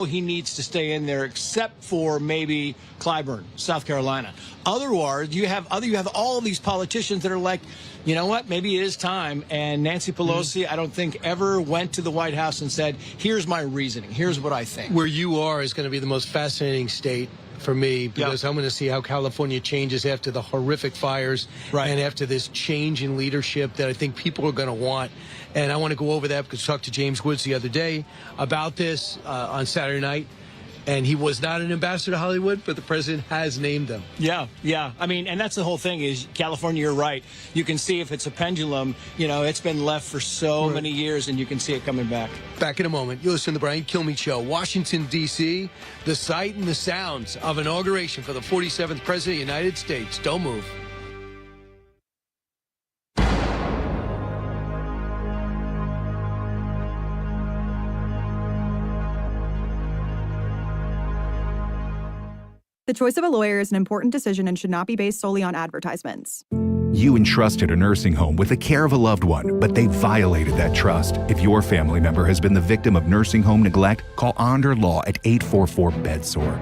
he needs to stay in there except for maybe Clyburn, South Carolina. Otherwise, you have all of these politicians that are like, you know what, maybe it is time. And Nancy Pelosi, I don't think ever went to the White House and said, here's my reasoning, here's what I think. Where you are is going to be the most fascinating state for me, because I'm going to see how California changes after the horrific fires and after this change in leadership that I think people are going to want. And I want to go over that because I talked to James Woods the other day about this on Saturday night. And he was not an ambassador to Hollywood, but the president has named them. Yeah. I mean, and that's the whole thing is California, you're right. You can see if it's a pendulum, it's been left for so many years, and you can see it coming back. Back in a moment. You listen to the Brian Kilmeade Show. Washington, D.C., the sight and the sounds of inauguration for the 47th President of the United States. Don't move. The choice of a lawyer is an important decision and should not be based solely on advertisements. You entrusted a nursing home with the care of a loved one, but they violated that trust. If your family member has been the victim of nursing home neglect, call Onder Law at 844-BED-SORE.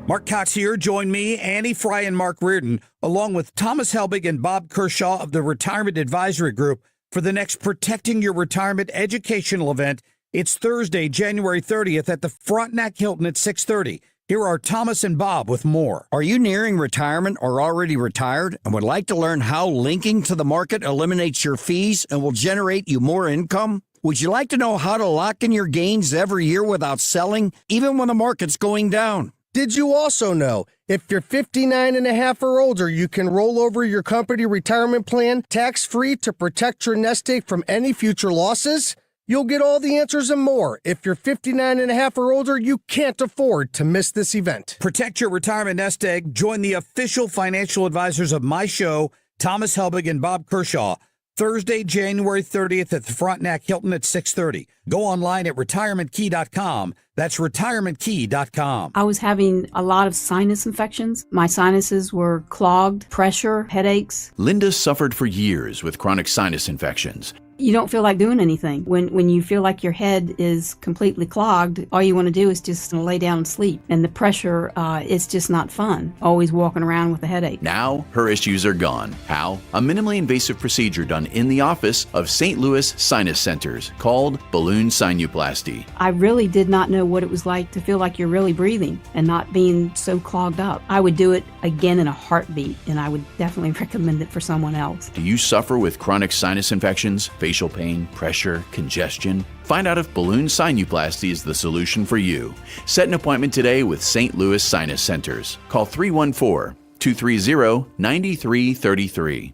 Mark Cox here. Join me, Annie Frey, and Mark Reardon, along with Thomas Helbig and Bob Kershaw of the Retirement Advisory Group for the next Protecting Your Retirement educational event. It's Thursday, January 30th at the Frontenac Hilton at 6:30. Here are Thomas and Bob with more. Are you nearing retirement or already retired and would like to learn how linking to the market eliminates your fees and will generate you more income? Would you like to know how to lock in your gains every year without selling, even when the market's going down? Did you also know if you're 59 and a half or older, you can roll over your company retirement plan tax-free to protect your nest egg from any future losses? You'll get all the answers and more. If you're 59 and a half or older, you can't afford to miss this event. Protect your retirement nest egg. Join the official financial advisors of my show, Thomas Helbig and Bob Kershaw, Thursday, January 30th at the Frontenac Hilton at 6:30. Go online at retirementkey.com. That's retirementkey.com. I was having a lot of sinus infections. My sinuses were clogged, pressure, headaches. Linda suffered for years with chronic sinus infections. You don't feel like doing anything. When you feel like your head is completely clogged, all you want to do is just lay down and sleep. And the pressure, it's just not fun, always walking around with a headache. Now, her issues are gone. How? A minimally invasive procedure done in the office of St. Louis Sinus Centers called balloon sinuplasty. I really did not know what it was like to feel like you're really breathing and not being so clogged up. I would do it again in a heartbeat, and I would definitely recommend it for someone else. Do you suffer with chronic sinus infections, facial pain, pressure, congestion? Find out if balloon sinuplasty is the solution for you. Set an appointment today with St. Louis Sinus Centers. Call 314-230-9333.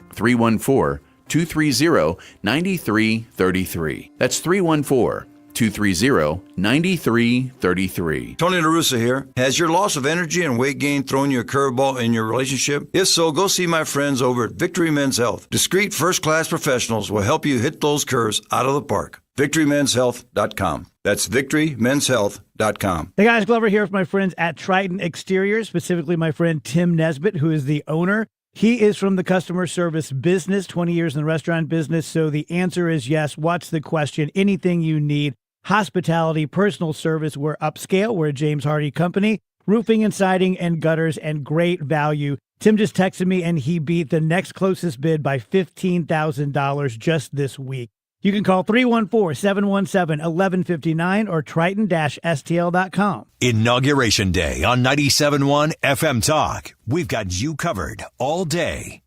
314-230-9333. That's 314-230-9333. Tony La Russa here. Has your loss of energy and weight gain thrown you a curveball in your relationship? If so, go see my friends over at Victory Men's Health. Discreet first-class professionals will help you hit those curves out of the park. VictoryMen'sHealth.com. That's VictoryMen'sHealth.com. Hey guys, Glover here with my friends at Triton Exteriors, specifically my friend Tim Nesbitt, who is the owner. He is from the customer service business, 20 years in the restaurant business. So the answer is yes. What's the question? Anything you need. Hospitality, personal service. We're upscale. We're a James Hardy company. Roofing and siding and gutters and great value. Tim just texted me and he beat the next closest bid by $15,000 just this week. You can call 314-717-1159 or triton-stl.com. Inauguration Day on 97.1 FM Talk. We've got you covered all day.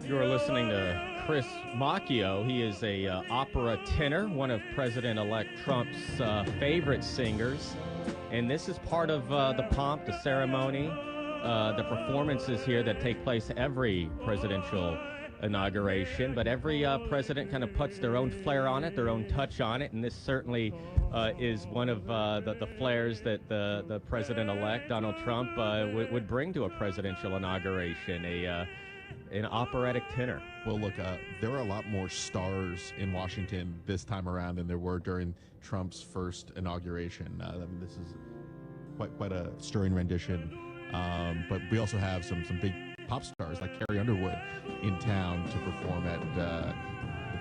You're listening to Chris Macchio. He is a opera tenor, one of President-elect Trump's favorite singers. And this is part of the pomp, the ceremony. the performances here that take place every presidential inauguration, but every president kind of puts their own flair on it, their own touch on it, and this certainly is one of the flares that the president-elect, Donald Trump, would bring to a presidential inauguration, an operatic tenor. Well, look, there are a lot more stars in Washington this time around than there were during Trump's first inauguration. I mean, this is quite a stirring rendition, but we also have some big pop stars like Carrie Underwood in town to perform at the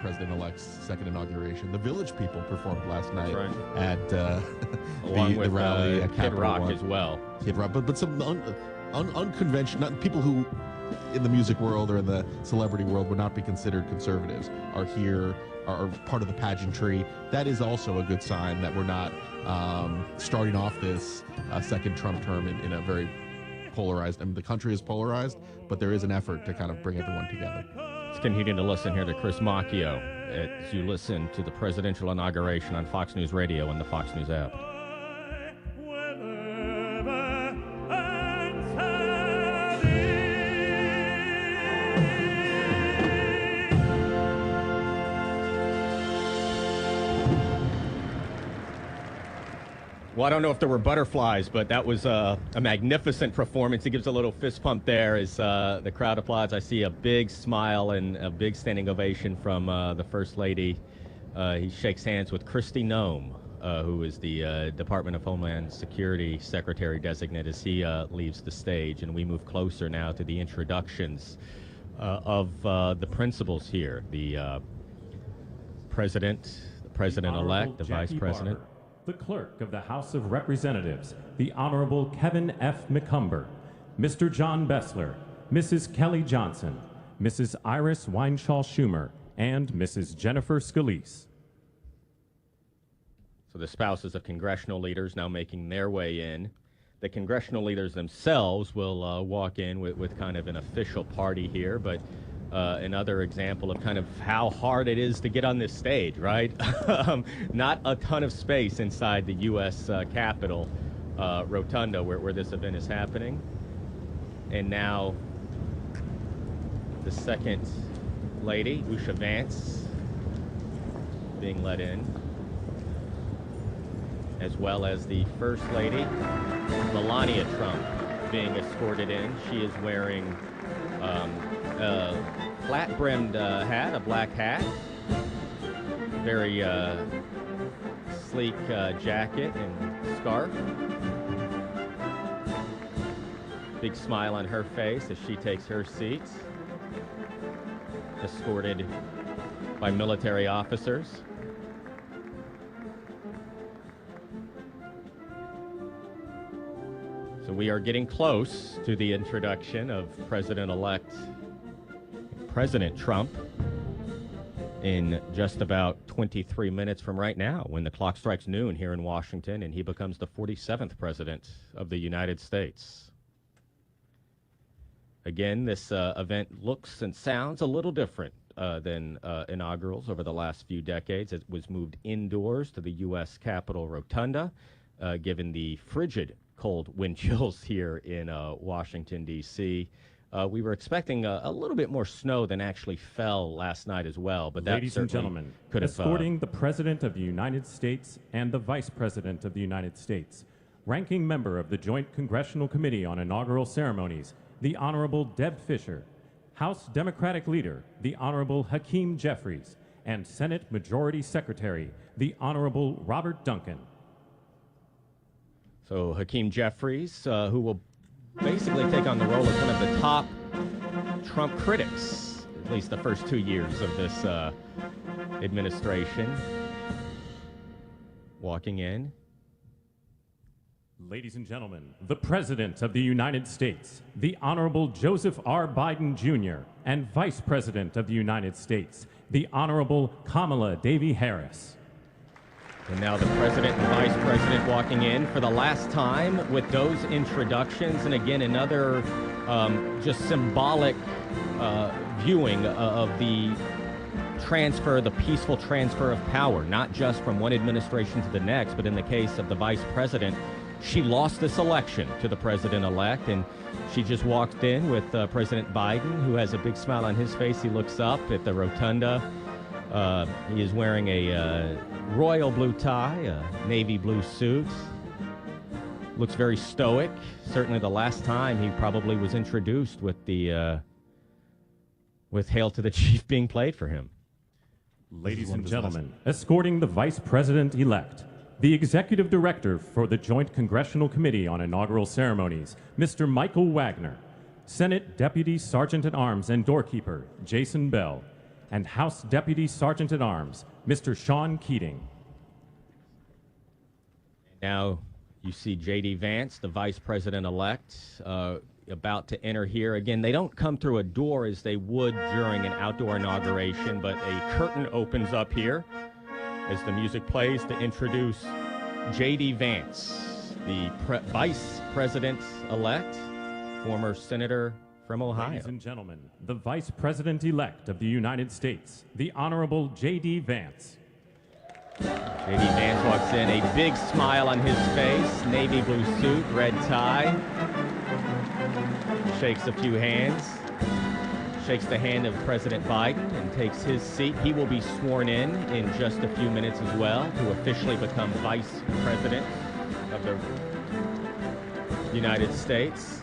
president-elect's second inauguration. The Village People performed last night at the rally at Kid Rock One. as well. Kid Rock, but some unconventional people who in the music world or in the celebrity world would not be considered conservatives are here, are part of the pageantry. That is also a good sign that we're not starting off this second Trump term in a very polarized. I mean, the country is polarized, but there is an effort to kind of bring everyone together. Let's continue to listen here to Chris Macchio as you listen to the presidential inauguration on Fox News Radio and the Fox News app. Well, I don't know if there were butterflies, but that was a magnificent performance. He gives a little fist pump there as the crowd applauds. I see a big smile and a big standing ovation from the First Lady. He shakes hands with Kristi Noem, who is the Department of Homeland Security Secretary designate, as he leaves the stage. And we move closer now to the introductions of the principals here. The president-elect, the vice president. The Clerk of the House of Representatives, the Honorable Kevin F. McCumber, Mr. John Bessler, Mrs. Kelly Johnson, Mrs. Iris Weinschall Schumer, and Mrs. Jennifer Scalise. So the spouses of congressional leaders now making their way in. The congressional leaders themselves will walk in with kind of an official party here, but another example of kind of how hard it is to get on this stage, right? Not a ton of space inside the U.S. Capitol Rotunda where this event is happening. And now the second lady, Usha Vance, being let in, as well as the first lady, Melania Trump, being escorted in. She is wearing a flat-brimmed hat, a black hat, very sleek jacket and scarf. Big smile on her face as she takes her seat, escorted by military officers. So we are getting close to the introduction of President-elect President Trump in just about 23 minutes from right now, when the clock strikes noon here in Washington, and he becomes the 47th President of the United States. Again, this event looks and sounds a little different than inaugurals over the last few decades. It was moved indoors to the U.S. Capitol Rotunda, given the frigid cold wind chills here in Washington, D.C. We were expecting a little bit more snow than actually fell last night as well, but that Ladies and gentlemen, escorting the President of the United States and the Vice President of the United States, ranking member of the Joint Congressional Committee on Inaugural Ceremonies, the Honorable Deb Fischer, House Democratic Leader, the Honorable Hakeem Jeffries, and Senate Majority Secretary, the Honorable Robert Duncan. So Hakeem Jeffries, who will basically take on the role of one of the top Trump critics, at least the first 2 years of this administration. Walking in. Ladies and gentlemen, the President of the United States, the Honorable Joseph R. Biden Jr., and Vice President of the United States, the Honorable Kamala Devi Harris. And now the President and Vice President walking in for the last time with those introductions. And again, another just symbolic viewing of the transfer, the peaceful transfer of power, not just from one administration to the next, but in the case of the Vice President, she lost this election to the president-elect, and she just walked in with President Biden, who has a big smile on his face. He looks up at the rotunda. He is wearing a royal blue tie, a navy blue suit. Looks very stoic. Certainly the last time he probably was introduced with the with Hail to the Chief being played for him. Ladies and gentlemen, escorting the Vice President-elect, the Executive Director for the Joint Congressional Committee on Inaugural Ceremonies, Mr. Michael Wagner, Senate Deputy Sergeant-at-Arms and Doorkeeper, Jason Bell, and House Deputy Sergeant-at-Arms, Mr. Sean Keating. Now you see J.D. Vance, the Vice President-elect, about to enter here. Again, they don't come through a door as they would during an outdoor inauguration, but a curtain opens up here as the music plays to introduce J.D. Vance, the Vice President-elect, former senator from Ohio. Ladies and gentlemen, the Vice President-elect of the United States, the Honorable J.D. Vance. J.D. Vance walks in, a big smile on his face, navy blue suit, red tie. Shakes a few hands, shakes the hand of President Biden and takes his seat. He will be sworn in just a few minutes as well to officially become Vice President of the United States.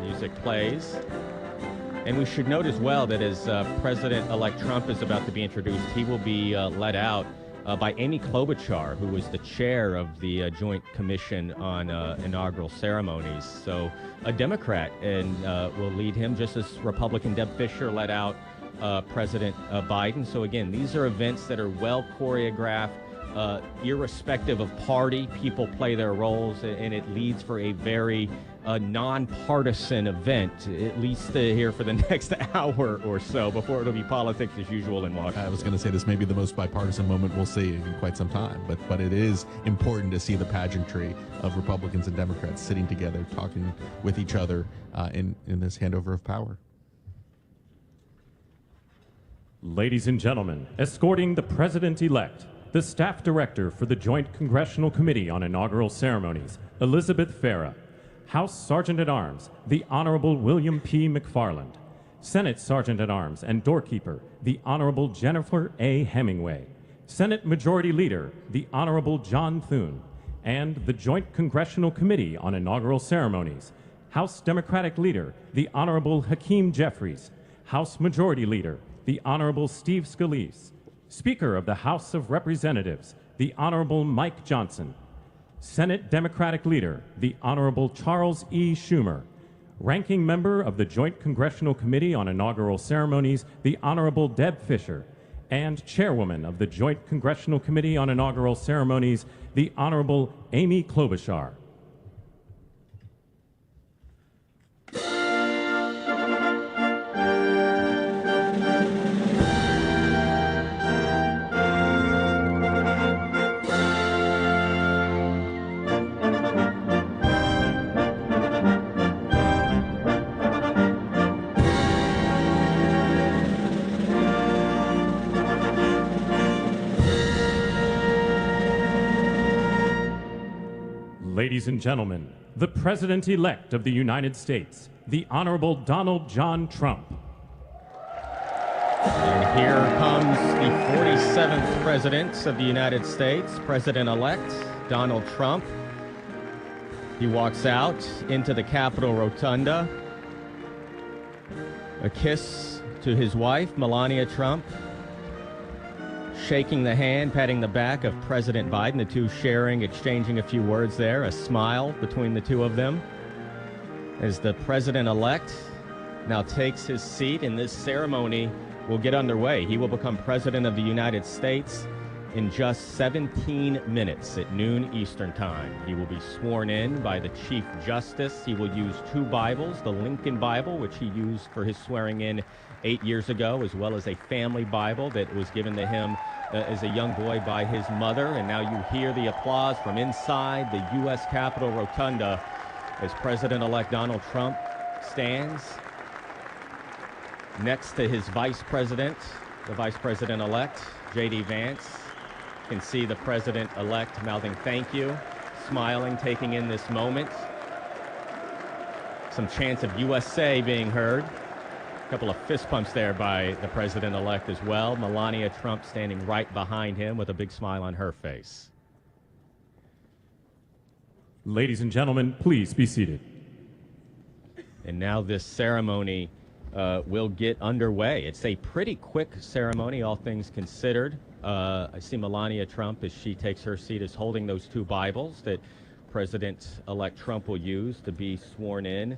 Music plays. And we should note as well that as President-elect Trump is about to be introduced, he will be led out by Amy Klobuchar, who was the chair of the Joint Commission on Inaugural Ceremonies. So a Democrat and will lead him, just as Republican Deb Fischer led out President Biden. So again, these are events that are well choreographed, irrespective of party. People play their roles, and it leads for a very nonpartisan event, at least here for the next hour or so, before it'll be politics as usual in Washington. I was going to say this may be the most bipartisan moment we'll see in quite some time, but it is important to see the pageantry of Republicans and Democrats sitting together, talking with each other in this handover of power. Ladies and gentlemen, escorting the President-elect, the Staff Director for the Joint Congressional Committee on Inaugural Ceremonies, Elizabeth Farah, House Sergeant-at-Arms, the Honorable William P. McFarland, Senate Sergeant-at-Arms and Doorkeeper, the Honorable Jennifer A. Hemingway, Senate Majority Leader, the Honorable John Thune, and the Joint Congressional Committee on Inaugural Ceremonies, House Democratic Leader, the Honorable Hakeem Jeffries, House Majority Leader, the Honorable Steve Scalise, Speaker of the House of Representatives, the Honorable Mike Johnson, Senate Democratic Leader, the Honorable Charles E. Schumer, Ranking Member of the Joint Congressional Committee on Inaugural Ceremonies, the Honorable Deb Fischer, and Chairwoman of the Joint Congressional Committee on Inaugural Ceremonies, the Honorable Amy Klobuchar. Ladies and gentlemen, the President-elect of the United States, the Honorable Donald John Trump. And here comes the 47th President of the United States, President-elect Donald Trump. He walks out into the Capitol Rotunda. A kiss to his wife, Melania Trump. Shaking the hand, patting the back of President Biden, the two sharing, exchanging a few words there, a smile between the two of them. As the president-elect now takes his seat, and this ceremony will get underway. He will become President of the United States in just 17 minutes at noon Eastern Time. He will be sworn in by the Chief Justice. He will use two Bibles, the Lincoln Bible, which he used for his swearing in 8 years ago, as well as a family Bible that was given to him as a young boy by his mother. And now you hear the applause from inside the U.S. Capitol Rotunda as President-elect Donald Trump stands next to his vice president, the vice president-elect, J.D. Vance. Can see the president-elect mouthing thank you, smiling, taking in this moment. Some chants of USA being heard. A couple of fist pumps there by the president-elect as well. Melania Trump standing right behind him with a big smile on her face. Ladies and gentlemen, please be seated. And now this ceremony will get underway. It's a pretty quick ceremony, all things considered. I see Melania Trump, as she takes her seat, is holding those two Bibles that President-elect Trump will use to be sworn in.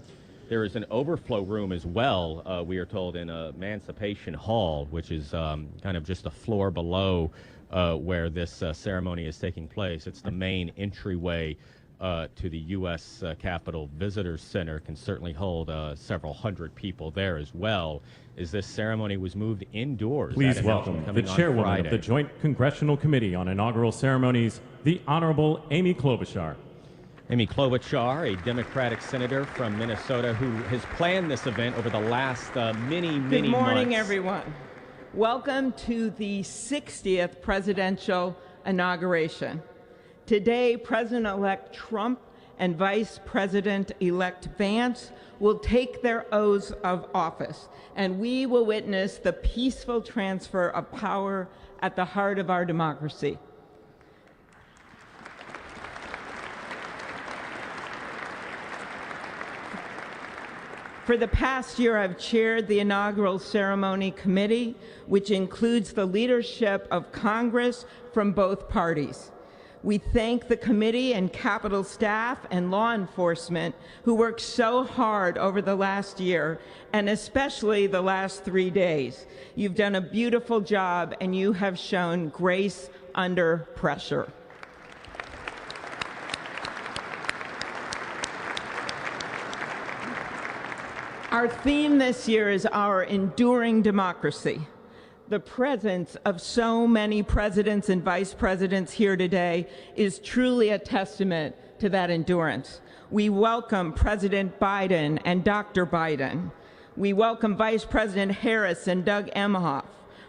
There is an overflow room as well, we are told, in Emancipation Hall, which is kind of just a floor below where this ceremony is taking place. It's the main entryway to the U.S. Capitol Visitors Center. Can certainly hold several hundred people there as well, as this ceremony was moved indoors. Please welcome the chairwoman of the Joint Congressional Committee on Inaugural Ceremonies, the Honorable Amy Klobuchar. Amy Klobuchar, a Democratic senator from Minnesota who has planned this event over the last many months. Good morning, everyone. Welcome to the 60th presidential inauguration. Today, President-elect Trump and Vice President-elect Vance will take their oaths of office, and we will witness the peaceful transfer of power at the heart of our democracy. For the past year, I've chaired the inaugural ceremony committee, which includes the leadership of Congress from both parties. We thank the committee and Capitol staff and law enforcement who worked so hard over the last year, and especially the last 3 days. You've done a beautiful job, and you have shown grace under pressure. Our theme this year is our enduring democracy. The presence of so many presidents and vice presidents here today is truly a testament to that endurance. We welcome President Biden and Dr. Biden. We welcome Vice President Harris and Doug Emhoff,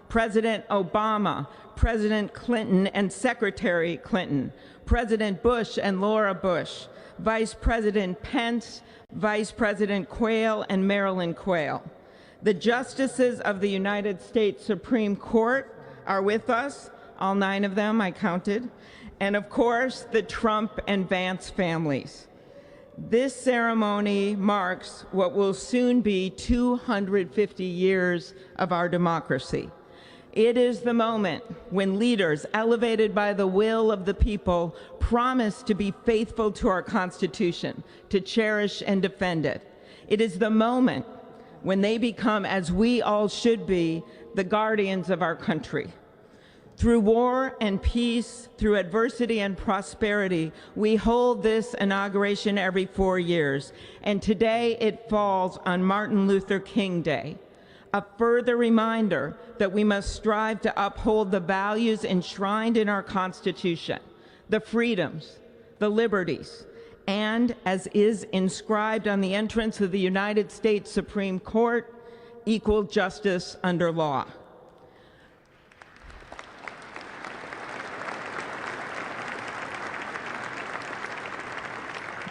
President Obama, President Clinton and Secretary Clinton, President Bush and Laura Bush, Vice President Pence, Vice President Quayle and Marilyn Quayle. The justices of the United States Supreme Court are with us, all 9 of them I counted, and of course the Trump and Vance families. This ceremony marks what will soon be 250 years of our democracy. It is the moment when leaders elevated by the will of the people promise to be faithful to our Constitution, to cherish and defend it. It is the moment when they become, as we all should be, the guardians of our country. Through war and peace, through adversity and prosperity, we hold this inauguration every 4 years, and today it falls on Martin Luther King Day. A further reminder that we must strive to uphold the values enshrined in our Constitution, the freedoms, the liberties, and, as is inscribed on the entrance of the United States Supreme Court, equal justice under law.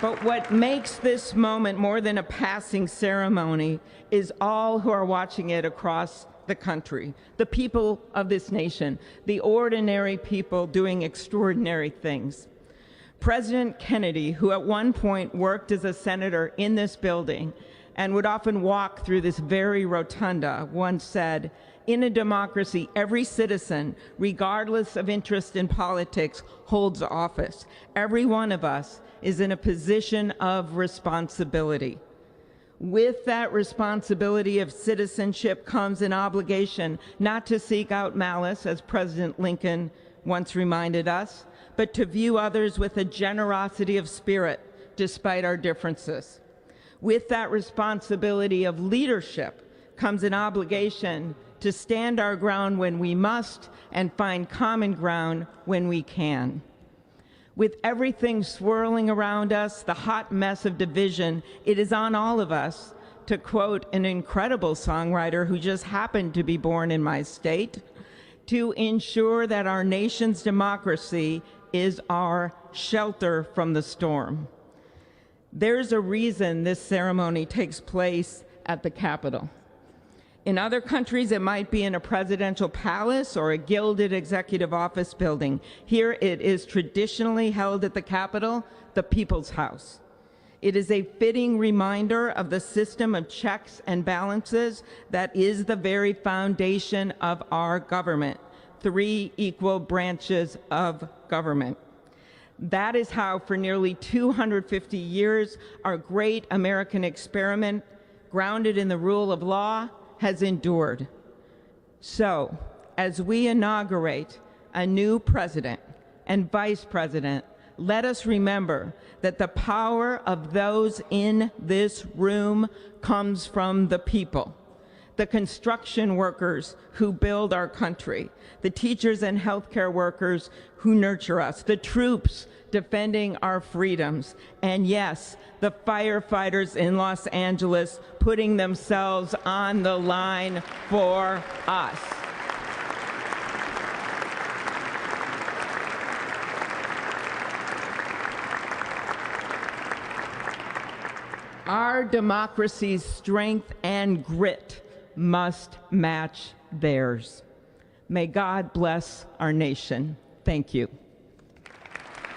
But what makes this moment more than a passing ceremony is all who are watching it across the country, the people of this nation, the ordinary people doing extraordinary things. President Kennedy, who at one point worked as a senator in this building and would often walk through this very rotunda, once said, "In a democracy, every citizen, regardless of interest in politics, holds office. Every one of us is in a position of responsibility." With that responsibility of citizenship comes an obligation not to seek out malice, as President Lincoln once reminded us, but to view others with a generosity of spirit despite our differences. With that responsibility of leadership comes an obligation to stand our ground when we must and find common ground when we can. With everything swirling around us, the hot mess of division, it is on all of us, to quote an incredible songwriter who just happened to be born in my state, to ensure that our nation's democracy is our shelter from the storm. There's a reason this ceremony takes place at the Capitol. In other countries, it might be in a presidential palace or a gilded executive office building. Here it is traditionally held at the Capitol, the People's House. It is a fitting reminder of the system of checks and balances that is the very foundation of our government, 3 equal branches of government. That is how, for nearly 250 years, our great American experiment, grounded in the rule of law, has endured. So, as we inaugurate a new president and vice president, let us remember that the power of those in this room comes from the people. The construction workers who build our country, the teachers and healthcare workers who nurture us, the troops defending our freedoms, and yes, the firefighters in Los Angeles putting themselves on the line for us. Our democracy's strength and grit must match theirs. May God bless our nation. Thank you.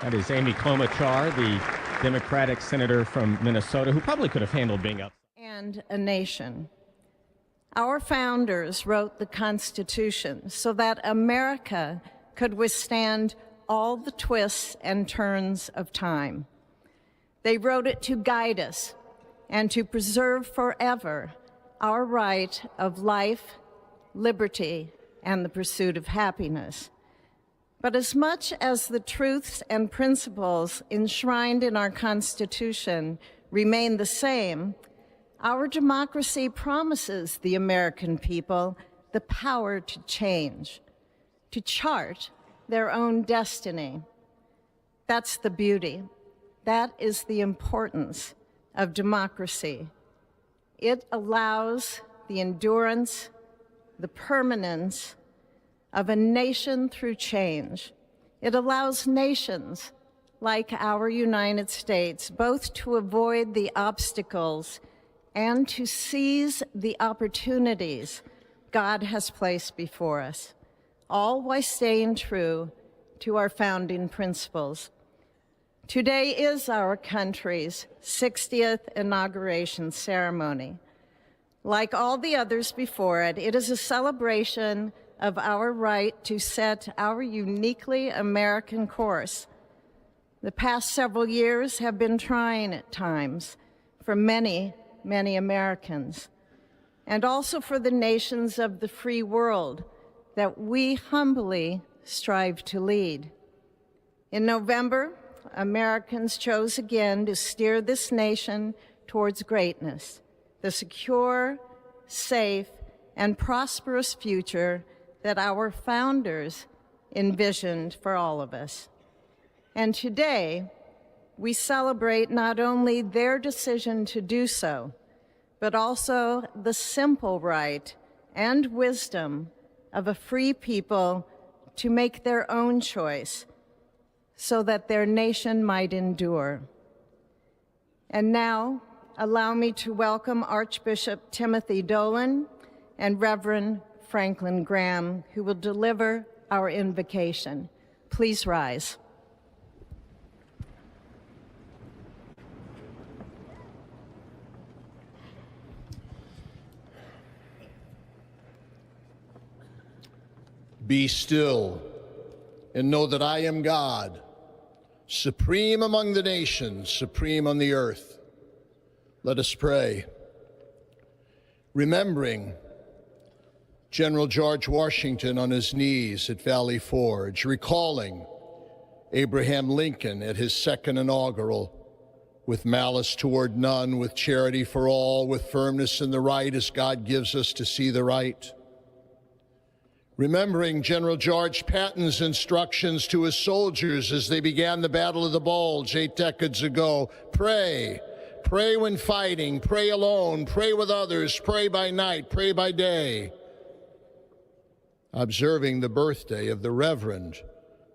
That is Amy Klobuchar, the Democratic senator from Minnesota, who probably could have handled being up. And a nation. Our founders wrote the Constitution so that America could withstand all the twists and turns of time. They wrote it to guide us and to preserve forever our right of life, liberty, and the pursuit of happiness. But as much as the truths and principles enshrined in our Constitution remain the same, our democracy promises the American people the power to change, to chart their own destiny. That's the beauty. That is the importance of democracy. It allows the endurance, the permanence of a nation through change. It allows nations like our United States both to avoid the obstacles and to seize the opportunities God has placed before us, all while staying true to our founding principles. Today is our country's 60th inauguration ceremony. Like all the others before it, it is a celebration of our right to set our uniquely American course. The past several years have been trying at times for many, many Americans, and also for the nations of the free world that we humbly strive to lead. In November, Americans chose again to steer this nation towards greatness, the secure, safe, and prosperous future that our founders envisioned for all of us. And today, we celebrate not only their decision to do so, but also the simple right and wisdom of a free people to make their own choice so that their nation might endure. And now, allow me to welcome Archbishop Timothy Dolan and Reverend Franklin Graham, who will deliver our invocation. Please rise. Be still and know that I am God, supreme among the nations, supreme on the earth. Let us pray. Remembering General George Washington on his knees at Valley Forge, recalling Abraham Lincoln at his second inaugural, with malice toward none, with charity for all, with firmness in the right as God gives us to see the right. Remembering General George Patton's instructions to his soldiers as they began the Battle of the Bulge 8 decades ago: pray. Pray when fighting, pray alone, pray with others, pray by night, pray by day. observing the birthday of the Reverend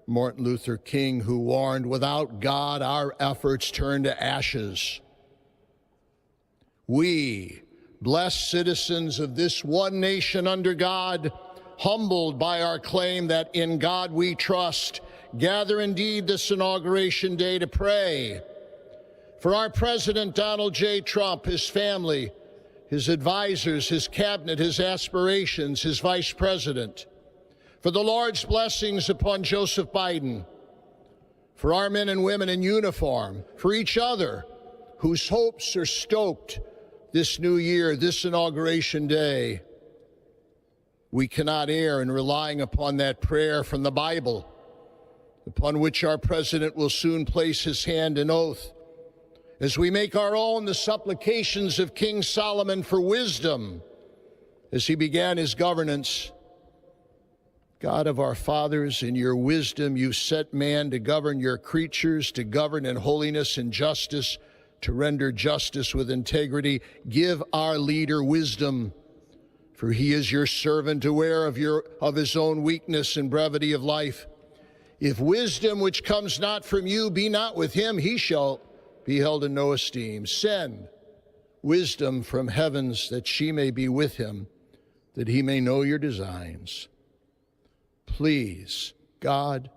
Martin Luther King, who warned, "Without God, our efforts turn to ashes." We, blessed citizens of this one nation under God, humbled by our claim that in God we trust, gather indeed this Inauguration Day to pray for our President Donald J. Trump, his family, his advisors, his cabinet, his aspirations, his vice president, for the Lord's blessings upon Joseph Biden, for our men and women in uniform, for each other whose hopes are stoked this new year, this Inauguration Day. We cannot err in relying upon that prayer from the Bible, upon which our president will soon place his hand in oath, as we make our own the supplications of King Solomon for wisdom as he began his governance. God of our fathers, in your wisdom you set man to govern your creatures, to govern in holiness and justice, to render justice with integrity. Give our leader wisdom, for he is your servant, aware of his own weakness and brevity of life. If wisdom which comes not from you be not with him, he shall be held in no esteem. Send wisdom from heavens, that she may be with him, that he may know your designs. Please, God,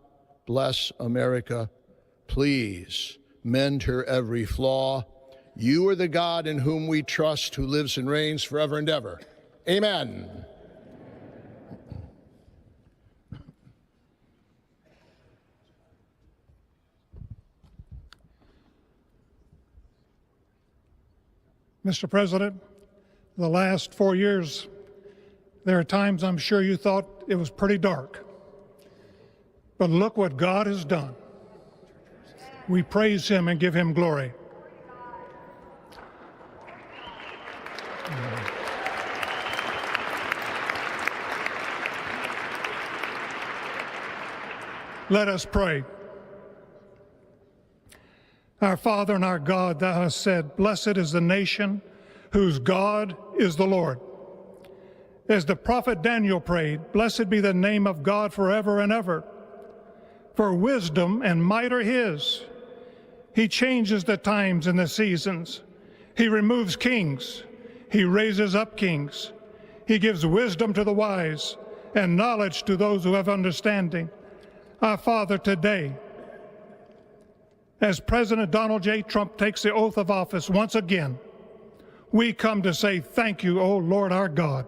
bless America. Please, mend her every flaw. You are the God in whom we trust, who lives and reigns forever and ever. Amen. Mr. President, the last 4 years, there are times I'm sure you thought it was pretty dark. But look what God has done. We praise him and give him glory. Let us pray. Our Father and our God, thou hast said, "Blessed is the nation whose God is the Lord." As the prophet Daniel prayed, "Blessed be the name of God forever and ever. For wisdom and might are his. He changes the times and the seasons. He removes kings. He raises up kings. He gives wisdom to the wise and knowledge to those who have understanding." Our Father, today, as President Donald J. Trump takes the oath of office once again, we come to say thank you, O Lord our God.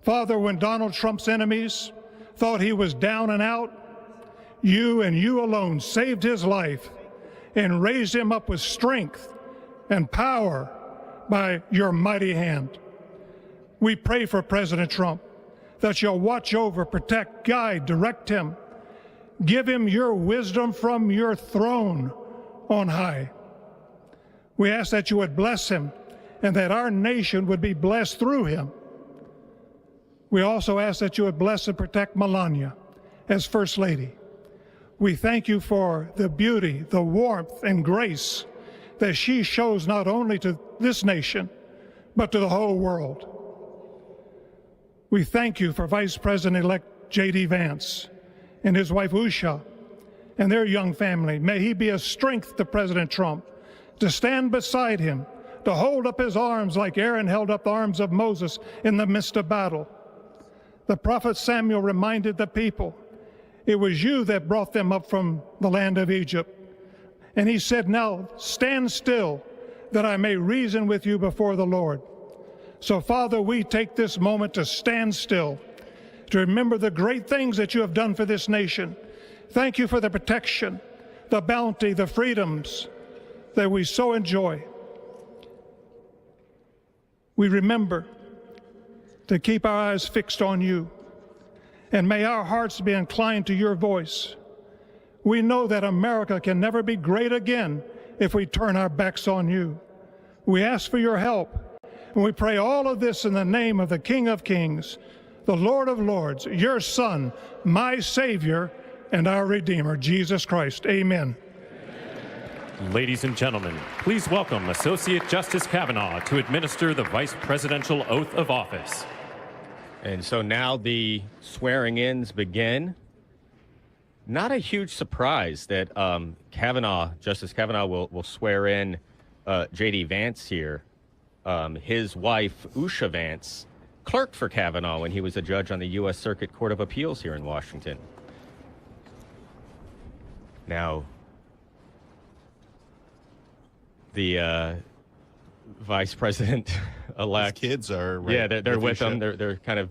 Father, when Donald Trump's enemies thought he was down and out, you and you alone saved his life and raised him up with strength and power by your mighty hand. We pray for President Trump, that you'll watch over, protect, guide, direct him. Give him your wisdom from your throne on high. We ask that you would bless him and that our nation would be blessed through him. We also ask that you would bless and protect Melania as First Lady. We thank you for the beauty, the warmth, and grace that she shows not only to this nation, but to the whole world. We thank you for Vice President-elect J.D. Vance and his wife Usha and their young family. May he be a strength to President Trump, to stand beside him, to hold up his arms like Aaron held up the arms of Moses in the midst of battle. The prophet Samuel reminded the people, it was you that brought them up from the land of Egypt. And he said, now stand still, that I may reason with you before the Lord. So, Father, we take this moment to stand still, to remember the great things that you have done for this nation. Thank you for the protection, the bounty, the freedoms that we so enjoy. We remember to keep our eyes fixed on you, and may our hearts be inclined to your voice. We know that America can never be great again if we turn our backs on you. We ask for your help, and we pray all of this in the name of the King of Kings, the Lord of Lords, your Son, my Savior, and our Redeemer, Jesus Christ. Amen. Ladies and gentlemen, please welcome Associate Justice Kavanaugh to administer the Vice Presidential Oath of Office. And so now the swearing-ins begin. Not a huge surprise that Justice Kavanaugh will swear in J.D. Vance here. His wife, Usha Vance, clerked for Kavanaugh when he was a judge on the U.S. Circuit Court of Appeals here in Washington. Now, the vice president-elect. His kids are right. Yeah, they're with them. They're kind of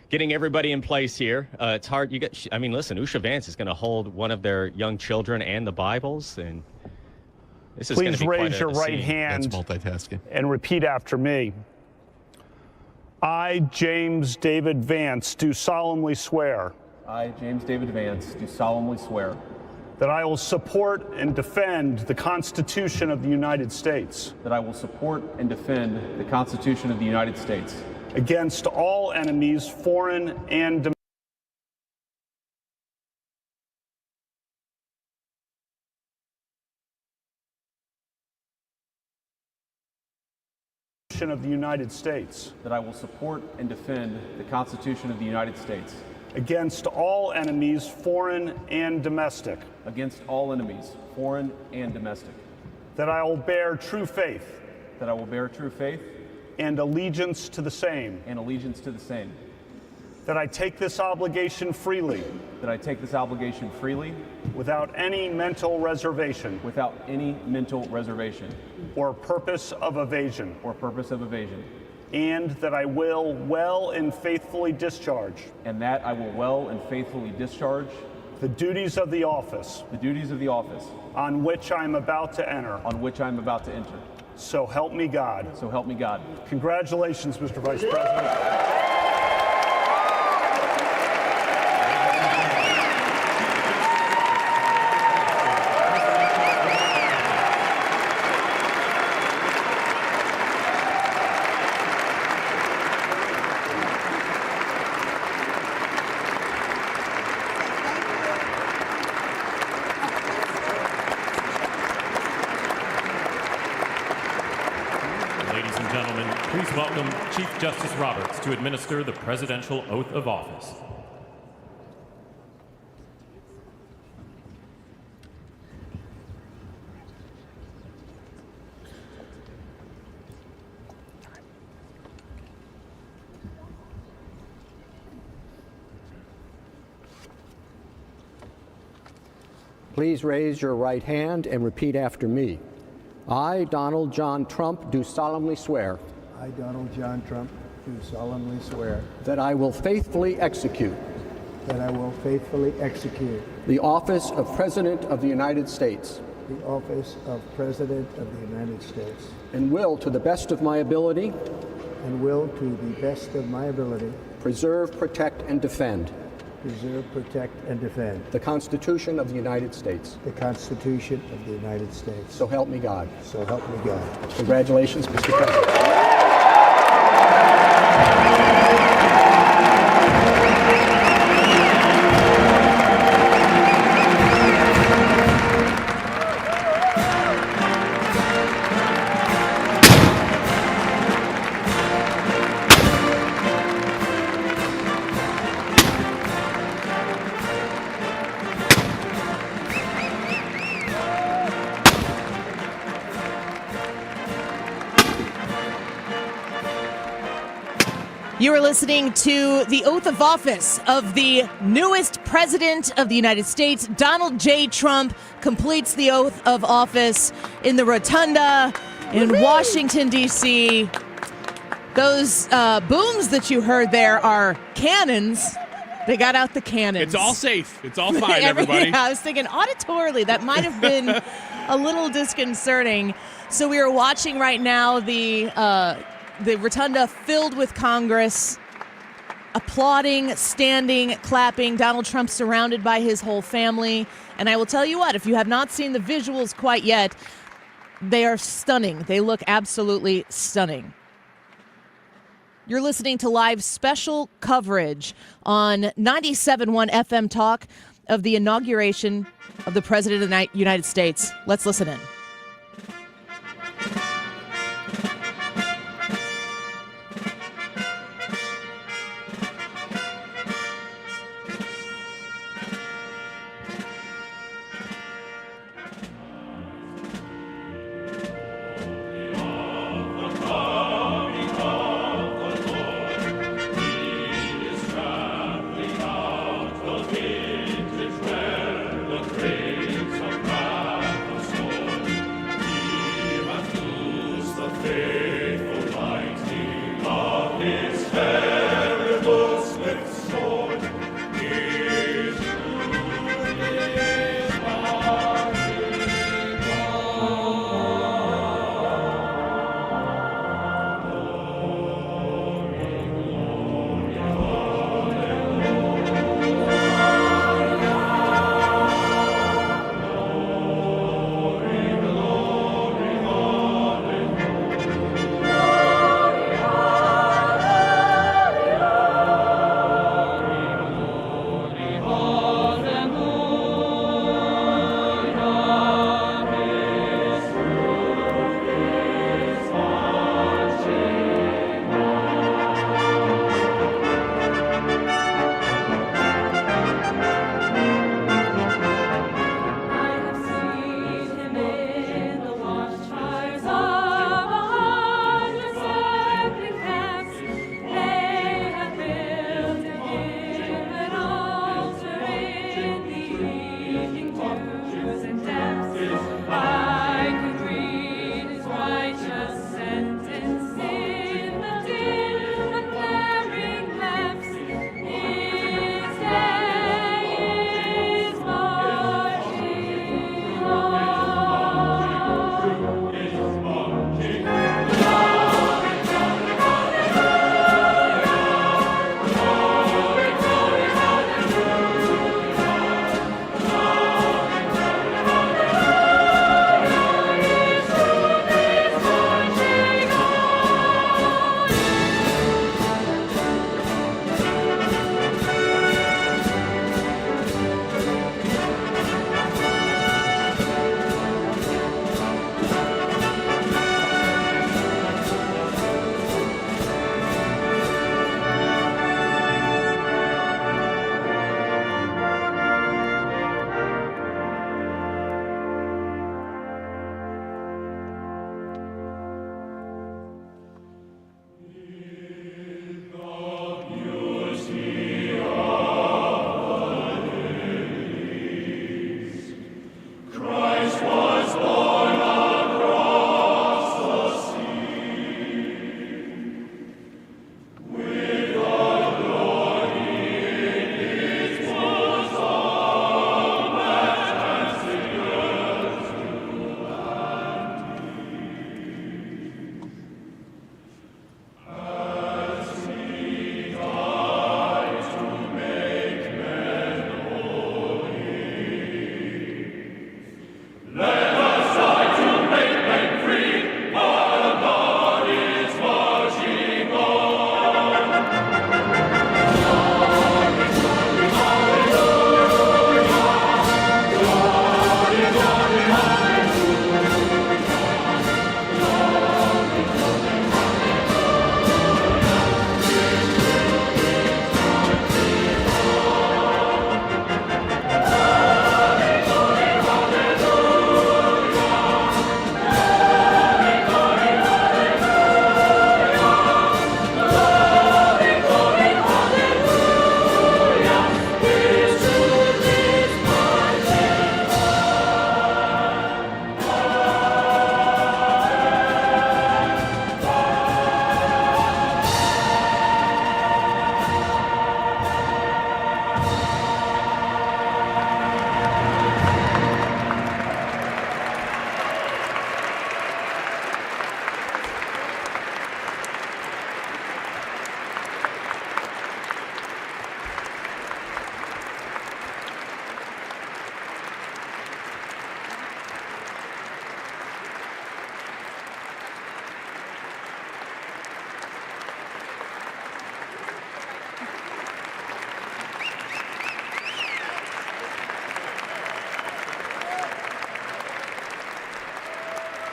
getting everybody in place here. It's hard. Listen, Usha Vance is going to hold one of their young children and the Bibles, and this is going to be quite a Please raise your right scene. hand That's multitasking. and repeat after me. I, James David Vance, do solemnly swear I, James David Vance, do solemnly swear that I will support and defend the Constitution of the United States that I will support and defend the Constitution of the United States against all enemies, foreign and domestic, of the United States, that I will support and defend the Constitution of the United States against all enemies, foreign and domestic, against all enemies, foreign and domestic, that I will bear true faith that I will bear true faith and allegiance to the same, and allegiance to the same, that I take this obligation freely that I take this obligation freely without any mental reservation without any mental reservation or purpose of evasion, and that I will well and faithfully discharge and that I will well and faithfully discharge the duties of the office on which I am about to enter. So help me God. So help me God. Congratulations, Mr. Vice President. Ladies and gentlemen, please welcome Chief Justice Roberts to administer the presidential oath of office. Please raise your right hand and repeat after me. I, Donald John Trump, do solemnly swear I, Donald John Trump, do solemnly swear that I will faithfully execute the office of President of the United States the office of President of the United States and will, to the best of my ability, preserve, protect, and defend the Constitution of the United States. So help me God. Congratulations, Mr. President. You are listening to the oath of office of the newest president of the United States. Donald J. Trump completes the oath of office in the rotunda in Washington, D.C. Those booms that you heard there are cannons. They got out the cannons. It's all safe. It's all fine, everybody. Yeah, I was thinking auditorily, that might have been a little disconcerting. So we are watching right now the rotunda filled with Congress, applauding, standing, clapping. Donald Trump surrounded by his whole family. And I will tell you what, if you have not seen the visuals quite yet, they are stunning. They look absolutely stunning. You're listening to live special coverage on 97.1 FM Talk of the inauguration of the President of the United States. Let's listen in.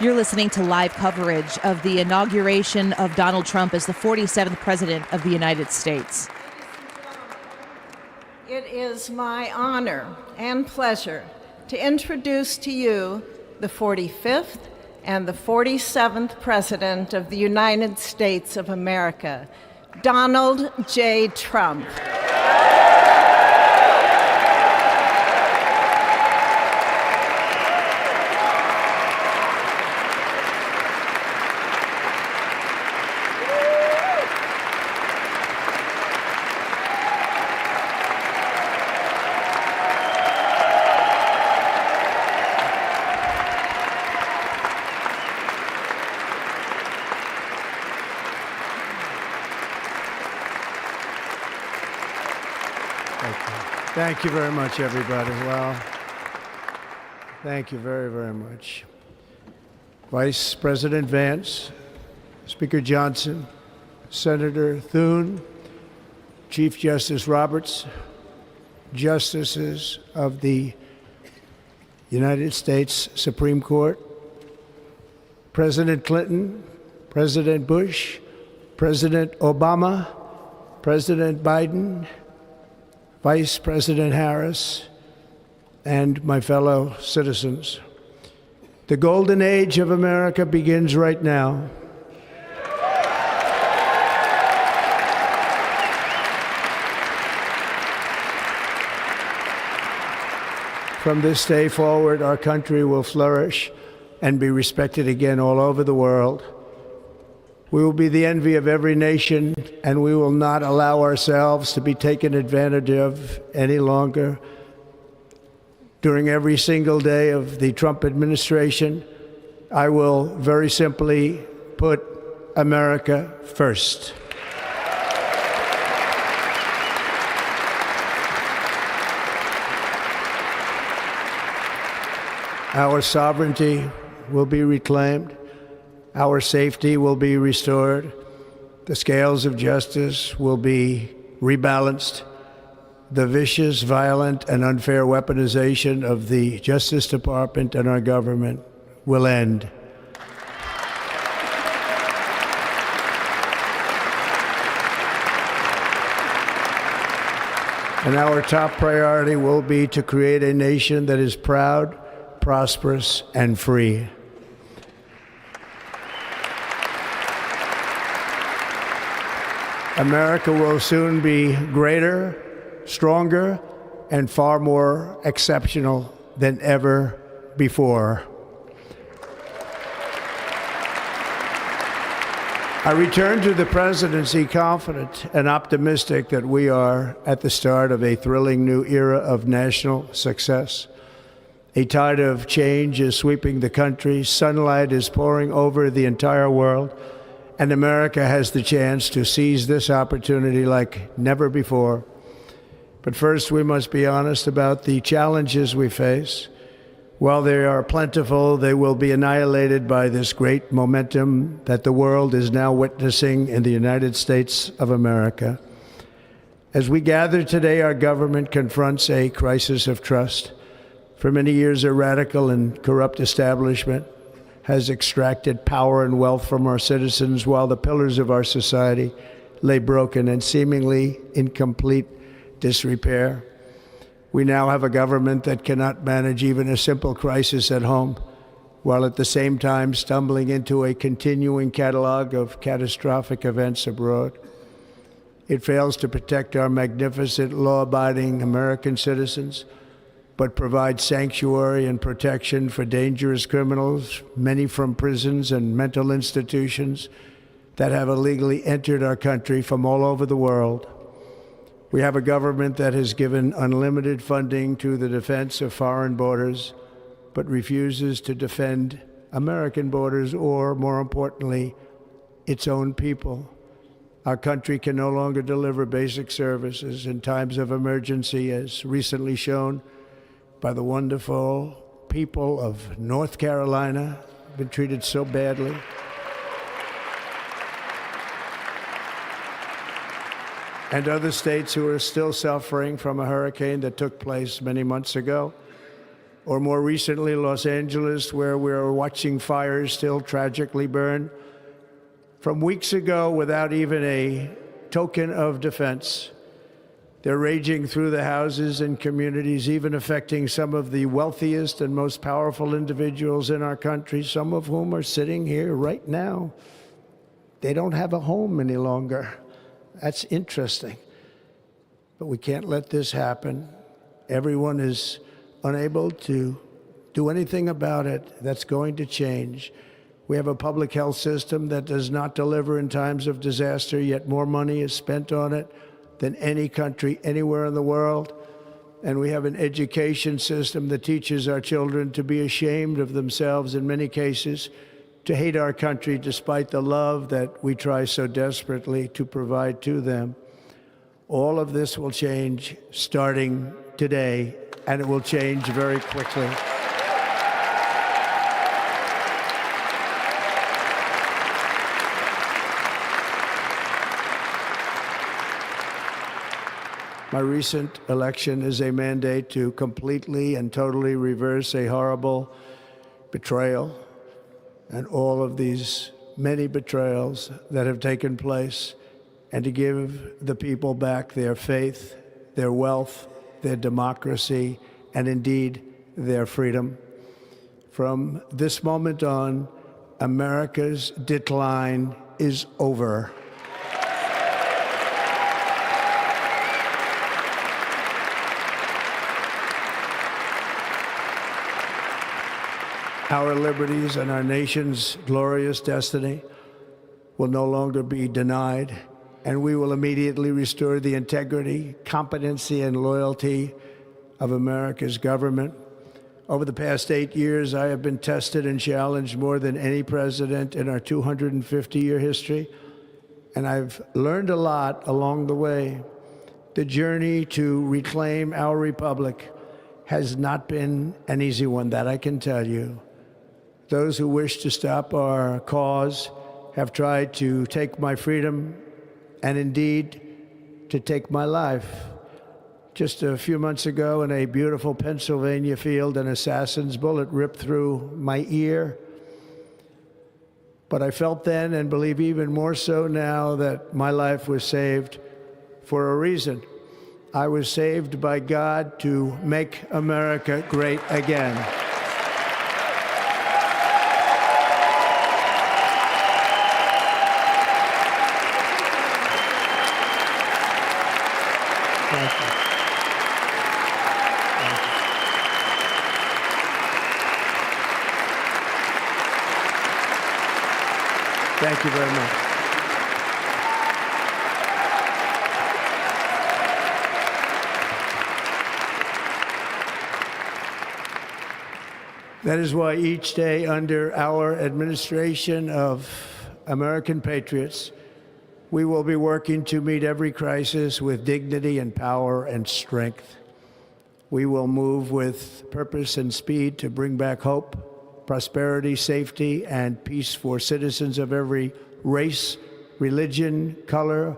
You're listening to live coverage of the inauguration of Donald Trump as the 47th President of the United States. It is my honor and pleasure to introduce to you the 45th and the 47th President of the United States of America, Donald J. Trump. Thank you very much, everybody. Well, thank you very, very much. Vice President Vance, Speaker Johnson, Senator Thune, Chief Justice Roberts, Justices of the United States Supreme Court, President Clinton, President Bush, President Obama, President Biden, Vice President Harris, and my fellow citizens. The golden age of America begins right now. From this day forward, our country will flourish and be respected again all over the world. We will be the envy of every nation, and we will not allow ourselves to be taken advantage of any longer. During every single day of the Trump administration, I will very simply put America first. Our sovereignty will be reclaimed. Our safety will be restored. The scales of justice will be rebalanced. The vicious, violent, and unfair weaponization of the Justice Department and our government will end. And our top priority will be to create a nation that is proud, prosperous, and free. America will soon be greater, stronger, and far more exceptional than ever before. I return to the presidency confident and optimistic that we are at the start of a thrilling new era of national success. A tide of change is sweeping the country. Sunlight is pouring over the entire world. And America has the chance to seize this opportunity like never before. But first, we must be honest about the challenges we face. While they are plentiful, they will be annihilated by this great momentum that the world is now witnessing in the United States of America. As we gather today, our government confronts a crisis of trust. For many years, a radical and corrupt establishment has extracted power and wealth from our citizens while the pillars of our society lay broken and seemingly in complete disrepair. We now have a government that cannot manage even a simple crisis at home, while at the same time stumbling into a continuing catalog of catastrophic events abroad. It fails to protect our magnificent, law-abiding American citizens, but provides sanctuary and protection for dangerous criminals, many from prisons and mental institutions that have illegally entered our country from all over the world. We have a government that has given unlimited funding to the defense of foreign borders, but refuses to defend American borders or, more importantly, its own people. Our country can no longer deliver basic services in times of emergency, as recently shown by the wonderful people of North Carolina, been treated so badly. And other states who are still suffering from a hurricane that took place many months ago. or more recently, Los Angeles, where we're watching fires still tragically burn. From weeks ago, without even a token of defense, they're raging through the houses and communities, even affecting some of the wealthiest and most powerful individuals in our country, some of whom are sitting here right now. They don't have a home any longer. That's interesting. But we can't let this happen. Everyone is unable to do anything about it. That's going to change. We have a public health system that does not deliver in times of disaster, yet more money is spent on it than any country anywhere in the world. And we have an education system that teaches our children to be ashamed of themselves in many cases, to hate our country despite the love that we try so desperately to provide to them. All of this will change starting today, and it will change very quickly. My recent election is a mandate to completely and totally reverse a horrible betrayal and all of these many betrayals that have taken place, and to give the people back their faith, their wealth, their democracy, and indeed their freedom. From this moment on, America's decline is over. Our liberties and our nation's glorious destiny will no longer be denied, and we will immediately restore the integrity, competency, and loyalty of America's government. Over the past 8 years, I have been tested and challenged more than any president in our 250-year history, and I've learned a lot along the way. The journey to reclaim our republic has not been an easy one, that I can tell you. Those who wish to stop our cause have tried to take my freedom and indeed to take my life. Just a few months ago in a beautiful Pennsylvania field, an assassin's bullet ripped through my ear. But I felt then, and believe even more so now, that my life was saved for a reason. I was saved by God to make America great again. Thank you very much. That is why each day under our administration of American patriots, we will be working to meet every crisis with dignity and power and strength. We will move with purpose and speed to bring back hope, prosperity, safety, and peace for citizens of every race, religion, color,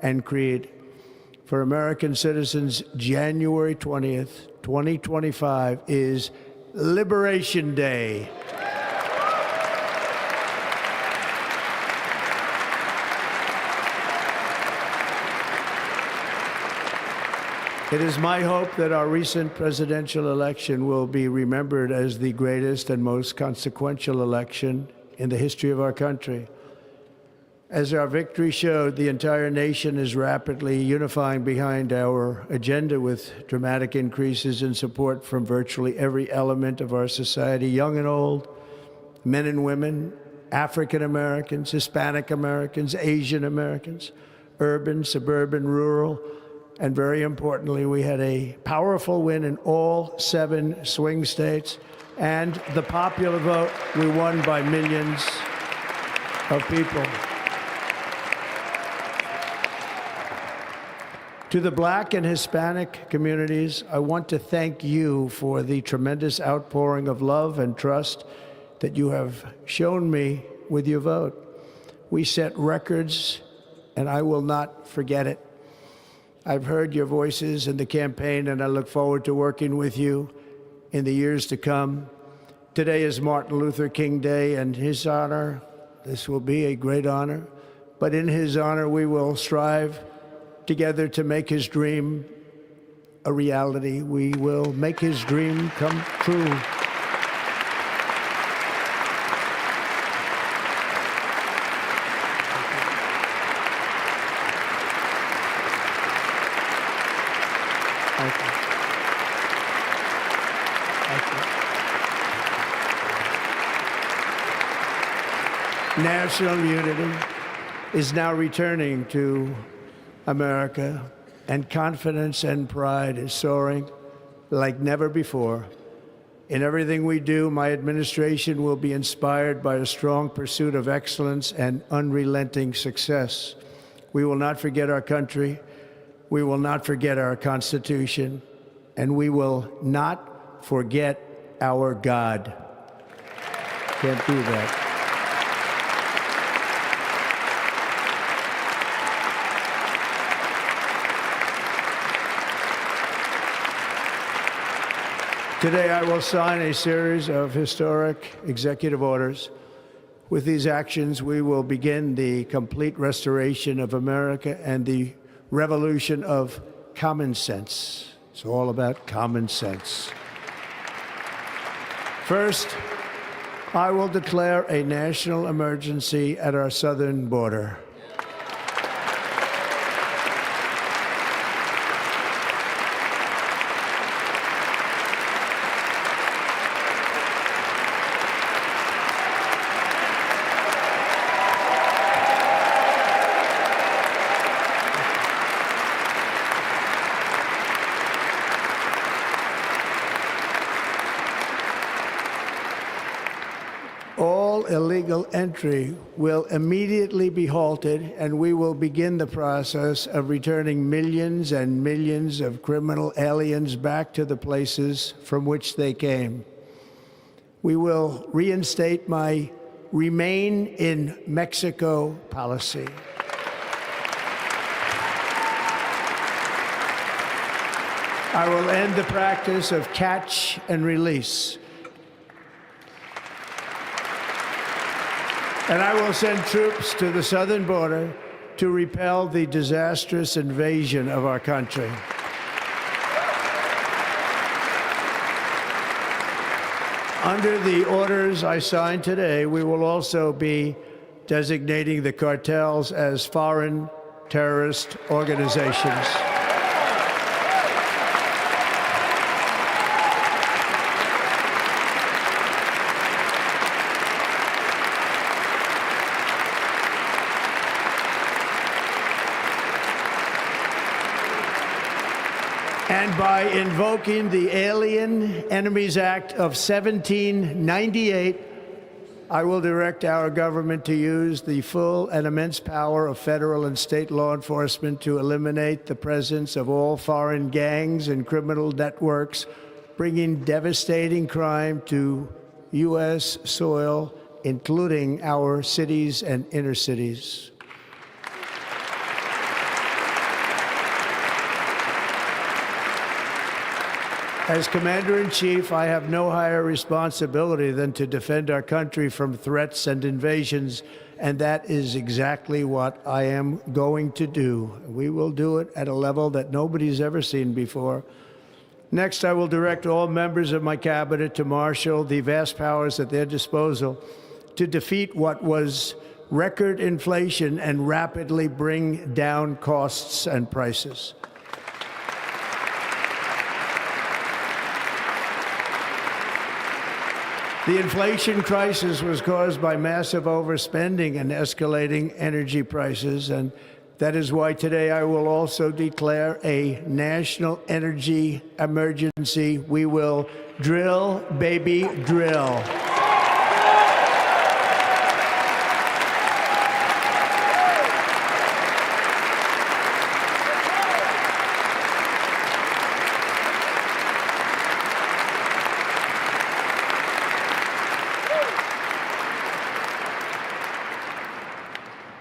and creed. For American citizens, January 20th, 2025 is Liberation Day. It is my hope that our recent presidential election will be remembered as the greatest and most consequential election in the history of our country. As our victory showed, the entire nation is rapidly unifying behind our agenda with dramatic increases in support from virtually every element of our society, young and old, men and women, African Americans, Hispanic Americans, Asian Americans, urban, suburban, rural. And very importantly, we had a powerful win in all 7 swing states. And the popular vote, we won by millions of people. To the Black and Hispanic communities, I want to thank you for the tremendous outpouring of love and trust that you have shown me with your vote. We set records, and I will not forget it. I've heard your voices in the campaign, and I look forward to working with you in the years to come. Today is Martin Luther King Day, and his honor, this will be a great honor, but in his honor we will strive together to make his dream a reality. We will make his dream come true. National unity is now returning to America, and confidence and pride is soaring like never before. In everything we do, my administration will be inspired by a strong pursuit of excellence and unrelenting success. We will not forget our country, we will not forget our Constitution, and we will not forget our God. Can't do that. Today, I will sign a series of historic executive orders. With these actions, we will begin the complete restoration of America and the revolution of common sense. It's all about common sense. First, I will declare a national emergency at our southern border. All illegal entry will immediately be halted, and we will begin the process of returning millions and millions of criminal aliens back to the places from which they came. We will reinstate my Remain in Mexico policy. I will end the practice of catch and release. And I will send troops to the southern border to repel the disastrous invasion of our country. Under the orders I signed today, we will also be designating the cartels as foreign terrorist organizations. And by invoking the Alien Enemies Act of 1798, I will direct our government to use the full and immense power of federal and state law enforcement to eliminate the presence of all foreign gangs and criminal networks, bringing devastating crime to U.S. soil, including our cities and inner cities. As Commander-in-Chief, I have no higher responsibility than to defend our country from threats and invasions, and that is exactly what I am going to do. We will do it at a level that nobody's ever seen before. Next, I will direct all members of my cabinet to marshal the vast powers at their disposal to defeat what was record inflation and rapidly bring down costs and prices. The inflation crisis was caused by massive overspending and escalating energy prices, and that is why today I will also declare a national energy emergency. We will drill, baby, drill.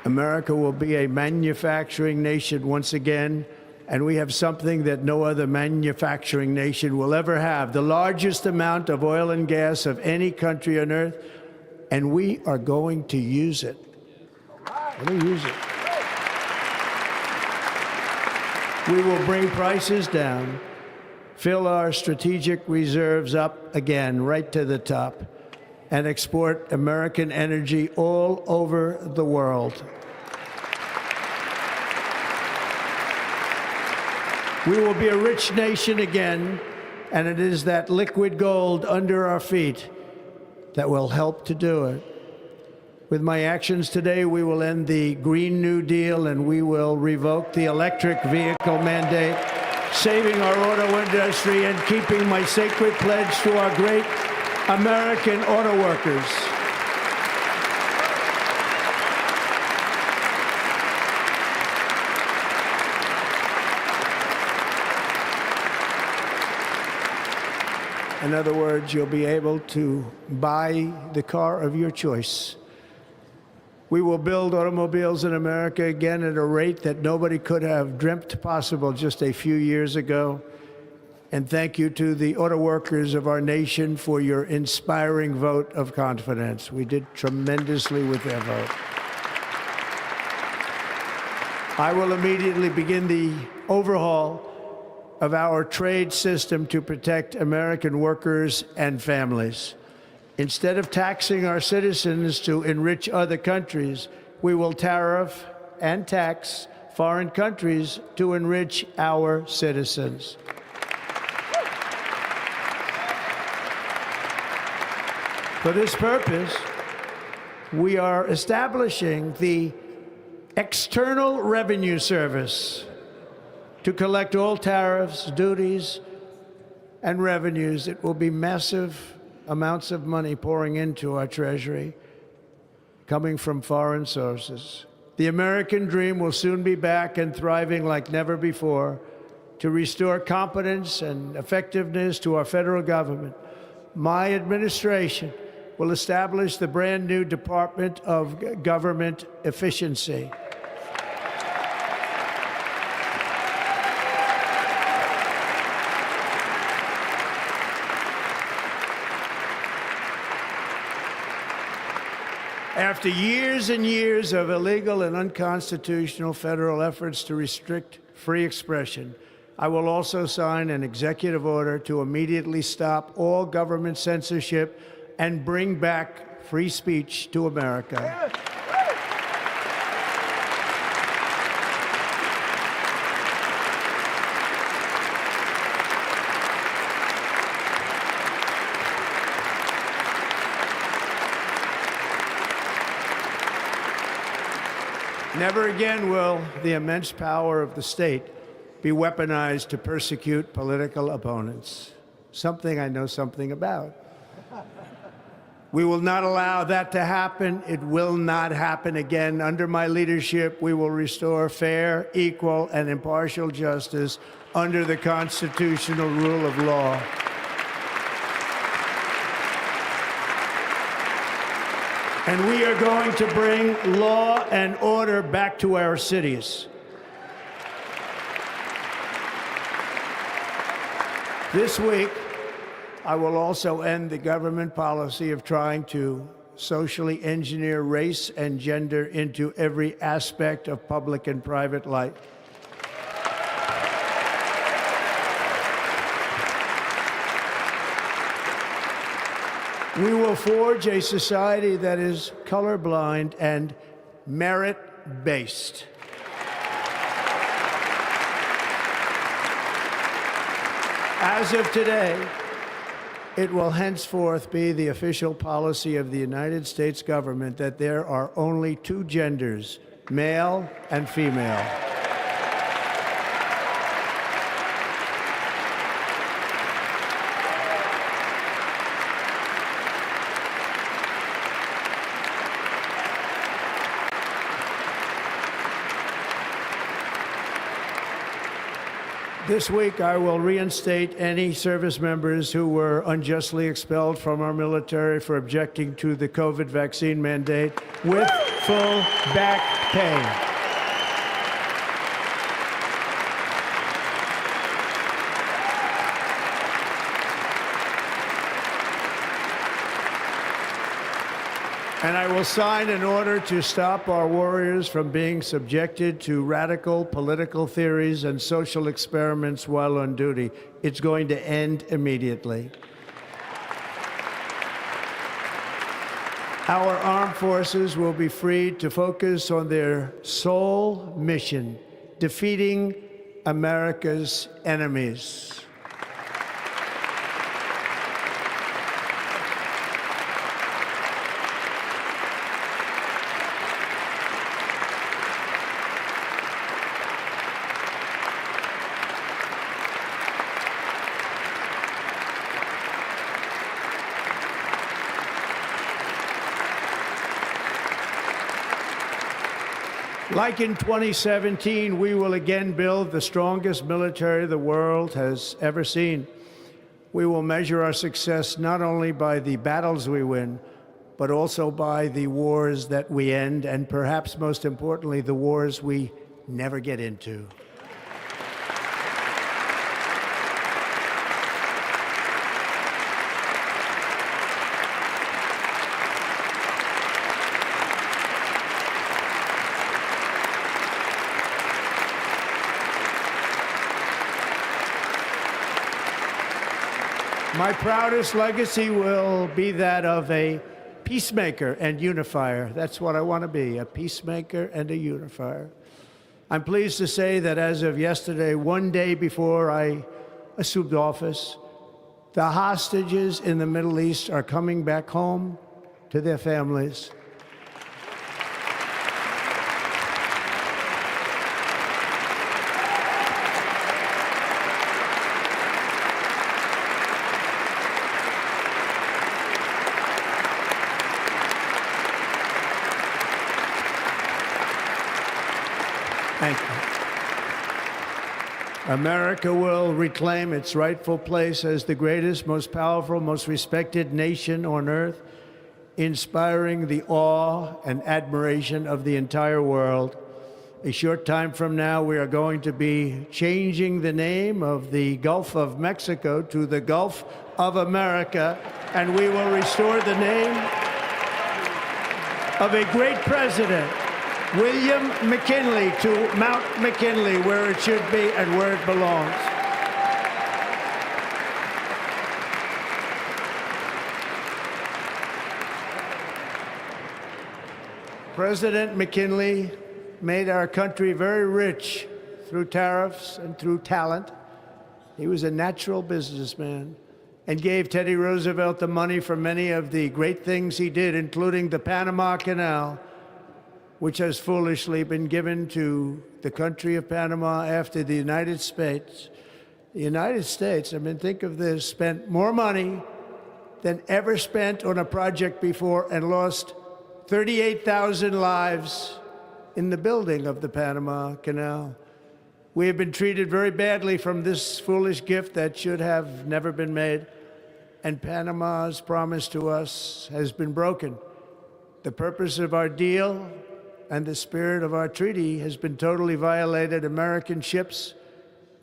America will be a manufacturing nation once again, and we have something that no other manufacturing nation will ever have, the largest amount of oil and gas of any country on earth, and we are going to use it. We're going to use it. We will bring prices down, fill our strategic reserves up again, right to the top, and export American energy all over the world. We will be a rich nation again, and it is that liquid gold under our feet that will help to do it. With my actions today, we will end the Green New Deal and we will revoke the electric vehicle mandate, saving our auto industry and keeping my sacred pledge to our great American auto workers. In other words, you'll be able to buy the car of your choice. We will build automobiles in America again at a rate that nobody could have dreamt possible just a few years ago. And thank you to the auto workers of our nation for your inspiring vote of confidence. We did tremendously with their vote. I will immediately begin the overhaul of our trade system to protect American workers and families. Instead of taxing our citizens to enrich other countries, we will tariff and tax foreign countries to enrich our citizens. For this purpose, we are establishing the External Revenue Service to collect all tariffs, duties, and revenues. It will be massive amounts of money pouring into our treasury, coming from foreign sources. The American dream will soon be back and thriving like never before to restore competence and effectiveness to our federal government. My administration will establish the brand new Department of Government Efficiency. After years and years of illegal and unconstitutional federal efforts to restrict free expression, I will also sign an executive order to immediately stop all government censorship and bring back free speech to America. Never again will the immense power of the state be weaponized to persecute political opponents, something I know something about. We will not allow that to happen. It will not happen again. Under my leadership, we will restore fair, equal, and impartial justice under the constitutional rule of law. And we are going to bring law and order back to our cities. This week, I will also end the government policy of trying to socially engineer race and gender into every aspect of public and private life. We will forge a society that is colorblind and merit-based. As of today, it will henceforth be the official policy of the United States government that there are only two genders, male and female. This week, I will reinstate any service members who were unjustly expelled from our military for objecting to the COVID vaccine mandate with full back pay. And I will sign an order to stop our warriors from being subjected to radical political theories and social experiments while on duty. It's going to end immediately. Our armed forces will be freed to focus on their sole mission, defeating America's enemies. Like in 2017, we will again build the strongest military the world has ever seen. We will measure our success not only by the battles we win, but also by the wars that we end, and perhaps most importantly, the wars we never get into. My proudest legacy will be that of a peacemaker and unifier. That's what I want to be, a peacemaker and a unifier. I'm pleased to say that as of yesterday, one day before I assumed office, the hostages in the Middle East are coming back home to their families. Thank you. America will reclaim its rightful place as the greatest, most powerful, most respected nation on earth, inspiring the awe and admiration of the entire world. A short time from now, we are going to be changing the name of the Gulf of Mexico to the Gulf of America, and we will restore the name of a great president, William McKinley, to Mount McKinley, where it should be and where it belongs. President McKinley made our country very rich through tariffs and through talent. He was a natural businessman and gave Teddy Roosevelt the money for many of the great things he did, including the Panama Canal, which has foolishly been given to the country of Panama after the United States. The United States, I mean, think of this, spent more money than ever spent on a project before and lost 38,000 lives in the building of the Panama Canal. We have been treated very badly from this foolish gift that should have never been made, and Panama's promise to us has been broken. The purpose of our deal and the spirit of our treaty has been totally violated. American ships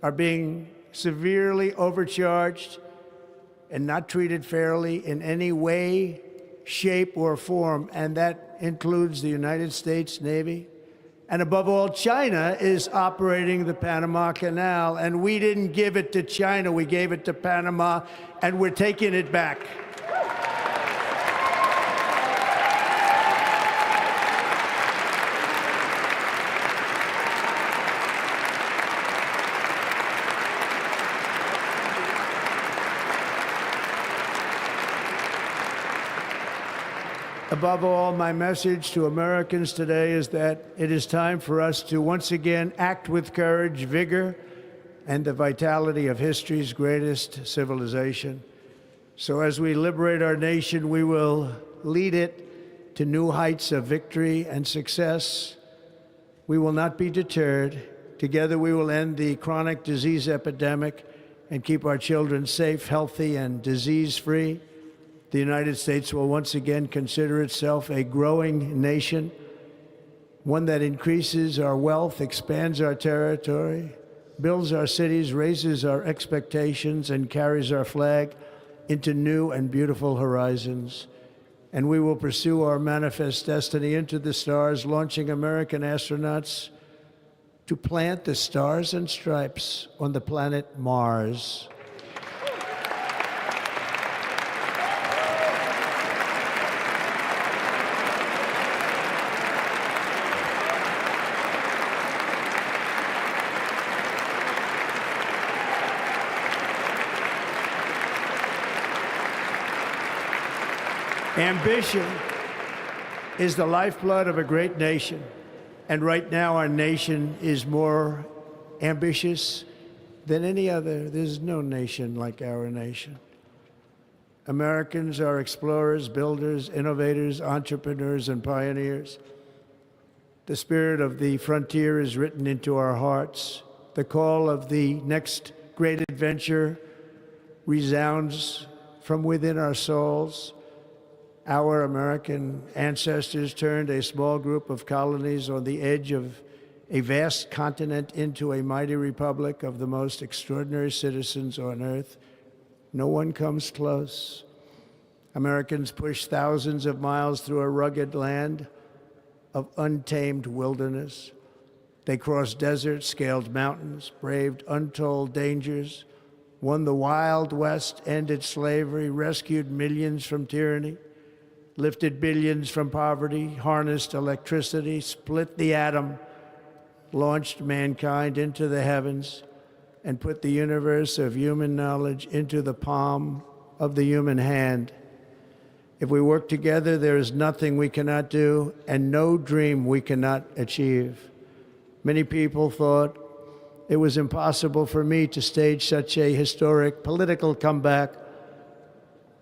are being severely overcharged and not treated fairly in any way, shape, or form, and that includes the United States Navy. And above all, China is operating the Panama Canal, and we didn't give it to China, we gave it to Panama, and we're taking it back. Above all, my message to Americans today is that it is time for us to once again act with courage, vigor, and the vitality of history's greatest civilization. So as we liberate our nation, we will lead it to new heights of victory and success. We will not be deterred. Together we will end the chronic disease epidemic and keep our children safe, healthy, and disease-free. The United States will once again consider itself a growing nation, one that increases our wealth, expands our territory, builds our cities, raises our expectations, and carries our flag into new and beautiful horizons. and we will pursue our manifest destiny into the stars, launching American astronauts to plant the stars and stripes on the planet Mars. Ambition is the lifeblood of a great nation. And right now, our nation is more ambitious than any other. There's no nation like our nation. Americans are explorers, builders, innovators, entrepreneurs, and pioneers. The spirit of the frontier is written into our hearts. The call of the next great adventure resounds from within our souls. Our American ancestors turned a small group of colonies on the edge of a vast continent into a mighty republic of the most extraordinary citizens on earth. No one comes close. Americans pushed thousands of miles through a rugged land of untamed wilderness. They crossed deserts, scaled mountains, braved untold dangers, won the Wild West, ended slavery, rescued millions from tyranny, lifted billions from poverty, harnessed electricity, split the atom, launched mankind into the heavens, and put the universe of human knowledge into the palm of the human hand. If we work together, there is nothing we cannot do and no dream we cannot achieve. Many people thought it was impossible for me to stage such a historic political comeback.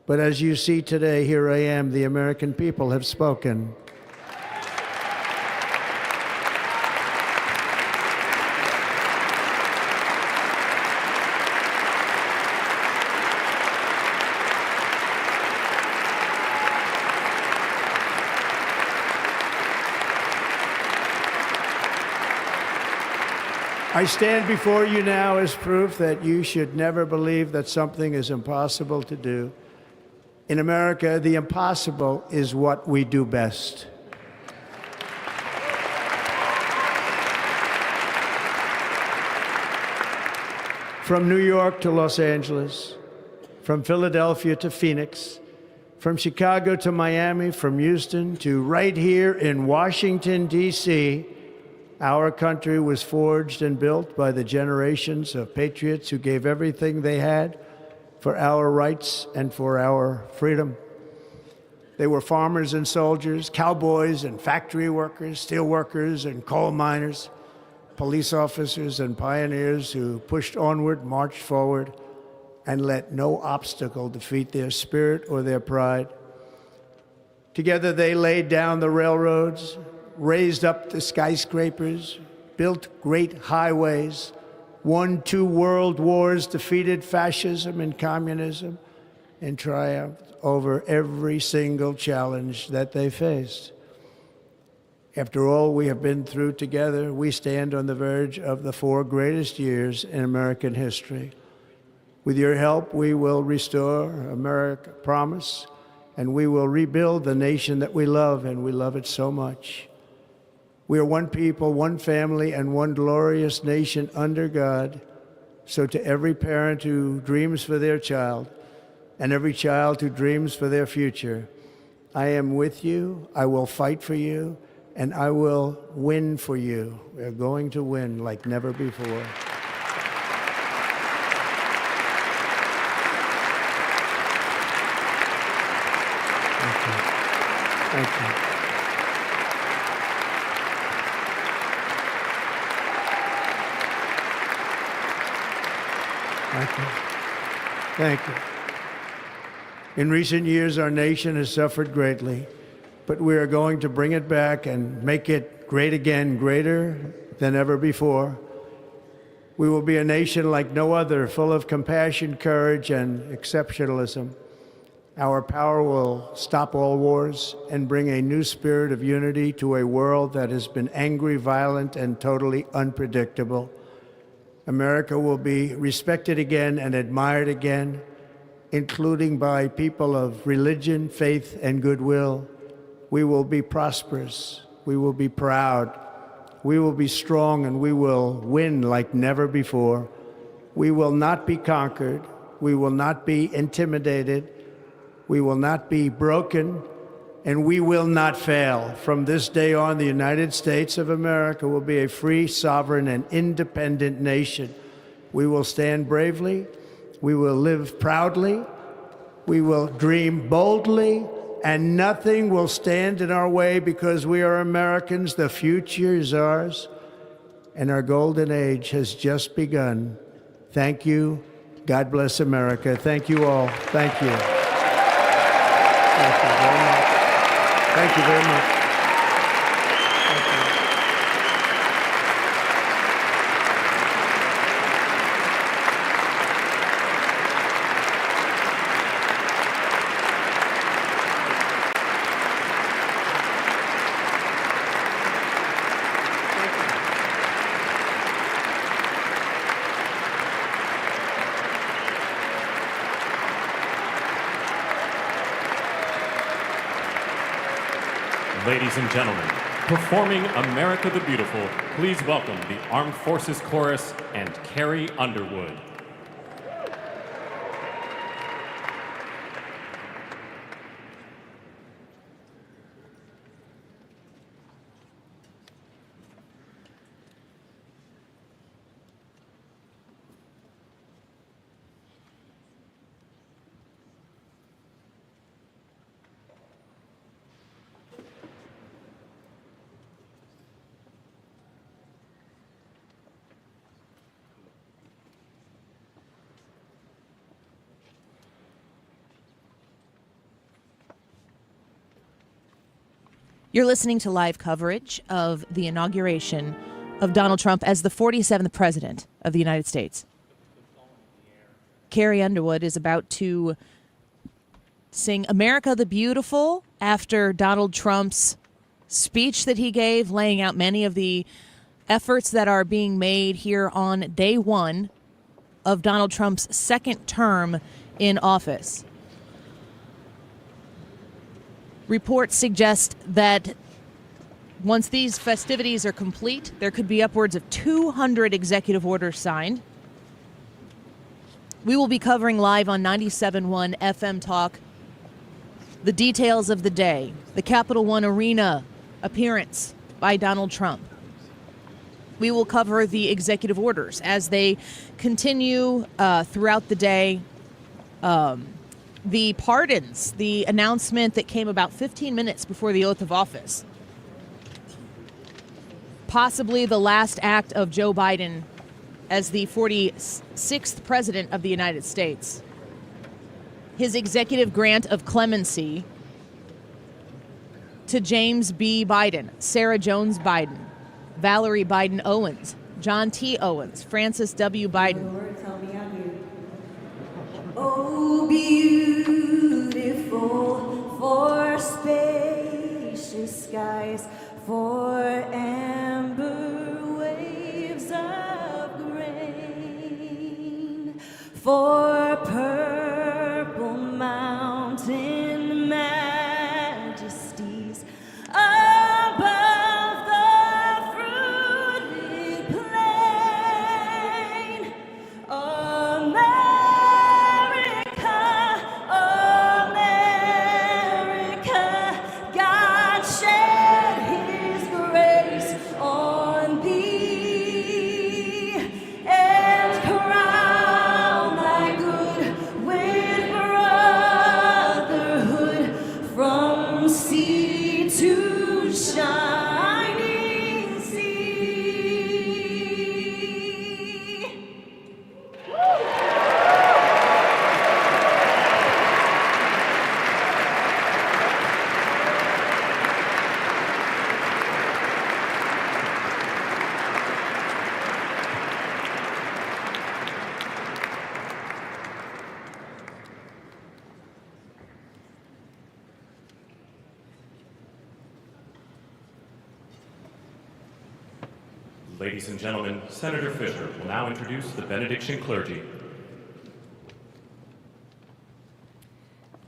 But as you see today, here I am. The American people have spoken. I stand before you now as proof that you should never believe that something is impossible to do. In America, the impossible is what we do best. From New York to Los Angeles, from Philadelphia to Phoenix, from Chicago to Miami, from Houston to right here in Washington, D.C., our country was forged and built by the generations of patriots who gave everything they had for our rights and for our freedom. They were farmers and soldiers, cowboys and factory workers, steel workers and coal miners, police officers and pioneers who pushed onward, marched forward, and let no obstacle defeat their spirit or their pride. Together they laid down the railroads, raised up the skyscrapers, built great highways, won 2 world wars, defeated fascism and communism, and triumphed over every single challenge that they faced. After all we have been through together, we stand on the verge of the 4 greatest years in American history. With your help, we will restore America, promise, and we will rebuild the nation that we love, and we love it so much. We are one people, one family, and one glorious nation under God. So to every parent who dreams for their child, and every child who dreams for their future, I am with you, I will fight for you, and I will win for you. We're going to win like never before. Thank you. Thank you. Thank you. In recent years, our nation has suffered greatly, but we are going to bring it back and make it great again, greater than ever before. We will be a nation like no other, full of compassion, courage, and exceptionalism. Our power will stop all wars and bring a new spirit of unity to a world that has been angry, violent, and totally unpredictable. America will be respected again and admired again. including by people of religion, faith, and goodwill. We will be prosperous. We will be proud. We will be strong, and we will win like never before. We will not be conquered. We will not be intimidated. We will not be broken, and we will not fail. From this day on, the United States of America will be a free, sovereign, and independent nation. We will stand bravely. We will live proudly. We will dream boldly, and nothing will stand in our way because we are Americans. The future is ours, and our golden age has just begun. Thank you. God bless America. Thank you all. Thank you. Thank you very much. Thank you very much. Ladies and gentlemen, performing America the Beautiful, please welcome the Armed Forces Chorus and Carrie Underwood. You're listening to live coverage of the inauguration of Donald Trump as the 47th president of the United States. Carrie Underwood is about to sing America the Beautiful after Donald Trump's speech that he gave, laying out many of the efforts that are being made here on day one of Donald Trump's second term in office. Reports suggest that once these festivities are complete, there could be upwards of 200 executive orders signed. We will be covering live on 97.1 FM Talk the details of the day, the Capital One Arena appearance by Donald Trump. We will cover the executive orders as they continue throughout the day. The pardons, the announcement that came about 15 minutes before the oath of office. Possibly the last act of Joe Biden as the 46th president of the United States. His executive grant of clemency to James B. Biden, Sarah Jones Biden, Valerie Biden Owens, John T. Owens, Francis W. Biden. Lord, tell me I'm you. Oh, beautiful for spacious skies, for amber waves of grain, for purple mountain majesties above the fruited plain. America, America, God shed his grace on thee and crown thy good with brotherhood from sea to shining sea. Ladies and gentlemen, Senator Fisher will now introduce the benediction clergy.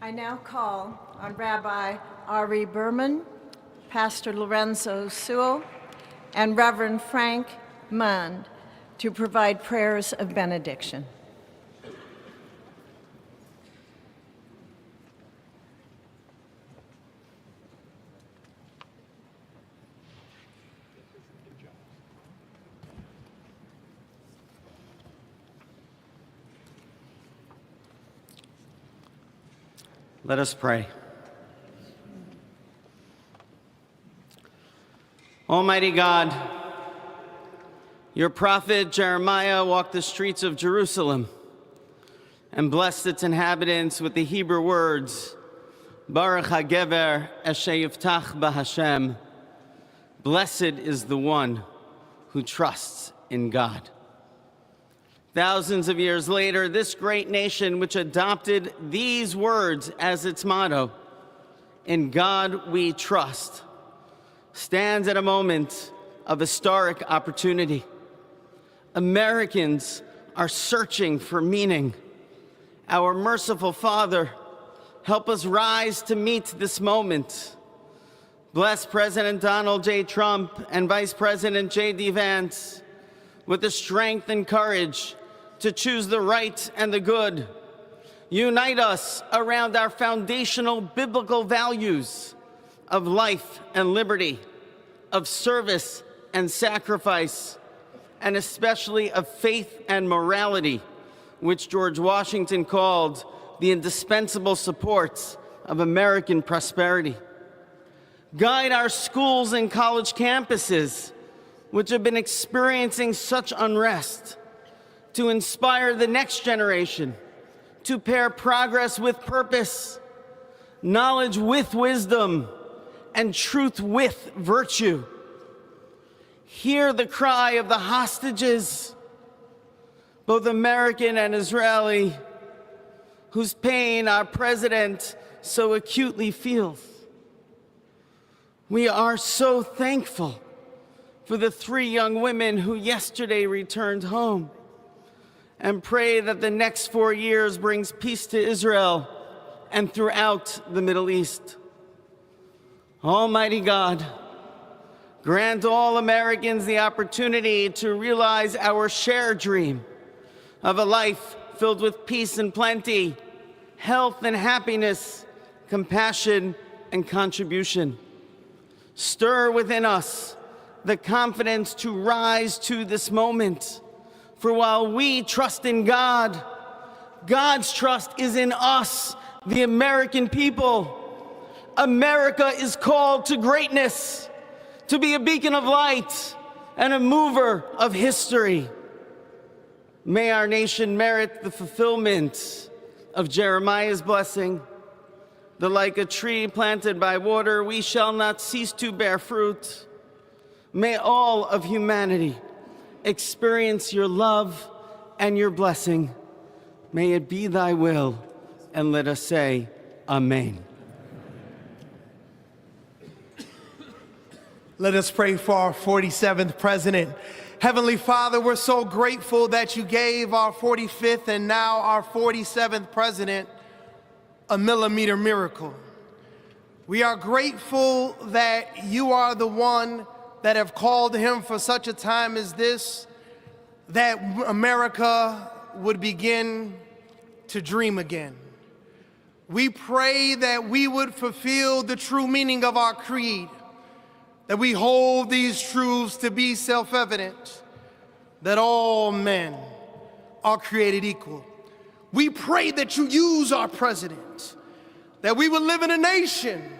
I now call on Rabbi Ari Berman, Pastor Lorenzo Sewell, and Reverend Frank Mund to provide prayers of benediction. Let us pray. Almighty God, your prophet Jeremiah walked the streets of Jerusalem and blessed its inhabitants with the Hebrew words, Baruch HaGever Asher Yiftach BaHashem. Blessed is the one who trusts in God. Thousands of years later, this great nation, which adopted these words as its motto, "In God we trust," stands at a moment of historic opportunity. Americans are searching for meaning. Our merciful Father, help us rise to meet this moment. Bless President Donald J. Trump and Vice President J.D. Vance with the strength and courage to choose the right and the good. Unite us around our foundational biblical values of life and liberty, of service and sacrifice, and especially of faith and morality, which George Washington called the indispensable supports of American prosperity. Guide our schools and college campuses, which have been experiencing such unrest, to inspire the next generation, to pair progress with purpose, knowledge with wisdom, and truth with virtue. Hear the cry of the hostages, both American and Israeli, whose pain our president so acutely feels. We are so thankful for the 3 young women who yesterday returned home, and pray that the next 4 years brings peace to Israel and throughout the Middle East. Almighty God, grant all Americans the opportunity to realize our shared dream of a life filled with peace and plenty, health and happiness, compassion and contribution. Stir within us the confidence to rise to this moment. For while we trust in God, God's trust is in us, the American people. America is called to greatness, to be a beacon of light and a mover of history. May our nation merit the fulfillment of Jeremiah's blessing, that like a tree planted by water, we shall not cease to bear fruit. May all of humanity experience your love and your blessing. May it be thy will, and let us say, Amen. Let us pray for our 47th president. Heavenly Father, we're so grateful that you gave our 45th and now our 47th president a millimeter miracle. We are grateful that you are the one that have called him for such a time as this, that America would begin to dream again. We pray that we would fulfill the true meaning of our creed, that we hold these truths to be self-evident, that all men are created equal. We pray that you use our president, that we will live in a nation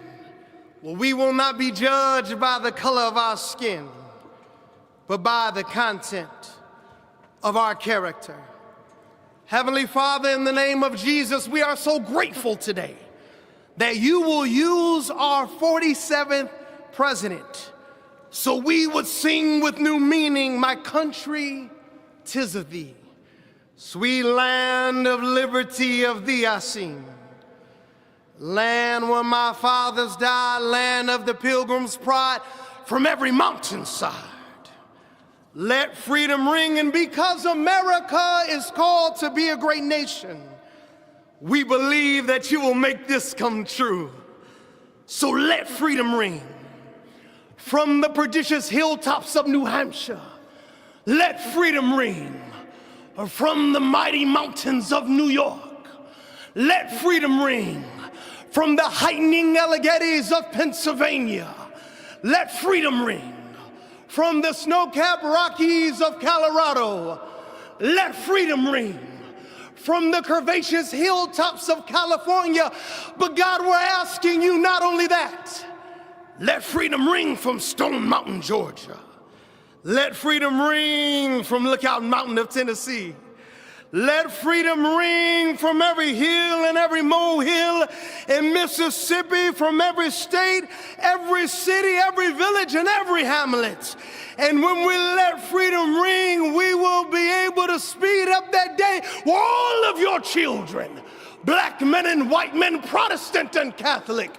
where we will not be judged by the color of our skin, but by the content of our character. Heavenly Father, in the name of Jesus, we are so grateful today that you will use our 47th president so we would sing with new meaning, my country, 'tis of thee. Sweet land of liberty, of thee I sing. Land where my fathers died, land of the pilgrim's pride, from every mountainside. Let freedom ring, and because America is called to be a great nation, We believe that you will make this come true. So let freedom ring from the prodigious hilltops of New Hampshire. Let freedom ring from the mighty mountains of New York. Let freedom ring from the heightening Alleghenies of Pennsylvania. Let freedom ring from the snow-capped Rockies of Colorado. Let freedom ring from the curvaceous hilltops of California. But God, we're asking you not only that, let freedom ring from Stone Mountain, Georgia. Let freedom ring from Lookout Mountain of Tennessee. Let freedom ring from every hill and every molehill in Mississippi, from every state, every city, every village, and every hamlet. And when we let freedom ring, we will be able to speed up that day where all of your children, black men and white men, Protestant and Catholic,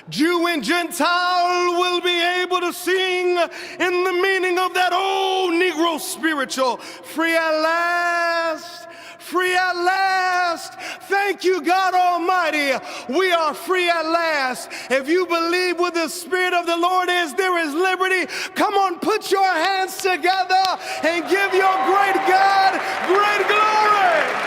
Jew and Gentile, will be able to sing in the meaning of that old Negro spiritual, free at last, free at last. Thank you, God Almighty. We are free at last. If you believe where the Spirit of the Lord is, there is liberty. Come on, put your hands together and give your great God great glory.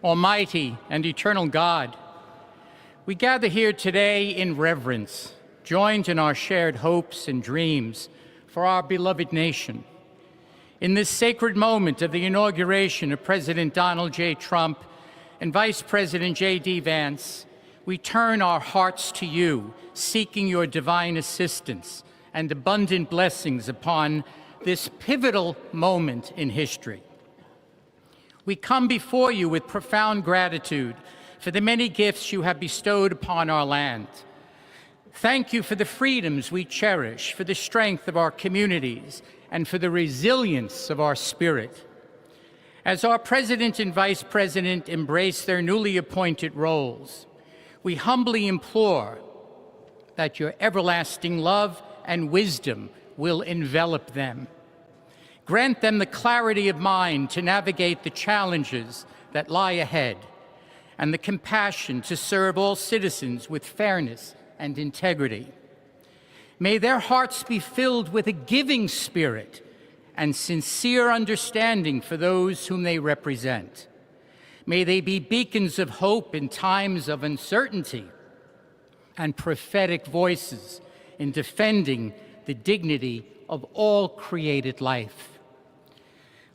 Almighty and eternal God, we gather here today in reverence, joined in our shared hopes and dreams for our beloved nation. In this sacred moment of the inauguration of President Donald J. Trump and Vice President J.D. Vance, we turn our hearts to you, seeking your divine assistance and abundant blessings upon this pivotal moment in history. We come before you with profound gratitude for the many gifts you have bestowed upon our land. Thank you for the freedoms we cherish, for the strength of our communities, and for the resilience of our spirit. As our President and Vice President embrace their newly appointed roles, we humbly implore that your everlasting love and wisdom will envelop them. Grant them the clarity of mind to navigate the challenges that lie ahead, and the compassion to serve all citizens with fairness and integrity. May their hearts be filled with a giving spirit and sincere understanding for those whom they represent. May they be beacons of hope in times of uncertainty and prophetic voices in defending the dignity of all created life.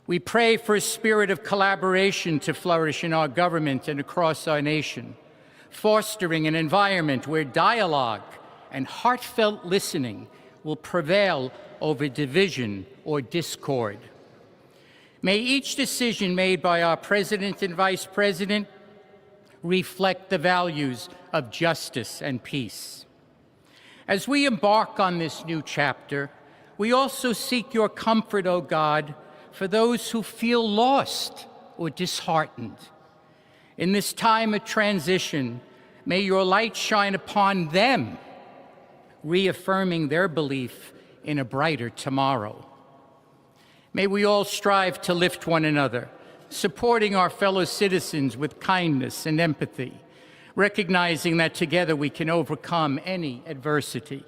We pray for a spirit of collaboration to flourish in our government and across our nation, fostering an environment where dialogue and heartfelt listening will prevail over division or discord. May each decision made by our President and Vice President reflect the values of justice and peace. As we embark on this new chapter, we also seek your comfort, O God, for those who feel lost or disheartened. In this time of transition, may your light shine upon them, reaffirming their belief in a brighter tomorrow. May we all strive to lift one another, supporting our fellow citizens with kindness and empathy, recognizing that together we can overcome any adversity.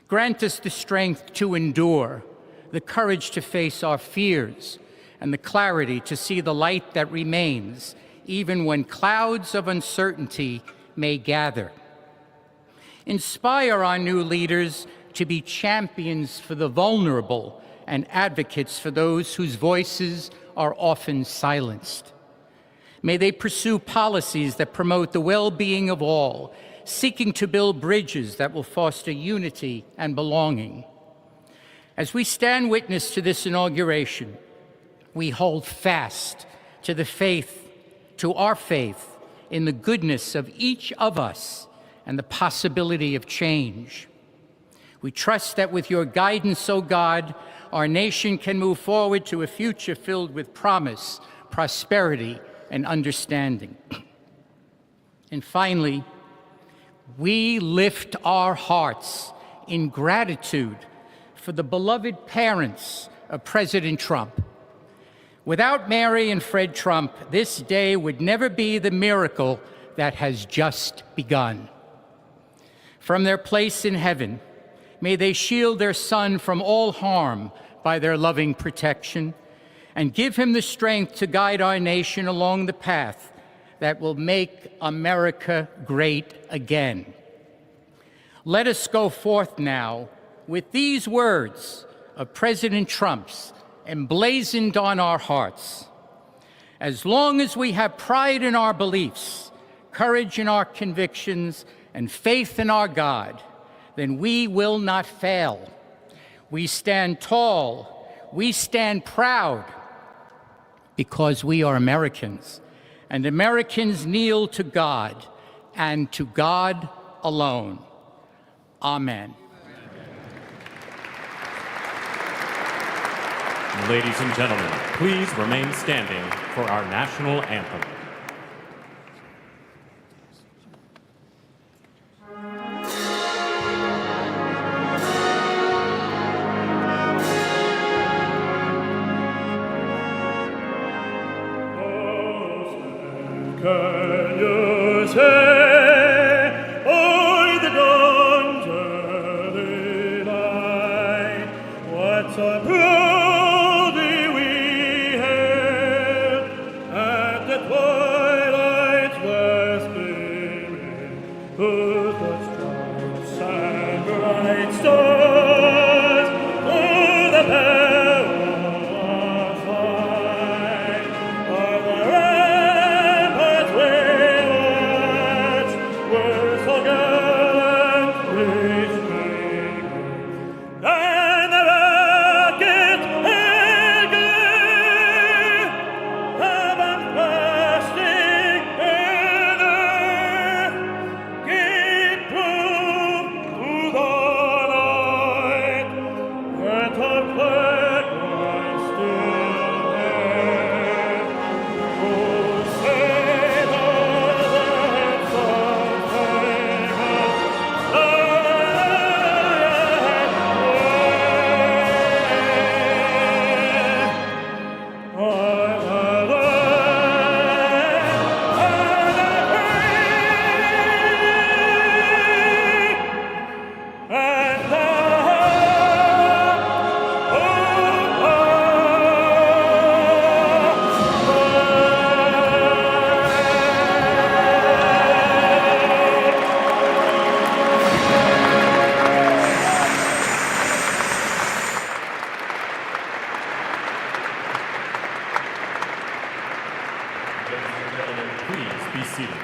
Grant us the strength to endure, the courage to face our fears, and the clarity to see the light that remains, even when clouds of uncertainty may gather. Inspire our new leaders to be champions for the vulnerable and advocates for those whose voices are often silenced. May they pursue policies that promote the well-being of all, seeking to build bridges that will foster unity and belonging. As we stand witness to this inauguration, we hold fast to our faith in the goodness of each of us and the possibility of change. We trust that with your guidance, O God, our nation can move forward to a future filled with promise, prosperity, and understanding. And finally, we lift our hearts in gratitude for the beloved parents of President Trump. Without Mary and Fred Trump, this day would never be the miracle that has just begun. From their place in heaven, may they shield their son from all harm by their loving protection, and give him the strength to guide our nation along the path that will make America great again. Let us go forth now with these words of President Trump's emblazoned on our hearts. As long as we have pride in our beliefs, courage in our convictions, and faith in our God, then we will not fail. We stand tall, we stand proud, because we are Americans, and Americans kneel to God, and to God alone. Amen. Ladies and gentlemen, please remain standing for our national anthem. Can you say, o'er the dawn's early light, what so proudly we hailed at the twilight's last gleaming, whose stripes and bright stars through the perilous fight are the ramparts we watched were so gallantly streaming, and the rockets in glee have been blasting in earth, keep proof to the night that our flag was still there. Oh, say does that song famous Please be seated.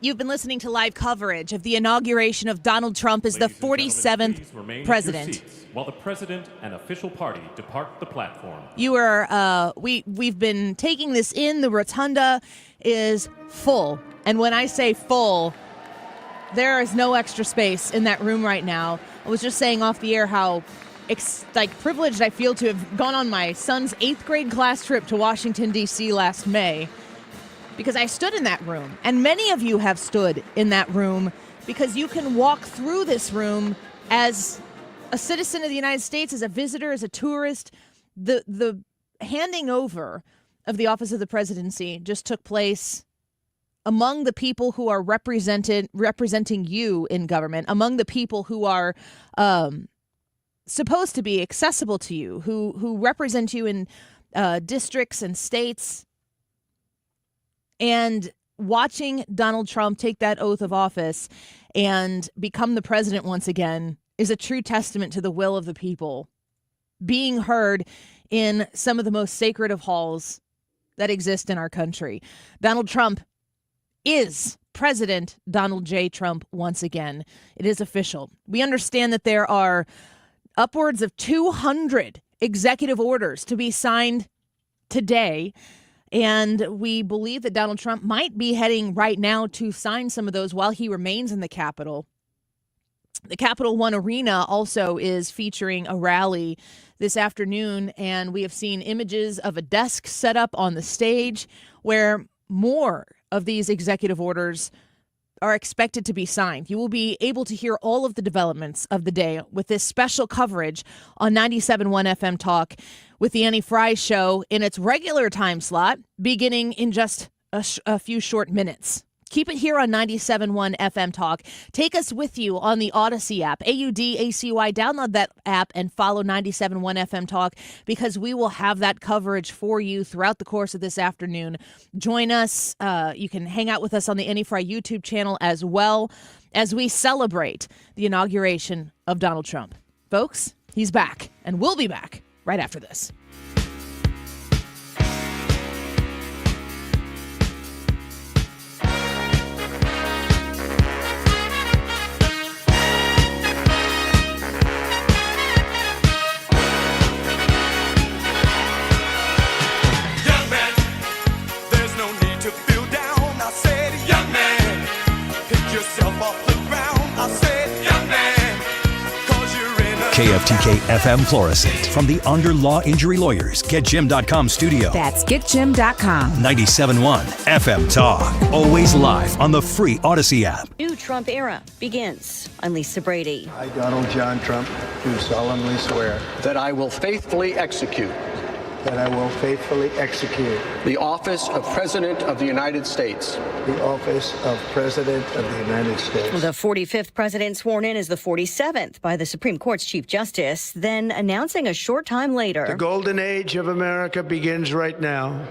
You've been listening to live coverage of the inauguration of Donald Trump as the 47th Remain president. in your seats while the president and official party depart the platform. You are we've been taking this in. The rotunda is full. And when I say full, there is no extra space in that room right now. I was just saying off the air how privileged I feel to have gone on my son's 8th grade class trip to Washington, D.C. last May, because I stood in that room. And many of you have stood in that room because you can walk through this room as a citizen of the United States, as a visitor, as a tourist. The handing over of the office of the presidency just took place among the people who are representing you in government, among the people who are supposed to be accessible to you, who represent you in districts and states. And watching Donald Trump take that oath of office and become the president once again is a true testament to the will of the people being heard in some of the most sacred of halls that exist in our country. Donald Trump is President Donald J. Trump once again. It is official. We understand that there are upwards of 200 executive orders to be signed today, And we believe that Donald Trump might be heading right now to sign some of those while he remains in the Capitol. The Capital One Arena also is featuring a rally this afternoon, and we have seen images of a desk set up on the stage where more of these executive orders are expected to be signed. You will be able to hear all of the developments of the day with this special coverage on 97.1 FM Talk with the Annie Frey Show in its regular time slot, beginning in just a few short minutes. Keep it here on 97.1 FM Talk. Take us with you on the Odyssey app, AUDACY. Download that app and follow 97.1 FM Talk because we will have that coverage for you throughout the course of this afternoon. Join us. You can hang out with us on the Annie Frey YouTube channel as well as we celebrate the inauguration of Donald Trump. Folks, he's back and we'll be back right after this. KFTK FM Florissant from the Under Law Injury Lawyers GetJim.com studio. That's GetJim.com. 97.1 FM Talk. Always live on the free Odyssey app. New Trump era begins. I'm Lisa Brady. I, Donald John Trump, do solemnly swear that I will faithfully execute the office of President of the United States. The office of President of the United States. The 45th president sworn in as the 47th by the Supreme Court's Chief Justice, then announcing a short time later. The golden age of America begins right now.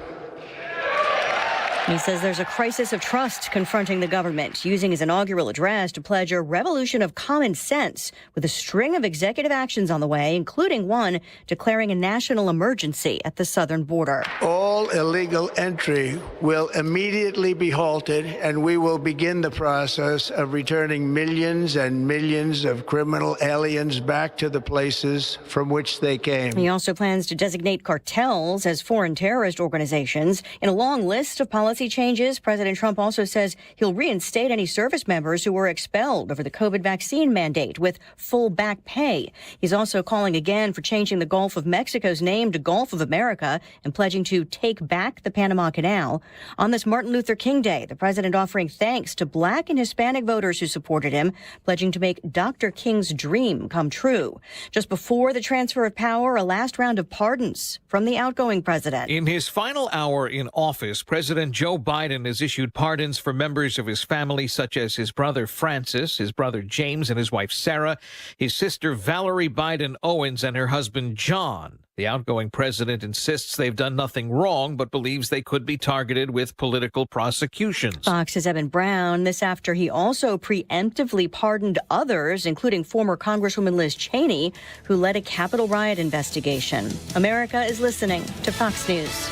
He says there's a crisis of trust confronting the government, using his inaugural address to pledge a revolution of common sense with a string of executive actions on the way, including one declaring a national emergency at the southern border. All illegal entry will immediately be halted, and we will begin the process of returning millions and millions of criminal aliens back to the places from which they came. He also plans to designate cartels as foreign terrorist organizations. In a long list of policy changes, President Trump also says he'll reinstate any service members who were expelled over the COVID vaccine mandate with full back pay. He's also calling again for changing the Gulf of Mexico's name to Gulf of America and pledging to take back the Panama Canal. On this Martin Luther King Day, the president offering thanks to Black and Hispanic voters who supported him, pledging to make Dr. King's dream come true. Just before the transfer of power, a last round of pardons from the outgoing president. In his final hour in office, President Joe Biden has issued pardons for members of his family, such as his brother Francis, his brother James, and his wife Sarah, his sister Valerie Biden Owens, and her husband John. The outgoing president insists they've done nothing wrong, but believes they could be targeted with political prosecutions. Fox's Evan Brown, this after he also preemptively pardoned others, including former Congresswoman Liz Cheney, who led a Capitol riot investigation. America is listening to Fox News.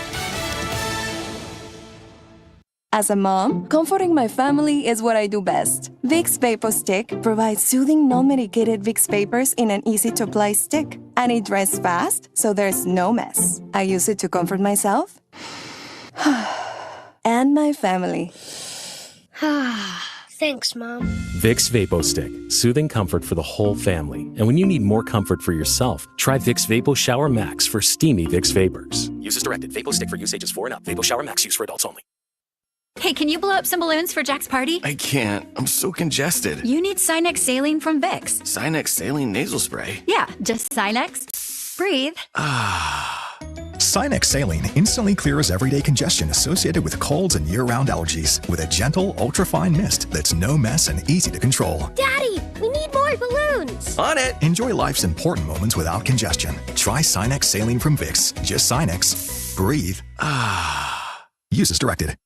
As a mom, comforting my family is what I do best. Vicks VapoStick provides soothing, non-medicated Vicks vapors in an easy-to-apply stick. And it dries fast, so there's no mess. I use it to comfort myself and my family. Thanks, Mom. Vicks VapoStick, soothing comfort for the whole family. And when you need more comfort for yourself, try Vicks Vapo Shower Max for steamy Vicks vapors. Use as directed. VapoStick for use ages 4 and up. Vapo Shower Max use for adults only. Hey, can you blow up some balloons for Jack's party? I can't. I'm so congested. You need Sinex Saline from Vicks. Sinex Saline Nasal Spray? Yeah, just Sinex. Breathe. Sinex Saline instantly clears everyday congestion associated with colds and year-round allergies with a gentle, ultra-fine mist that's no mess and easy to control. Daddy, we need more balloons. On it. Enjoy life's important moments without congestion. Try Sinex Saline from Vicks. Just Sinex. Breathe. Use as directed.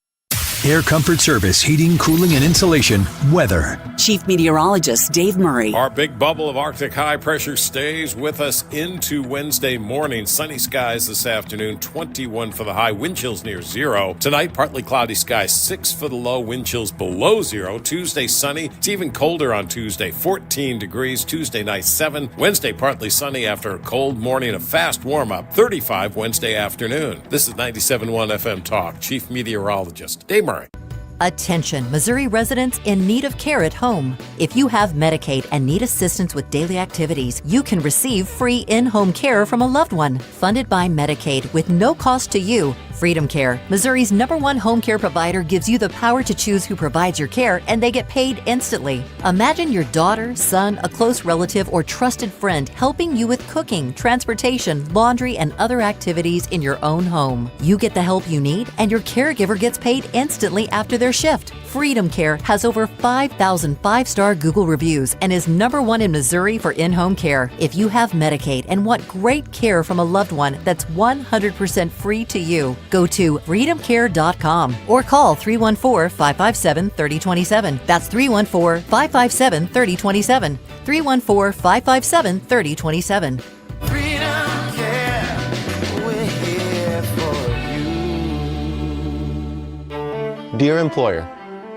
Air Comfort Service, heating, cooling, and insulation. Weather. Chief Meteorologist Dave Murray. Our big bubble of Arctic high pressure stays with us into Wednesday morning. Sunny skies this afternoon, 21 for the high, wind chills near 0. Tonight, partly cloudy skies, 6 for the low, wind chills below 0. Tuesday, sunny. It's even colder on Tuesday, 14 degrees. Tuesday night, 7. Wednesday, partly sunny after a cold morning, a fast warm-up, 35 Wednesday afternoon. This is 97.1 FM Talk. Chief Meteorologist Dave Murray. Attention, Missouri residents in need of care at home. If you have Medicaid and need assistance with daily activities, you can receive free in-home care from a loved one, funded by Medicaid with no cost to you. Freedom Care, Missouri's #1 home care provider, gives you the power to choose who provides your care, and they get paid instantly. Imagine your daughter, son, a close relative, or trusted friend helping you with cooking, transportation, laundry, and other activities in your own home. You get the help you need, and your caregiver gets paid instantly after their shift. Freedom Care has over 5,000 five-star Google reviews and is #1 in Missouri for in-home care. If you have Medicaid and want great care from a loved one that's 100% free to you, go to freedomcare.com or call 314-557-3027. That's 314-557-3027. 314-557-3027. Freedom Care, we're here for you. Dear employer,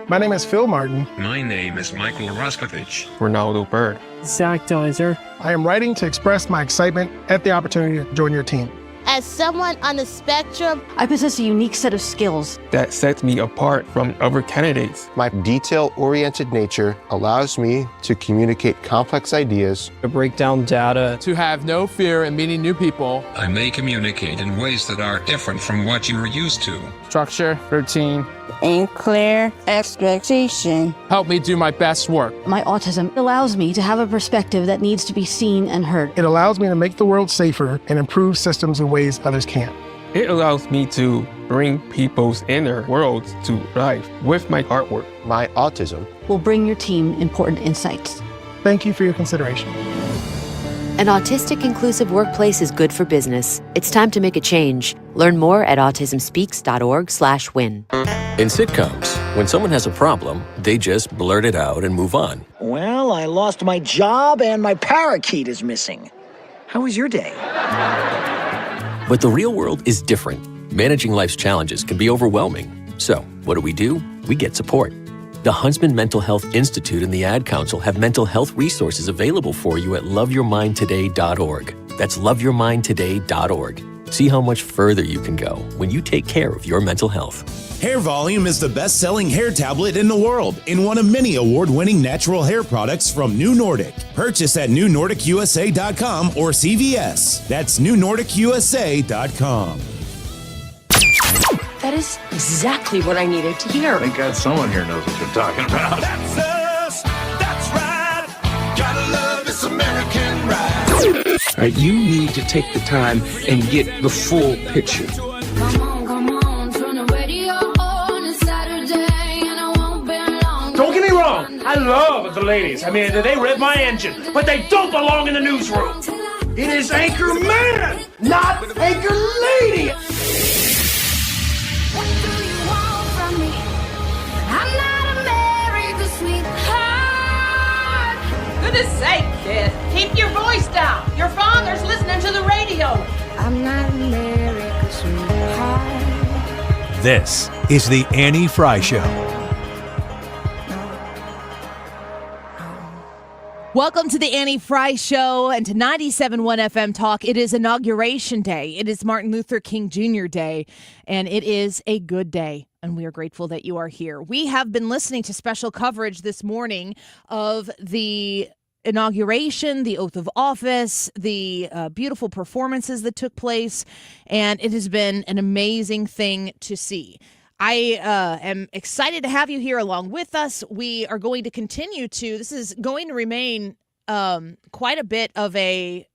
my name is Phil Martin. My name is Michael Roskovich. Ronaldo Bird. Zach Deiser. I am writing to express my excitement at the opportunity to join your team. As someone on the spectrum, I possess a unique set of skills that sets me apart from other candidates. My detail-oriented nature allows me to communicate complex ideas, to break down data, to have no fear in meeting new people. I may communicate in ways that are different from what you are used to. Structure, routine, and clear expectation. Help me do my best work. My autism allows me to have a perspective that needs to be seen and heard. It allows me to make the world safer and improve systems in ways others can't. It allows me to bring people's inner worlds to life with my artwork. My autism will bring your team important insights. Thank you for your consideration. An autistic inclusive workplace is good for business. It's time to make a change. Learn more at autismspeaks.org/win. In sitcoms, when someone has a problem, they just blurt it out and move on. Well, I lost my job and my parakeet is missing. How was your day? But the real world is different. Managing life's challenges can be overwhelming. So, what do? We get support. The Huntsman Mental Health Institute and the Ad Council have mental health resources available for you at loveyourmindtoday.org. That's loveyourmindtoday.org. See how much further you can go when you take care of your mental health. Hair Volume is the best-selling hair tablet in the world and one of many award-winning natural hair products from New Nordic. Purchase at newnordicusa.com or CVS. That's newnordicusa.com. That is exactly what I needed to hear. Thank God someone here knows what you're talking about. That's us, that's right. Gotta love this American ride. All right, you need to take the time and get the full picture. Come on, turn the radio on. It's Saturday and I won't be long. Don't get me wrong, I love the ladies. I mean, they rev my engine, but they don't belong in the newsroom. It is Anchor Man, not Anchor Lady. What do you want from me? I'm not America's sweetheart. Goodness sake, kid. Keep your voice down. Your father's listening to the radio. I'm not America's sweetheart. This is the Annie Frey Show. Welcome to the Annie Frey Show and to 97.1 FM Talk. It is Inauguration Day. It is Martin Luther King Jr. Day, and it is a good day, and we are grateful that you are here. We have been listening to special coverage this morning of the inauguration, the oath of office, the beautiful performances that took place, and it has been an amazing thing to see. I am excited to have you here along with us. We are going to continue this is going to remain quite a bit of a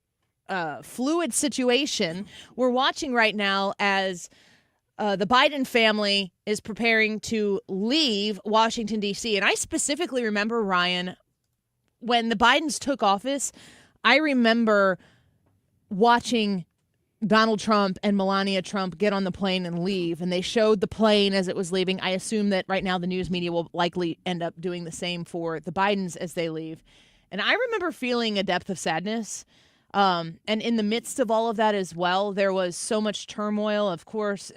fluid situation. We're watching right now as the Biden family is preparing to leave Washington, D.C. And I specifically remember, Ryan, when the Bidens took office, I remember watching Donald Trump and Melania Trump get on the plane and leave, and they showed the plane as it was leaving. I assume that right now the news media will likely end up doing the same for the Bidens as they leave. And I remember feeling a depth of sadness. And in the midst of all of that as well, there was so much turmoil, of course,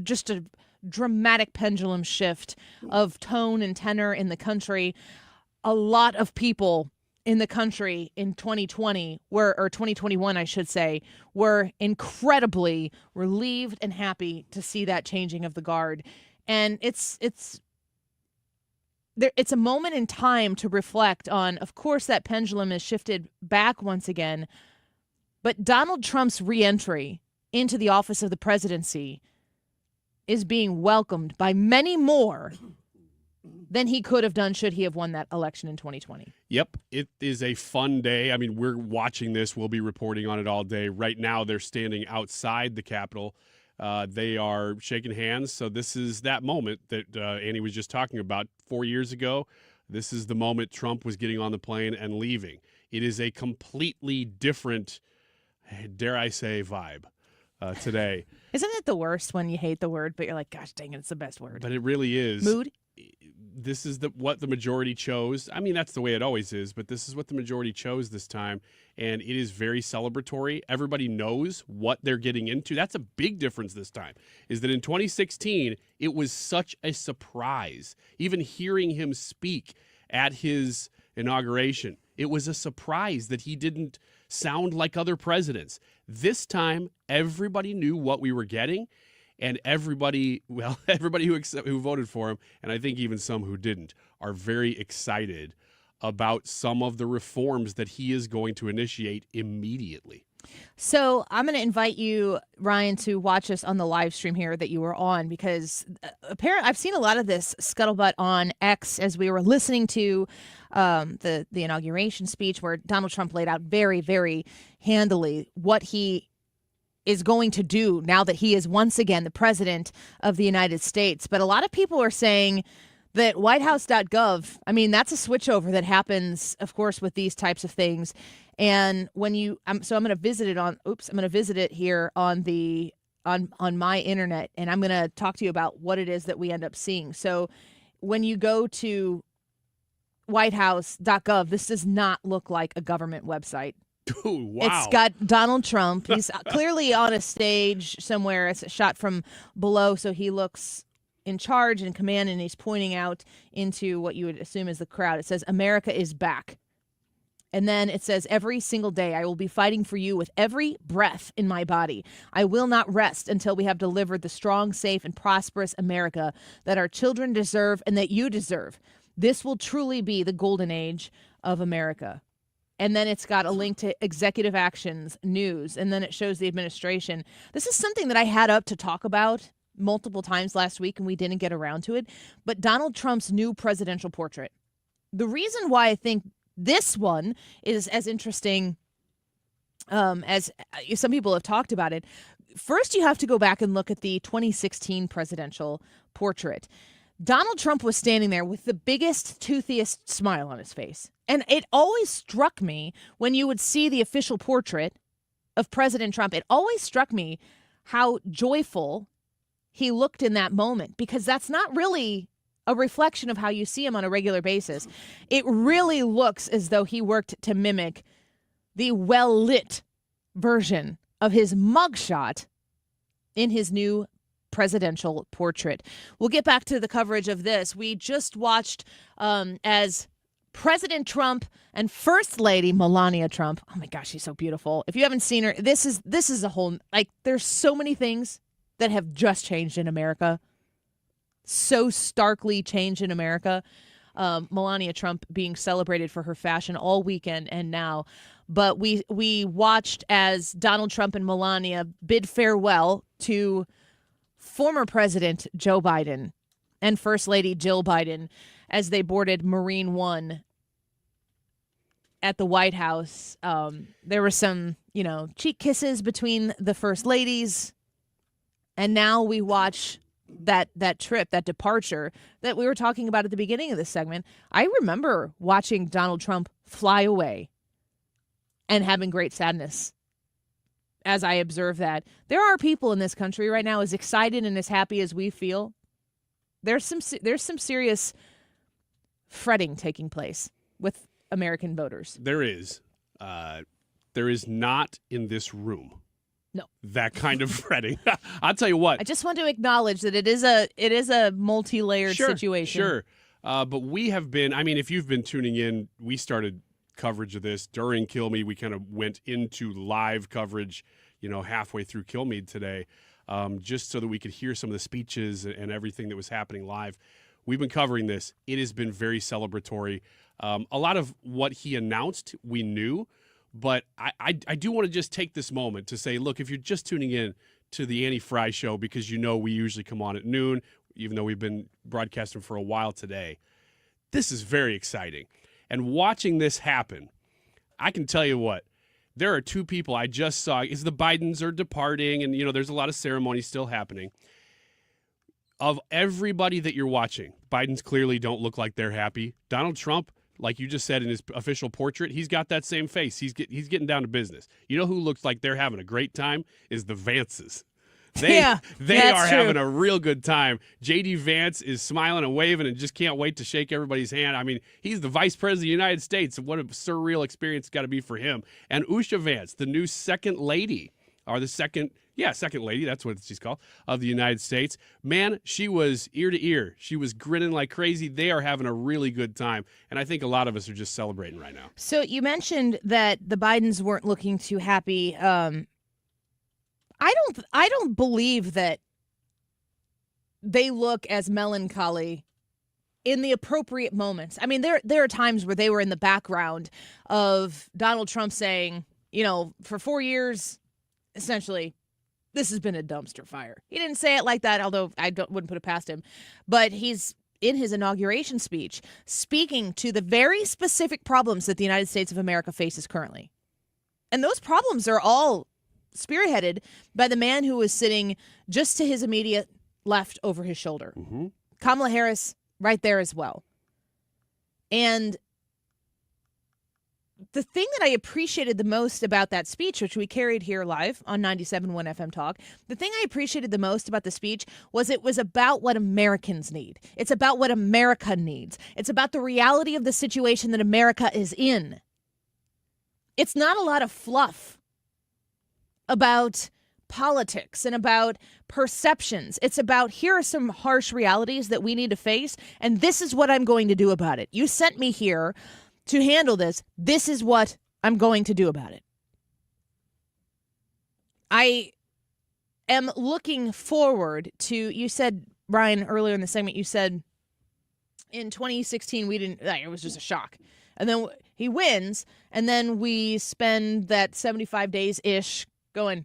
just a dramatic pendulum shift of tone and tenor in the country. A lot of people in the country in 2020 or 2021, I should say, were incredibly relieved and happy to see that changing of the guard. And it's a moment in time to reflect on. Of course, that pendulum has shifted back once again, but Donald Trump's reentry into the office of the presidency is being welcomed by many more than he could have done should he have won that election in 2020. Yep, it is a fun day. I mean, we're watching this. We'll be reporting on it all day. Right now, they're standing outside the Capitol. They are shaking hands. So this is that moment that Annie was just talking about 4 years ago. This is the moment Trump was getting on the plane and leaving. It is a completely different, dare I say, vibe today. Isn't it the worst when you hate the word, but you're like, gosh dang it, it's the best word? But it really is. Mood? This is what the majority chose. I mean, that's the way it always is, but this is what the majority chose this time, and it is very celebratory. Everybody knows what they're getting into. That's a big difference this time, is that in 2016, it was such a surprise. Even hearing him speak at his inauguration, it was a surprise that he didn't sound like other presidents. This time, everybody knew what we were getting. And everybody who voted for him, and I think even some who didn't, are very excited about some of the reforms that he is going to initiate immediately. So I'm going to invite you, Ryan, to watch us on the live stream here that you were on, because apparently I've seen a lot of this scuttlebutt on X as we were listening to the inauguration speech, where Donald Trump laid out very, very handily what he is going to do now that he is once again the president of the United States. But a lot of people are saying that whitehouse.gov, I mean, that's a switchover that happens, of course, with these types of things. And when I'm going to visit it I'm going to visit it here on my internet, and I'm going to talk to you about what it is that we end up seeing. So when you go to whitehouse.gov, this does not look like a government website. Ooh, wow. It's got Donald Trump. He's clearly on a stage somewhere. It's a shot from below, so he looks in charge and command, and he's pointing out into what you would assume is the crowd. It says, "America is back." And then it says, "Every single day I will be fighting for you with every breath in my body. I will not rest until we have delivered the strong, safe, and prosperous America that our children deserve and that you deserve. This will truly be the golden age of America." And then it's got a link to executive actions, news, and then it shows the administration. This is something that I had up to talk about multiple times last week, and we didn't get around to it. But Donald Trump's new presidential portrait. The reason why I think this one is as interesting as some people have talked about it, first you have to go back and look at the 2016 presidential portrait. Donald Trump was standing there with the biggest, toothiest smile on his face. And it always struck me when you would see the official portrait of President Trump, it always struck me how joyful he looked in that moment, because that's not really a reflection of how you see him on a regular basis. It really looks as though he worked to mimic the well-lit version of his mugshot in his new presidential portrait. We'll get back to the coverage of this. We just watched as President Trump and First Lady Melania Trump. Oh my gosh, she's so beautiful. If you haven't seen her, this is a whole, there's so many things that have just changed in America. So starkly changed in America. Melania Trump being celebrated for her fashion all weekend and now. But we watched as Donald Trump and Melania bid farewell to former President Joe Biden and First Lady Jill Biden as they boarded Marine One at the White House. There were some, cheek kisses between the First Ladies. And now we watch that trip, that departure that we were talking about at the beginning of this segment. I remember watching Donald Trump fly away and having great sadness as I observe that, there are people in this country right now as excited and as happy as we feel. There's some serious fretting taking place with American voters. There is. There is not in this room. No. That kind of fretting. I'll tell you what. I just want to acknowledge that it is a multi-layered situation. Sure. But we have been, I mean, if you've been tuning in, we started coverage of this during Kilmeade. We kind of went into live coverage, halfway through Kilmeade today, just so that we could hear some of the speeches and everything that was happening live. We've been covering this. It has been very celebratory. A lot of what he announced, we knew, but I do want to just take this moment to say, look, if you're just tuning in to the Annie Frey Show, because we usually come on at noon, even though we've been broadcasting for a while today, this is very exciting. And watching this happen, I can tell you what, there are two people I just saw, as the Bidens are departing, and, there's a lot of ceremony still happening. Of everybody that you're watching, Bidens clearly don't look like they're happy. Donald Trump, like you just said in his official portrait, he's got that same face. He's getting down to business. You know who looks like they're having a great time is the Vances. They are having a real good time. J.D. Vance is smiling and waving and just can't wait to shake everybody's hand. I mean, he's the vice president of the United States. What a surreal experience it's got to be for him. And Usha Vance, the new second lady, or the second lady, that's what she's called, of the United States. Man, she was ear to ear. She was grinning like crazy. They are having a really good time. And I think a lot of us are just celebrating right now. So you mentioned that the Bidens weren't looking too happy. I don't believe that they look as melancholy in the appropriate moments. I mean, there are times where they were in the background of Donald Trump saying, for 4 years, essentially, this has been a dumpster fire. He didn't say it like that, although wouldn't put it past him. But he's in his inauguration speech speaking to the very specific problems that the United States of America faces currently. And those problems are all spearheaded by the man who was sitting just to his immediate left over his shoulder. Mm-hmm. Kamala Harris right there as well. And the thing that I appreciated the most about that speech, which we carried here live on 97.1 FM Talk, the thing I appreciated the most about the speech was it was about what Americans need. It's about what America needs. It's about the reality of the situation that America is in. It's not a lot of fluff about politics and about perceptions. It's about, here are some harsh realities that we need to face, and this is what I'm going to do about it. You sent me here to handle this. This is what I'm going to do about it. I am looking forward to, you said, Brian, earlier in the segment, you said in 2016, it was just a shock. And then he wins, and then we spend that 75 days-ish going,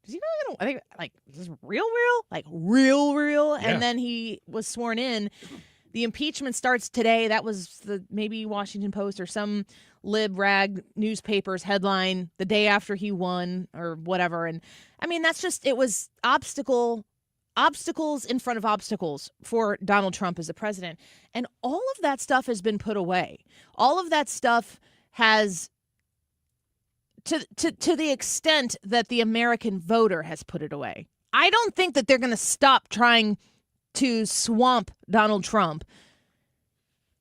is he really going to, is this real? Like, real? Yeah. And then he was sworn in. The impeachment starts today. That was maybe Washington Post or some lib rag newspaper's headline the day after he won or whatever. And I mean, it was obstacles in front of obstacles for Donald Trump as the president. And all of that stuff has been put away. All of that stuff has, to the extent that the American voter has put it away. I don't think that they're going to stop trying to swamp Donald Trump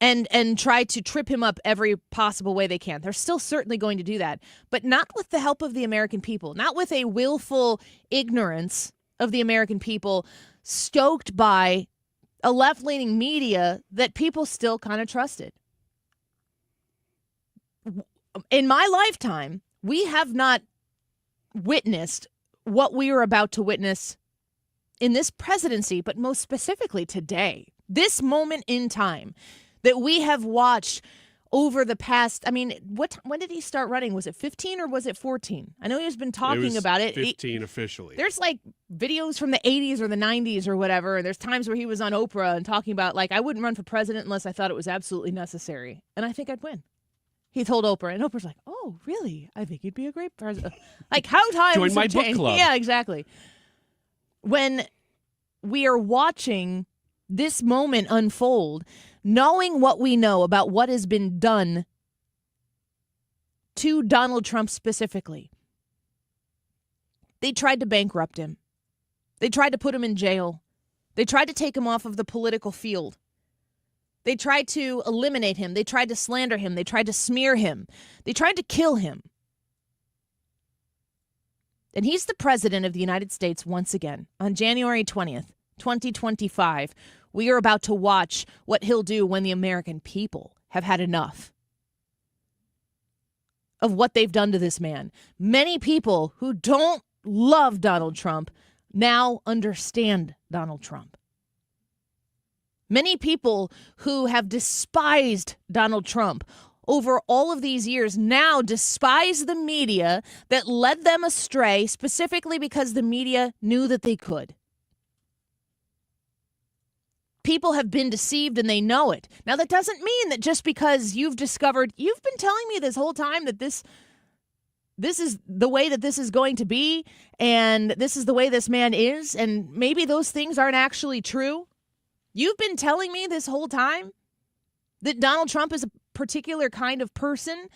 and try to trip him up every possible way they can. They're still certainly going to do that, but not with the help of the American people, not with a willful ignorance of the American people stoked by a left-leaning media that people still kind of trusted. In my lifetime, we have not witnessed what we are about to witness in this presidency, but most specifically today, this moment in time that we have watched over the past, when did he start running? Was it 15 or was it 14? I know he's been talking about it. 15 officially. There's videos from the 80s or the 90s or whatever. And there's times where he was on Oprah and talking about I wouldn't run for president unless I thought it was absolutely necessary. And I think I'd win. He told Oprah, and Oprah's like, "Oh, really? I think you'd be a great president." How times join my have book changed. club. Yeah, exactly. When we are watching this moment unfold, knowing what we know about what has been done to Donald Trump specifically, They tried to bankrupt him. They tried to put him in jail. They tried to take him off of the political field. They tried to eliminate him. They tried to slander him. They tried to smear him. They tried to kill him. And he's the president of the United States once again. On January 20th, 2025, we are about to watch what he'll do when the American people have had enough of what they've done to this man. Many people who don't love Donald Trump now understand Donald Trump. Many people who have despised Donald Trump over all of these years now despise the media that led them astray, specifically because the media knew that they could. People have been deceived and they know it. Now, that doesn't mean that just because you've been telling me this whole time that this is the way that this is going to be, and this is the way this man is, and maybe those things aren't actually true. You've been telling me this whole time that Donald Trump is a particular kind of person,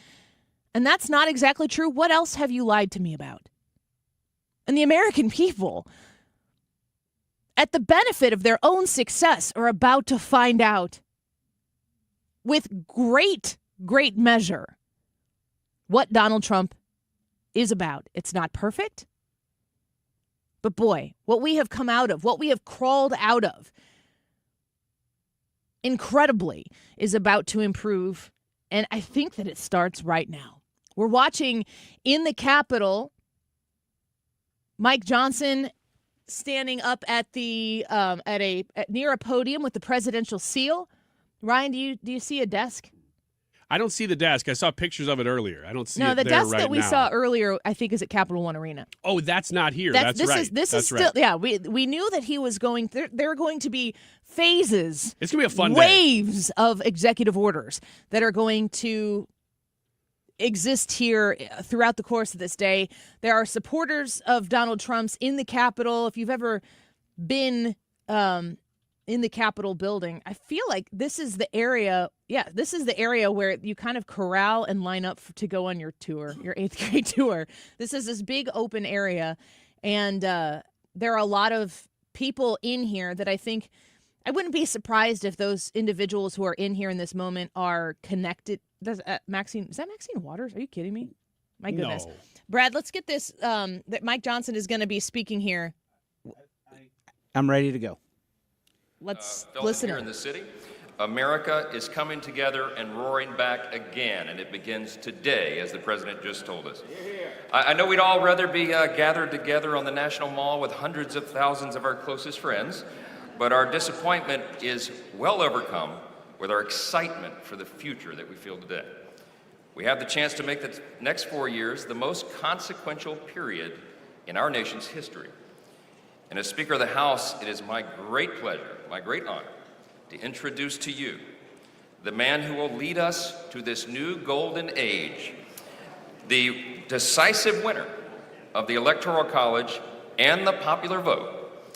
and that's not exactly true. What else have you lied to me about? And the American people, at the benefit of their own success, are about to find out with great, great measure what Donald Trump is about. It's not perfect, but boy, what we have come out of, what we have crawled out of, incredibly, is about to improve. And I think that it starts right now. We're watching in the Capitol, Mike Johnson standing up at the near a podium with the presidential seal. Ryan, do you see a desk? I don't see the desk. I saw pictures of it earlier. I don't see it the there desk right that we now. saw earlier, I think, is at Capital One Arena. Oh, that's not here. That's right. This is still, yeah, we knew that he was going, there are going to be phases. It's going to be a fun waves of executive orders that are going to exist here throughout the course of this day. There are supporters of Donald Trump's in the Capitol. If you've ever been in the Capitol building, I feel like this is the area. Yeah, this is the area where you kind of corral and line up to go on your tour, your 8th grade tour. This is this big open area, and there are a lot of people in here that I think I wouldn't be surprised if those individuals who are in here in this moment are connected. Maxine, is that Maxine Waters? Are you kidding me? My goodness. No. Brad, let's get this, that Mike Johnson is going to be speaking here. I'm ready to go. Let's listen. Here in in the city, America is coming together and roaring back again, and it begins today, as the president just told us. I know we'd all rather be gathered together on the National Mall with hundreds of thousands of our closest friends, but our disappointment is well overcome with our excitement for the future that we feel today. We have the chance to make the next 4 years the most consequential period in our nation's history. And as Speaker of the House, it is my great pleasure, my great honor, to introduce to you the man who will lead us to this new golden age, the decisive winner of the Electoral College and the popular vote,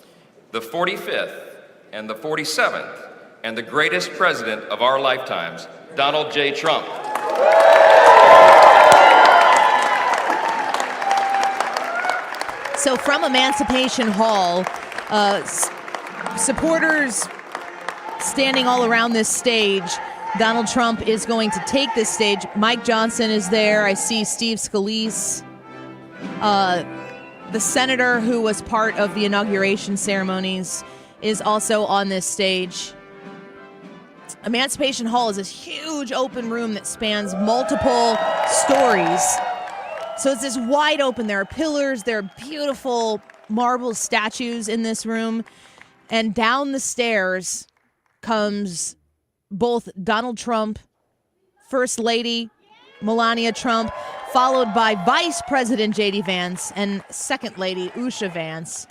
the 45th and the 47th, and the greatest president of our lifetimes, Donald J. Trump. So from Emancipation Hall, supporters standing all around this stage. Donald Trump is going to take this stage. Mike Johnson is there. I see Steve Scalise, the senator who was part of the inauguration ceremonies, is also on this stage. Emancipation Hall is this huge open room that spans multiple stories. So it's this wide open. There are pillars. There are beautiful marble statues in this room. And down the stairs comes both Donald Trump, First Lady Melania Trump, followed by Vice President J.D. Vance and Second Lady Usha Vance,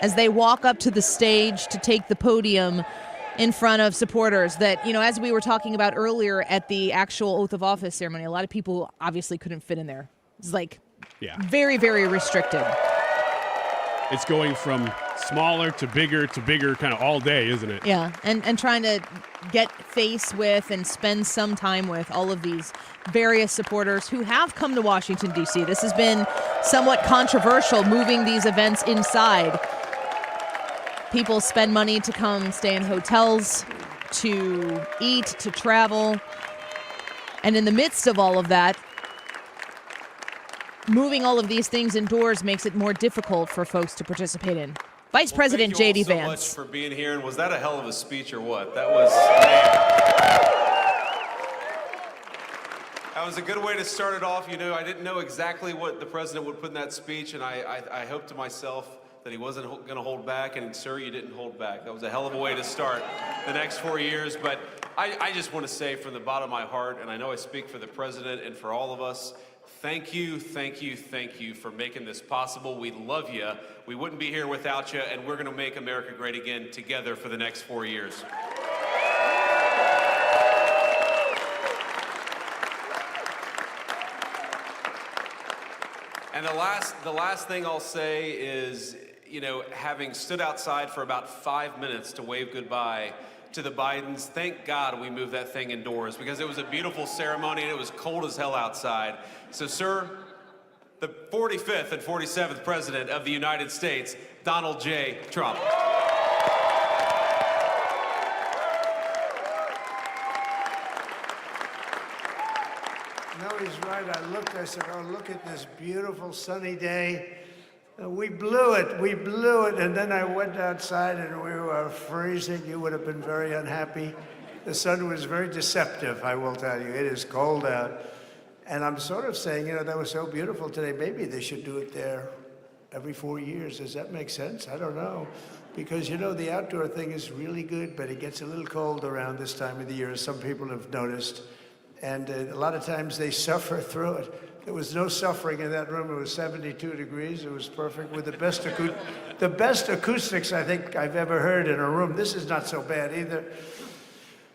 as they walk up to the stage to take the podium in front of supporters that, you know, as we were talking about earlier at the actual oath of office ceremony, a lot of people obviously couldn't fit in there. It's like very, very restricted. It's going from smaller to bigger kind of all day, isn't it? Yeah, and trying to get face with and spend some time with all of these various supporters who have come to Washington, D.C. This has been somewhat controversial moving these events inside. People spend money to come stay in hotels, to eat, to travel. And in the midst of all of that, moving all of these things indoors makes it more difficult for folks to participate in. Vice President J.D. Vance. Thank you all so much for being here. And was that a hell of a speech or what? That was That was a good way to start it off. You know, I didn't know exactly what the president would put in that speech, and I hoped to myself that he wasn't going to hold back, and sir, you didn't hold back. That was a hell of a way to start the next 4 years. But I just want to say from the bottom of my heart, and I know I speak for the president and for all of us, thank you, thank you, thank you for making this possible. We love you. We wouldn't be here without you, and we're going to make America great again together for the next 4 years. And the last thing I'll say is, you know, having stood outside for about 5 minutes to wave goodbye to the Bidens, thank God we moved that thing indoors, because it was a beautiful ceremony and it was cold as hell outside. So, sir, the 45th and 47th President of the United States, Donald J. Trump. No, he's right. I said, oh, look at this beautiful sunny day. We blew it, and then I went outside and we were freezing. You would have been very unhappy. The sun was very deceptive, I will tell you. It is cold out. And I'm sort of saying, you know, that was so beautiful today. Maybe they should do it there every 4 years. Does that make sense? I don't know. Because, you know, the outdoor thing is really good, but it gets a little cold around this time of the year, as some people have noticed. And a lot of times they suffer through it. There was no suffering in that room. It was 72 degrees. It was perfect with the best acoustics I think I've ever heard in a room. This is not so bad either.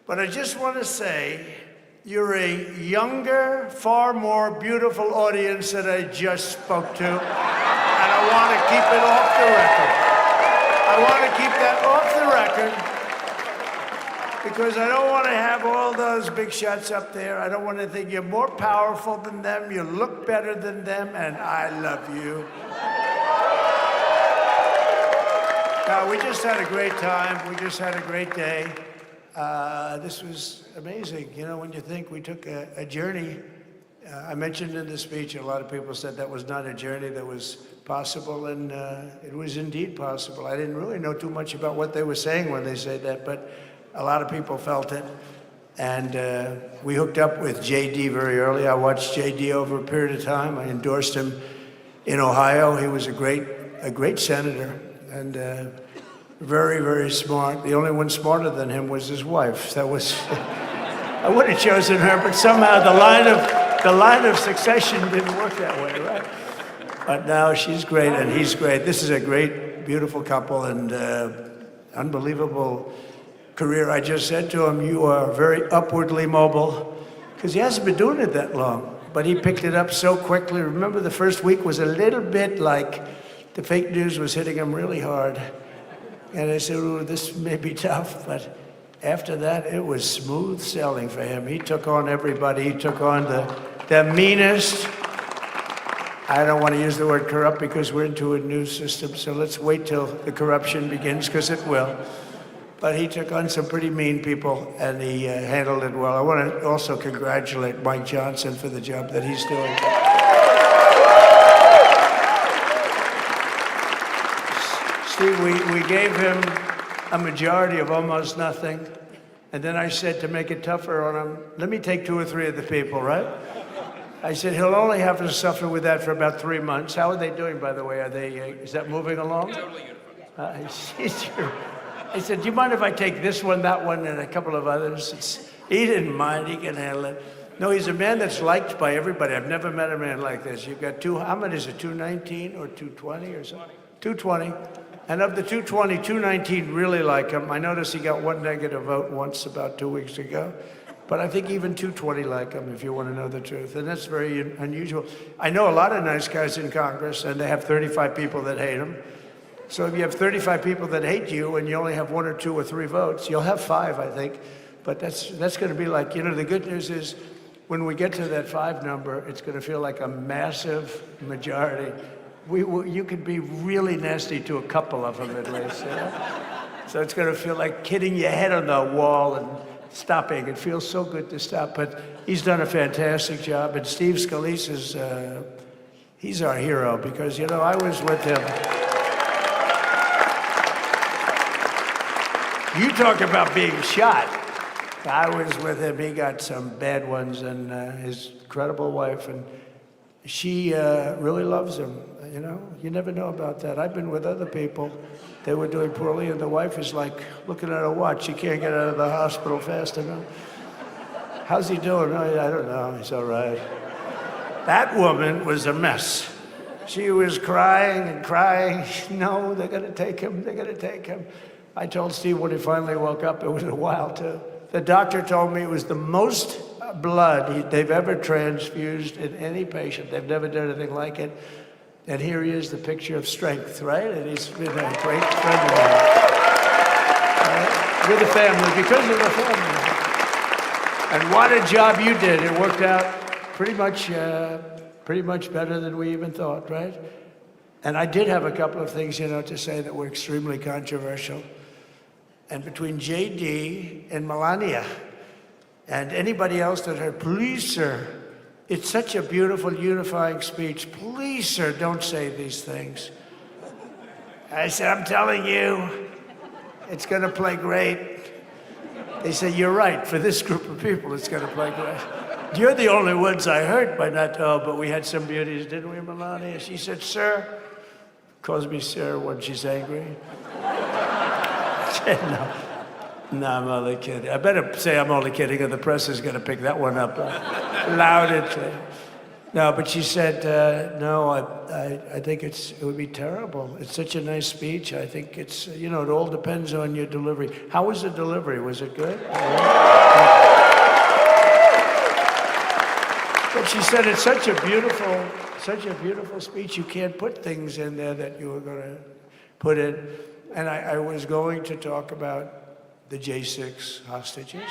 But I just want to say, you're a younger, far more beautiful audience than I just spoke to. And I want to keep it off the record. I want to keep that off the record. Because I don't want to have all those big shots up there. I don't want to think you're more powerful than them, you look better than them, and I love you. Now, we just had a great time. We just had a great day. This was amazing. You know, when you think we took a journey, I mentioned in the speech, a lot of people said that was not a journey that was possible, and it was indeed possible. I didn't really know too much about what they were saying when they said that, but a lot of people felt it, and we hooked up with J.D. very early. I watched J.D. over a period of time. I endorsed him in Ohio. He was a great senator, and very, very smart. The only one smarter than him was his wife. That was, I would have chosen her, but somehow the line of succession didn't work that way, right? But now she's great, and he's great. This is a great, beautiful couple, and unbelievable career. I just said to him, you are very upwardly mobile, because he hasn't been doing it that long, but he picked it up so quickly. Remember, the first week was a little bit like the fake news was hitting him really hard. And I said, oh, this may be tough, but after that, it was smooth sailing for him. He took on everybody. He took on the meanest. I don't want to use the word corrupt because we're into a new system, so let's wait till the corruption begins, because it will. But he took on some pretty mean people, and he handled it well. I want to also congratulate Mike Johnson for the job that he's doing. Steve, we gave him a majority of almost nothing, and then I said to make it tougher on him, let me take 2 or 3 of the people, right? I said, he'll only have to suffer with that for about 3 months. How are they doing, by the way? Are they? Is that moving along? Totally unified. I said, do you mind if I take this one, that one, and a couple of others? He didn't mind. He can handle it. No, he's a man that's liked by everybody. I've never met a man like this. You've got how many is it, 219 or 220 or something? 220. And of the 220, 219 really like him. I noticed he got 1 negative vote once about 2 weeks ago. But I think even 220 like him, if you want to know the truth. And that's very unusual. I know a lot of nice guys in Congress, and they have 35 people that hate him. So if you have 35 people that hate you and you only have 1 or 2 or 3 votes, you'll have 5, I think. But that's going to be like, you know, the good news is when we get to that 5 number, it's going to feel like a massive majority. You could be really nasty to a couple of them at least. You know? So it's going to feel like hitting your head on the wall and stopping. It feels so good to stop. But he's done a fantastic job. And Steve Scalise is, he's our hero because, you know, I was with him. You talk about being shot. I was with him. He got some bad ones, and his incredible wife, and she really loves him. You know, you never know about that. I've been with other people. They were doing poorly, and the wife is like looking at her watch. She can't get out of the hospital fast enough. How's he doing? Oh, I don't know. He's all right. That woman was a mess. She was crying and crying. No, they're going to take him. They're going to take him. I told Steve when he finally woke up, it was a while too. The doctor told me it was the most blood they've ever transfused in any patient. They've never done anything like it. And here he is, the picture of strength, right? And he's been a great friend of mine. With the family, because of the family. And what a job you did. It worked out pretty much better than we even thought, right? And I did have a couple of things, you know, to say that were extremely controversial. And between JD and Melania and anybody else that heard, please, sir, it's such a beautiful, unifying speech. Please, sir, don't say these things. I said, I'm telling you, it's going to play great. They said, you're right. For this group of people, it's going to play great. You're the only ones I heard by not, oh, but we had some beauties, didn't we, Melania? She said, sir, calls me sir when she's angry. No, I'm only kidding. I better say I'm only kidding, or the press is going to pick that one up loud and clear. No, but she said, no, I think it would be terrible. It's such a nice speech. I think it's, you know, it all depends on your delivery. How was the delivery? Was it good? But she said it's such a beautiful speech. You can't put things in there that you were going to put in. And I was going to talk about the J6 hostages,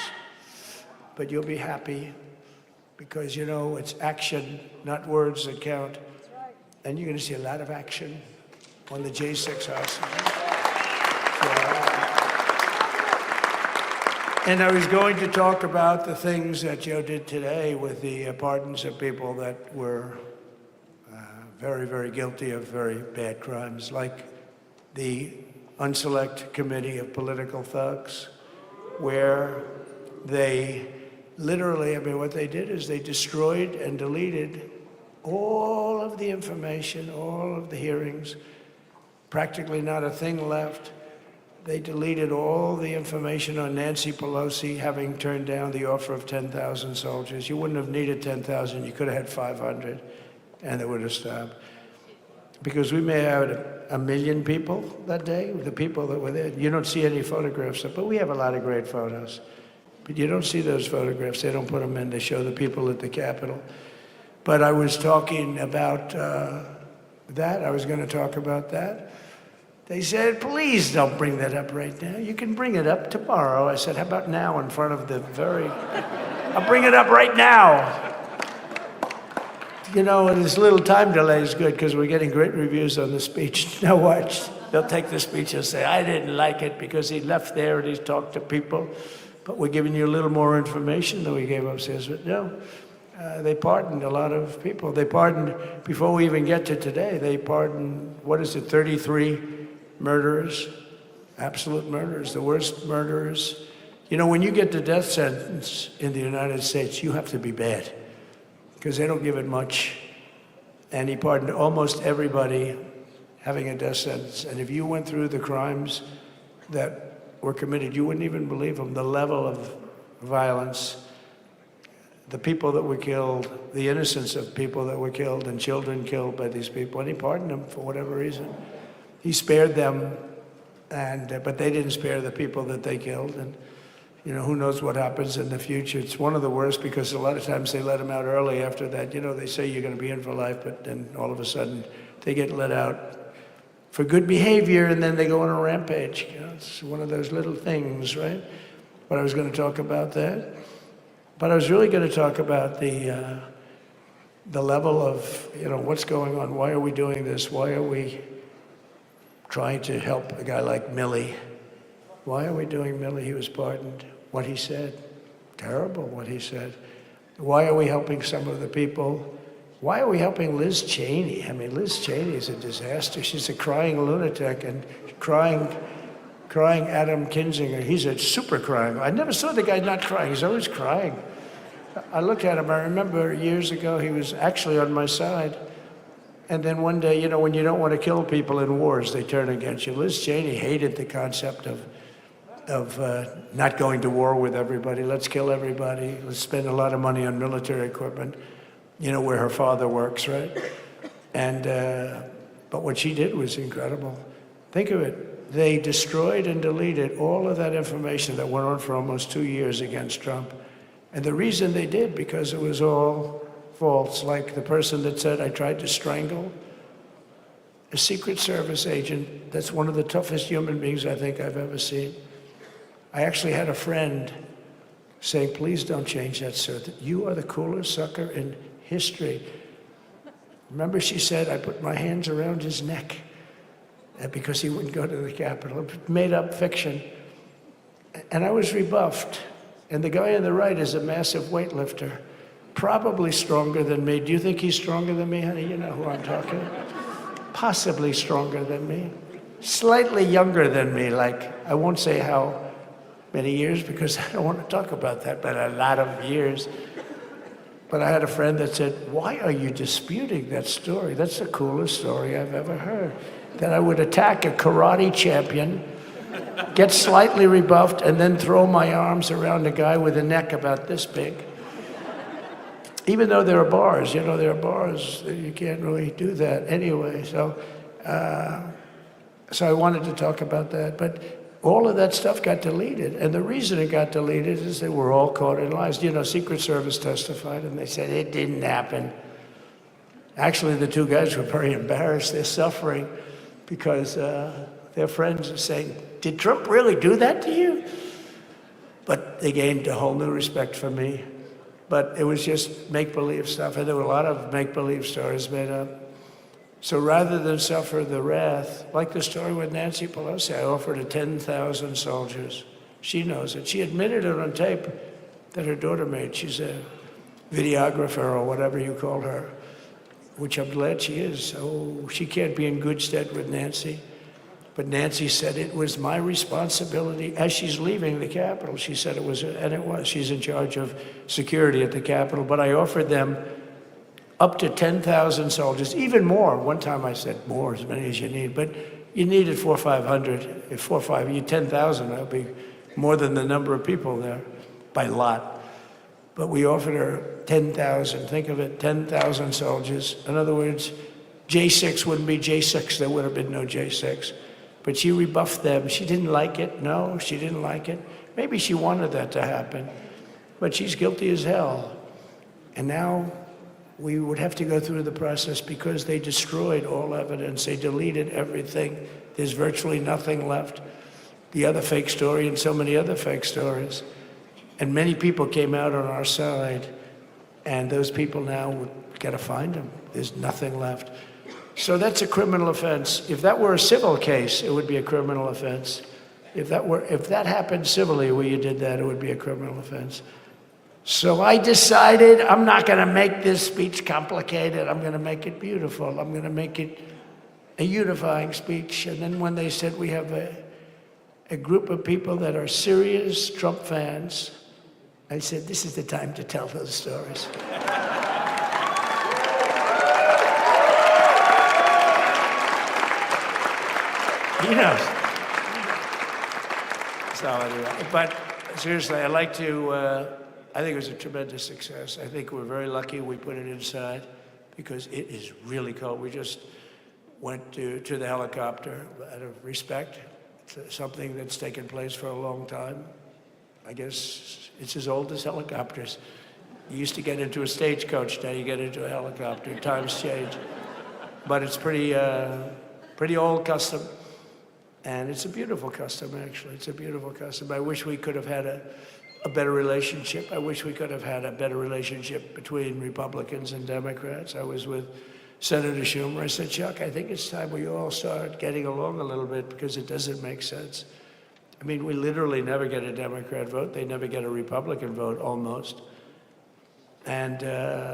but you'll be happy because, you know, it's action, not words that count. And you're going to see a lot of action on the J6 hostages. And I was going to talk about the things that Joe did today with the pardons of people that were very, very guilty of very bad crimes, like the Unselect Committee of Political Thugs, where they literally, I mean, what they did is they destroyed and deleted all of the information, all of the hearings, practically not a thing left. They deleted all the information on Nancy Pelosi having turned down the offer of 10,000 soldiers. You wouldn't have needed 10,000, you could have had 500, and it would have stopped. Because we may have had 1 million people that day, the people that were there. You don't see any photographs, but we have a lot of great photos. But you don't see those photographs. They don't put them in. They show the people at the Capitol. But I was talking about that. I was going to talk about that. They said, please don't bring that up right now. You can bring it up tomorrow. I said, how about now in front of the I'll bring it up right now. You know, this little time delay is good because we're getting great reviews on the speech. Now watch. They'll take the speech and say, I didn't like it because he left there and he talked to people. But we're giving you a little more information than we gave upstairs. But no, they pardoned a lot of people. They pardoned, before we even get to today, they pardoned, 33 murderers, absolute murderers, the worst murderers. You know, when you get the death sentence in the United States, you have to be bad because they don't give it much. And he pardoned almost everybody having a death sentence. And if you went through the crimes that were committed, you wouldn't even believe them. The level of violence, the people that were killed, the innocence of people that were killed and children killed by these people. And he pardoned them for whatever reason. He spared them, but they didn't spare the people that they killed. And, you know, who knows what happens in the future. It's one of the worst because a lot of times they let them out early after that. You know, they say you're going to be in for life, but then all of a sudden they get let out for good behavior and then they go on a rampage. You know, it's one of those little things, right? But I was going to talk about that. But I was really going to talk about the level of, what's going on. Why are we doing this? Why are we trying to help a guy like Millie? Why are we doing Millie? He was pardoned. What he said, terrible what he said. Why are we helping some of the people? Why are we helping Liz Cheney? I mean, Liz Cheney is a disaster. She's a crying lunatic and crying Adam Kinzinger. He's a super crying. I never saw the guy not crying. He's always crying. I look at him. I remember years ago, he was actually on my side. And then one day, when you don't want to kill people in wars, they turn against you. Liz Cheney hated the concept of not going to war with everybody. Let's kill everybody. Let's spend a lot of money on military equipment. Where her father works, right? And but what she did was incredible. Think of it. They destroyed and deleted all of that information that went on for almost 2 years against Trump. And the reason they did, because it was all false. Like the person that said, I tried to strangle a Secret Service agent. That's one of the toughest human beings I think I've ever seen. I actually had a friend saying, please don't change that, sir. You are the coolest sucker in history. Remember, she said, I put my hands around his neck because he wouldn't go to the Capitol. Made up fiction. And I was rebuffed. And the guy on the right is a massive weightlifter, probably stronger than me. Do you think he's stronger than me, honey? You know who I'm talking about. Possibly stronger than me. Slightly younger than me, like, I won't say how many years because I don't want to talk about that, but a lot of years. But I had a friend that said, why are you disputing that story? That's the coolest story I've ever heard. That I would attack a karate champion, get slightly rebuffed, and then throw my arms around a guy with a neck about this big. Even though there are bars, there are bars, you can't really do that anyway. So I wanted to talk about that. But all of that stuff got deleted. And the reason it got deleted is they were all caught in lies. Secret Service testified, and they said it didn't happen. Actually, the two guys were very embarrassed. They're suffering because their friends are saying, did Trump really do that to you? But they gained a whole new respect for me. But it was just make-believe stuff, and there were a lot of make-believe stories made up. So rather than suffer the wrath, like the story with Nancy Pelosi, I offered her 10,000 soldiers. She knows it. She admitted it on tape that her daughter made. She's a videographer or whatever you call her, which I'm glad she is. So she can't be in good stead with Nancy. But Nancy said it was my responsibility as she's leaving the Capitol. She said it was, and it was. She's in charge of security at the Capitol. But I offered them up to 10,000 soldiers, even more. One time I said more, as many as you need, but you needed 400 or 500. If 4 or 5, you 10,000, that would be more than the number of people there by lot. But we offered her 10,000. Think of it, 10,000 soldiers. In other words, J6 wouldn't be J6. There would have been no J6. But she rebuffed them. She didn't like it. No, she didn't like it. Maybe she wanted that to happen, but she's guilty as hell. And now we would have to go through the process because they destroyed all evidence. They deleted everything. There's virtually nothing left. The other fake story and so many other fake stories. And many people came out on our side, and those people now, we've got to find them. There's nothing left. So that's a criminal offense. If that were a civil case, it would be a criminal offense. If that happened civilly where you did that, it would be a criminal offense. So I decided I'm not going to make this speech complicated. I'm going to make it beautiful. I'm going to make it a unifying speech. And then when they said we have a group of people that are serious Trump fans, I said, this is the time to tell those stories. He knows. So anyway, but seriously, I'd like to, I think it was a tremendous success. I think we're very lucky we put it inside because it is really cold. We just went to the helicopter out of respect. It's something that's taken place for a long time. I guess it's as old as helicopters. You used to get into a stagecoach, now you get into a helicopter. Times change. But it's pretty old custom. And it's a beautiful custom, actually. It's a beautiful custom. I wish we could have had a better relationship. I wish we could have had a better relationship between Republicans and Democrats. I was with Senator Schumer. I said, Chuck, I think it's time we all start getting along a little bit because it doesn't make sense. I mean, we literally never get a Democrat vote. They never get a Republican vote, almost. And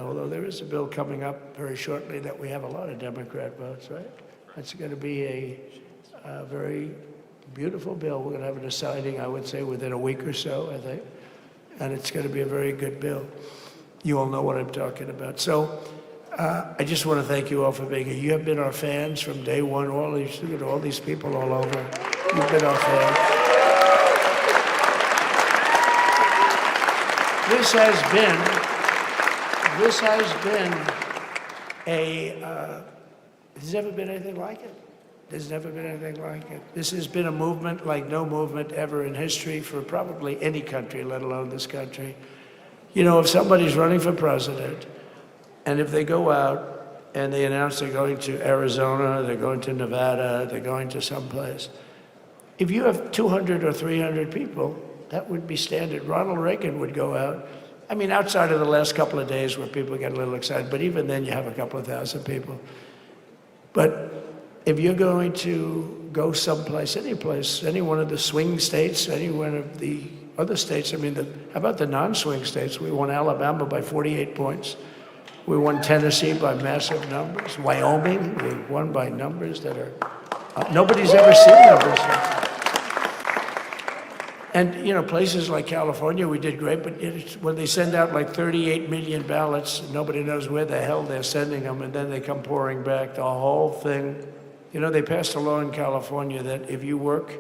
although there is a bill coming up very shortly that we have a lot of Democrat votes, right? That's going to be a very beautiful bill. We're going to have a deciding, I would say, within a week or so, I think. And it's going to be a very good bill. You all know what I'm talking about. So I just want to thank you all for being here. You have been our fans from day one. All these people all over. You've been our fans. This has been there's never been anything like it. There's never been anything like it. This has been a movement like no movement ever in history for probably any country, let alone this country. You know, if somebody's running for president, and if they go out and they announce they're going to Arizona, they're going to Nevada, they're going to someplace, if you have 200 or 300 people, that would be standard. Ronald Reagan would go out. I mean, outside of the last couple of days where people get a little excited, but even then you have a couple of thousand people. But if you're going to go someplace, any place, any one of the swing states, any one of the other states, I mean, how about the non-swing states? We won Alabama by 48 points. We won Tennessee by massive numbers. Wyoming, we won by numbers that are, nobody's ever seen numbers. And, you know, places like California, we did great, but when they send out like 38 million ballots, nobody knows where the hell they're sending them, and then they come pouring back, the whole thing. You know, they passed a law in California that if you work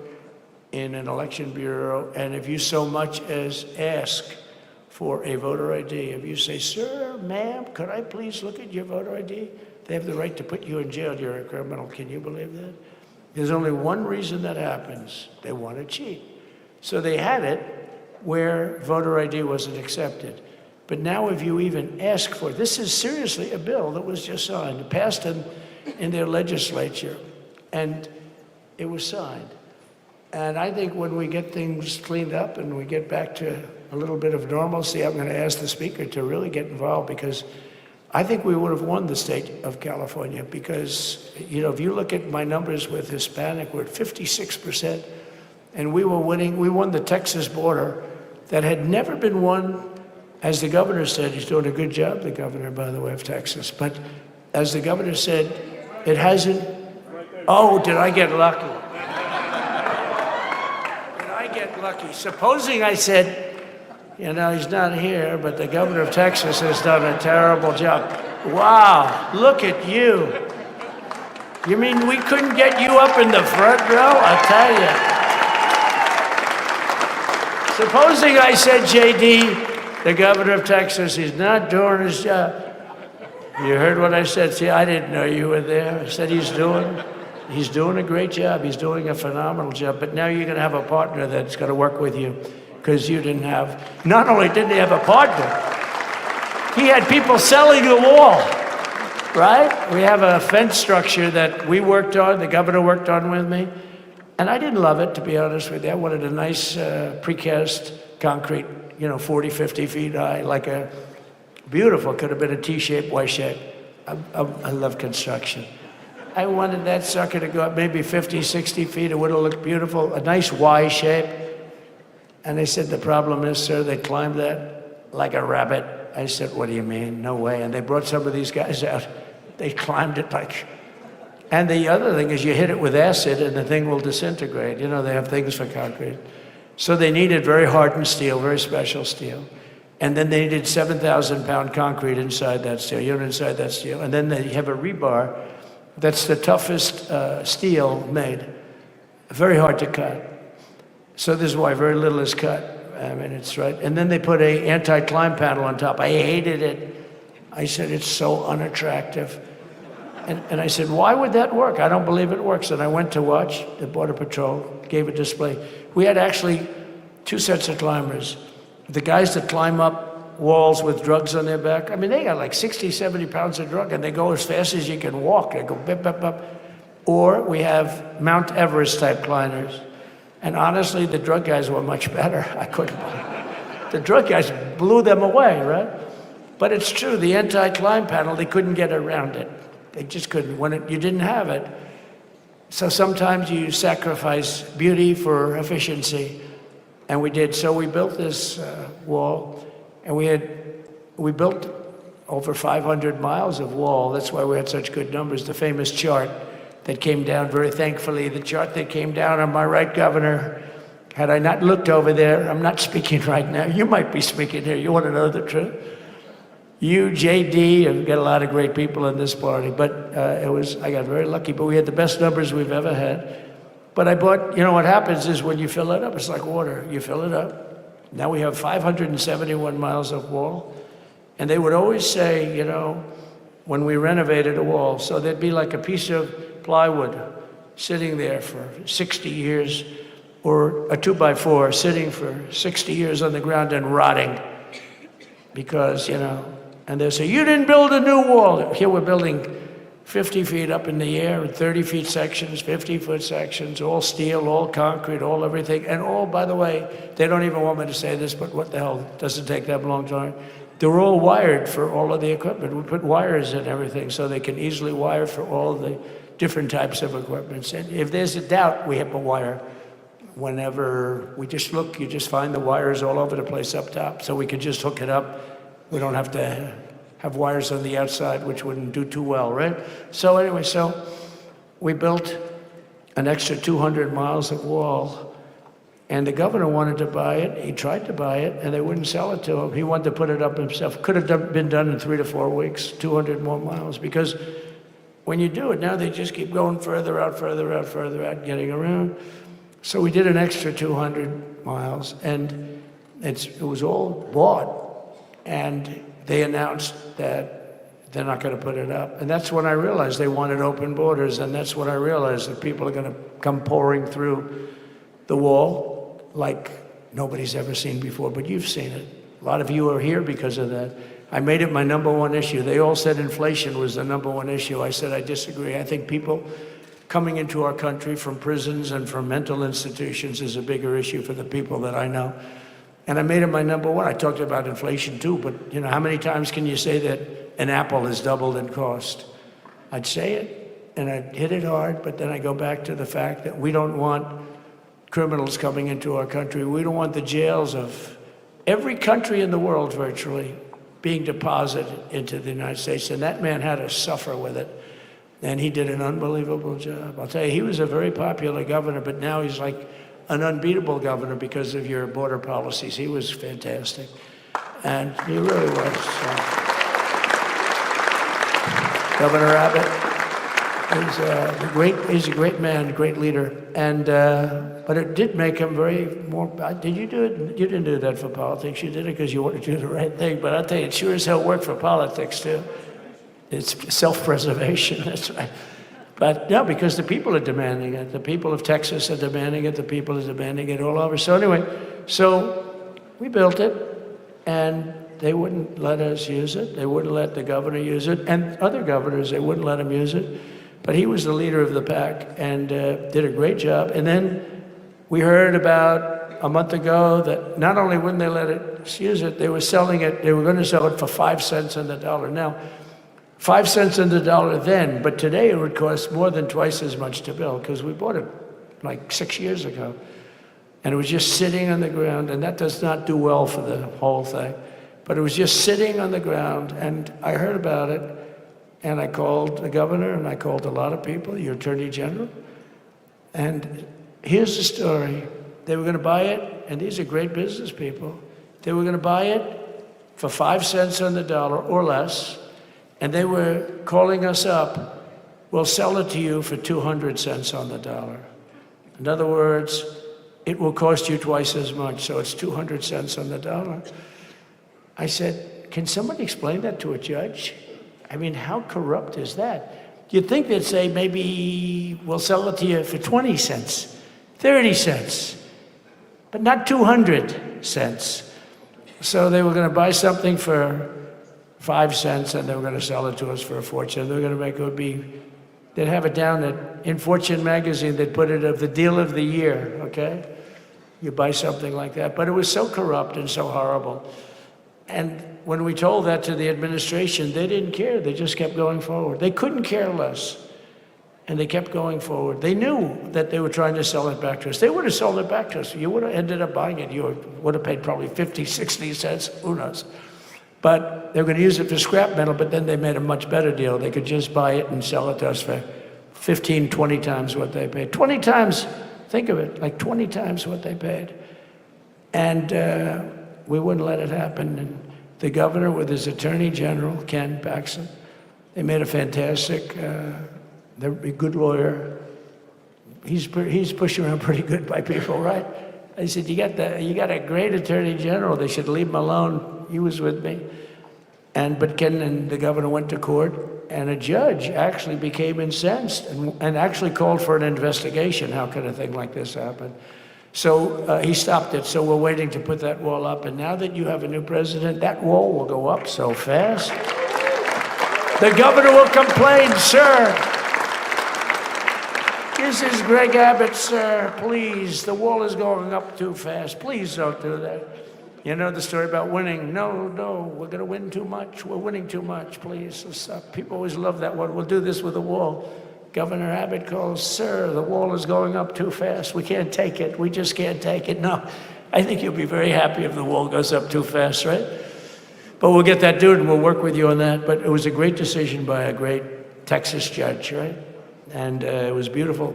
in an election bureau, and if you so much as ask for a voter ID, if you say, sir, ma'am, could I please look at your voter ID? They have the right to put you in jail. You're a criminal. Can you believe that? There's only one reason that happens. They want to cheat. So they had it where voter ID wasn't accepted. But now if you even ask for it, this is seriously a bill that was just signed, passed in their legislature, and it was signed. And I think when we get things cleaned up and we get back to a little bit of normalcy, I'm going to ask the Speaker to really get involved, because I think we would have won the state of California, because, you know, if you look at my numbers with Hispanic, we're at 56%. And we won the Texas border that had never been won, as the governor said. He's doing a good job, the governor, by the way, of Texas. But as the governor said, it hasn't. Oh, did I get lucky? Did I get lucky? Supposing I said, you know, he's not here, but the governor of Texas has done a terrible job. Wow, look at you. You mean we couldn't get you up in the front row? I'll tell you. Supposing I said, JD, the governor of Texas, he's not doing his job. You heard what I said. See, I didn't know you were there. I said he's doing a great job. He's doing a phenomenal job. But now you're going to have a partner that's going to work with you, because you didn't have, not only didn't he have a partner, he had people selling the wall, right? We have a fence structure that we worked on, the governor worked on with me. And I didn't love it, to be honest with you. I wanted a nice precast concrete, you know, 40, 50 feet high, like a beautiful, could have been a T-shape, Y-shape. I love construction. I wanted that sucker to go up maybe 50, 60 feet. It would have looked beautiful, a nice Y shape. And they said, the problem is, sir, they climbed that like a rabbit. I said, what do you mean? No way. And they brought some of these guys out. They climbed it like... And the other thing is you hit it with acid and the thing will disintegrate. You know, they have things for concrete. So they needed very hardened steel, very special steel. And then they needed 7,000-pound concrete inside that steel, inside that steel. And then they have a rebar that's the toughest steel made. Very hard to cut. So this is why very little is cut. I mean, it's right. And then they put a anti-climb panel on top. I hated it. I said, it's so unattractive. And I said, why would that work? I don't believe it works. And I went to watch the Border Patrol, gave a display. We had actually 2 sets of climbers. The guys that climb up walls with drugs on their back, I mean, they got like 60, 70 pounds of drug, and they go as fast as you can walk. They go bip, bip, bip. Or we have Mount Everest type climbers. And honestly, the drug guys were much better. I couldn't believe it. The drug guys blew them away, right? But it's true, the anti-climb panel, they couldn't get around it. They just couldn't. When you didn't have it, so sometimes you sacrifice beauty for efficiency, and we did. So we built this wall, and we built over 500 miles of wall. That's why we had such good numbers. The famous chart that came down, very thankfully, the chart that came down on my right, Governor. Had I not looked over there, I'm not speaking right now. You might be speaking here. You want to know the truth? You, JD, have got a lot of great people in this party, but I got very lucky, but we had the best numbers we've ever had. But I bought, you know what happens is when you fill it up, it's like water. You fill it up. Now we have 571 miles of wall. And they would always say, you know, when we renovated a wall, so there'd be like a piece of plywood sitting there for 60 years, or a 2x4 sitting for 60 years on the ground and rotting. Because, you know, and they say, you didn't build a new wall. Here we're building 50 feet up in the air, 30 feet sections, 50-foot sections, all steel, all concrete, all everything. And all, by the way, they don't even want me to say this, but what the hell, it doesn't take that long time. They're all wired for all of the equipment. We put wires in everything so they can easily wire for all the different types of equipment. And if there's a doubt, we have a wire. Whenever we just look, you just find the wires all over the place up top, so we could just hook it up. We don't have to have wires on the outside, which wouldn't do too well, right? So anyway, so we built an extra 200 miles of wall, and the governor wanted to buy it. He tried to buy it, and they wouldn't sell it to him. He wanted to put it up himself. Could have been done in 3 to 4 weeks, 200 more miles, because when you do it, now they just keep going further out, further out, further out, getting around. So we did an extra 200 miles, and it was all bought. And they announced that they're not going to put it up. And that's when I realized they wanted open borders, and that's when I realized that people are going to come pouring through the wall like nobody's ever seen before, but you've seen it. A lot of you are here because of that. I made it my #1 issue. They all said inflation was the #1 issue. I said I disagree. I think people coming into our country from prisons and from mental institutions is a bigger issue for the people that I know. And I made it my #1. I talked about inflation too, but you know, how many times can you say that an apple has doubled in cost? I'd say it, and I'd hit it hard, but then I go back to the fact that we don't want criminals coming into our country. We don't want the jails of every country in the world virtually being deposited into the United States, and that man had to suffer with it. And he did an unbelievable job. I'll tell you, he was a very popular governor, but now he's like an unbeatable governor because of your border policies. He was fantastic. And he really was. Governor Abbott he's a great man, great leader. And, but it did make him did you do it? You didn't do that for politics. You did it because you wanted to do the right thing. But I'll tell you, it sure as hell worked for politics too. It's self-preservation, that's right. But no, because the people are demanding it. The people of Texas are demanding it. The people are demanding it all over. So anyway, so we built it, and they wouldn't let us use it. They wouldn't let the governor use it. And other governors, they wouldn't let him use it. But he was the leader of the pack and did a great job. And then we heard about a month ago that not only wouldn't they let us use it, they were selling it, they were going to sell it for 5 cents on the dollar. Now, 5 cents on the dollar then, but today it would cost more than twice as much to build because we bought it like 6 years ago. And it was just sitting on the ground, and that does not do well for the whole thing. But it was just sitting on the ground, and I heard about it, and I called the governor, and I called a lot of people, your attorney general. And here's the story. They were going to buy it, and these are great business people. They were going to buy it for 5 cents on the dollar or less. And they were calling us up, we'll sell it to you for 200 cents on the dollar. In other words, it will cost you twice as much, so it's 200 cents on the dollar. I said, can somebody explain that to a judge? I mean, how corrupt is that? You'd think they'd say, maybe we'll sell it to you for 20 cents, 30 cents, but not 200 cents. So they were going to buy something for 5 cents, and they were going to sell it to us for a fortune. They were going to make they'd have it down in Fortune magazine, they'd put it of the deal of the year, okay? you buy something like that. But it was so corrupt and so horrible. And when we told that to the administration, they didn't care. They just kept going forward. They couldn't care less. And they kept going forward. They knew that they were trying to sell it back to us. They would have sold it back to us. You would have ended up buying it. You would have paid probably 50, 60 cents, who knows. But they were going to use it for scrap metal, but then they made a much better deal. They could just buy it and sell it to us for 15, 20 times what they paid. 20 times, think of it, like 20 times what they paid. And we wouldn't let it happen. And the governor with his attorney general, Ken Paxton, they made a fantastic, they're a good lawyer. He's pushed around pretty good by people, right? I said, you got a great attorney general. They should leave him alone. He was with me. But Ken and the governor went to court, and a judge actually became incensed and actually called for an investigation. How could a thing like this happen? So he stopped it. So we're waiting to put that wall up. And now that you have a new president, that wall will go up so fast. The governor will complain, sir. This is Greg Abbott, sir. Please, the wall is going up too fast. Please don't do that. You know the story about winning? No, we're going to win too much. We're winning too much. Please, stop. People always love that one. We'll do this with the wall. Governor Abbott calls, sir, the wall is going up too fast. We can't take it. We just can't take it. No, I think you'll be very happy if the wall goes up too fast, right? But we'll get that dude and we'll work with you on that. But it was a great decision by a great Texas judge, right? And it was beautiful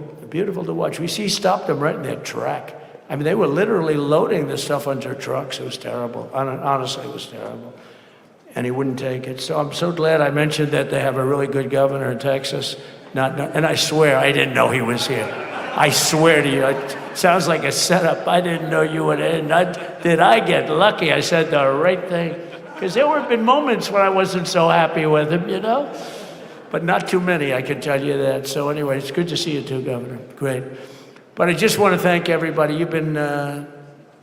to watch. He stopped them right in their track. I mean, they were literally loading this stuff onto trucks. It was terrible. Honestly, it was terrible. And he wouldn't take it. So I'm so glad I mentioned that they have a really good governor in Texas. And I swear, I didn't know he was here. I swear to you, it sounds like a setup. I didn't know you would end. Did I get lucky? I said the right thing. Because there have been moments when I wasn't so happy with him, you know? But not too many, I can tell you that. So anyway, it's good to see you too, Governor. Great. But I just want to thank everybody. You've been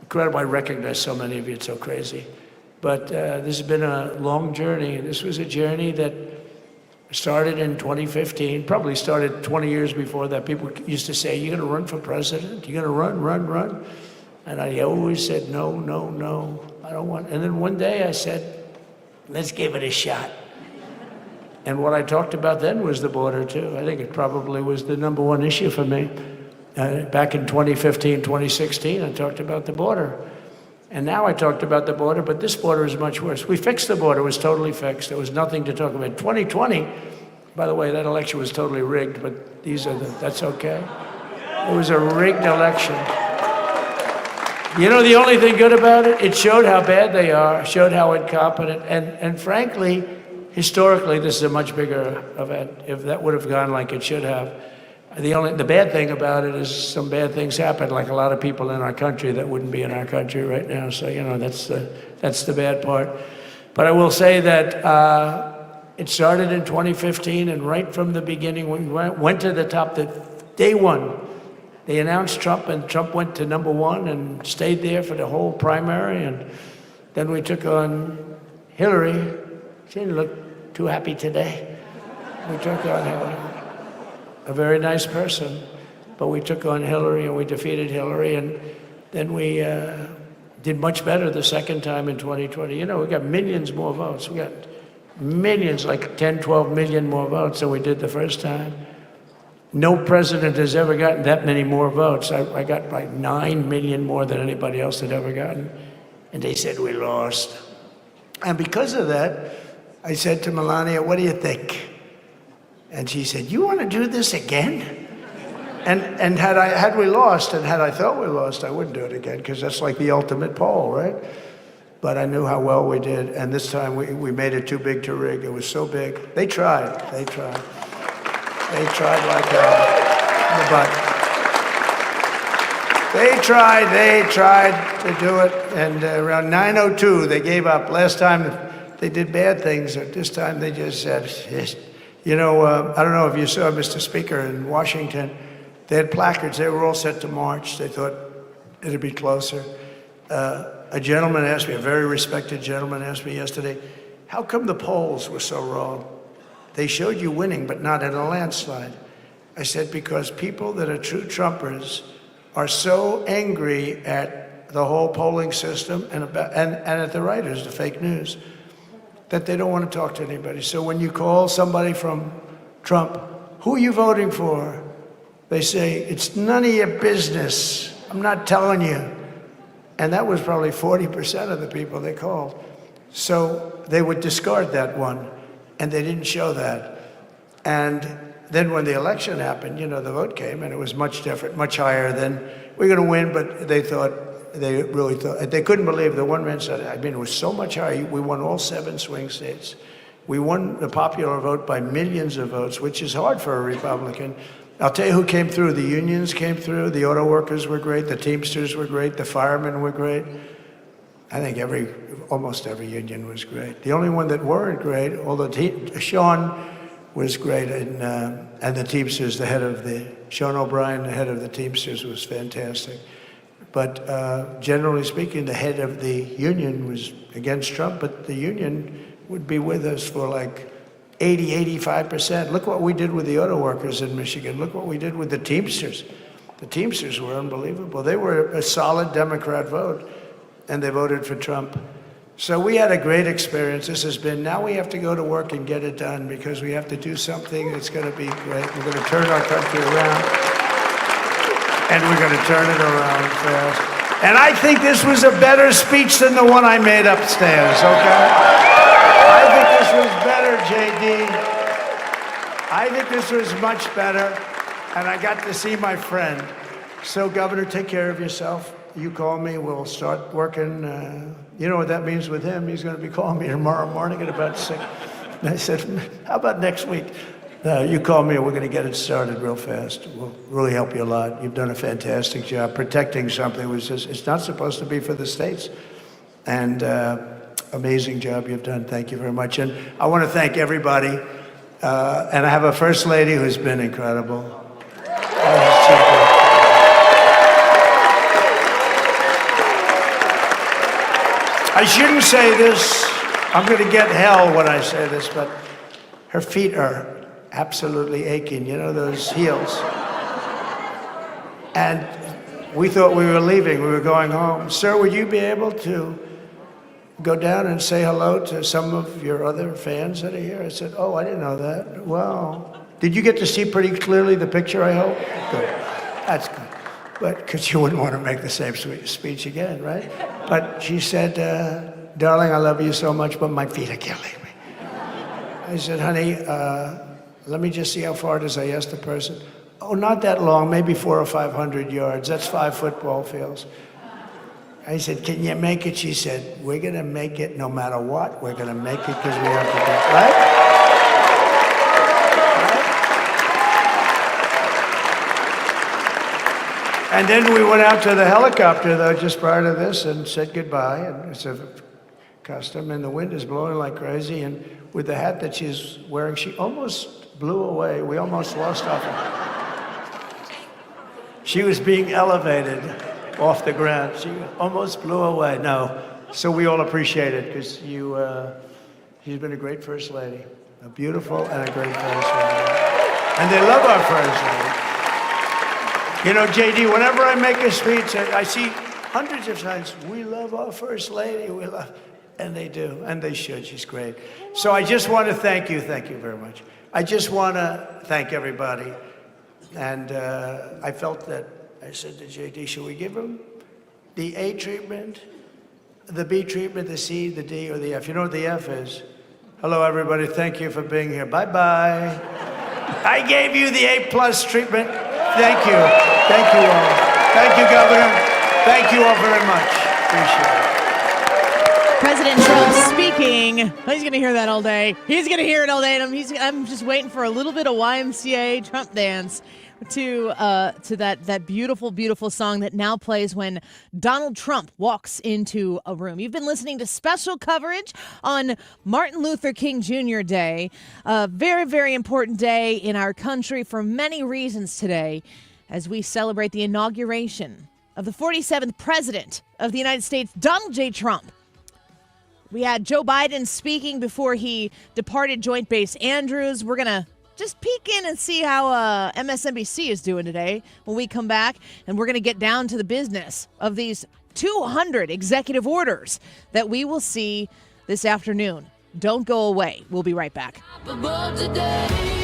incredible. I recognize so many of you. It's so crazy. But this has been a long journey. This was a journey that started in 2015, probably started 20 years before that. People used to say, you're going to run for president? You're going to run? And I always said, no, I don't want. And then one day I said, let's give it a shot. And what I talked about then was the border, too. I think it probably was the number one issue for me. Back in 2015, 2016, I talked about the border. And now I talked about the border, but this border is much worse. We fixed the border. It was totally fixed. There was nothing to talk about. 2020, by the way, that election was totally rigged, but that's okay. It was a rigged election. You know the only thing good about it? It showed how bad they are, showed how incompetent, and frankly, historically, this is a much bigger event. If that would have gone like it should have. The bad thing about it is some bad things happen, like a lot of people in our country that wouldn't be in our country right now. So, you know, that's the bad part. But I will say that it started in 2015, and right from the beginning, we went to the top. Day one, they announced Trump, and Trump went to number one and stayed there for the whole primary. And then we took on Hillary. She didn't look too happy today. We took on Hillary. A very nice person, but we took on Hillary and we defeated Hillary, and then we did much better the second time in 2020. You know, we got millions more votes. We got millions, like 10, 12 million more votes than we did the first time. No president has ever gotten that many more votes. I got like 9 million more than anybody else had ever gotten, and they said we lost. And because of that, I said to Melania, what do you think? And she said, you want to do this again? And had we lost, and had I thought we lost, I wouldn't do it again, because that's like the ultimate poll, right? But I knew how well we did, and this time we made it too big to rig. It was so big. They tried. They tried like the butt. They tried to do it, and around 9:02, they gave up. Last time they did bad things, but this time they just said, you know, I don't know if you saw, Mr. Speaker, in Washington, they had placards. They were all set to march. They thought it'd be closer. A gentleman asked me, a very respected gentleman asked me yesterday, how come the polls were so wrong? They showed you winning, but not in a landslide. I said, because people that are true Trumpers are so angry at the whole polling system and at the writers, the fake news, that they don't want to talk to anybody. So when you call somebody from Trump, who are you voting for? They say, it's none of your business. I'm not telling you. And that was probably 40% of the people they called. So they would discard that one, and they didn't show that. And then when the election happened, the vote came, and it was much different, much higher than, we're going to win, but they really thought, they couldn't believe, the one man said, it was so much higher. We won all 7 swing states. We won the popular vote by millions of votes, which is hard for a Republican. I'll tell you who came through. The unions came through. The auto workers were great. The Teamsters were great. The firemen were great. I think almost every union was great. The only one that weren't great, although Sean was great, and the Teamsters, Sean O'Brien, the head of the Teamsters, was fantastic. But generally speaking, the head of the union was against Trump, but the union would be with us for like 80, 85%. Look what we did with the auto workers in Michigan. Look what we did with the Teamsters. The Teamsters were unbelievable. They were a solid Democrat vote, and they voted for Trump. So we had a great experience. Now we have to go to work and get it done, because we have to do something that's going to be great. We're going to turn our country around, and we're going to turn it around fast. And I think this was a better speech than the one I made upstairs, okay? I think this was better, JD. I think this was much better, and I got to see my friend. So, Governor, take care of yourself. You call me, we'll start working. You know what that means with him? He's going to be calling me tomorrow morning at about 6. And I said, how about next week? You call me, and we're going to get it started real fast. We'll really help you a lot. You've done a fantastic job protecting something which it's not supposed to be for the states. And amazing job you've done. Thank you very much. And I want to thank everybody. And I have a First Lady who's been incredible. I shouldn't say this. I'm going to get hell when I say this, but her feet are absolutely aching. You know, those heels. And we thought we were leaving. We were going home. Sir, would you be able to go down and say hello to some of your other fans that are here? I said, oh, I didn't know that. Well, did you get to see pretty clearly the picture, I hope? Good. That's good. But because you wouldn't want to make the same speech again, right? But she said, darling, I love you so much, but my feet are killing me. I said, honey, let me just see how far it is. I asked the person. Oh, not that long, maybe 400 or 500 yards. That's 5 football fields. I said, can you make it? She said, we're going to make it no matter what. We're going to make it because we have to do it. Right? And then we went out to the helicopter, though, just prior to this, and said goodbye. And it's a custom, and the wind is blowing like crazy. And with the hat that she's wearing, she almost blew away. We almost lost her. She was being elevated off the ground. She almost blew away. No. So we all appreciate it, because she's been a great First Lady. A beautiful and a great First Lady. And they love our First Lady. You know, JD, whenever I make a speech, I see hundreds of times, we love our First Lady, and they do, and they should. She's great. So I just want to thank you very much. I just want to thank everybody. And I felt that, I said to JD, should we give him the A treatment, the B treatment, the C, the D, or the F? You know what the F is? Hello, everybody. Thank you for being here. Bye-bye. I gave you the A+ treatment. Thank you. Thank you all. Thank you, Governor. Thank you all very much. Appreciate it. President Trump speaking. He's going to hear that all day. He's going to hear it all day. And I'm just waiting for a little bit of YMCA Trump dance to that beautiful, beautiful song that now plays when Donald Trump walks into a room. You've been listening to special coverage on Martin Luther King Jr. Day, a very, very important day in our country for many reasons today, as we celebrate the inauguration of the 47th President of the United States, Donald J. Trump. We had Joe Biden speaking before he departed Joint Base Andrews. We're going to just peek in and see how MSNBC is doing today when we come back. And we're going to get down to the business of these 200 executive orders that we will see this afternoon. Don't go away. We'll be right back.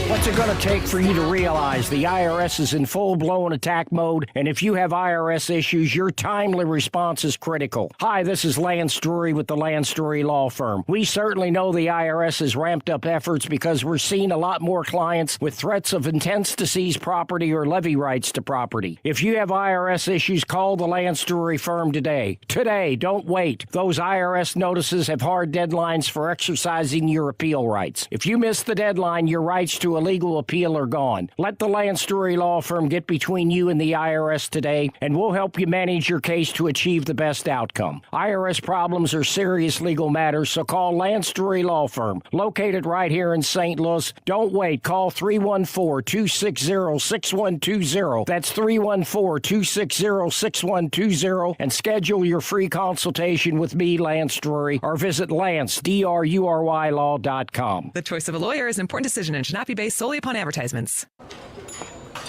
What's it going to take for you to realize the IRS is in full-blown attack mode, and if you have IRS issues, your timely response is critical? Hi, this is Lance Drury with the Lance Drury Law Firm. We certainly know the IRS has ramped up efforts because we're seeing a lot more clients with threats of intents to seize property or levy rights to property. If you have IRS issues, call the Lance Drury Firm today. Today, don't wait. Those IRS notices have hard deadlines for exercising your appeal rights. If you miss the deadline, your rights to a legal appeal are gone. Let the Lance Drury Law Firm get between you and the IRS today, and we'll help you manage your case to achieve the best outcome. IRS problems are serious legal matters, so call Lance Drury Law Firm, located right here in St. Louis. Don't wait. Call 314-260-6120. That's 314-260-6120, and schedule your free consultation with me, Lance Drury, or visit LanceDruryLaw.com. The choice of a lawyer is an important decision and should not be based solely upon advertisements.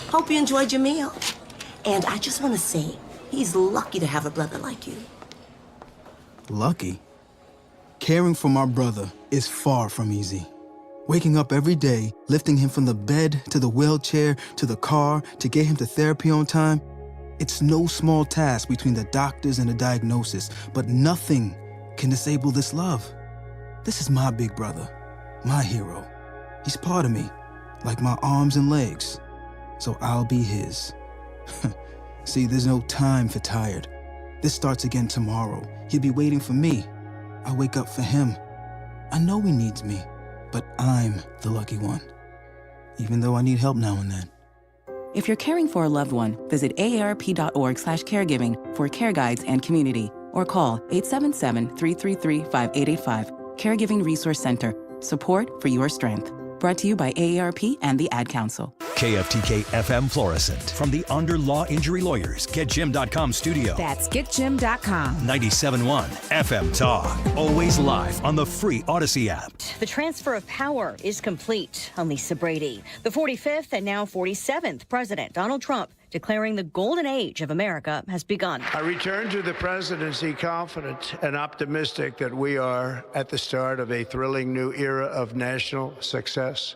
Hope you enjoyed your meal. And I just want to say, he's lucky to have a brother like you. Lucky? Caring for my brother is far from easy. Waking up every day, lifting him from the bed to the wheelchair to the car to get him to therapy on time, it's no small task between the doctors and the diagnosis, but nothing can disable this love. This is my big brother, my hero. He's part of me, like my arms and legs, so I'll be his. See, there's no time for tired. This starts again tomorrow. He'll be waiting for me. I wake up for him. I know he needs me, but I'm the lucky one, even though I need help now and then. If you're caring for a loved one, visit aarp.org/caregiving for care guides and community, or call 877-333-5885. Caregiving Resource Center. Support for your strength. Brought to you by AARP and the Ad Council. KFTK FM Florissant. From the Under Law Injury Lawyers, GetJim.com studio. That's GetJim.com. 97.1 FM Talk. Always live on the free Odyssey app. The transfer of power is complete. I'm Lisa Brady. The 45th and now 47th President Donald Trump declaring the golden age of America has begun. I return to the presidency confident and optimistic that we are at the start of a thrilling new era of national success.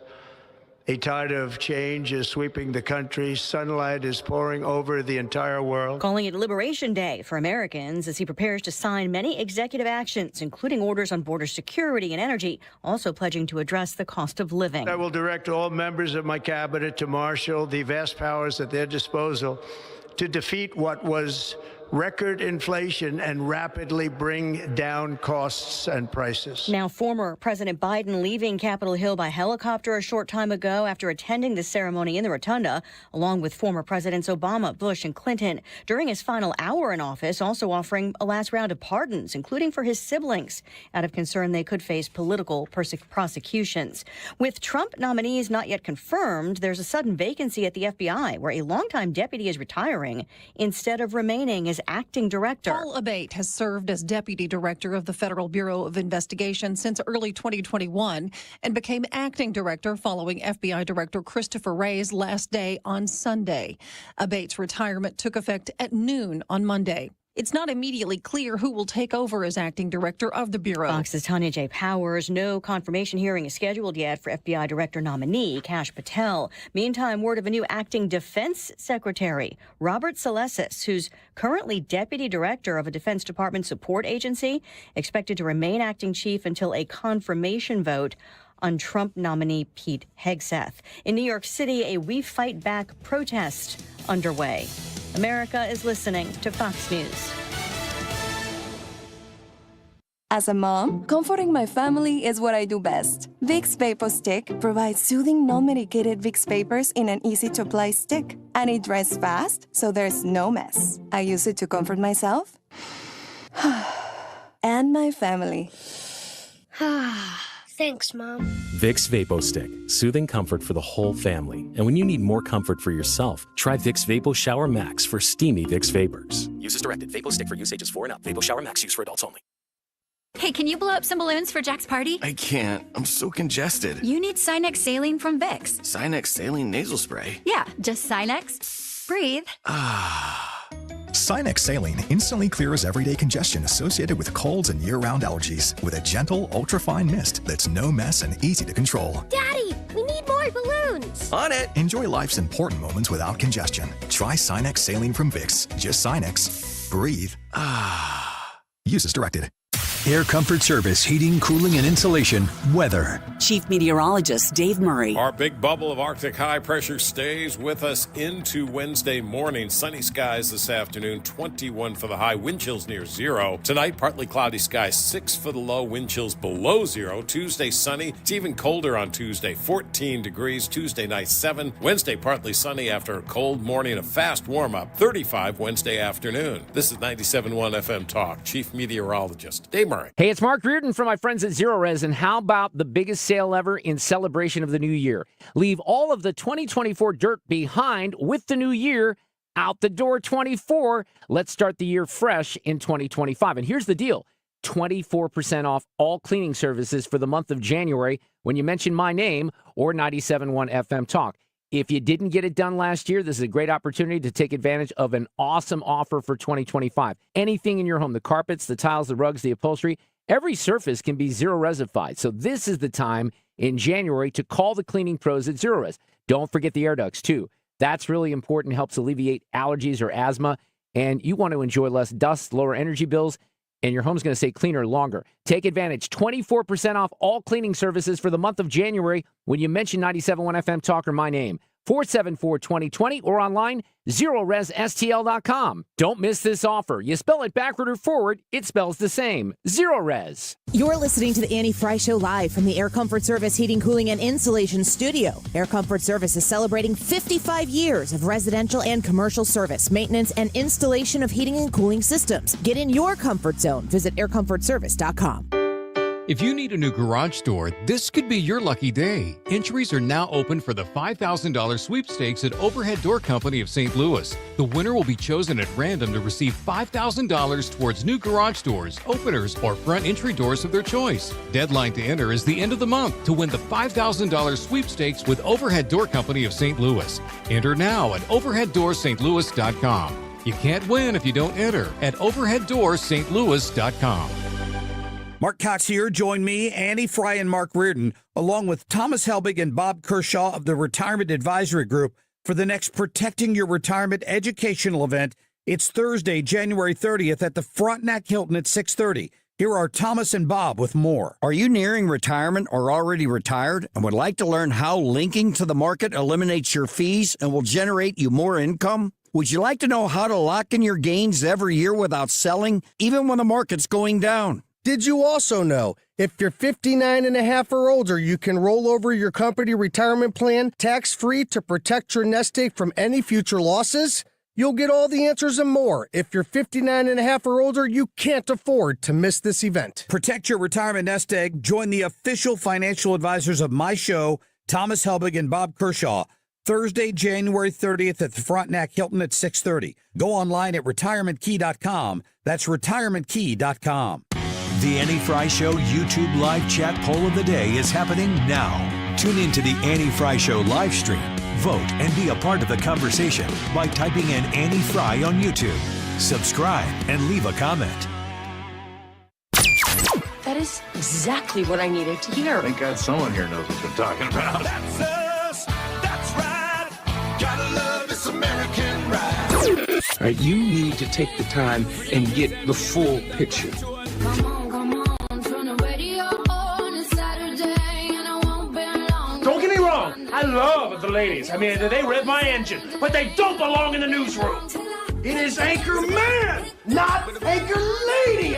A tide of change is sweeping the country. Sunlight is pouring over the entire world. Calling it Liberation Day for Americans as he prepares to sign many executive actions, including orders on border security and energy, also pledging to address the cost of living. I will direct all members of my cabinet to marshal the vast powers at their disposal to defeat what was record inflation and rapidly bring down costs and prices. Now, former President Biden leaving Capitol Hill by helicopter a short time ago after attending the ceremony in the Rotunda, along with former Presidents Obama, Bush, and Clinton, during his final hour in office, also offering a last round of pardons, including for his siblings, out of concern they could face political prosecutions. With Trump nominees not yet confirmed, there's a sudden vacancy at the FBI, where a longtime deputy is retiring instead of remaining as acting director. Paul Abate has served as deputy director of the Federal Bureau of Investigation since early 2021 and became acting director following FBI Director Christopher Wray's last day on Sunday. Abate's retirement took effect at noon on Monday. It's not immediately clear who will take over as acting director of the Bureau. Fox's Tanya J. Powers. No confirmation hearing is scheduled yet for FBI director nominee Kash Patel. Meantime, word of a new acting defense secretary, Robert Salesis, who's currently deputy director of a Defense Department support agency, expected to remain acting chief until a confirmation vote on Trump nominee Pete Hegseth. In New York City, a We Fight Back protest underway. America is listening to Fox News. As a mom, comforting my family is what I do best. Vicks VapoStick provides soothing, non-medicated Vicks vapors in an easy-to-apply stick. And it dries fast, so there's no mess. I use it to comfort myself and my family. Thanks, Mom. Vicks VapoStick, soothing comfort for the whole family. And when you need more comfort for yourself, try Vicks Vapo Shower Max for steamy Vicks vapors. Use as directed. VapoStick for use ages 4 and up. Vapo Shower Max use for adults only. Hey, can you blow up some balloons for Jack's party? I can't. I'm so congested. You need Sinex Saline from Vicks. Sinex Saline Nasal Spray. Yeah, just Sinex. Breathe. Sinex Saline instantly clears everyday congestion associated with colds and year-round allergies with a gentle, ultra-fine mist that's no mess and easy to control. Daddy, we need more balloons. On it. Enjoy life's important moments without congestion. Try Sinex Saline from Vicks. Just Sinex. Breathe. Use as directed. Air Comfort Service, heating, cooling, and insulation, weather. Chief Meteorologist Dave Murray. Our big bubble of Arctic high pressure stays with us into Wednesday morning. Sunny skies this afternoon, 21 for the high, wind chills near 0. Tonight, partly cloudy skies, 6 for the low, wind chills below 0. Tuesday, sunny. It's even colder on Tuesday, 14 degrees. Tuesday night, 7. Wednesday, partly sunny after a cold morning, a fast warm-up, 35 Wednesday afternoon. This is 97.1 FM Talk. Chief Meteorologist Dave Murray. Hey, it's Mark Reardon from my friends at Zero Res, and how about the biggest sale ever in celebration of the new year? Leave all of the 2024 dirt behind with the new year out the door 24. Let's start the year fresh in 2025. And here's the deal. 24% off all cleaning services for the month of January when you mention my name or 97.1 FM Talk. If you didn't get it done last year, this is a great opportunity to take advantage of an awesome offer for 2025. Anything in your home, the carpets, the tiles, the rugs, the upholstery, every surface can be Zero Resified. So this is the time in January to call the cleaning pros at Zero Res. Don't forget the air ducts, too. That's really important, helps alleviate allergies or asthma, and you want to enjoy less dust, lower energy bills, and your home's going to stay cleaner longer. Take advantage. 24% off all cleaning services for the month of January when you mention 97.1 FM Talk or my name. 474-2020 or online, ZeroResSTL.com. Don't miss this offer. You spell it backward or forward, it spells the same. Zero Res. You're listening to the Annie Frey Show live from the Air Comfort Service Heating, Cooling, and Insulation Studio. Air Comfort Service is celebrating 55 years of residential and commercial service, maintenance, and installation of heating and cooling systems. Get in your comfort zone. Visit aircomfortservice.com. If you need a new garage door, this could be your lucky day. Entries are now open for the $5,000 sweepstakes at Overhead Door Company of St. Louis. The winner will be chosen at random to receive $5,000 towards new garage doors, openers, or front entry doors of their choice. Deadline to enter is the end of the month to win the $5,000 sweepstakes with Overhead Door Company of St. Louis. Enter now at overheaddoorsstlouis.com. You can't win if you don't enter at overheaddoorsstlouis.com. Mark Cox here. Join me, Annie Frey, and Mark Reardon, along with Thomas Helbig and Bob Kershaw of the Retirement Advisory Group for the next Protecting Your Retirement educational event. It's Thursday, January 30th at the Frontenac Hilton at 6:30. Here are Thomas and Bob with more. Are you nearing retirement or already retired and would like to learn how linking to the market eliminates your fees and will generate you more income? Would you like to know how to lock in your gains every year without selling, even when the market's going down? Did you also know if you're 59 and a half or older, you can roll over your company retirement plan tax-free to protect your nest egg from any future losses? You'll get all the answers and more. If you're 59 and a half or older, you can't afford to miss this event. Protect your retirement nest egg. Join the official financial advisors of my show, Thomas Helbig and Bob Kershaw, Thursday, January 30th at the Frontenac Hilton at 6:30. Go online at retirementkey.com. That's retirementkey.com. The Annie Frey Show YouTube live chat poll of the day is happening now. Tune in to the Annie Frey Show live stream. Vote and be a part of the conversation by typing in Annie Frey on YouTube. Subscribe and leave a comment. That is exactly what I needed to hear. Thank God someone here knows what they're talking about. That's us. That's right. Gotta love this American ride. All right, you need to take the time and get the full picture. Don't get me wrong, I love the ladies. I mean, they rev my engine, but they don't belong in the newsroom. It is Anchor Man, not Anchor Lady.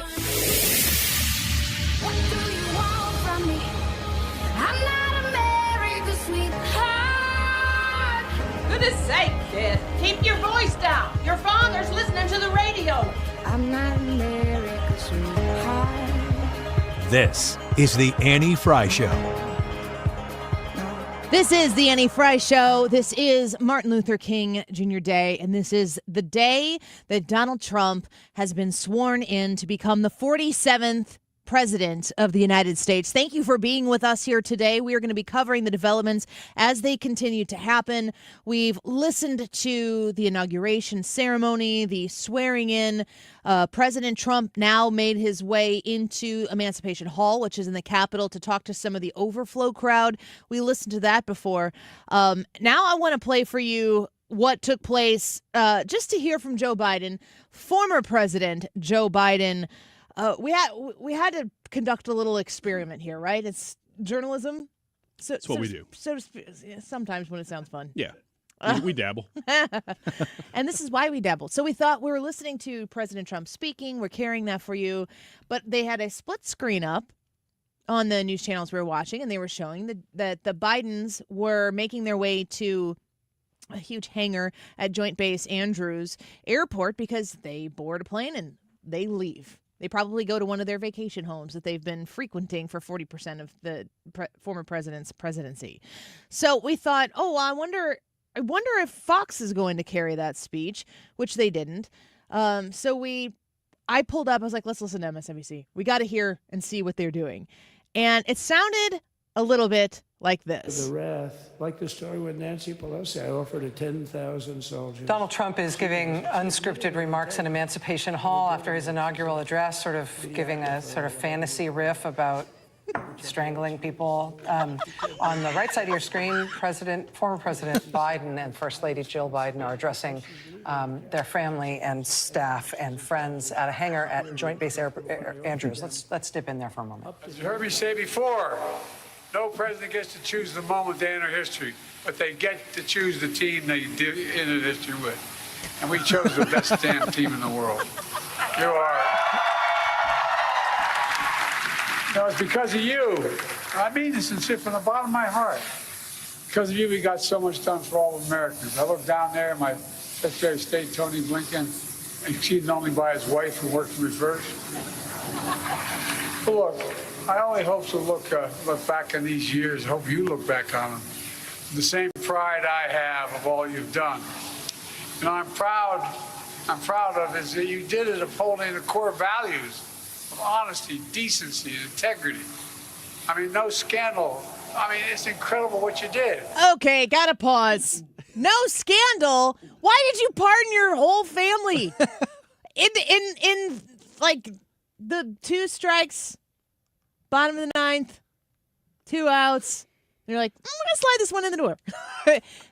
What do you want from me? I'm not America's sweetheart. Goodness sake, kid. Keep your voice down. Your father's listening to the radio. I'm not America's sweetheart. This is the Annie Frey Show. This is the Annie Frey Show. This is Martin Luther King Jr. Day, and this is the day that Donald Trump has been sworn in to become the 47th President of the United States. Thank you for being with us here today. We are going to be covering the developments as they continue to happen. We've listened to the inauguration ceremony, the swearing in. President Trump now made his way into Emancipation Hall, which is in the Capitol, to talk to some of the overflow crowd. We listened to that before. Now I want to play for you what took place just to hear from Joe Biden, former President Joe Biden. We had to conduct a little experiment here, right? It's journalism. That's what we do. So sometimes when it sounds fun. Yeah, we dabble. And this is why we dabble. So we thought we were listening to President Trump speaking. We're carrying that for you. But they had a split screen up on the news channels we were watching, and they were showing that the Bidens were making their way to a huge hangar at Joint Base Andrews Airport because they board a plane and they leave. They probably go to one of their vacation homes that they've been frequenting for 40% of the former president's presidency. So we thought, I wonder if Fox is going to carry that speech, which they didn't. I pulled up. I was like, let's listen to MSNBC. We got to hear and see what they're doing. And it sounded a little bit like this. The wrath, like the story with Nancy Pelosi, I offered a 10,000 soldiers. Donald Trump is giving unscripted remarks in Emancipation Hall after his inaugural address, sort of giving a sort of fantasy riff about strangling people. On the right side of your screen, former President Biden and First Lady Jill Biden are addressing their family and staff and friends at a hangar at Joint Base Andrews. Let's dip in there for a moment. As you heard me say before, no president gets to choose the moment they enter history, but they get to choose the team they enter history with. And we chose the best damn team in the world. You are. No, it's because of you. I mean this sincere from the bottom of my heart. Because of you, we got so much done for all Americans. I look down there, my Secretary of State, Tony Blinken, exceeded only by his wife, who worked in reverse. But look, I only hope to look back on these years. I hope you look back on them. The same pride I have of all you've done. You know, I'm proud of is that you did it upholding the core values of honesty, decency, and integrity. I mean, no scandal. I mean, it's incredible what you did. Okay, gotta pause. No scandal? Why did you pardon your whole family? in like the 2 strikes, bottom of the 9th, 2 outs. They're like, I'm going to slide this one in the door.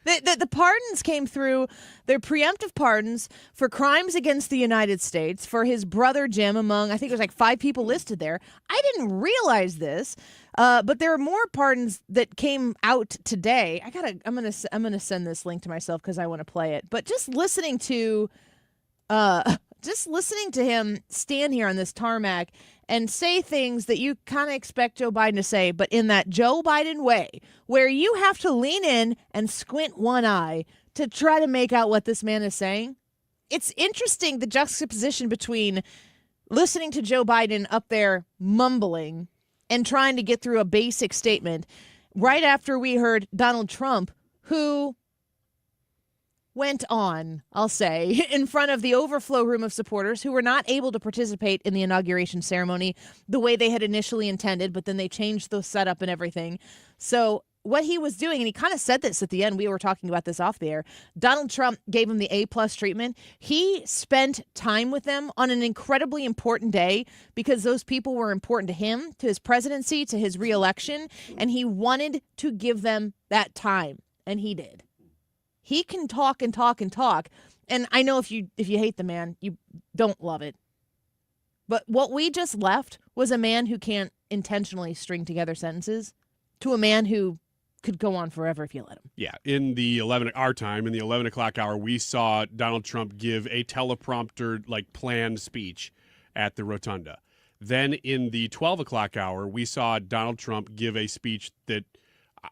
The pardons came through. They're preemptive pardons for crimes against the United States, for his brother Jim, among, I think there's like 5 people listed there. I didn't realize this, but there are more pardons that came out today. I'm gonna send this link to myself because I want to play it. But just listening to him stand here on this tarmac and say things that you kind of expect Joe Biden to say, but in that Joe Biden way, where you have to lean in and squint one eye to try to make out what this man is saying. It's interesting, the juxtaposition between listening to Joe Biden up there mumbling and trying to get through a basic statement right after we heard Donald Trump, who went on, I'll say, in front of the overflow room of supporters who were not able to participate in the inauguration ceremony the way they had initially intended, but then they changed the setup and everything. So what he was doing, and he kind of said this at the end, we were talking about this off the air, Donald Trump gave him the A+ treatment. He spent time with them on an incredibly important day because those people were important to him, to his presidency, to his reelection, and he wanted to give them that time, and he did. He can talk and talk and talk. And I know if you hate the man, you don't love it. But what we just left was a man who can't intentionally string together sentences to a man who could go on forever if you let him. Yeah, in the 11 o'clock hour, we saw Donald Trump give a teleprompter planned speech at the rotunda. Then in the 12 o'clock hour, we saw Donald Trump give a speech that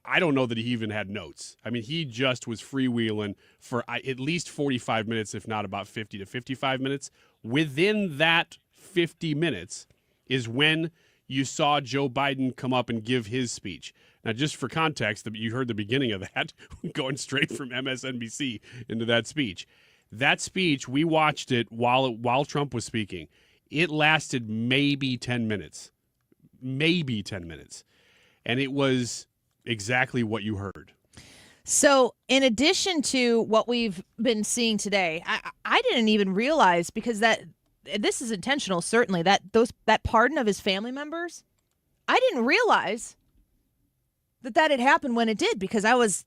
I don't know that he even had notes. I mean, he just was freewheeling for at least 45 minutes, if not about 50 to 55 minutes. Within that 50 minutes is when you saw Joe Biden come up and give his speech. Now, just for context, you heard the beginning of that, going straight from MSNBC into that speech. That speech, we watched it while Trump was speaking. It lasted maybe 10 minutes. maybe 10 minutes. And it was exactly what you heard. So in addition to what we've been seeing today, I didn't even realize, because this is intentional, certainly, that pardon of his family members, I didn't realize that had happened when it did, because I was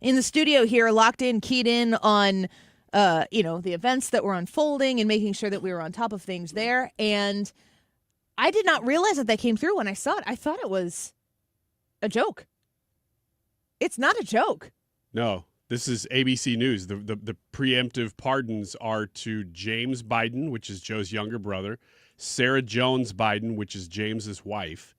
in the studio here, locked in, keyed in on the events that were unfolding and making sure that we were on top of things there. And I did not realize that came through when I saw it. I thought it was a joke. It's not a joke. No, this is ABC News. The preemptive pardons are to James Biden, which is Joe's younger brother, Sarah Jones Biden, which is James's wife.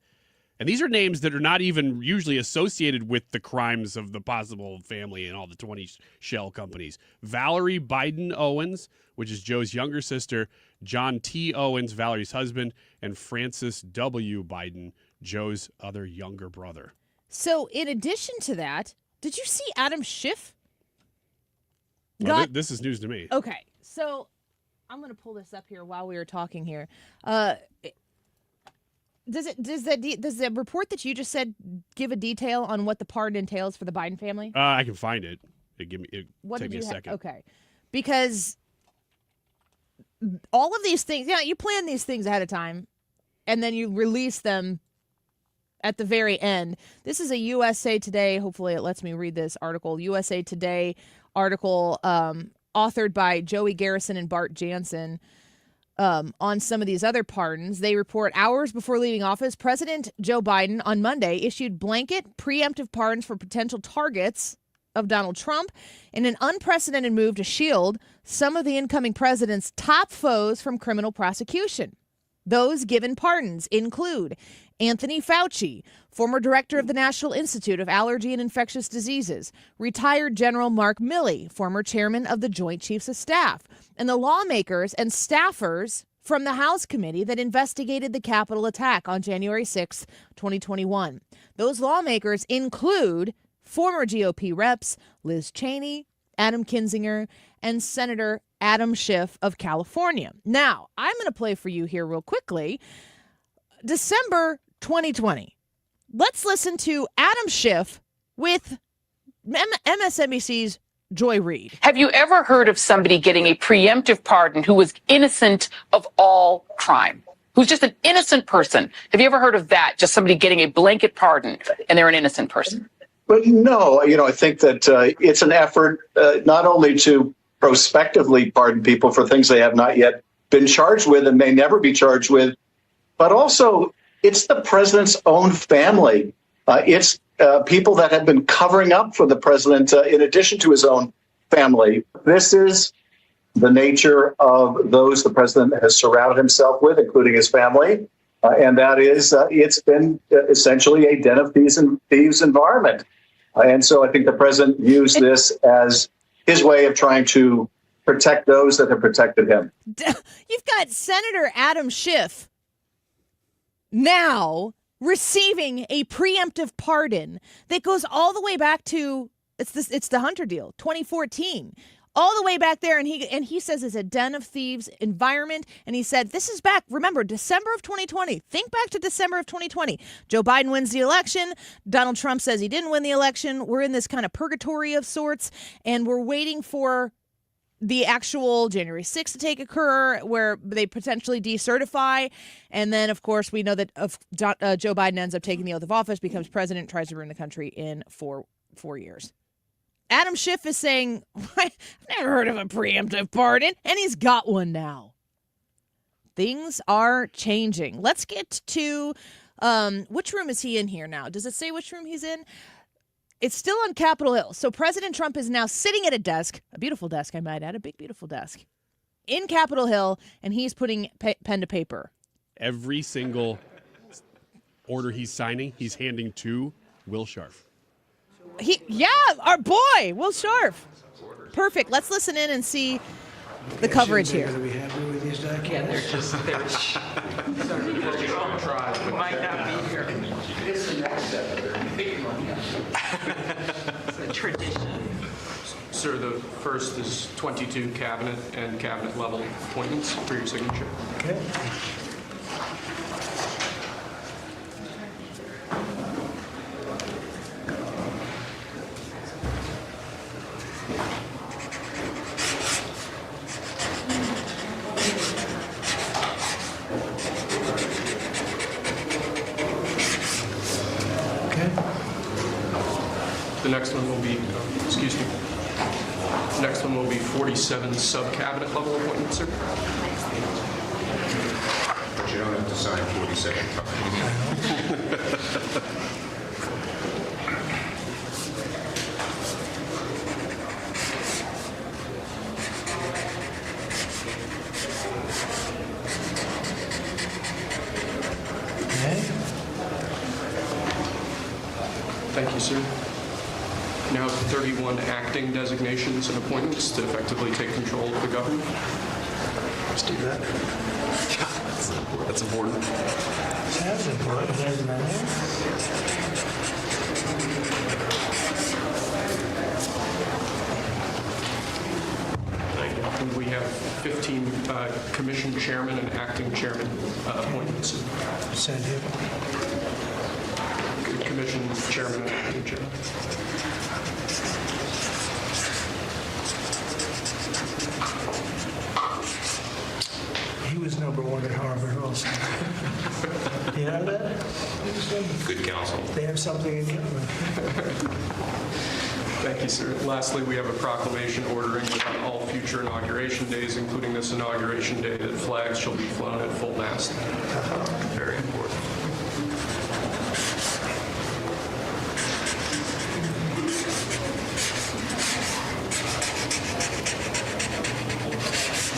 And these are names that are not even usually associated with the crimes of the possible family and all the 20 shell companies. Valerie Biden Owens, which is Joe's younger sister, John T. Owens, Valerie's husband, and Francis W. Biden, Joe's other younger brother. So in addition to that, did you see Adam Schiff? This is news to me. Okay, so I'm going to pull this up here while we were talking here. Does the report that you just said give a detail on what the pardon entails for the Biden family? I can find it. Take me a second. Okay, because all of these things, you plan these things ahead of time, and then you release them at the very end. This is a USA Today. Hopefully, it lets me read this article. USA Today article authored by Joey Garrison and Bart Jansen. On some of these other pardons. They report hours before leaving office, President Joe Biden on Monday issued blanket preemptive pardons for potential targets of Donald Trump in an unprecedented move to shield some of the incoming president's top foes from criminal prosecution. Those given pardons include Anthony Fauci, former director of the National Institute of Allergy and Infectious Diseases, retired General Mark Milley, former chairman of the Joint Chiefs of Staff, and the lawmakers and staffers from the House committee that investigated the Capitol attack on January 6, 2021. Those lawmakers include former GOP reps Liz Cheney, Adam Kinzinger, and Senator Adam Schiff of California. Now, I'm going to play for you here real quickly. December 2020. Let's listen to Adam Schiff with MSNBC's Joy Reid. Have you ever heard of somebody getting a preemptive pardon who was innocent of all crime? Who's just an innocent person? Have you ever heard of that? Just somebody getting a blanket pardon and they're an innocent person? But no, I think that it's an effort not only to prospectively pardon people for things they have not yet been charged with and may never be charged with, but also it's the president's own family. It's people that have been covering up for the president in addition to his own family. This is the nature of those the president has surrounded himself with, including his family. And that is, it's been essentially a den of thieves environment. And so I think the president views this as his way of trying to protect those that have protected him. You've got Senator Adam Schiff now receiving a preemptive pardon that goes all the way back to it's the Hunter deal, 2014. All the way back there, and he says it's a den of thieves environment. And he said, this is back, remember, December of 2020. Think back to December of 2020. Joe Biden wins the election. Donald Trump says he didn't win the election. We're in this kind of purgatory of sorts, and we're waiting for the actual January 6th to occur, where they potentially decertify. And then, of course, we know that Joe Biden ends up taking the oath of office, becomes president, tries to run the country in 4 years. Adam Schiff is saying, I've never heard of a preemptive pardon, and he's got one now. Things are changing. Let's get to, which room is he in here now? Does it say which room he's in? It's still on Capitol Hill. So President Trump is now sitting at a desk, a beautiful desk, I might add, a big, beautiful desk, in Capitol Hill, and he's putting pen to paper. Every single order he's signing, he's handing to Will Scharf. Our boy, Will Scharf. Perfect. Let's listen in and see the coverage here. Are we happy with these documents? Yeah, they're just we might not be here. It's the next step. It's a tradition. Sir, the first is 22 cabinet and cabinet level appointments for your signature. Okay. The next one will be, excuse me. The next one will be 47 sub-cabinet level appointments, sir. But you don't have to sign 47 times. Thank you, sir. Now 31 acting designations and appointments to effectively take control of the government. Let's do that. That's important. Sounds important, doesn't it? And we have 15 commission chairman and acting chairman appointments. Send him. Commission chairman and acting chairman. He was number one at Harvard also. You know that? Good counsel. They have something in common. Thank you, sir. Lastly, we have a proclamation ordering that on all future inauguration days, including this inauguration day, that flags shall be flown at full mast. Very important.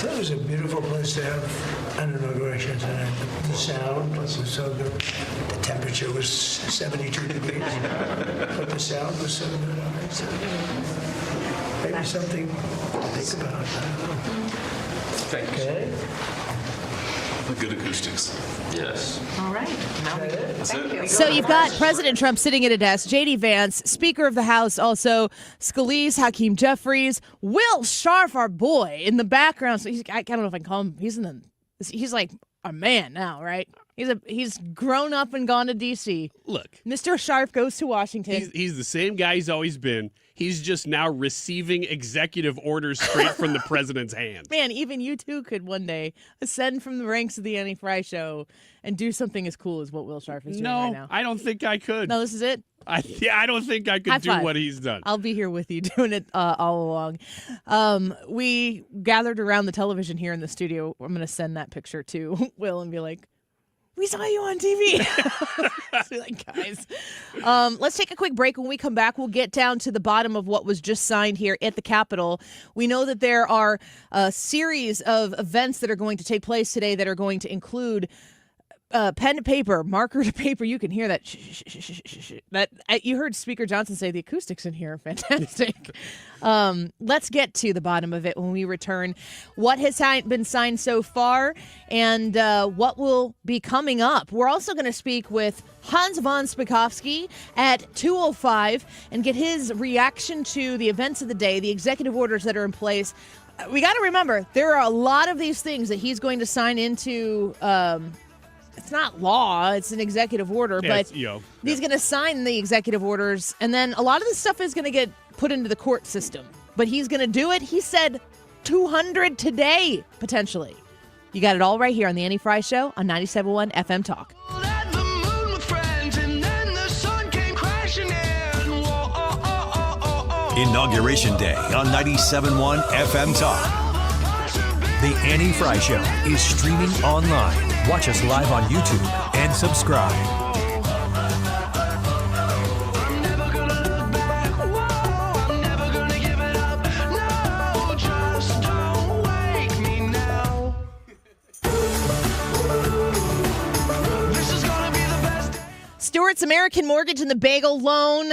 That was a beautiful place to have an inauguration tonight. The sound was so good. The temperature was 72 degrees, but the sound was so good. So maybe something to think about. I don't know. Thank you. Okay. Good acoustics. Yes. All right. Now thank you. So you've got President Trump sitting at a desk, J.D. Vance, Speaker of the House, also Scalise, Hakeem Jeffries, Will Sharf, our boy, in the background. So I don't know if I can call him. He's like a man now, right? He's grown up and gone to D.C. Look, Mr. Sharp goes to Washington. He's the same guy he's always been. He's just now receiving executive orders straight from the president's hands. Man, even you two could one day ascend from the ranks of the Annie Frey Show and do something as cool as what Will Sharf is doing right now. No, I don't think I could. No, this is it? I don't think I could do what he's done. I'll be here with you doing it all along. We gathered around the television here in the studio. I'm going to send that picture to Will and be like, we saw you on TV. So like, guys, let's take a quick break. When we come back, we'll get down to the bottom of what was just signed here at the Capitol. We know that there are a series of events that are going to take place today that are going to include pen to paper, marker to paper. You can hear that. You heard Speaker Johnson say the acoustics in here are fantastic. Let's get to the bottom of it when we return. What has been signed so far and what will be coming up. We're also going to speak with Hans von Spakovsky at 2:05 and get his reaction to the events of the day, the executive orders that are in place. We got to remember, there are a lot of these things that he's going to sign into. It's not law, it's an executive order, but he's going to sign the executive orders, and then a lot of this stuff is going to get put into the court system. But he's going to do it. He said 200 today, potentially. You got it all right here on the Annie Frey Show on 97.1 FM Talk. Inauguration Day on 97.1 FM Talk. The Annie Frey Show is streaming online. Watch us live on YouTube and subscribe. Stewart's American Mortgage and the Bagel Loan,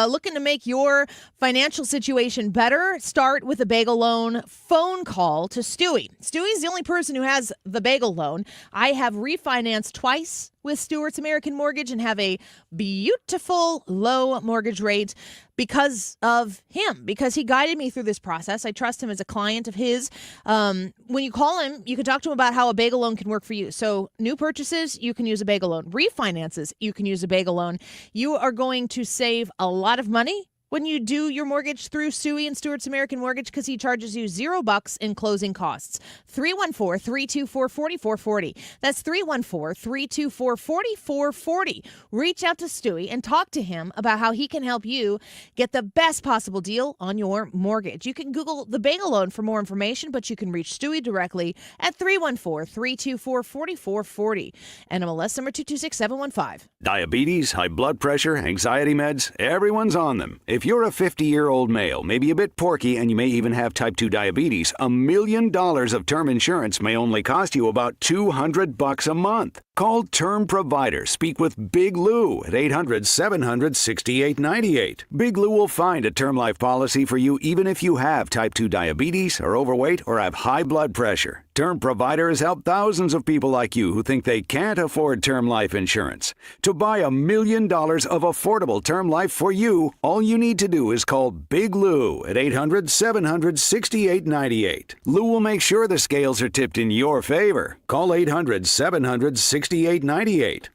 looking to make your financial situation better. Start with a Bagel Loan phone call to Stewie. Stewie's the only person who has the Bagel Loan. I have refinanced twice with Stewart's American Mortgage and have a beautiful low mortgage rate because of him, because he guided me through this process. I trust him as a client of his. When you call him, you can talk to him about how a Bagel Loan can work for you. So new purchases, you can use a Bagel Loan. Refinances, you can use a Bagel Loan. You are going to save a lot of money when you do your mortgage through Stewie and Stewart's American Mortgage because he charges you $0 in closing costs. 314-324-4440. That's 314-324-4440. Reach out to Stewie and talk to him about how he can help you get the best possible deal on your mortgage. You can Google the Bagel Loan for more information, but you can reach Stewie directly at 314-324-4440. NMLS number 226715. Diabetes, high blood pressure, anxiety meds, everyone's on them. If you're a 50-year-old male, maybe a bit porky, and you may even have type 2 diabetes, $1 million of term insurance may only cost you about $200 a month. Call Term Provider. Speak with Big Lou at 800-700-6898. Big Lou will find a term life policy for you even if you have type 2 diabetes, are overweight, or have high blood pressure. Term Provider has helped thousands of people like you who think they can't afford term life insurance. To buy $1 million of affordable term life for you, all you need to do is call Big Lou at 800-700-6898. Lou will make sure the scales are tipped in your favor. Call 800-700-6898.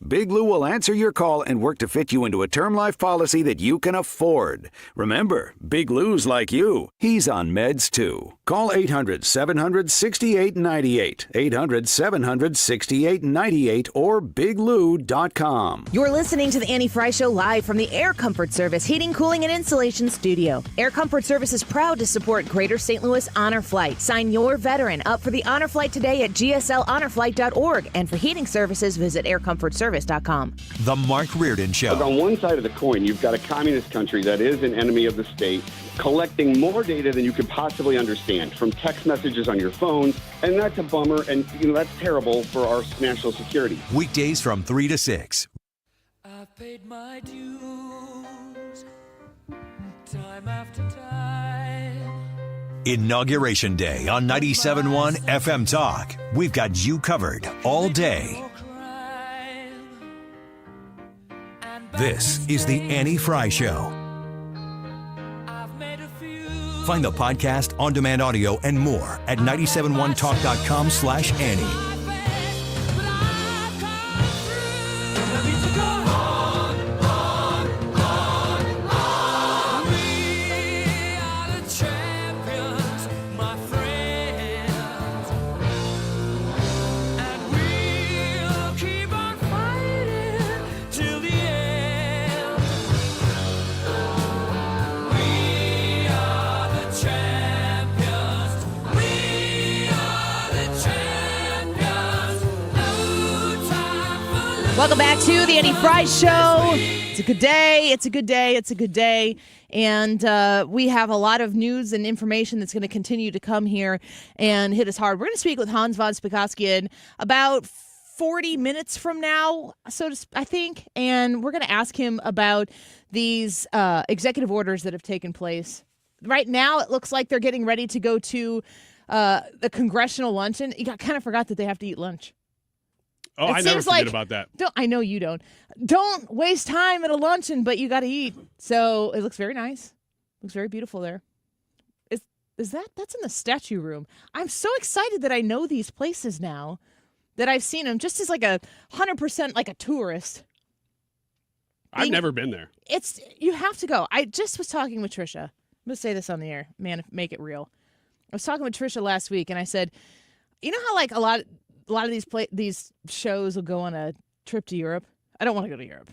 Big Lou will answer your call and work to fit you into a term life policy that you can afford. Remember, Big Lou's like you. He's on meds too. Call 800-700-6898. 800-700-6898 or biglou.com. You're listening to the Annie Frey Show live from the Air Comfort Service Heating, Cooling, and Insulation Studio. Air Comfort Service is proud to support Greater St. Louis Honor Flight. Sign your veteran up for the Honor Flight today at gsl.honorflight.org. And for heating services, visit aircomfortservice.com. The Mark Reardon Show. On one side of the coin, you've got a communist country that is an enemy of the state, collecting more data than you could possibly understand from text messages on your phones, and that's a bummer, and that's terrible for our national security. Weekdays from 3 to 6. I've paid my dues, time after time. Inauguration Day on 97.1 FM Talk. We've got you covered all day. This is the Annie Frey Show. Find the podcast, on-demand audio, and more at 971talk.com/Annie. Welcome back to the Annie Frey Show. It's a good day. It's a good day. It's a good day. And we have a lot of news and information that's going to continue to come here and hit us hard. We're going to speak with Hans von Spakovsky in about 40 minutes from now, I think. And we're going to ask him about these executive orders that have taken place. Right now, it looks like they're getting ready to go to the congressional luncheon. I kind of forgot that they have to eat lunch. Oh, I never forget about that. I know you don't. Don't waste time at a luncheon, but you got to eat. So it looks very nice. Looks very beautiful there. Is that's in the statue room? I'm so excited that I know these places now, that I've seen them just as like 100% like a tourist. I've never been there. You have to go. I just was talking with Trisha. I'm gonna say this on the air, man. Make it real. I was talking with Trisha last week, and I said, you know how like a lot of these shows will go on a trip to Europe. I don't want to go to Europe.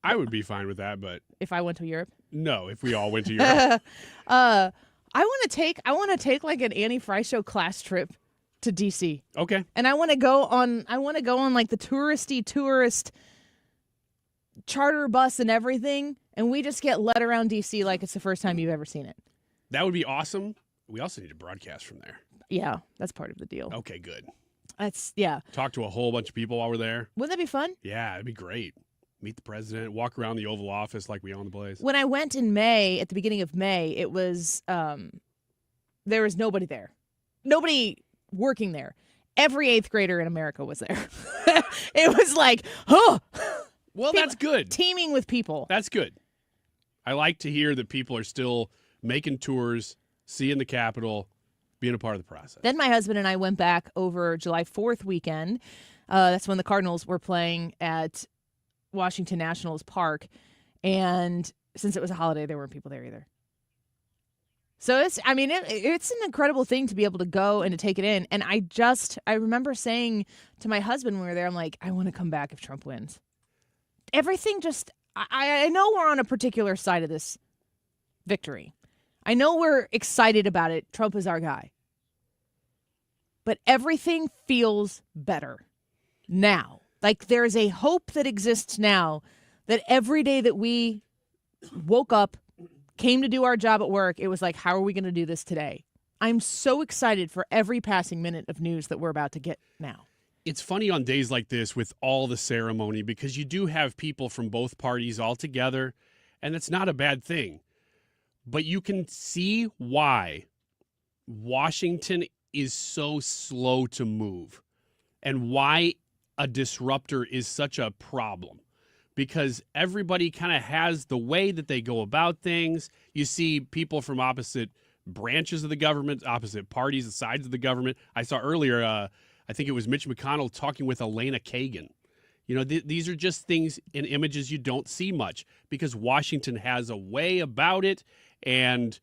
I would be fine with that, but if I went to Europe, no. If we all went to Europe, I want to take like an Annie Frey Show class trip to DC. Okay. And I want to go on like the tourist charter bus and everything, and we just get led around DC like it's the first time you've ever seen it. That would be awesome. We also need to broadcast from there. Yeah, that's part of the deal. Okay, good. Yeah. Talk to a whole bunch of people while we're there. Wouldn't that be fun? Yeah, it'd be great. Meet the president, walk around the Oval Office like we own the place. When I went in May, at the beginning of May, it was there was nobody there. Nobody working there. Every 8th grader in America was there. It was like, oh. Well, that's good. Teeming with people. That's good. I like to hear that people are still making tours, seeing the Capitol, being a part of the process. Then my husband and I went back over July 4th weekend. That's when the Cardinals were playing at Washington Nationals Park. And since it was a holiday, there weren't people there either. So it's an incredible thing to be able to go and to take it in. And I remember saying to my husband when we were there, I'm like, I want to come back if Trump wins. Everything just, I know we're on a particular side of this victory. I know we're excited about it. Trump is our guy. But everything feels better now. Like there's a hope that exists now that every day that we woke up, came to do our job at work, it was like, how are we going to do this today? I'm so excited for every passing minute of news that we're about to get now. It's funny on days like this with all the ceremony because you do have people from both parties all together, and it's not a bad thing. But you can see why Washington is so slow to move and why a disruptor is such a problem. Because everybody kind of has the way that they go about things. You see people from opposite branches of the government, opposite parties, the sides of the government. I saw earlier, I think it was Mitch McConnell talking with Elena Kagan. You know, these are just things in images you don't see much because Washington has a way about it, and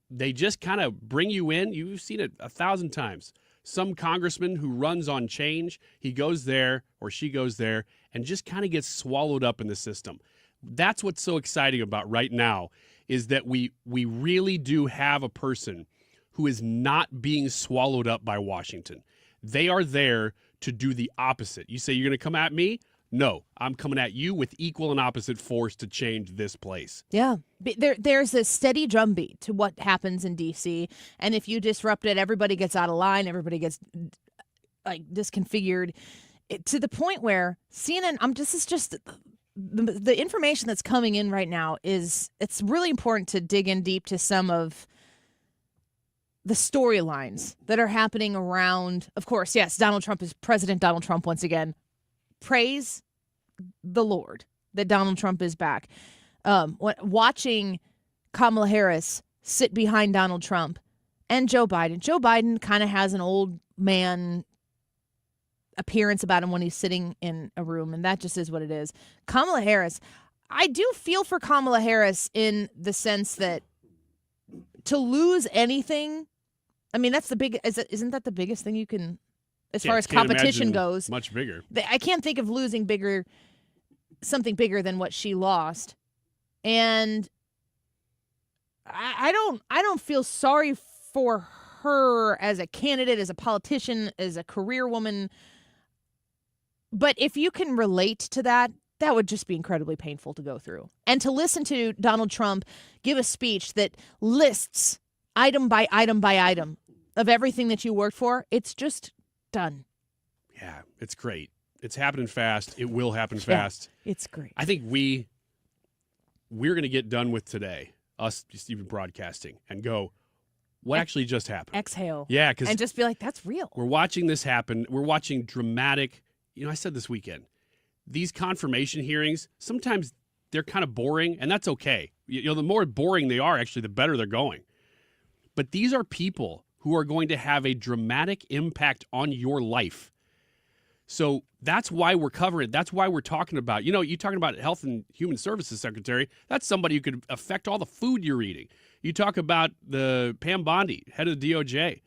they just kind of bring you in. You've seen it 1,000 times. Some congressman who runs on change, he goes there or she goes there and just kind of gets swallowed up in the system. That's what's so exciting about right now is that we really do have a person who is not being swallowed up by Washington. They are there to do the opposite. You say you're going to come at me? No, I'm coming at you with equal and opposite force to change this place. Yeah. There's a steady drumbeat to what happens in D.C., and if you disrupt it, everybody gets out of line, everybody gets like disconfigured to the point where CNN, this is just the information that's coming in right now it's really important to dig in deep to some of the storylines that are happening around, of course, yes, Donald Trump is President Donald Trump once again. Praise the Lord that Donald Trump is back. Watching Kamala Harris sit behind Donald Trump and Joe Biden. Joe Biden kind of has an old man appearance about him when he's sitting in a room, and that just is what it is. Kamala Harris, I do feel for Kamala Harris in the sense that to lose anything, I mean, that's isn't that the biggest thing you can, as far as competition goes? Much bigger. I can't think of losing something bigger than what she lost. And I don't feel sorry for her as a candidate, as a politician, as a career woman. But if you can relate to that, that would just be incredibly painful to go through. And to listen to Donald Trump give a speech that lists item by item by item of everything that you worked for, it's just done. Yeah, it's great. It's happening fast. It will happen fast. Yeah, it's great. I think we're going to get done with today, us just even broadcasting, and go, what actually just happened? Exhale. Yeah, and just be like, that's real. We're watching this happen. We're watching dramatic. I said this weekend, these confirmation hearings, sometimes they're kind of boring, and that's okay. The more boring they are, actually, the better they're going. But these are people who are going to have a dramatic impact on your life. So that's why we're covering it. That's why we're talking about, you're talking about Health and Human Services Secretary. That's somebody who could affect all the food you're eating. You talk about the Pam Bondi, head of the DOJ.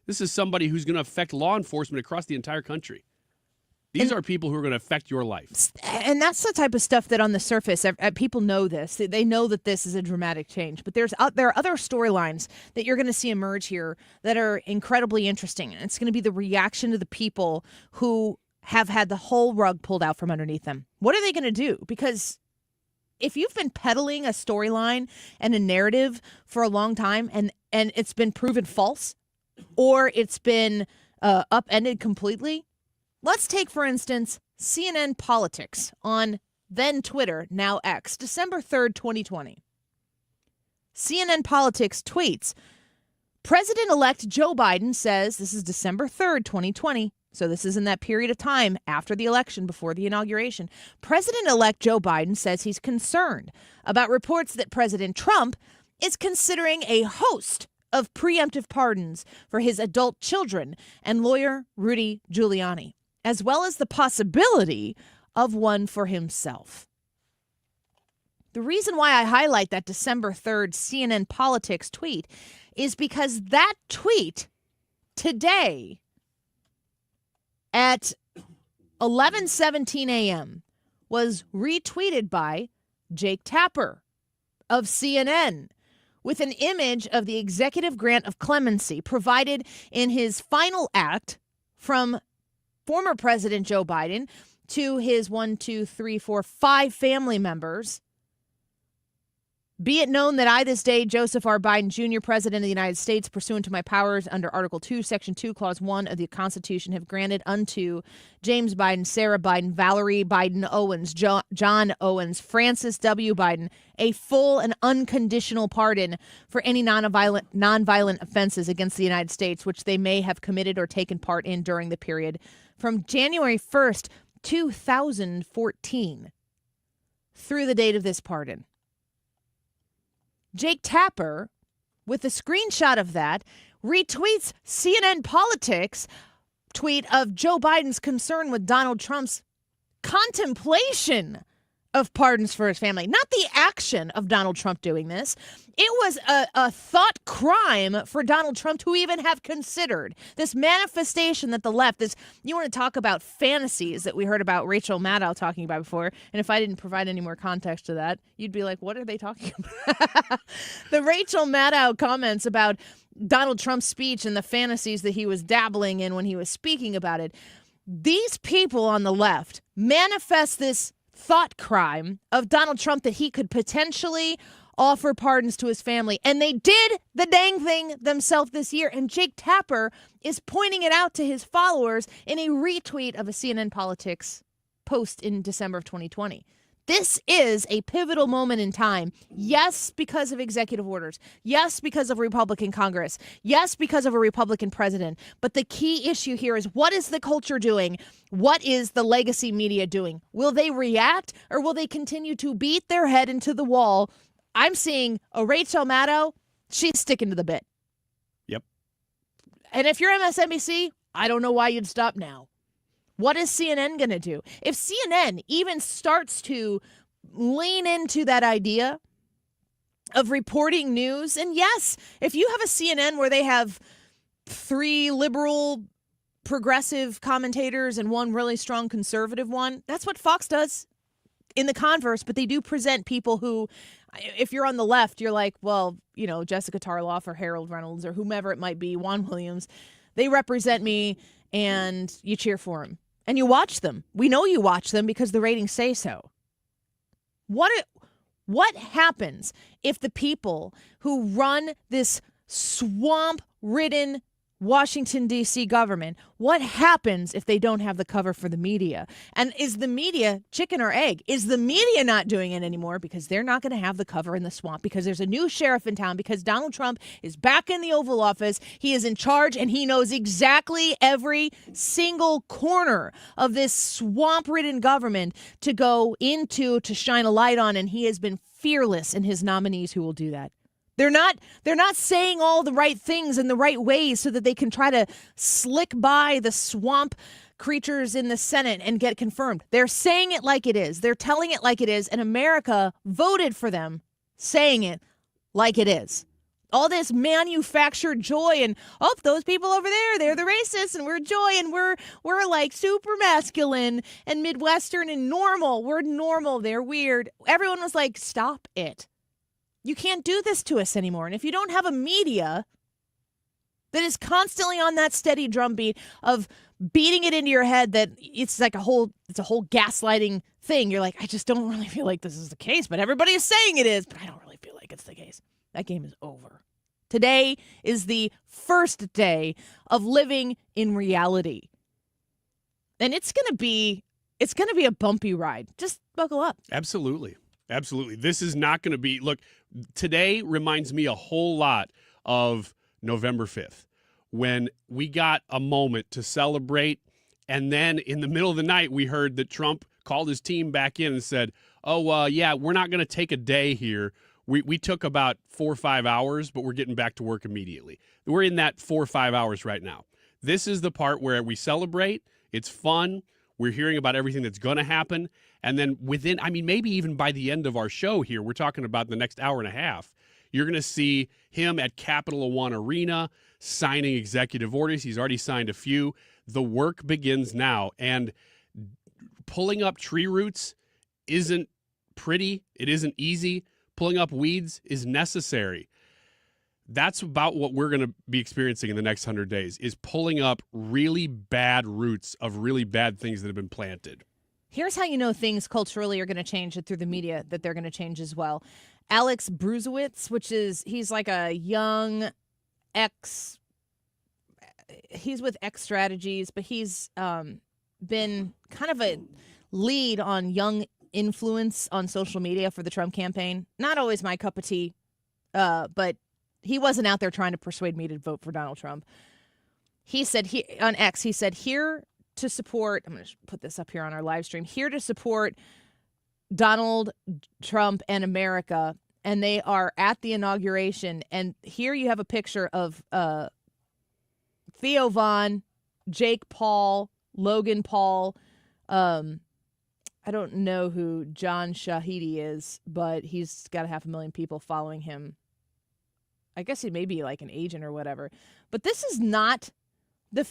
This is somebody who's going to affect law enforcement across the entire country. These are people who are going to affect your life. And that's the type of stuff that on the surface, people know this. They know that this is a dramatic change. But there are other storylines that you're going to see emerge here that are incredibly interesting. And it's going to be the reaction to the people who have had the whole rug pulled out from underneath them. What are they going to do? Because if you've been peddling a storyline and a narrative for a long time and it's been proven false or it's been upended completely, let's take, for instance, CNN Politics on then Twitter, now X, December 3rd, 2020. CNN Politics tweets, President-elect Joe Biden says, this is December 3rd, 2020, so this is in that period of time after the election, before the inauguration. President-elect Joe Biden says he's concerned about reports that President Trump is considering a host of preemptive pardons for his adult children and lawyer Rudy Giuliani, as well as the possibility of one for himself. The reason why I highlight that December 3rd CNN Politics tweet is because that tweet today at 11:17 a.m. was retweeted by Jake Tapper of CNN with an image of the executive grant of clemency provided in his final act from former President Joe Biden to his 5 family members. Be it known that I, this day, Joseph R. Biden, Jr., President of the United States, pursuant to my powers under Article 2, Section 2, Clause 1 of the Constitution, have granted unto James Biden, Sarah Biden, Valerie Biden Owens, John Owens, Francis W. Biden, a full and unconditional pardon for any nonviolent offenses against the United States which they may have committed or taken part in during the period from January 1st, 2014 through the date of this pardon. Jake Tapper, with a screenshot of that, retweets CNN Politics tweet of Joe Biden's concern with Donald Trump's contemplation of pardons for his family. Not the action of Donald Trump doing this. It was a thought crime for Donald Trump to even have considered this manifestation that the left, you want to talk about fantasies that we heard about Rachel Maddow talking about before. And if I didn't provide any more context to that, you'd be like, what are they talking about? The Rachel Maddow comments about Donald Trump's speech and the fantasies that he was dabbling in when he was speaking about it. These people on the left manifest this thought crime of Donald Trump that he could potentially offer pardons to his family. And they did the dang thing themselves this year. And Jake Tapper is pointing it out to his followers in a retweet of a CNN Politics post in December of 2020. This is a pivotal moment in time. Yes, because of executive orders. Yes, because of Republican Congress. Yes, because of a Republican president. But the key issue here is, what is the culture doing? What is the legacy media doing? Will they react, or will they continue to beat their head into the wall? I'm seeing a Rachel Maddow. She's sticking to the bit. Yep. And if you're MSNBC, I don't know why you'd stop now. What is CNN going to do? If CNN even starts to lean into that idea of reporting news, and yes, if you have a CNN where they have 3 liberal progressive commentators and 1 really strong conservative one, that's what Fox does in the converse, but they do present people who, if you're on the left, you're like, well, you know, Jessica Tarloff or Harold Reynolds or whomever it might be, Juan Williams, they represent me, and you cheer for them. And you watch them. We know you watch them because the ratings say so. What happens if the people who run this swamp-ridden Washington, D.C. government, what happens if they don't have the cover for the media? And is the media chicken or egg? Is the media not doing it anymore because they're not going to have the cover in the swamp, because there's a new sheriff in town, because Donald Trump is back in the Oval Office, he is in charge, and he knows exactly every single corner of this swamp-ridden government to go into, to shine a light on, and he has been fearless in his nominees who will do that. They're not saying all the right things in the right ways so that they can try to slick by the swamp creatures in the Senate and get confirmed. They're saying it like it is. They're telling it like it is, and America voted for them saying it like it is. All this manufactured joy and, oh, those people over there, they're the racists, and we're joy, and we're like super masculine and Midwestern and normal. We're normal. They're weird. Everyone was like, stop it. You can't do this to us anymore. And if you don't have a media that is constantly on that steady drumbeat of beating it into your head that it's like a whole gaslighting thing, you're like, I just don't really feel like this is the case, but everybody is saying it is, but I don't really feel like it's the case. That game is over. Today is the first day of living in reality. And it's going to be a bumpy ride. Just buckle up. Absolutely. Absolutely. This is not going to be, look, today reminds me a whole lot of November 5th, when we got a moment to celebrate, and then in the middle of the night, we heard that Trump called his team back in and said, yeah, we're not going to take a day here. We took about 4 or 5 hours, but we're getting back to work immediately. We're in that 4 or 5 hours right now. This is the part where we celebrate. It's fun. We're hearing about everything that's going to happen. And then within, maybe even by the end of our show here, we're talking about the next hour and a half, you're going to see him at Capital One Arena signing executive orders. He's already signed a few. The work begins now. And pulling up tree roots isn't pretty. It isn't easy. Pulling up weeds is necessary. That's about what we're going to be experiencing in the next 100 days, is pulling up really bad roots of really bad things that have been planted. Here's how you know things culturally are going to change through the media, that they're going to change as well. Alex Bruzewitz, he's like a young he's with X Strategies, but he's been kind of a lead on young influence on social media for the Trump campaign. Not always my cup of tea, but he wasn't out there trying to persuade me to vote for Donald Trump. He said on X, here to support, I'm going to put this up here on our live stream, here to support Donald Trump and America. And they are at the inauguration. And here you have a picture of Theo Vaughn, Jake Paul, Logan Paul. I don't know who John Shahidi is, but he's got 500,000 people following him. I guess he may be like an agent or whatever. But this is not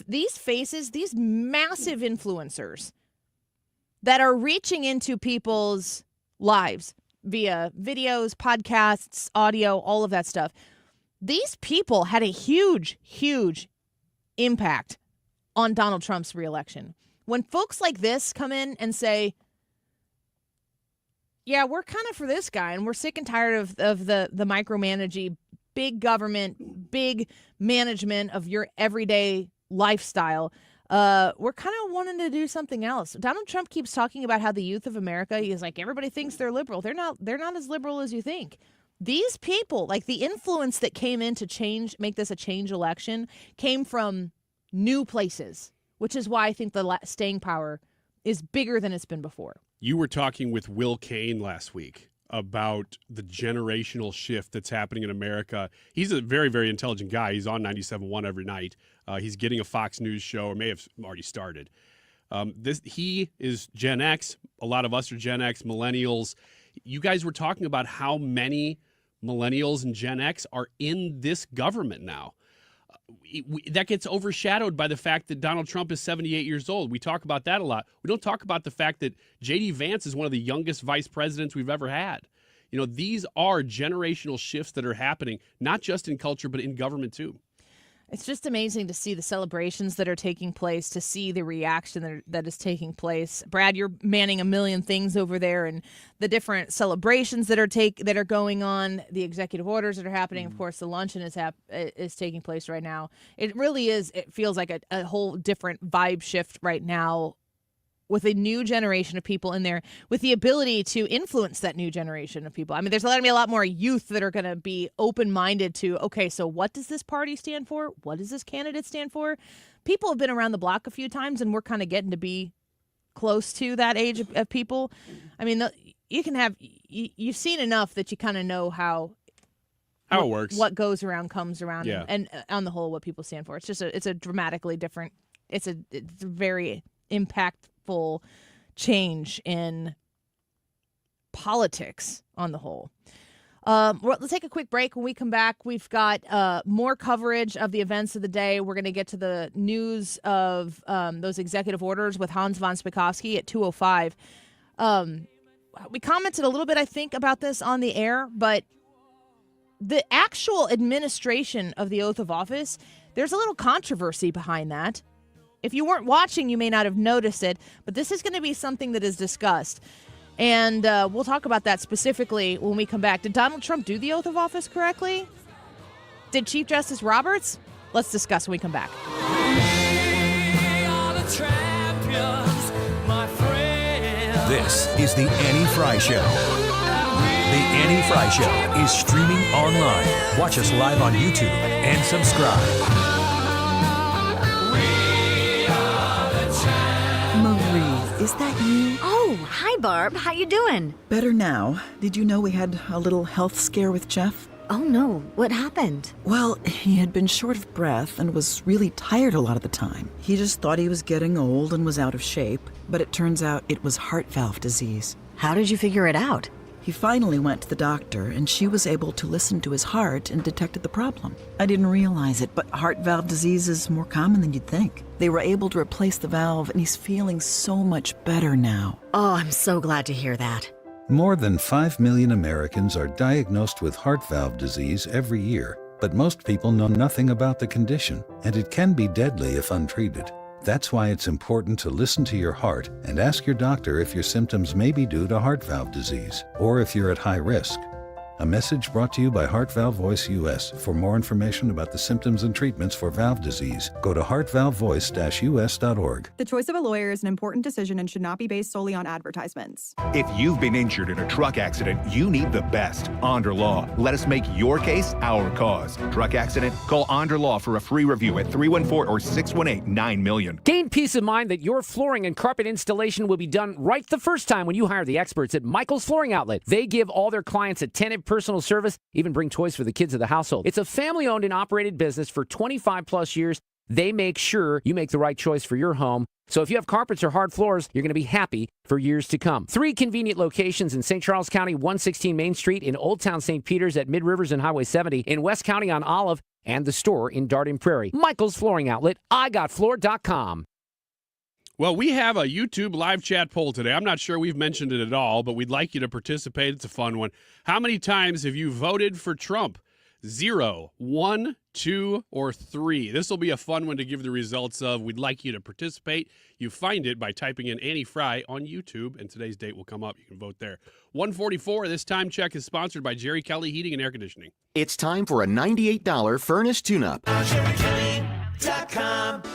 these faces, these massive influencers that are reaching into people's lives via videos, podcasts, audio, all of that stuff. These people had a huge, huge impact on Donald Trump's reelection. When folks like this come in and say, yeah, we're kind of for this guy, and we're sick and tired of the micromanaging, big government, big management of your everyday lifestyle. We're kind of wanting to do something else. Donald Trump keeps talking about how the youth of America, he's like, everybody thinks they're liberal. They're not as liberal as you think. These people, like the influence that came in to make this a change election, came from new places, which is why I think the staying power is bigger than it's been before. You were talking with Will Cain last week about the generational shift that's happening in America. He's a very, very intelligent guy. He's on 97.1 every night. He's getting a Fox News show, or may have already started. He is Gen X. A lot of us are Gen X, millennials. You guys were talking about how many millennials and Gen X are in this government now. That gets overshadowed by the fact that Donald Trump is 78 years old. We talk about that a lot. We don't talk about the fact that J.D. Vance is one of the youngest vice presidents we've ever had. You know, these are generational shifts that are happening, not just in culture, but in government too. It's just amazing to see the celebrations that are taking place, to see the reaction that is taking place. Brad, you're manning a million things over there, and the different celebrations that are going on, the executive orders that are happening. Of course, the luncheon is taking place right now. It really is. It feels like a whole different vibe shift right now, with a new generation of people in there, with the ability to influence that new generation of people. I mean, there's going to be a lot more youth that are going to be open-minded to, okay, so what does this party stand for? What does this candidate stand for? People have been around the block a few times, and we're kind of getting to be close to that age of people. I mean, you've seen enough that you kind of know how it works. What goes around comes around, yeah. and on the whole, what people stand for. It's just it's a dramatically different, it's a very impactful change in politics on the whole. Let's take a quick break. When we come back, we've got more coverage of the events of the day. We're going to get to the news of those executive orders with Hans von Spakovsky at 2:05. We commented a little bit, I think, about this on the air, but the actual administration of the oath of office, there's a little controversy behind that. If you weren't watching, you may not have noticed it, but this is going to be something that is discussed. And we'll talk about that specifically when we come back. Did Donald Trump do the oath of office correctly? Did Chief Justice Roberts? Let's discuss when we come back. This is the Annie Frey Show. The Annie Frey Show is streaming online. Watch us live on YouTube and subscribe. Marie, is that you? Oh, hi, Barb. How you doing? Better now. Did you know we had a little health scare with Jeff? Oh no, what happened? Well, he had been short of breath and was really tired a lot of the time. He just thought he was getting old and was out of shape, but it turns out it was heart valve disease. How did you figure it out? He finally went to the doctor, and she was able to listen to his heart and detected the problem. I didn't realize it, but heart valve disease is more common than you'd think. They were able to replace the valve, and he's feeling so much better now. Oh, I'm so glad to hear that. More than 5 million Americans are diagnosed with heart valve disease every year, but most people know nothing about the condition, and it can be deadly if untreated. That's why it's important to listen to your heart and ask your doctor if your symptoms may be due to heart valve disease or if you're at high risk. A message brought to you by Heart Valve Voice US. For more information about the symptoms and treatments for valve disease, go to heartvalvevoice-us.org. The choice of a lawyer is an important decision and should not be based solely on advertisements. If you've been injured in a truck accident, you need the best, Onder Law. Let us make your case our cause. Truck accident? Call Onder Law for a free review at 314 or 618-9000000. Gain peace of mind that your flooring and carpet installation will be done right the first time when you hire the experts at Michael's Flooring Outlet. They give all their clients attentive personal service, even bring toys for the kids of the household. It's a family-owned and operated business for 25-plus years. They make sure you make the right choice for your home. So if you have carpets or hard floors, you're going to be happy for years to come. 3 convenient locations in St. Charles County, 116 Main Street, in Old Town St. Peters at Mid-Rivers and Highway 70, in West County on Olive, and the store in Darden Prairie. Michael's Flooring Outlet, igotfloor.com. Well, we have a YouTube live chat poll today. I'm not sure we've mentioned it at all, but we'd like you to participate. It's a fun one. How many times have you voted for Trump? 0, 1, 2, or 3? This will be a fun one to give the results of. We'd like you to participate. You find it by typing in Annie Frey on YouTube, and today's date will come up. You can vote there. 144, this time check is sponsored by Jerry Kelly Heating and Air Conditioning. It's time for a $98 furnace tune-up.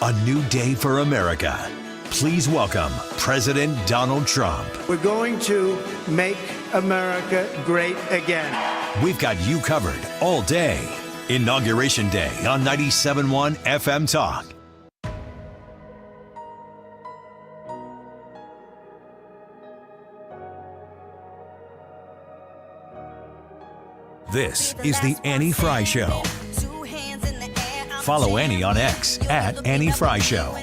A new day for America. Please welcome President Donald Trump. We're going to make America great again. We've got you covered all day. Inauguration Day on 97.1 FM Talk. This is the Annie Frey Show. Follow Annie on X at Annie Frey Show.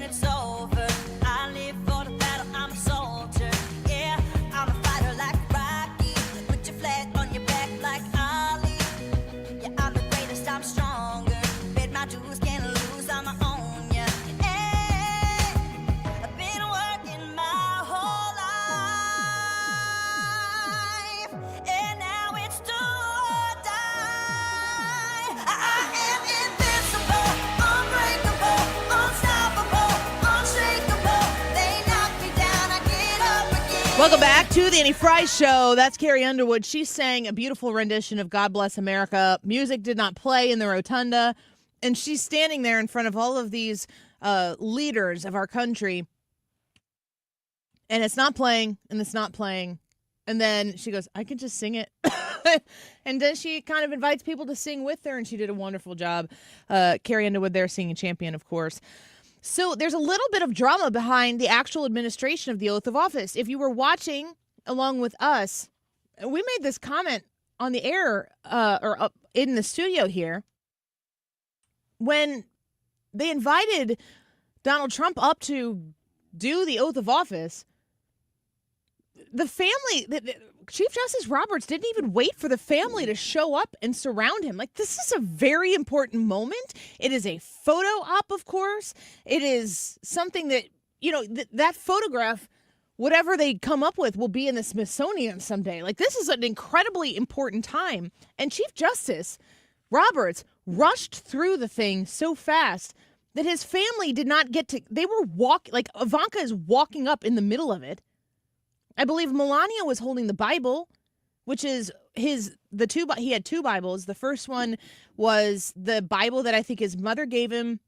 Welcome back to the Annie Frey Show. That's Carrie Underwood. She sang a beautiful rendition of God Bless America. Music did not play in the rotunda, and she's standing there in front of all of these leaders of our country, and it's not playing, and it's not playing. And then she goes, I can just sing it. And then she kind of invites people to sing with her, and she did a wonderful job. Carrie Underwood there singing Champion, of course. So there's a little bit of drama behind the actual administration of the oath of office. If you were watching along with us, we made this comment on the air or up in the studio here when they invited Donald Trump up to do the oath of office. The family, Chief Justice Roberts didn't even wait for the family to show up and surround him. Like, this is a very important moment. It is a photo op, of course. It is something that, you know, that photograph, whatever they come up with, will be in the Smithsonian someday. Like, this is an incredibly important time. And Chief Justice Roberts rushed through the thing so fast that his family did not get to, they were like Ivanka is walking up in the middle of it. I believe Melania was holding the Bible, which is he had 2 Bibles. The first one was the Bible that I think his mother gave him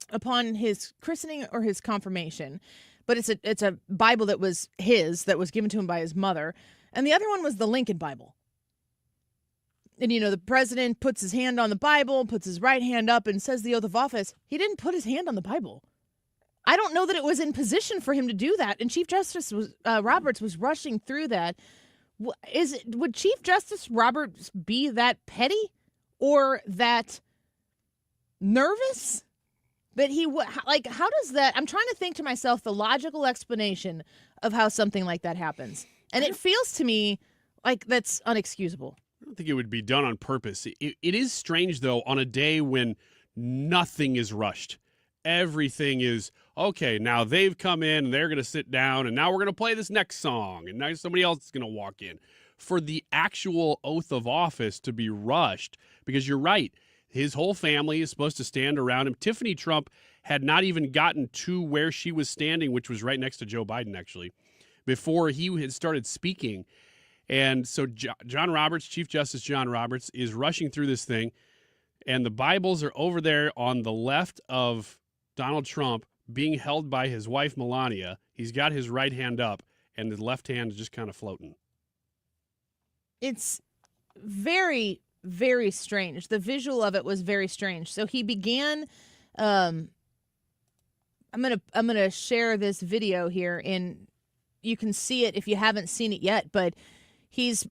upon his christening or his confirmation. But it's a Bible that was given to him by his mother. And the other one was the Lincoln Bible. And, you know, the president puts his hand on the Bible, puts his right hand up and says the oath of office. He didn't put his hand on the Bible. I don't know that it was in position for him to do that. And Chief Justice Roberts was rushing through that Would Chief Justice Roberts be that petty or that nervous that he would, like, how does that, I'm trying to think to myself the logical explanation of how something like that happens. And it feels to me like that's unexcusable. I don't think it would be done on purpose. It is strange, though, on a day when nothing is rushed. Everything is, okay, now they've come in, and they're going to sit down, and now we're going to play this next song, and now somebody else is going to walk in. For the actual oath of office to be rushed, because you're right, his whole family is supposed to stand around him. Tiffany Trump had not even gotten to where she was standing, which was right next to Joe Biden, actually, before he had started speaking. And so John Roberts, Chief Justice John Roberts, is rushing through this thing, and the Bibles are over there on the left of Donald Trump being held by his wife, Melania. He's got his right hand up, and his left hand is just kind of floating. It's very, very strange. The visual of it was very strange. So he began, I'm gonna share this video here, and you can see it if you haven't seen it yet, but he's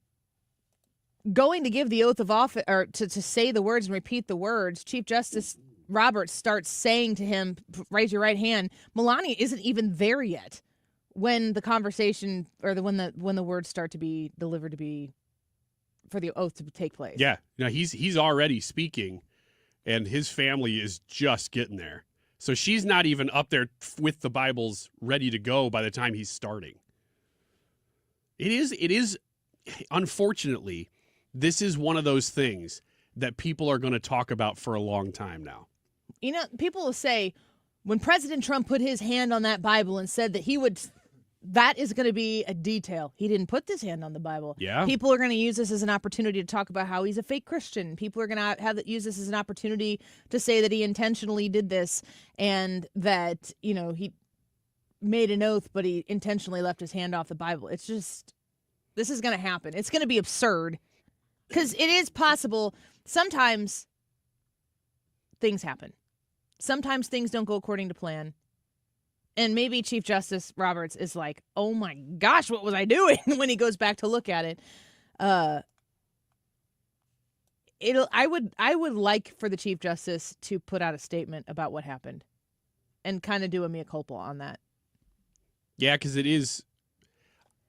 going to give the oath of office, or to say the words and repeat the words. Chief Justice Roberts starts saying to him, raise your right hand. Melania isn't even there yet when the conversation, or when the words start to be delivered, to be for the oath to take place. Yeah, now he's already speaking, and his family is just getting there. So she's not even up there with the Bibles ready to go by the time he's starting. It is, unfortunately, this is one of those things that people are going to talk about for a long time now. You know, people will say, when President Trump put his hand on that Bible and said that he would, that is going to be a detail. He didn't put his hand on the Bible. Yeah. People are going to use this as an opportunity to talk about how he's a fake Christian. People are going to use this as an opportunity to say that he intentionally did this, and that, you know, he made an oath, but he intentionally left his hand off the Bible. It's just, this is going to happen. It's going to be absurd, because it is possible. Sometimes things happen. Sometimes things don't go according to plan. And maybe Chief Justice Roberts is like, oh my gosh, what was I doing, when he goes back to look at it. I would like for the Chief Justice to put out a statement about what happened and kind of do a mea culpa on that. Yeah, because it is.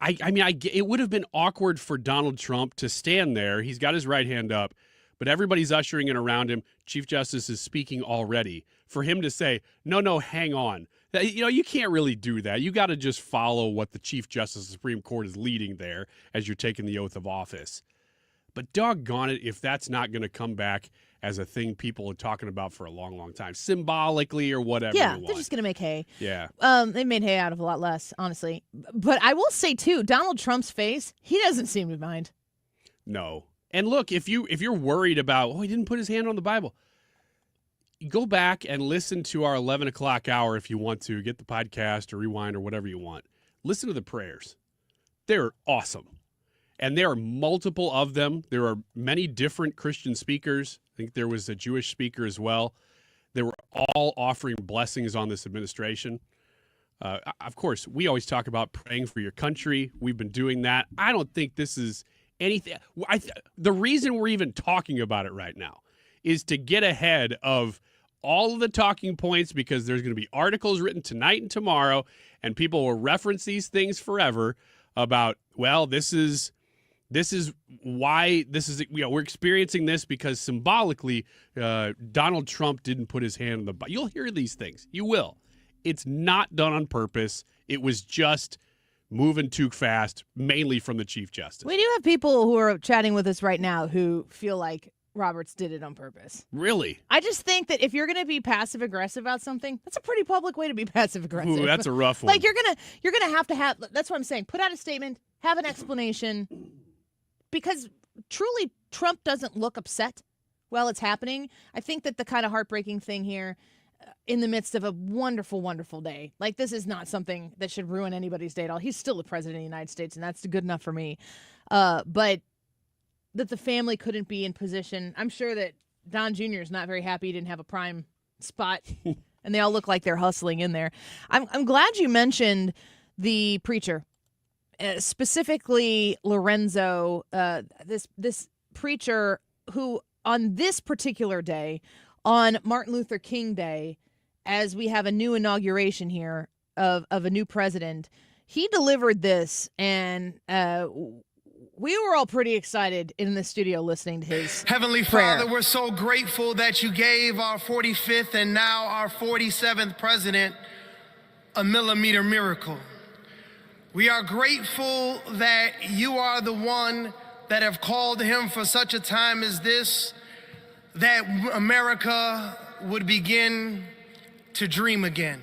It would have been awkward for Donald Trump to stand there. He's got his right hand up, but everybody's ushering in around him. Chief Justice is speaking already. For him to say, no, hang on. You can't really do that. You got to just follow what the Chief Justice of the Supreme Court is leading there as you're taking the oath of office. But doggone it, if that's not going to come back as a thing people are talking about for a long, long time, symbolically or whatever. Yeah, they're just going to make hay. Yeah. They made hay out of a lot less, honestly. But I will say, too, Donald Trump's face, he doesn't seem to mind. No. And look, if you're worried about, he didn't put his hand on the Bible, go back and listen to our 11 o'clock hour if you want to. Get the podcast or rewind or whatever you want. Listen to the prayers. They're awesome. And there are multiple of them. There are many different Christian speakers. I think there was a Jewish speaker as well. They were all offering blessings on this administration. Of course, we always talk about praying for your country. We've been doing that. I don't think this is anything. The reason we're even talking about it right now is to get ahead of all of the talking points, because there's going to be articles written tonight and tomorrow, and people will reference these things forever about, well, this is why this is, we're experiencing this because symbolically Donald Trump didn't put his hand on the Bible. You'll hear these things. You will. It's not done on purpose. It was just moving too fast, mainly from the Chief Justice. We do have people who are chatting with us right now who feel like Roberts did it on purpose. Really? I just think that if you're going to be passive aggressive about something, that's a pretty public way to be passive aggressive. Ooh, that's a rough one. Like you're gonna have to have. That's what I'm saying. Put out a statement. Have an explanation. Because truly, Trump doesn't look upset while it's happening. I think that the kind of heartbreaking thing here, in the midst of a wonderful, wonderful day, like this is not something that should ruin anybody's day at all. He's still the president of the United States, and that's good enough for me. But that the family couldn't be in position. I'm sure that Don Jr. is not very happy he didn't have a prime spot, and they all look like they're hustling in there. I'm glad you mentioned the preacher. specifically Lorenzo, this preacher who on this particular day, on Martin Luther King Day, as we have a new inauguration here of a new president, he delivered this, and we were all pretty excited in the studio listening to his Heavenly prayer. Father, we're so grateful that you gave our 45th and now our 47th president a millimeter miracle. We are grateful that you are the one that have called him for such a time as this, that America would begin to dream again.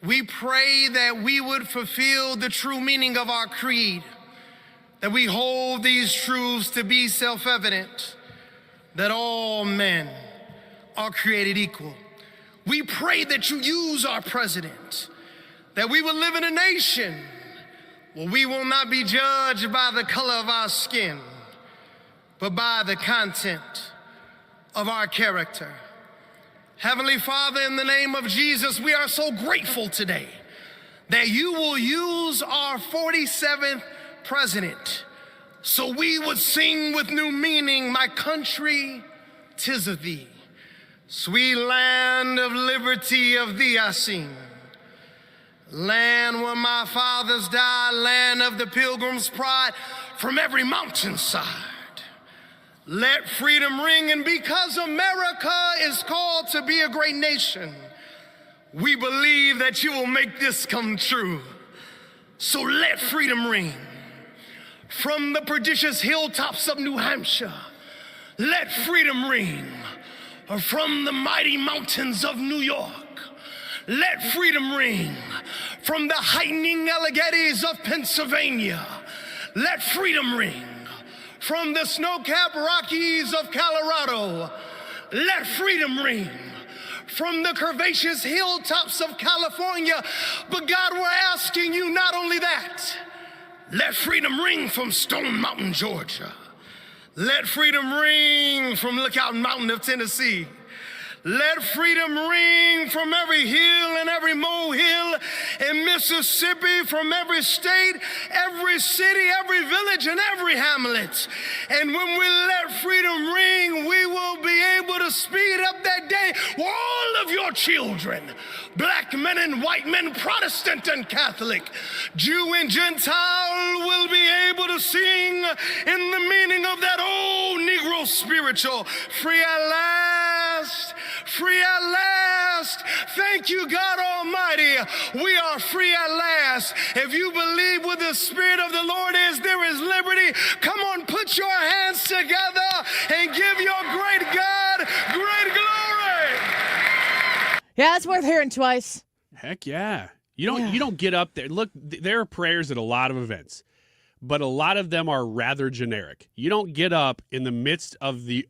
We pray that we would fulfill the true meaning of our creed, that we hold these truths to be self-evident, that all men are created equal. We pray that you use our president, that we will live in a nation where we will not be judged by the color of our skin, but by the content of our character. Heavenly Father, in the name of Jesus, we are so grateful today that you will use our 47th president so we would sing with new meaning, my country, 'tis of thee. Sweet land of liberty, of thee I sing. Land where my fathers died, land of the pilgrim's pride, from every mountainside. Let freedom ring, and because America is called to be a great nation, we believe that you will make this come true. So let freedom ring. From the prodigious hilltops of New Hampshire, let freedom ring. Or from the mighty mountains of New York, let freedom ring. From the heightening Alleghenies of Pennsylvania, let freedom ring. From the snow-capped Rockies of Colorado, let freedom ring. From the curvaceous hilltops of California, but God, we're asking you not only that, let freedom ring from Stone Mountain, Georgia. Let freedom ring from Lookout Mountain of Tennessee. Let freedom ring from every hill and every molehill in Mississippi, from every state, every city, every village, and every hamlet. And when we let freedom ring, we will be able to speed up that day where all of your children, black men and white men, Protestant and Catholic, Jew and Gentile, will be able to sing in the meaning of that old Negro spiritual, free at last, free at last. Thank you, God Almighty. We are free at last. If you believe where the Spirit of the Lord is, there is liberty. Come on, put your hands together and give your great God great glory. Yeah, it's worth hearing twice. Heck yeah. You don't get up there. Look, there are prayers at a lot of events, but a lot of them are rather generic. You don't get up in the midst of the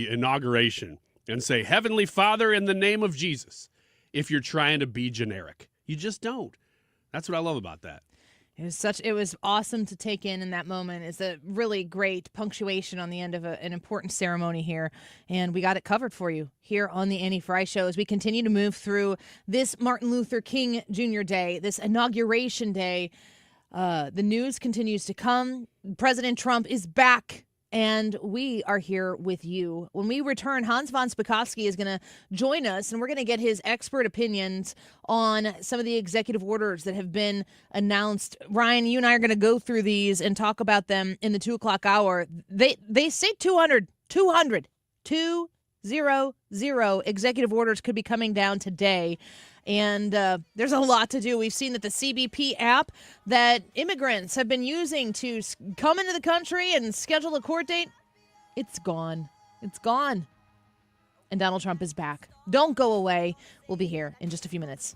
inauguration and say, Heavenly Father, in the name of Jesus, if you're trying to be generic. You just don't. That's what I love about that. It was awesome to take in that moment. It's a really great punctuation on the end of an important ceremony here, and we got it covered for you here on the Annie Frey Show as we continue to move through this Martin Luther King Jr. Day, this Inauguration Day. The news continues to come. President Trump is back, and we are here with you. When we return, Hans von Spakovsky is going to join us, and we're going to get his expert opinions on some of the executive orders that have been announced. Ryan, you and I are going to go through these and talk about them in the 2 o'clock hour. They say 200 executive orders could be coming down today. And there's a lot to do. We've seen that the CBP app that immigrants have been using to come into the country and schedule a court date, it's gone. It's gone. And Donald Trump is back. Don't go away. We'll be here in just a few minutes.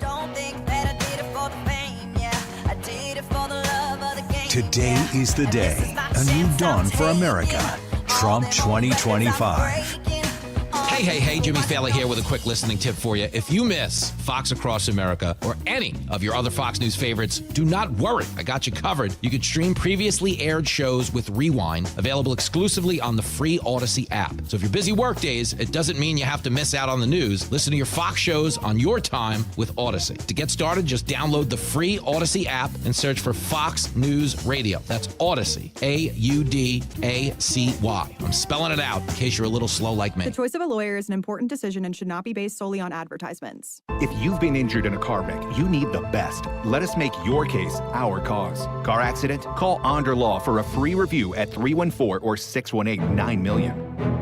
Don't think that I did it for the fame, yeah. I did it for the love of the game. Today is the day. A new dawn for America. Trump 2025. Hey, Hey, Jimmy Fallon here with a quick listening tip for you. If you miss Fox Across America or any of your other Fox News favorites, do not worry. I got you covered. You can stream previously aired shows with Rewind, available exclusively on the free Odyssey app. So if you're busy work days, it doesn't mean you have to miss out on the news. Listen to your Fox shows on your time with Odyssey. To get started, just download the free Odyssey app and search for Fox News Radio. That's Odyssey, A-U-D-A-C-Y. I'm spelling it out in case you're a little slow like me. The choice of a lawyer is an important decision and should not be based solely on advertisements. If you've been injured in a car wreck, you need the best. Let us make your case our cause. Car accident? Call Onder Law for a free review at 314 or 618-9000000.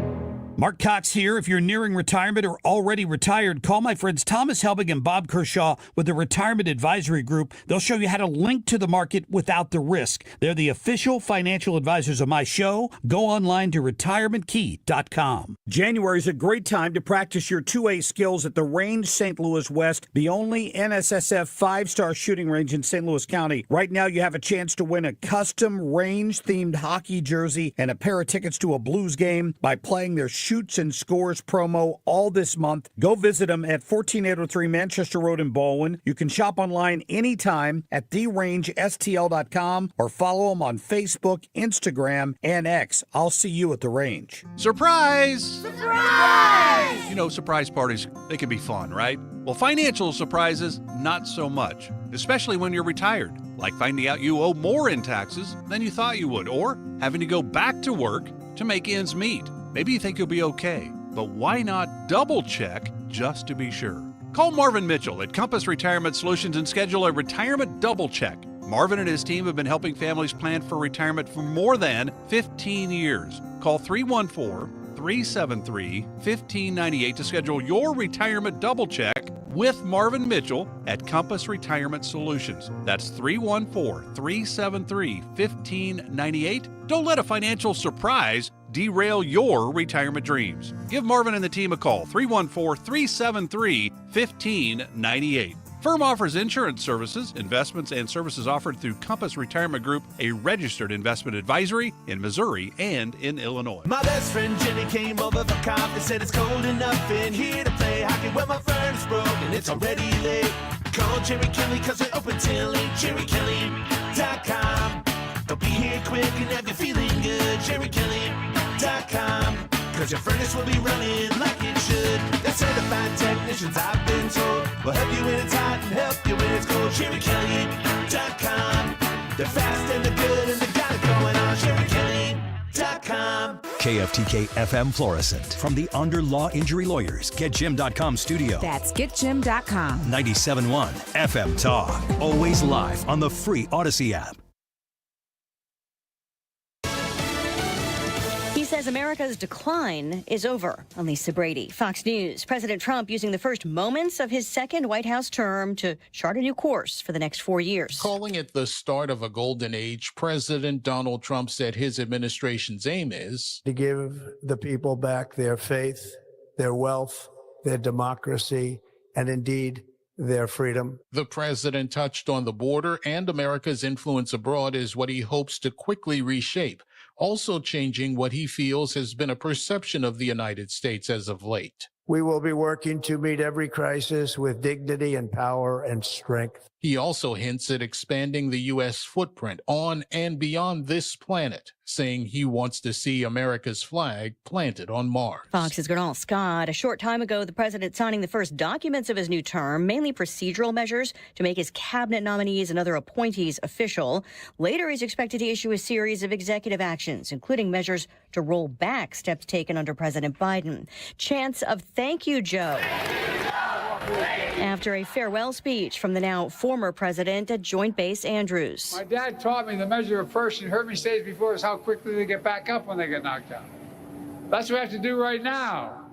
Mark Cox here. If you're nearing retirement or already retired, call my friends Thomas Helbig and Bob Kershaw with the Retirement Advisory Group. They'll show you how to link to the market without the risk. They're the official financial advisors of my show. Go online to retirementkey.com. January is a great time to practice your 2A skills at the Range St. Louis West, the only NSSF 5-star shooting range in St. Louis County. Right now, you have a chance to win a custom range-themed hockey jersey and a pair of tickets to a Blues game by playing their Shoots and Scores promo all this month. Go visit them at 14803 Manchester Road in Baldwin. You can shop online anytime at therangestl.com or follow them on Facebook, Instagram, and X. I'll see you at the range. Surprise! Surprise! You know, surprise parties, they can be fun, right? Well, financial surprises, not so much, especially when you're retired, like finding out you owe more in taxes than you thought you would, or having to go back to work to make ends meet. Maybe you think you'll be okay, but why not double check just to be sure? Call Marvin Mitchell at Compass Retirement Solutions and schedule a retirement double check. Marvin and his team have been helping families plan for retirement for more than 15 years. Call 314-373-1598 to schedule your retirement double check with Marvin Mitchell at Compass Retirement Solutions. That's 314-373-1598. Don't let a financial surprise derail your retirement dreams. Give Marvin and the team a call, 314-373-1598. Firm offers insurance services, investments, and services offered through Compass Retirement Group, a registered investment advisory in Missouri and in Illinois. My best friend Jimmy came over for coffee, said it's cold enough in here to play hockey. Well, my furnace broke and it's already late. Call Jerry Kelly cause they're open till 8, JerryKelly.com. They'll be here quick and have you feeling good, JerryKelly.com. Cause your furnace will be running like it should. They're certified technicians, I've been told. Will help you when it's hot and help you when it's cold, JerryKelly.com. They're fast and they're good and they got it going on, JerryKelly.com. KFTK FM Florissant. From the Under Law Injury Lawyers, GetJim.com studio. That's GetJim.com. 97.1 FM Talk. Always live on the free Odyssey app. He says America's decline is over. I'm Lisa Brady, Fox News. President Trump using the first moments of his second White House term to chart a new course for the next 4 years. Calling it the start of a golden age, President Donald Trump said his administration's aim is to give the people back their faith, their wealth, their democracy, and indeed their freedom. The president touched on the border and America's influence abroad is what he hopes to quickly reshape, also changing what he feels has been a perception of the United States as of late. We will be working to meet every crisis with dignity and power and strength. He also hints at expanding the U.S. footprint on and beyond this planet, saying he wants to see America's flag planted on Mars. Fox's Gernal Scott. A short time ago, the president signing the first documents of his new term, mainly procedural measures to make his cabinet nominees and other appointees official. Later, he's expected to issue a series of executive actions, including measures to roll back steps taken under President Biden. Chants of "Thank you, Joe," after a farewell speech from the now former president at Joint Base Andrews. My dad taught me the measure of a person, heard me say it before, is how quickly they get back up when they get knocked down. That's what we have to do right now.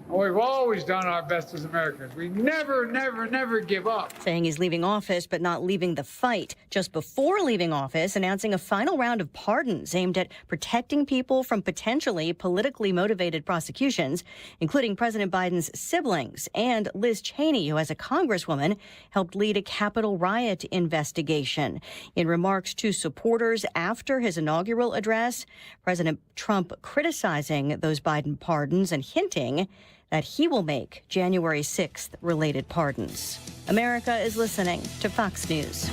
And we've always done our best as Americans. We never, never, never give up. Saying he's leaving office but not leaving the fight. Just before leaving office, announcing a final round of pardons aimed at protecting people from potentially politically motivated prosecutions, including President Biden's siblings and Liz Cheney, who as a congresswoman helped lead a Capitol riot investigation. In remarks to supporters after his inaugural address, President Trump criticizing those Biden pardons and hinting that he will make January 6th related pardons. America is listening to Fox News.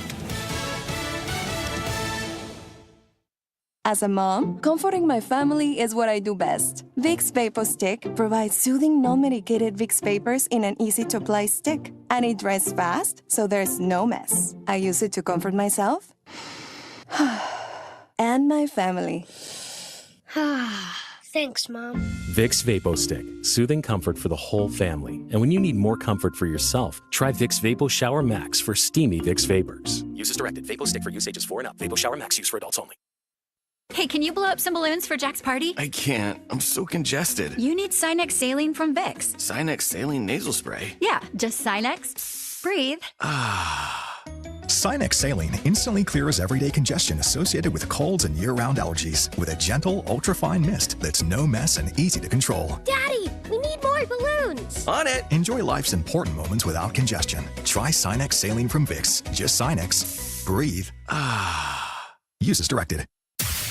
As a mom, comforting my family is what I do best. Vicks VapoStick provides soothing, non-medicated Vicks vapors in an easy-to-apply stick. And it dries fast, so there's no mess. I use it to comfort myself and my family. Thanks, Mom. Vicks VapoStick, soothing comfort for the whole family. And when you need more comfort for yourself, try Vicks Vapo Shower Max for steamy Vicks vapors. Use as directed. VapoStick for use ages 4 and up. Vapo Shower Max use for adults only. Hey, can you blow up some balloons for Jack's party? I can't. I'm so congested. You need Sinex Saline from Vicks. Sinex Saline Nasal Spray? Yeah, just Sinex. Breathe. Sinex Saline instantly clears everyday congestion associated with colds and year-round allergies with a gentle, ultra-fine mist that's no mess and easy to control. Daddy, we need more balloons. On it. Enjoy life's important moments without congestion. Try Sinex Saline from Vicks. Just Sinex. Breathe. Use as directed.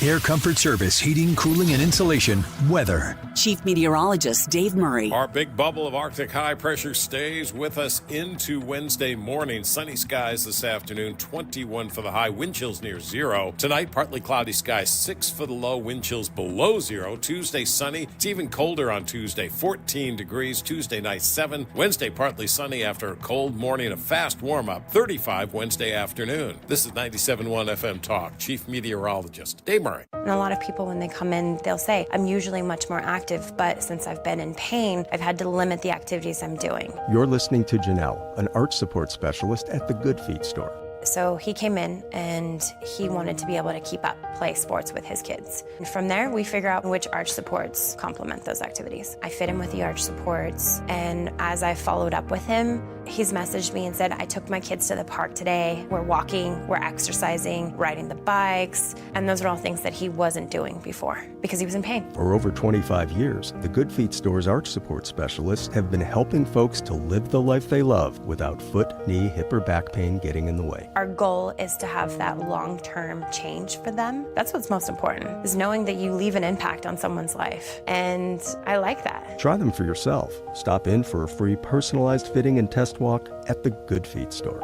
Air Comfort Service, heating, cooling, and insulation. Weather. Chief Meteorologist Dave Murray. Our big bubble of Arctic high pressure stays with us into Wednesday morning. Sunny skies this afternoon, 21 for the high, wind chills near 0. Tonight, partly cloudy skies, 6 for the low, wind chills below 0. Tuesday, sunny. It's even colder on Tuesday, 14 degrees. Tuesday night, 7. Wednesday, partly sunny after a cold morning, a fast warm-up, 35 Wednesday afternoon. This is 97.1 FM Talk. Chief Meteorologist Dave Murray. And a lot of people, when they come in, they'll say, I'm usually much more active, but since I've been in pain, I've had to limit the activities I'm doing. You're listening to Janelle, an arch support specialist at the Good Feet store. So he came in and he wanted to be able to keep up, play sports with his kids. And from there, we figure out which arch supports complement those activities. I fit him with the arch supports, and as I followed up with him, he's messaged me and said, I took my kids to the park today. We're walking, we're exercising, riding the bikes, and those are all things that he wasn't doing before because he was in pain. For over 25 years, the Good Feet store's arch support specialists have been helping folks to live the life they love without foot, knee, hip, or back pain getting in the way. Our goal is to have that long-term change for them. That's what's most important, is knowing that you leave an impact on someone's life. And I like that. Try them for yourself. Stop in for a free personalized fitting and test walk at the Good Feet store.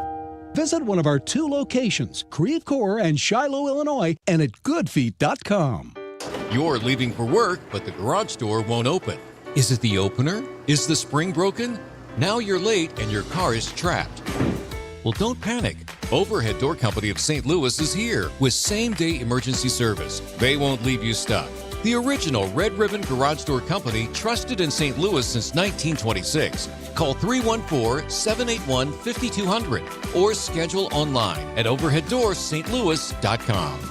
Visit one of our 2 locations, Creve Coeur and Shiloh, Illinois, and at goodfeet.com. You're leaving for work, but the garage door won't open. Is it the opener? Is the spring broken? Now you're late and your car is trapped. Well, don't panic. Overhead Door Company of St. Louis is here with same-day emergency service. They won't leave you stuck. The original Red Ribbon Garage Door Company, trusted in St. Louis since 1926. Call 314-781-5200 or schedule online at overheaddoorsstlouis.com.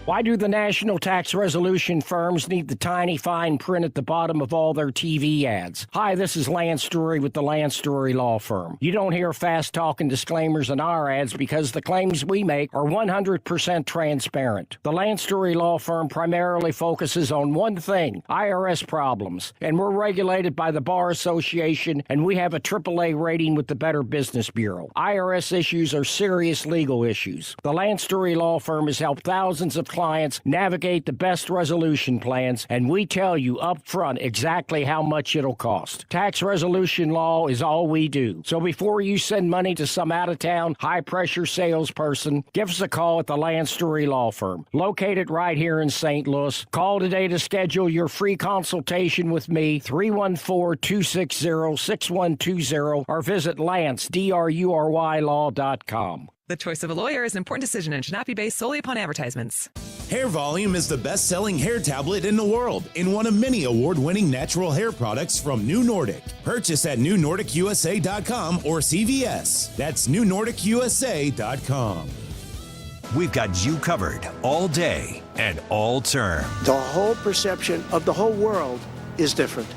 Why do the national tax resolution firms need the tiny fine print at the bottom of all their TV ads? Hi, this is Lance Story with the Lance Story Law Firm. You don't hear fast-talking disclaimers in our ads because the claims we make are 100% transparent. The Lance Story Law Firm primarily focuses on one thing, IRS problems, and we're regulated by the Bar Association, and we have a AAA rating with the Better Business Bureau. IRS issues are serious legal issues. The Lance Story Law Firm has helped thousands of clients navigate the best resolution plans, and we tell you up front exactly how much it'll cost. Tax resolution law is all we do. So before you send money to some out-of-town, high-pressure salesperson, give us a call at the Land Story Law Firm, located right here in St. Louis. Call today to schedule your free consultation with me, 314-260-6120, or visit LanceDruryLaw.com. The choice of a lawyer is an important decision and should not be based solely upon advertisements. Hair Volume is the best-selling hair tablet in the world and one of many award-winning natural hair products from New Nordic. Purchase at newnordicusa.com or CVS. That's newnordicusa.com. We've got you covered all day and all term. The whole perception of the whole world is different.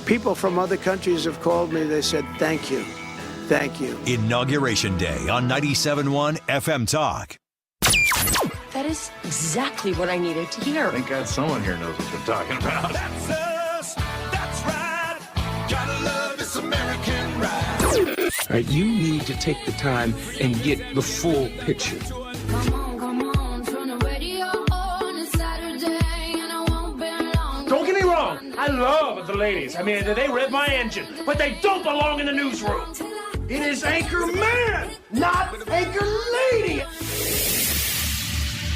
People from other countries have called me. They said, thank you. Thank you. Inauguration Day on 97.1 FM Talk. That is exactly what I needed to hear. Thank God someone here knows what they're talking about. That's us. That's right. Gotta love this American ride. All right, you need to take the time and get the full picture. Don't get me wrong, I love the ladies. I mean, they rev my engine, but they don't belong in the newsroom. It is Anchor Man, not Anchor Lady.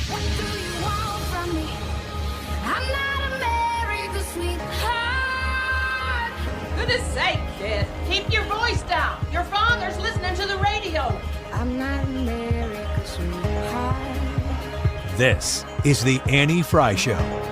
What do you want from me? I'm not America's sweetheart. Goodness sake, kid. Keep your voice down. Your father's listening to the radio. I'm not America's sweetheart. This is the Annie Frey Show.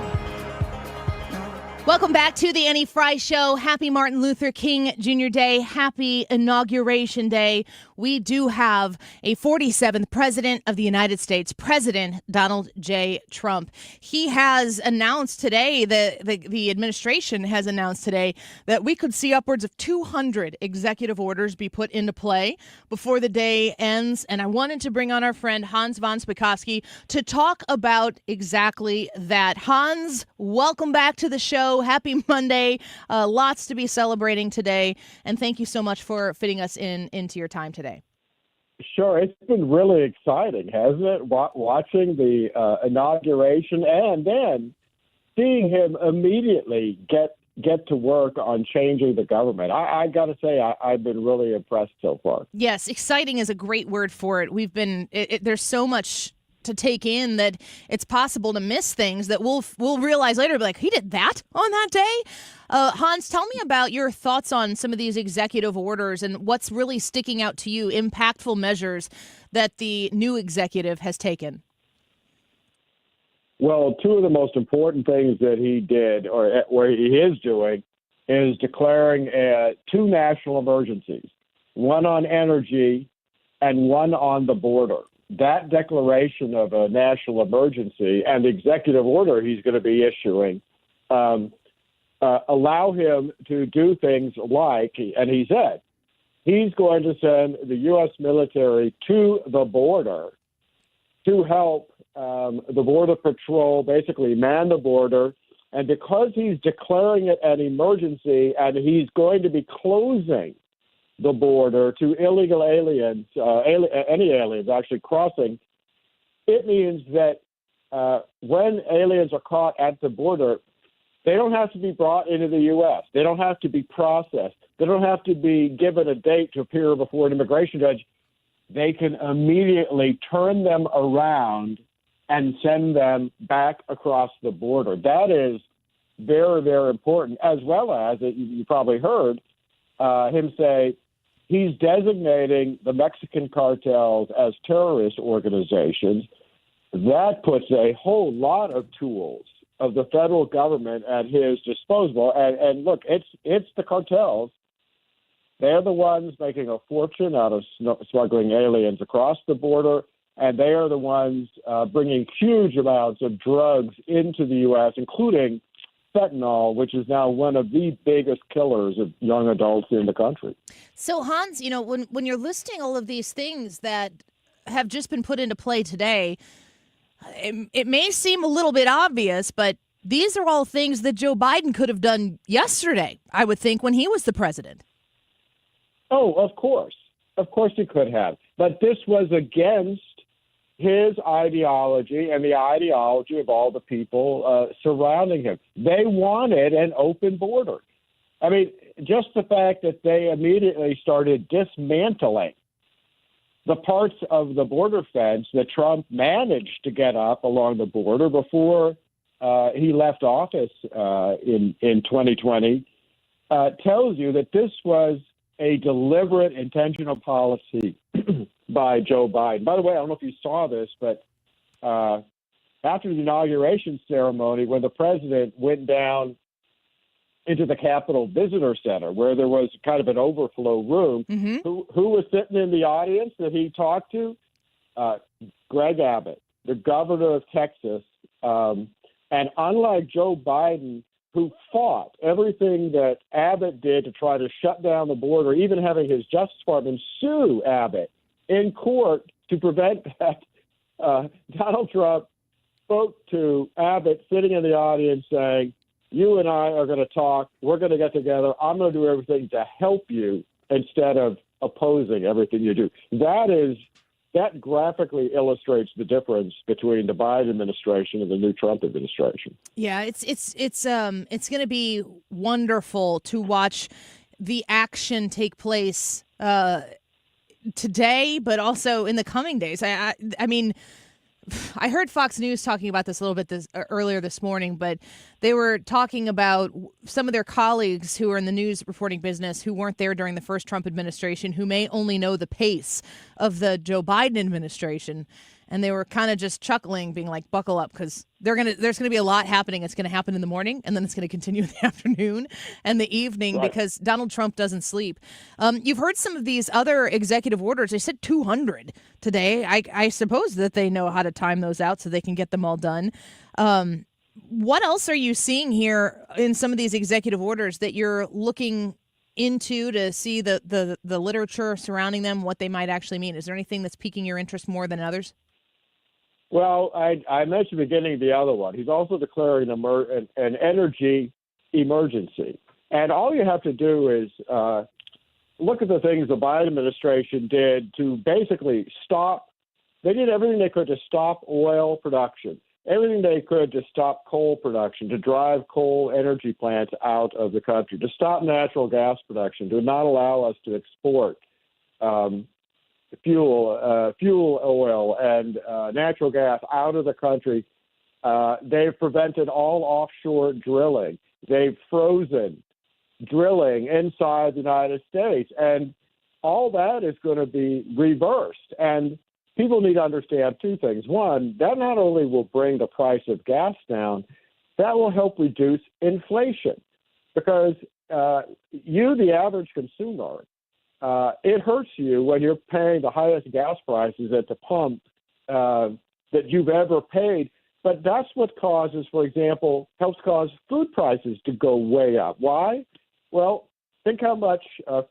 Welcome back to the Annie Frey Show. Happy Martin Luther King Jr. Day. Happy Inauguration Day. We do have a 47th President of the United States, President Donald J. Trump. He has announced today, the administration has announced today, that we could see upwards of 200 executive orders be put into play before the day ends. And I wanted to bring on our friend Hans von Spakovsky to talk about exactly that. Hans, welcome back to the show. Happy Monday. Lots to be celebrating today. And thank you so much for fitting us into your time today. Sure. It's been really exciting, hasn't it? Watching the inauguration and then seeing him immediately get to work on changing the government. I got to say, I've been really impressed so far. Yes, exciting is a great word for it. There's so much to take in that it's possible to miss things that we'll realize later, be like, he did that on that day? Hans, tell me about your thoughts on some of these executive orders and what's really sticking out to you, impactful measures that the new executive has taken. Well, two of the most important things that he did or he is doing is declaring two national emergencies, one on energy and one on the border. That declaration of a national emergency and the executive order he's going to be issuing allow him to do things like, and he said, he's going to send the U.S. military to the border to help the Border Patrol basically man the border. And because he's declaring it an emergency and he's going to be closing the border to illegal aliens, any aliens actually crossing, it means that when aliens are caught at the border, they don't have to be brought into the U.S. They don't have to be processed. They don't have to be given a date to appear before an immigration judge. They can immediately turn them around and send them back across the border. That is very, very important, as well as, you probably heard him say, he's designating the Mexican cartels as terrorist organizations. That puts a whole lot of tools of the federal government at his disposal. And look, it's the cartels. They're the ones making a fortune out of smuggling aliens across the border, and they are the ones bringing huge amounts of drugs into the U.S., including fentanyl, which is now one of the biggest killers of young adults in the country. So, Hans, when you're listing all of these things that have just been put into play today, it may seem a little bit obvious, but these are all things that Joe Biden could have done yesterday, I would think, when he was the president. Oh, of course. Of course he could have. But this was against his ideology and the ideology of all the people surrounding him. They wanted an open border. I mean, just the fact that they immediately started dismantling the parts of the border fence that Trump managed to get up along the border before he left office in 2020 tells you that this was a deliberate, intentional policy by Joe Biden. By the way, I don't know if you saw this, but after the inauguration ceremony, when the president went down into the Capitol Visitor Center, where there was kind of an overflow room, who was sitting in the audience that he talked to? Greg Abbott, the governor of Texas. And unlike Joe Biden, who fought everything that Abbott did to try to shut down the border, even having his Justice Department sue Abbott in court to prevent that, Donald Trump spoke to Abbott sitting in the audience saying, you and I are going to talk. We're going to get together. I'm going to do everything to help you instead of opposing everything you do. That graphically illustrates the difference between the Biden administration and the new Trump administration. Yeah, it's going to be wonderful to watch the action take place today, but also in the coming days. I mean, I heard Fox News talking about this a little bit earlier this morning, but they were talking about some of their colleagues who are in the news reporting business who weren't there during the first Trump administration, who may only know the pace of the Joe Biden administration. And they were kind of just chuckling, being like, buckle up, because there's going to be a lot happening. It's going to happen in the morning, and then it's going to continue in the afternoon and the evening, right, because Donald Trump doesn't sleep. You've heard some of these other executive orders. They said 200 today. I suppose that they know how to time those out so they can get them all done. What else are you seeing here in some of these executive orders that you're looking into to see the literature surrounding them, what they might actually mean? Is there anything that's piquing your interest more than others? Well, I mentioned beginning the other one. He's also declaring an energy emergency. And all you have to do is look at the things the Biden administration did to basically stop. They did everything they could to stop oil production, everything they could to stop coal production, to drive coal energy plants out of the country, to stop natural gas production, to not allow us to export fuel oil and natural gas out of the country. They've prevented all offshore drilling. They've frozen drilling inside the United States. And all that is going to be reversed. And people need to understand two things. One, that not only will bring the price of gas down, that will help reduce inflation. Because you, the average consumer, it hurts you when you're paying the highest gas prices at the pump that you've ever paid. But that's what causes, for example, helps cause food prices to go way up. Why? Well, think how much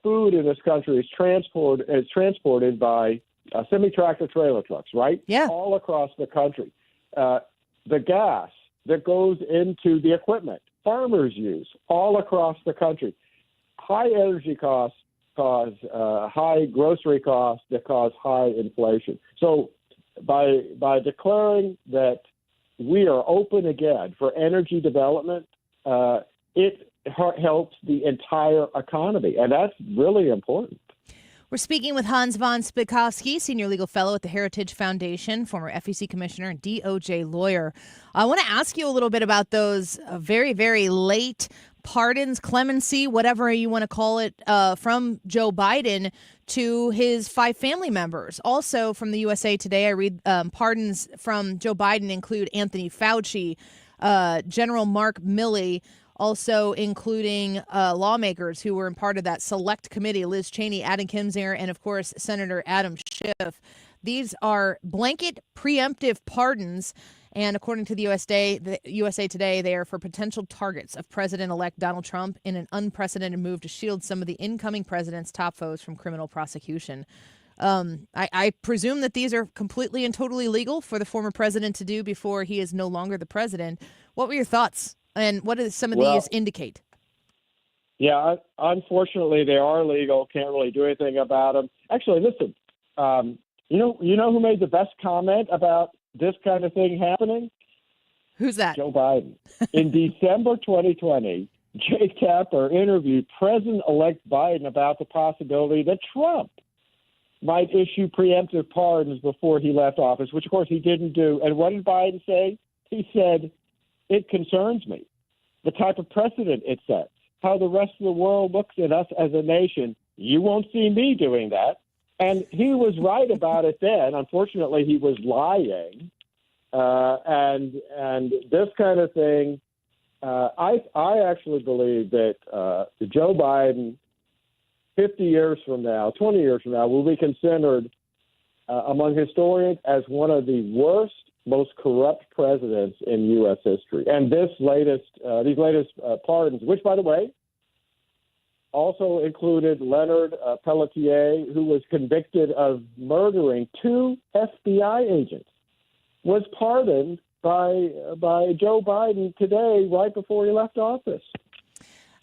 food in this country is transported by semi-tractor trailer trucks, right? Yeah. All across the country. The gas that goes into the equipment farmers use all across the country. High energy costs cause high grocery costs that cause high inflation. So by declaring that we are open again for energy development, it helps the entire economy, and that's really important. We're speaking with Hans von Spakovsky, Senior Legal Fellow at the Heritage Foundation, former FEC Commissioner and DOJ lawyer. I want to ask you a little bit about those very, very late pardons, clemency, whatever you want to call it, from Joe Biden to his 5 family members. Also from the USA Today, I read pardons from Joe Biden include Anthony Fauci, General Mark Milley, also including lawmakers who were in part of that select committee, Liz Cheney, Adam Kinzinger, and, of course, Senator Adam Schiff. These are blanket preemptive pardons, and according to the USA Today, they are for potential targets of President-elect Donald Trump in an unprecedented move to shield some of the incoming president's top foes from criminal prosecution. I presume that these are completely and totally legal for the former president to do before he is no longer the president. What were your thoughts? And what do some of these indicate? Yeah, unfortunately, they are legal. Can't really do anything about them. Actually, listen, you know who made the best comment about this kind of thing happening? Who's that? Joe Biden. In December 2020, Jake Tapper interviewed President-elect Biden about the possibility that Trump might issue preemptive pardons before he left office, which, of course, he didn't do. And what did Biden say? He said, "It concerns me, the type of precedent it sets, how the rest of the world looks at us as a nation. You won't see me doing that." And he was right about it then. Unfortunately, he was lying. And this kind of thing, I actually believe that Joe Biden, 50 years from now, 20 years from now, will be considered among historians as one of the worst, most corrupt presidents in U.S. history. And these latest pardons, which, by the way, also included Leonard Pelletier, who was convicted of murdering 2 FBI agents, was pardoned by Joe Biden today, right before he left office.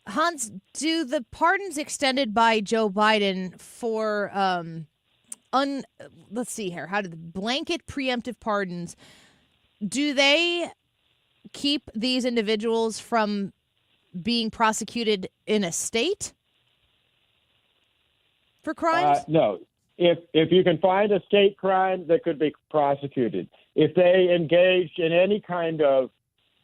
Hans, do the pardons extended by Joe Biden for let's see here, how do the blanket preemptive pardons, do they keep these individuals from being prosecuted in a state for crimes? No. If you can find a state crime that could be prosecuted, if they engaged in any kind of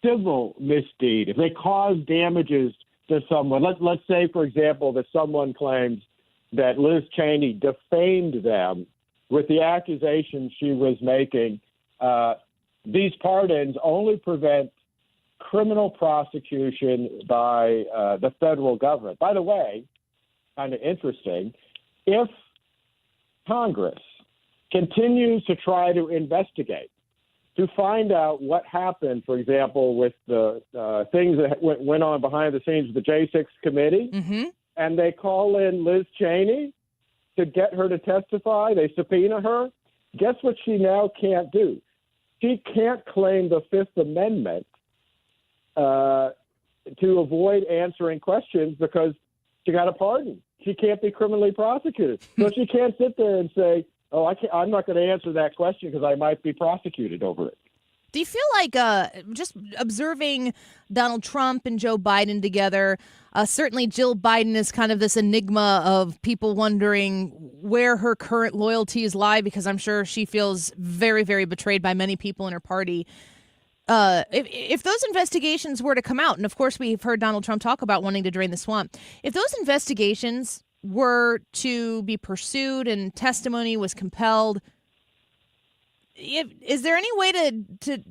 civil misdeed, if they caused damages to someone, let's say, for example, that someone claims that Liz Cheney defamed them with the accusations she was making, these pardons only prevent criminal prosecution by the federal government. By the way, kind of interesting, if Congress continues to try to investigate, to find out what happened, for example, with the things that went on behind the scenes with the J6 committee, and they call in Liz Cheney to get her to testify, they subpoena her, guess what she now can't do? She can't claim the Fifth Amendment to avoid answering questions because she got a pardon. She can't be criminally prosecuted. So she can't sit there and say, I'm not going to answer that question because I might be prosecuted over it. Do you feel like just observing Donald Trump and Joe Biden together, certainly Jill Biden is kind of this enigma of people wondering where her current loyalties lie, because I'm sure she feels very, very betrayed by many people in her party. If those investigations were to come out, and of course we've heard Donald Trump talk about wanting to drain the swamp, if those investigations were to be pursued and testimony was compelled, is there any way to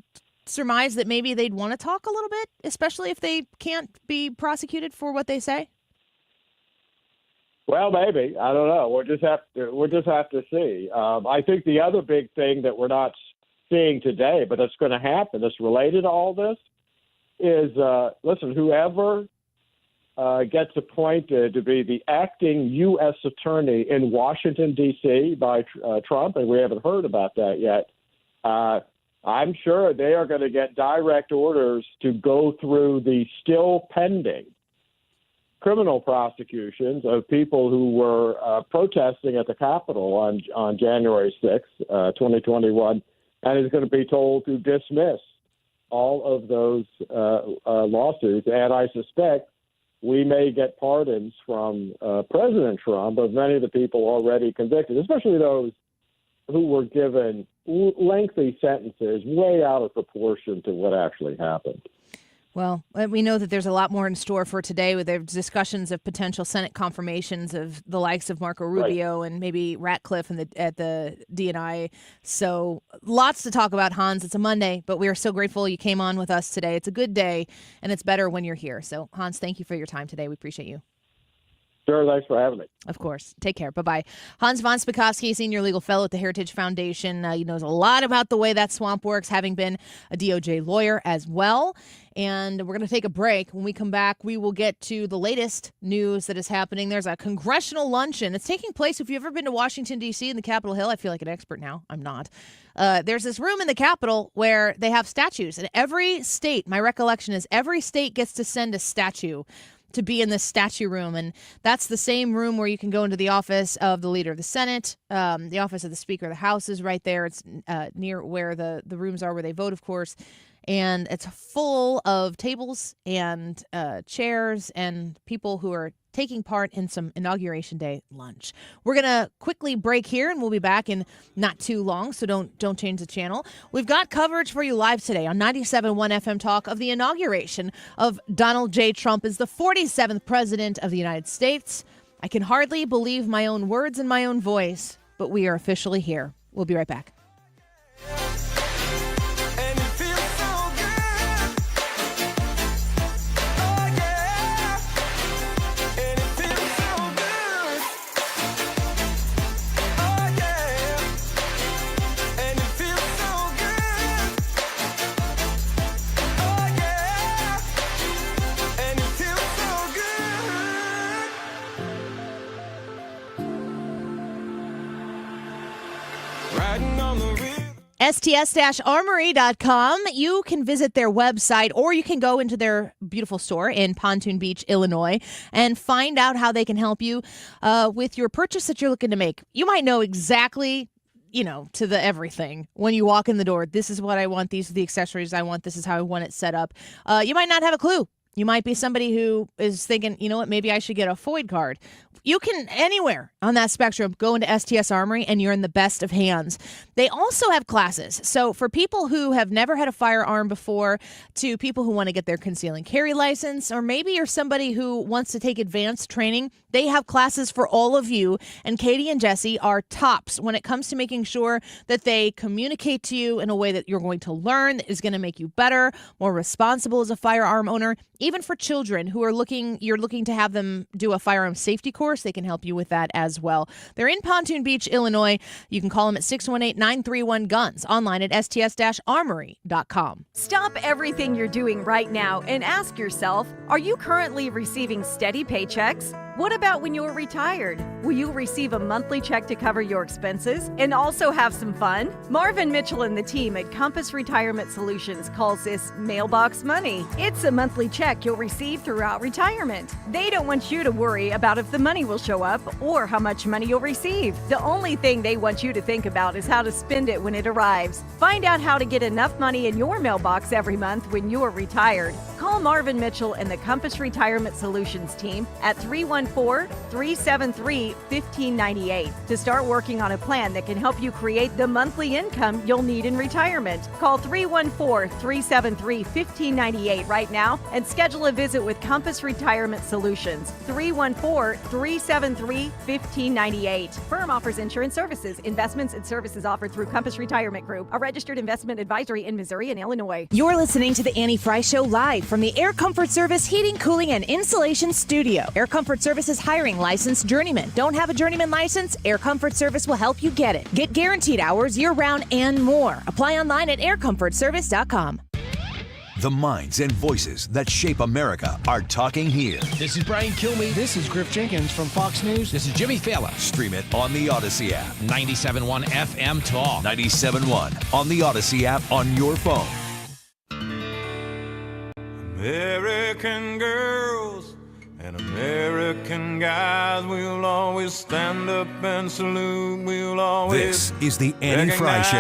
surmise that maybe they'd want to talk a little bit, especially if they can't be prosecuted for what they say? Well, maybe. I don't know. We'll just have to see. I think the other big thing that we're not seeing today, but that's going to happen, that's related to all this, is listen, whoever gets appointed to be the acting U.S. attorney in Washington, D.C. by Trump, and we haven't heard about that yet, I'm sure they are going to get direct orders to go through the still pending criminal prosecutions of people who were protesting at the Capitol on January 6th, 2021, and is going to be told to dismiss all of those lawsuits. And I suspect we may get pardons from President Trump of many of the people already convicted, especially those who were given lengthy sentences way out of proportion to what actually happened. Well, we know that there's a lot more in store for today with the discussions of potential Senate confirmations of the likes of Marco Rubio and maybe Ratcliffe at the DNI. So lots to talk about, Hans. It's a Monday, but we are so grateful you came on with us today. It's a good day, and it's better when you're here. So, Hans, thank you for your time today. We appreciate you. Sure, thanks for having me. Of course. Take care. Bye-bye. Hans von Spakovsky, Senior Legal Fellow at the Heritage Foundation. He knows a lot about the way that swamp works, having been a DOJ lawyer as well. And we're going to take a break. When we come back, we will get to the latest news that is happening. There's a congressional luncheon. It's taking place. If you've ever been to Washington, D.C. in the Capitol Hill, I feel like an expert now. I'm not. There's this room in the Capitol where they have statues. And every state, my recollection is every state gets to send a statue to be in this statue room. And that's the same room where you can go into the office of the leader of the Senate. The office of the Speaker of the House is right there. It's near where the rooms are where they vote, of course. And it's full of tables and chairs and people who are taking part in some Inauguration Day lunch. We're going to quickly break here, and we'll be back in not too long, so don't change the channel. We've got coverage for you live today on 97.1 FM Talk of the inauguration of Donald J. Trump as the 47th President of the United States. I can hardly believe my own words and my own voice, but we are officially here. We'll be right back. STS-armory.com. You can visit their website, or you can go into their beautiful store in Pontoon Beach, Illinois, and find out how they can help you with your purchase that you're looking to make. You might know exactly, to the everything when you walk in the door. This is what I want. These are the accessories I want. This is how I want it set up. You might not have a clue. You might be somebody who is thinking, you know what, maybe I should get a FOID card. You can, anywhere on that spectrum, go into STS Armory and you're in the best of hands. They also have classes. So for people who have never had a firearm before, to people who want to get their conceal and carry license, or maybe you're somebody who wants to take advanced training, they have classes for all of you. And Katie and Jesse are tops when it comes to making sure that they communicate to you in a way that you're going to learn, that is going to make you better, more responsible as a firearm owner. Even for children who are you're looking to have them do a firearm safety course, they can help you with that as well. They're in Pontoon Beach, Illinois. You can call them at 618-931-GUNS, online at sts-armory.com. Stop everything you're doing right now and ask yourself, are you currently receiving steady paychecks? What about when you're retired? Will you receive a monthly check to cover your expenses and also have some fun? Marvin Mitchell and the team at Compass Retirement Solutions calls this mailbox money. It's a monthly check you'll receive throughout retirement. They don't want you to worry about if the money will show up or how much money you'll receive. The only thing they want you to think about is how to spend it when it arrives. Find out how to get enough money in your mailbox every month when you're retired. Call Marvin Mitchell and the Compass Retirement Solutions team at 314-373-1598 to start working on a plan that can help you create the monthly income you'll need in retirement. Call 314-373-1598 right now and schedule a visit with Compass Retirement Solutions. 314-373-1598. Firm offers insurance services, investments, and services offered through Compass Retirement Group, a registered investment advisory in Missouri and Illinois. You're listening to the Annie Frey Show live from the Air Comfort Service Heating, Cooling, and Insulation Studio. Air Comfort Service is hiring licensed journeymen. Don't have a journeyman license? Air Comfort Service will help you get it. Get guaranteed hours year-round and more. Apply online at aircomfortservice.com. The minds and voices that shape America are talking here. This is Brian Kilmeade. This is Griff Jenkins from Fox News. This is Jimmy Fallon. Stream it on the Odyssey app. 97.1 FM Talk. 97.1 on the Odyssey app on your phone. American girls and American guys, we'll always stand up and salute. We'll always This is the Annie Frey Show.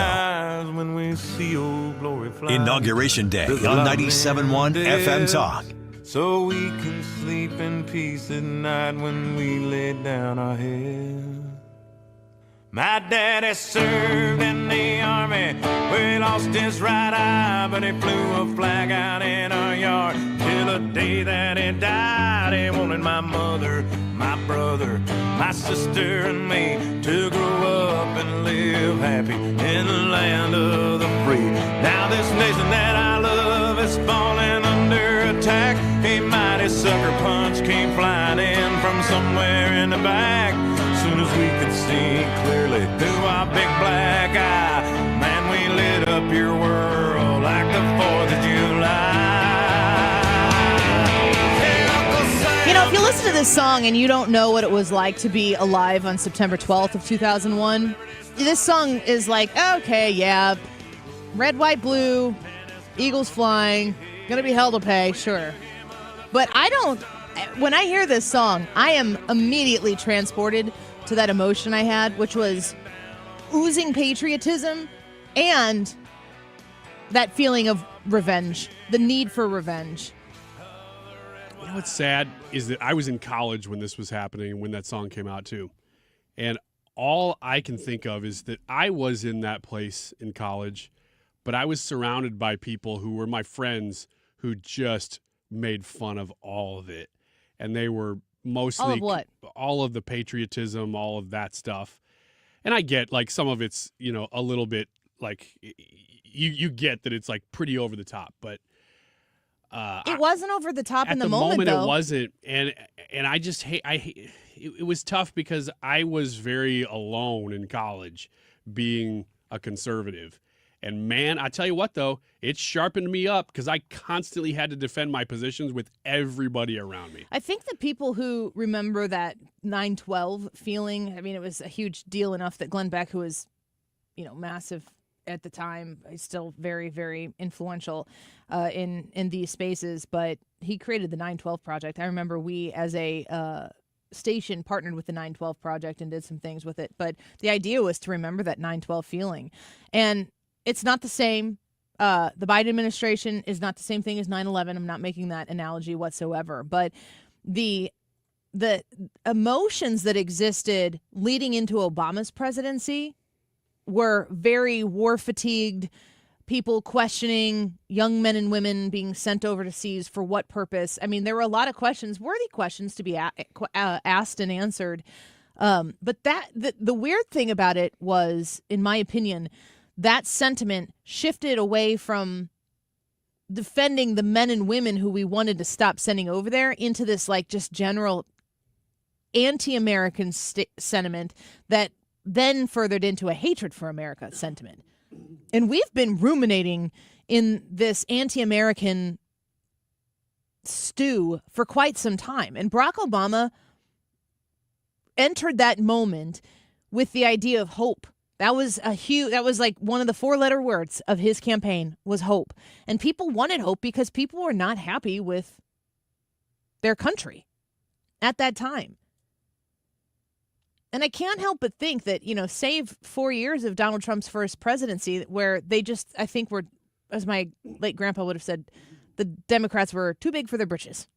when we see old glory fly. Inauguration Day on 97.1 FM Talk. So we can sleep in peace at night when we lay down our head. My daddy served in the army, where he lost his right eye, but he flew a flag out in our yard till the day that he died. He wanted my mother, my brother, my sister, and me to grow up and live happy in the land of the free. Now this nation that I love is falling under attack. A mighty sucker punch came flying in from somewhere in the back. Soon as we could see clearly through our big black eye, man, we lit up your world like the 4th of July. You know, if you listen to this song and you don't know what it was like to be alive on September 12th of 2001, this song is like, okay, yeah, red, white, blue, eagles flying, gonna be hell to pay, sure. But when I hear this song, I am immediately transported to that emotion I had, which was oozing patriotism and that feeling of revenge, the need for revenge. You know what's sad is that I was in college when this was happening and when that song came out too. And all I can think of is that I was in that place in college, but I was surrounded by people who were my friends who just made fun of all of it. And they were mostly all of what? All of the patriotism, all of that stuff. And I get like some of it's, you know, a little bit like you get that it's like pretty over the top, but it wasn't over the top in the moment though. It wasn't, and I just hate. It was tough because I was very alone in college, being a conservative. And man, I tell you what, though, it sharpened me up because I constantly had to defend my positions with everybody around me. I think that people who remember that 9/12 feeling, I mean, it was a huge deal enough that Glenn Beck, who was massive at the time. He's still very, very influential in these spaces, but he created the 912 Project. I remember we, as a station, partnered with the 912 Project and did some things with it. But the idea was to remember that 912 feeling. And it's not the same. The Biden administration is not the same thing as 9/11. I'm not making that analogy whatsoever. But the emotions that existed leading into Obama's presidency were very war fatigued, people questioning young men and women being sent overseas for what purpose. I mean, there were a lot of questions, worthy questions to be asked and answered. But the weird thing about it was, in my opinion, that sentiment shifted away from defending the men and women who we wanted to stop sending over there into this just general anti-American sentiment that then furthered into a hatred for America sentiment. And we've been ruminating in this anti-American stew for quite some time. And Barack Obama entered that moment with the idea of hope. That was one of the 4-letter words of his campaign was hope. And people wanted hope because people were not happy with their country at that time. And I can't help but think that, save 4 years of Donald Trump's first presidency, where they just, I think, were, as my late grandpa would have said, the Democrats were too big for their britches.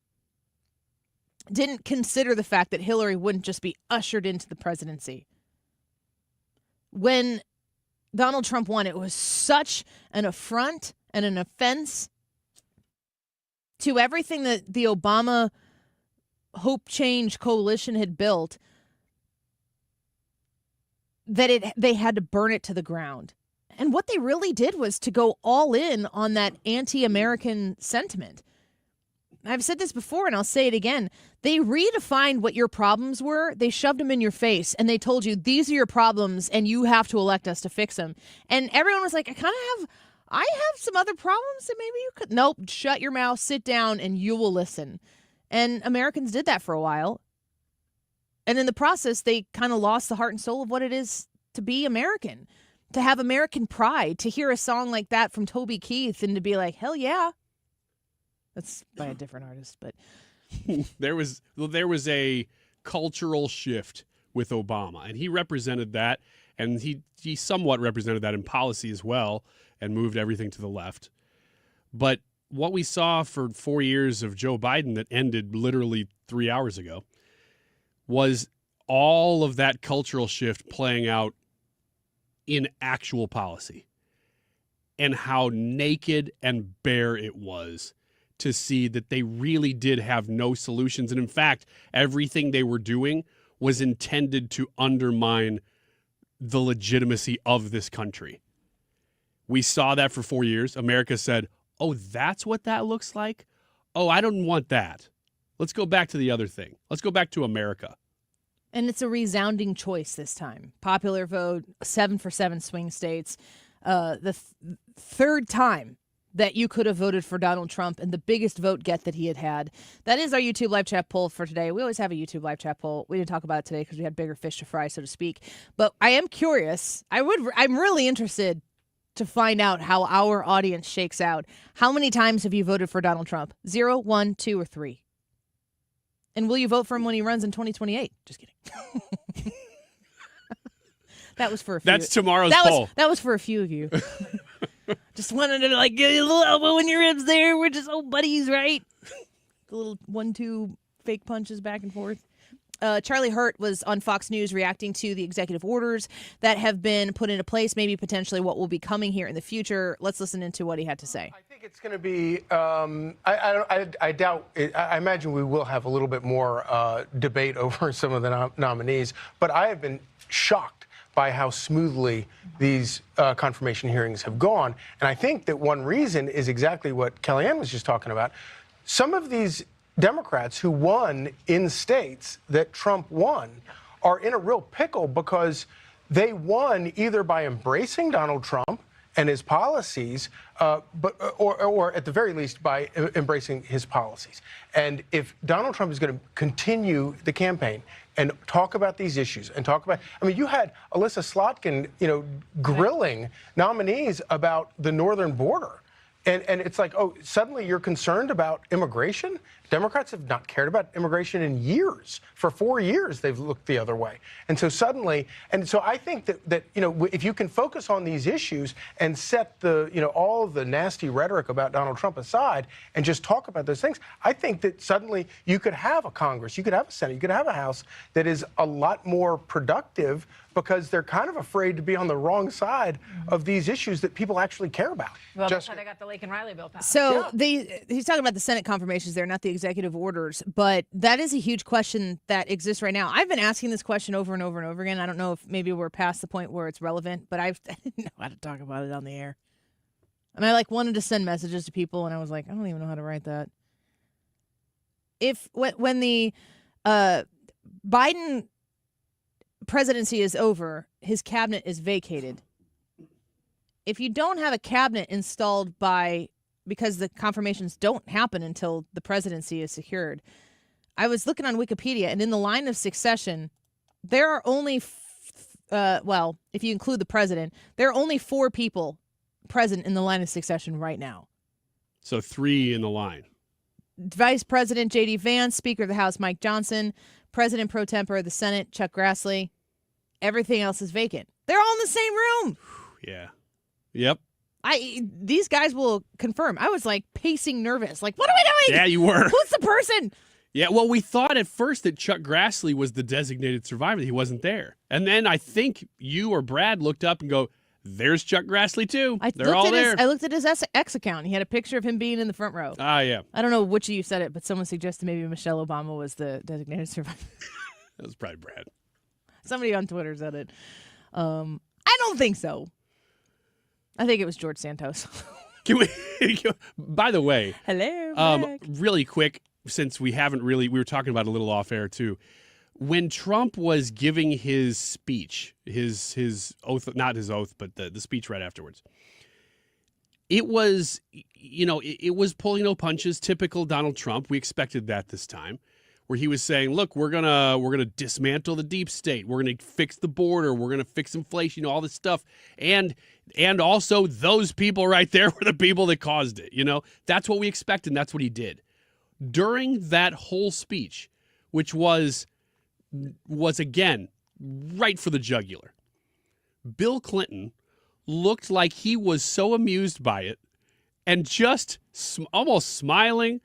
Didn't consider the fact that Hillary wouldn't just be ushered into the presidency. When Donald Trump won, it was such an affront and an offense to everything that the Obama Hope Change Coalition had built that they had to burn it to the ground. And what they really did was to go all in on that anti-American sentiment. I've said this before, and I'll say it again. They redefined what your problems were. They shoved them in your face, and they told you, these are your problems, and you have to elect us to fix them. And everyone was like, I have some other problems that maybe you could. Nope, shut your mouth, sit down, and you will listen. And Americans did that for a while. And in the process, they kind of lost the heart and soul of what it is to be American, to have American pride, to hear a song like that from Toby Keith and to be like, hell yeah. That's by a different artist, but there was a cultural shift with Obama, and he represented that, and he somewhat represented that in policy as well, and moved everything to the left. But what we saw for 4 years of Joe Biden that ended literally 3 hours ago was all of that cultural shift playing out in actual policy, and how naked and bare it was to see that they really did have no solutions. And in fact, everything they were doing was intended to undermine the legitimacy of this country. We saw that for 4 years. America said, oh, that's what that looks like? Oh, I don't want that. Let's go back to the other thing. Let's go back to America. And it's a resounding choice this time. Popular vote, 7 for 7 swing states. The third time that you could have voted for Donald Trump, and the biggest vote get that he had. That is our YouTube live chat poll for today. We always have a YouTube live chat poll. We didn't talk about it today because we had bigger fish to fry, so to speak. But I am curious. I'm really interested to find out how our audience shakes out. How many times have you voted for Donald Trump? 0, 1, 2, or 3? And will you vote for him when he runs in 2028? Just kidding. That was for a few. That's tomorrow's poll. That was for a few of you. Just wanted to give you a little elbow in your ribs there. We're just old buddies, right? The little 1-2 fake punches back and forth. Charlie Hurt was on Fox News reacting to the executive orders that have been put into place, maybe potentially what will be coming here in the future. Let's listen into what he had to say. I think it's going to be, I doubt, I imagine we will have a little bit more debate over some of the nominees, but I have been shocked by how smoothly these confirmation hearings have gone. And I think that one reason is exactly what Kellyanne was just talking about. Some of these Democrats who won in states that Trump won are in a real pickle because they won either by embracing Donald Trump and his policies, or at the very least by embracing his policies. And if Donald Trump is going to continue the campaign and talk about these issues and talk about, I mean, you had Alyssa Slotkin, grilling nominees about the northern border. And it's like, oh, suddenly you're concerned about immigration? Democrats have not cared about immigration in years. For 4 years, they've looked the other way. And so suddenly, and so I think that if you can focus on these issues and set all of the nasty rhetoric about Donald Trump aside and just talk about those things, I think that suddenly you could have a Congress, you could have a Senate, you could have a House that is a lot more productive because they're kind of afraid to be on the wrong side of these issues that people actually care about. Well, that's how they got the Lake and Riley bill passed. So he's talking about the Senate confirmations there, not the executive orders. But that is a huge question that exists right now. I've been asking this question over and over and over again. I don't know if maybe we're past the point where it's relevant, but I didn't know how to talk about it on the air. And I wanted to send messages to people, and I was like, I don't even know how to write that. When the Biden presidency is over, his cabinet is vacated. If you don't have a cabinet installed because the confirmations don't happen until the presidency is secured. I was looking on Wikipedia, and in the line of succession, there are only, if you include the president, there are only 4 people present in the line of succession right now. So 3 in the line. Vice President J.D. Vance, Speaker of the House Mike Johnson, President pro tempore of the Senate Chuck Grassley. Everything else is vacant. They're all in the same room. Yeah. Yep. These guys will confirm. I was pacing nervous. What are we doing? Yeah, you were. Who's the person? Yeah, well, we thought at first that Chuck Grassley was the designated survivor. He wasn't there. And then I think you or Brad looked up and go, there's Chuck Grassley too. They're all there. I looked at his X account. He had a picture of him being in the front row. Ah, yeah. I don't know which of you said it, but someone suggested maybe Michelle Obama was the designated survivor. That was probably Brad. Somebody on Twitter said it. I don't think so. I think it was George Santos. By the way, hello. Really quick, since we were talking about it a little off air too. When Trump was giving his speech, his oath, not his oath, but the speech right afterwards, it was, it was pulling no punches, typical Donald Trump. We expected that this time, where he was saying, look, we're gonna dismantle the deep state. We're gonna fix the border. We're gonna fix inflation, all this stuff. And also those people right there were the people that caused it. That's what we expected, and that's what he did. During that whole speech, which was again right for the jugular, Bill Clinton looked like he was so amused by it and just almost smiling,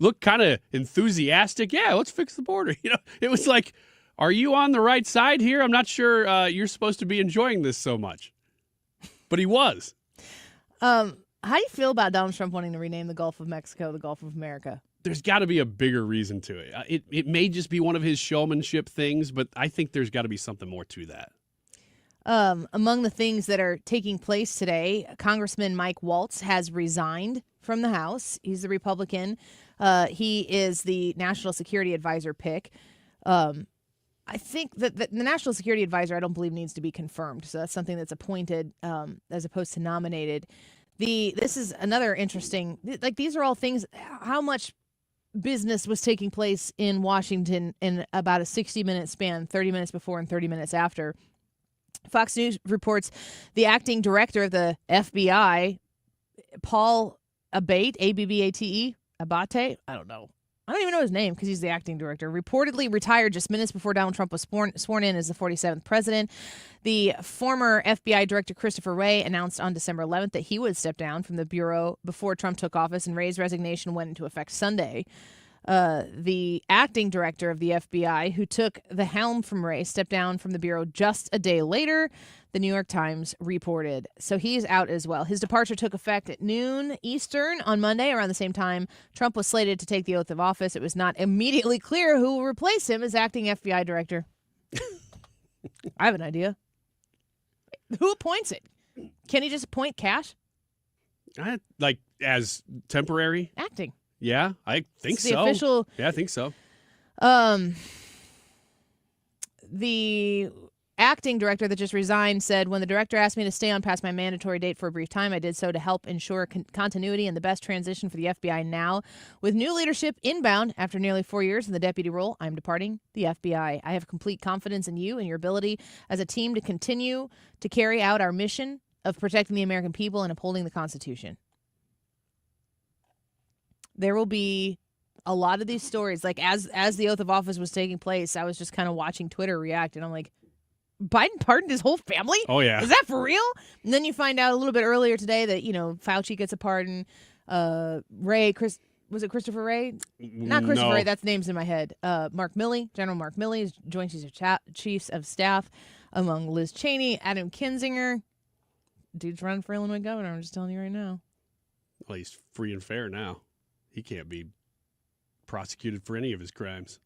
looked kind of enthusiastic. Yeah, let's fix the border. It was like, are you on the right side here? I'm not sure you're supposed to be enjoying this so much. But he was. How do you feel about Donald Trump wanting to rename the Gulf of Mexico the Gulf of America? There's got to be a bigger reason to it. It may just be one of his showmanship things, but I think there's got to be something more to that. Among the things that are taking place today, Congressman Mike Waltz has resigned from the House. He's the Republican. He is the National Security Advisor pick. I think that the National Security Advisor, I don't believe, needs to be confirmed. So that's something that's appointed as opposed to nominated. This is another interesting, these are all things, how much business was taking place in Washington in about a 60-minute span, 30 minutes before and 30 minutes after. Fox News reports the acting director of the FBI, Paul Abate, A-B-B-A-T-E, Abate, I don't even know his name because he's the acting director, reportedly retired just minutes before Donald Trump was sworn in as the 47th president. The former FBI director, Christopher Wray, announced on December 11th that he would step down from the bureau before Trump took office, and Wray's resignation went into effect Sunday. The acting director of the FBI, who took the helm from Wray, stepped down from the bureau just a day later, the New York Times reported. So he's out as well. His departure took effect at noon Eastern on Monday, around the same time Trump was slated to take the oath of office. It was not immediately clear who will replace him as acting FBI director. I have an idea. Who appoints it? Can he just appoint Cash? As temporary? Acting. Yeah, I think It's so. the official. Yeah, I think so. The acting director that just resigned said, when the director asked me to stay on past my mandatory date for a brief time, I did so to help ensure continuity and the best transition for the FBI now. With new leadership inbound after nearly 4 years in the deputy role, I'm departing the FBI. I have complete confidence in you and your ability as a team to continue to carry out our mission of protecting the American people and upholding the Constitution. There will be a lot of these stories. Like, as the oath of office was taking place, I was just kind of watching Twitter react, and I'm like, Biden pardoned his whole family? Oh, yeah. Is that for real? And then you find out a little bit earlier today that, Fauci gets a pardon. Was it Christopher Wray? Not Christopher No. Wray. That's names in my head. Mark Milley, General Mark Milley, is Joint Chiefs of Staff among Liz Cheney, Adam Kinzinger. Dude's running for Illinois governor. I'm just telling you right now. Well, he's free and fair now. He can't be prosecuted for any of his crimes.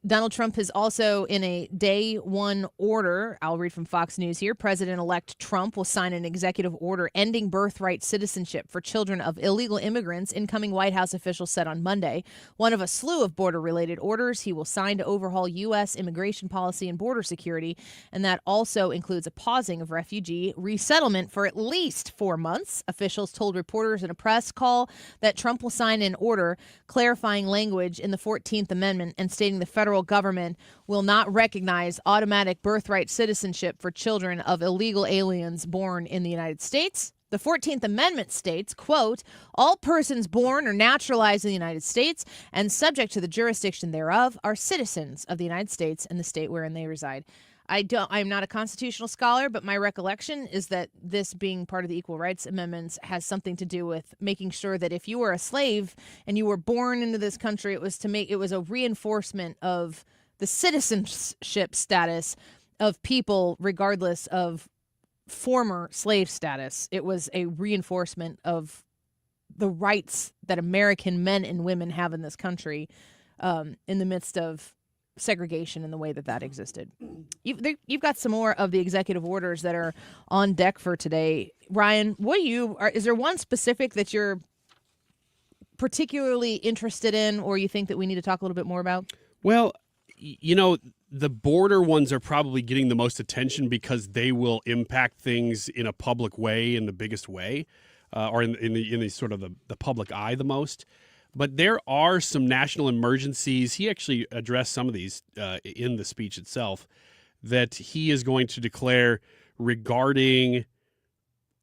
Donald Trump is also in a day one order. I'll read from Fox News here. President-elect Trump will sign an executive order ending birthright citizenship for children of illegal immigrants, incoming White House officials said on Monday. One of a slew of border-related orders he will sign to overhaul U.S. immigration policy and border security, and that also includes a pausing of refugee resettlement for at least 4 months. Officials told reporters in a press call that Trump will sign an order clarifying language in the 14th Amendment and stating the federal government will not recognize automatic birthright citizenship for children of illegal aliens born in the United States. The 14th Amendment states, quote, all persons born or naturalized in the United States and subject to the jurisdiction thereof are citizens of the United States and the state wherein they reside. I'm not a constitutional scholar, but my recollection is that this being part of the Equal Rights Amendments has something to do with making sure that if you were a slave and you were born into this country, it was a reinforcement of the citizenship status of people regardless of former slave status. It was a reinforcement of the rights that American men and women have in this country in the midst of segregation in the way that existed. You've got some more of the executive orders that are on deck for today. Ryan, is there one specific that you're particularly interested in or you think that we need to talk a little bit more about? Well, the border ones are probably getting the most attention because they will impact things in a public way, in the biggest way, or in the sort of the public eye the most. But there are some national emergencies. He actually addressed some of these in the speech itself that he is going to declare regarding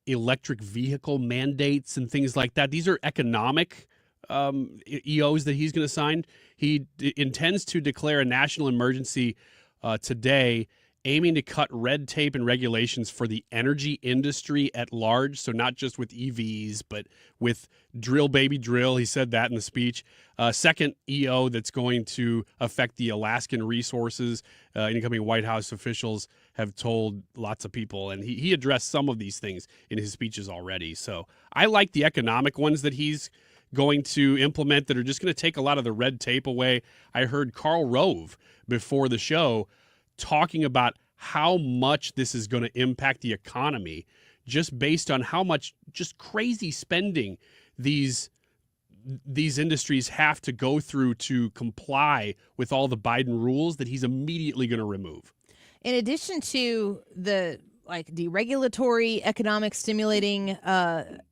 electric vehicle mandates and things like that. These are economic EOs that he's going to sign. He intends to declare a national emergency today, aiming to cut red tape and regulations for the energy industry at large. So not just with EVs, but with drill, baby, drill. He said that in the speech. Second EO that's going to affect the Alaskan resources. Incoming White House officials have told lots of people, and he addressed some of these things in his speeches already. So I like the economic ones that he's going to implement that are just going to take a lot of the red tape away. I heard Karl Rove before the show talking about how much this is going to impact the economy just based on how much just crazy spending these industries have to go through to comply with all the Biden rules that he's immediately going to remove. In addition to the deregulatory economic stimulating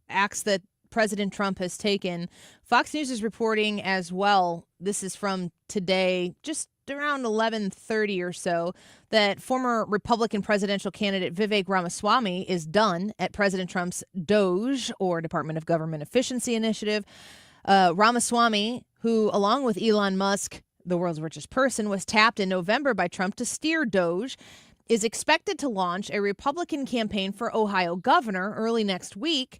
acts that President Trump has taken, Fox News is reporting as well, this is from today, just around 11:30 or so, that former Republican presidential candidate Vivek Ramaswamy is done at President Trump's DOGE, or Department of Government Efficiency Initiative. Ramaswamy, who, along with Elon Musk, the world's richest person, was tapped in November by Trump to steer DOGE, is expected to launch a Republican campaign for Ohio governor early next week.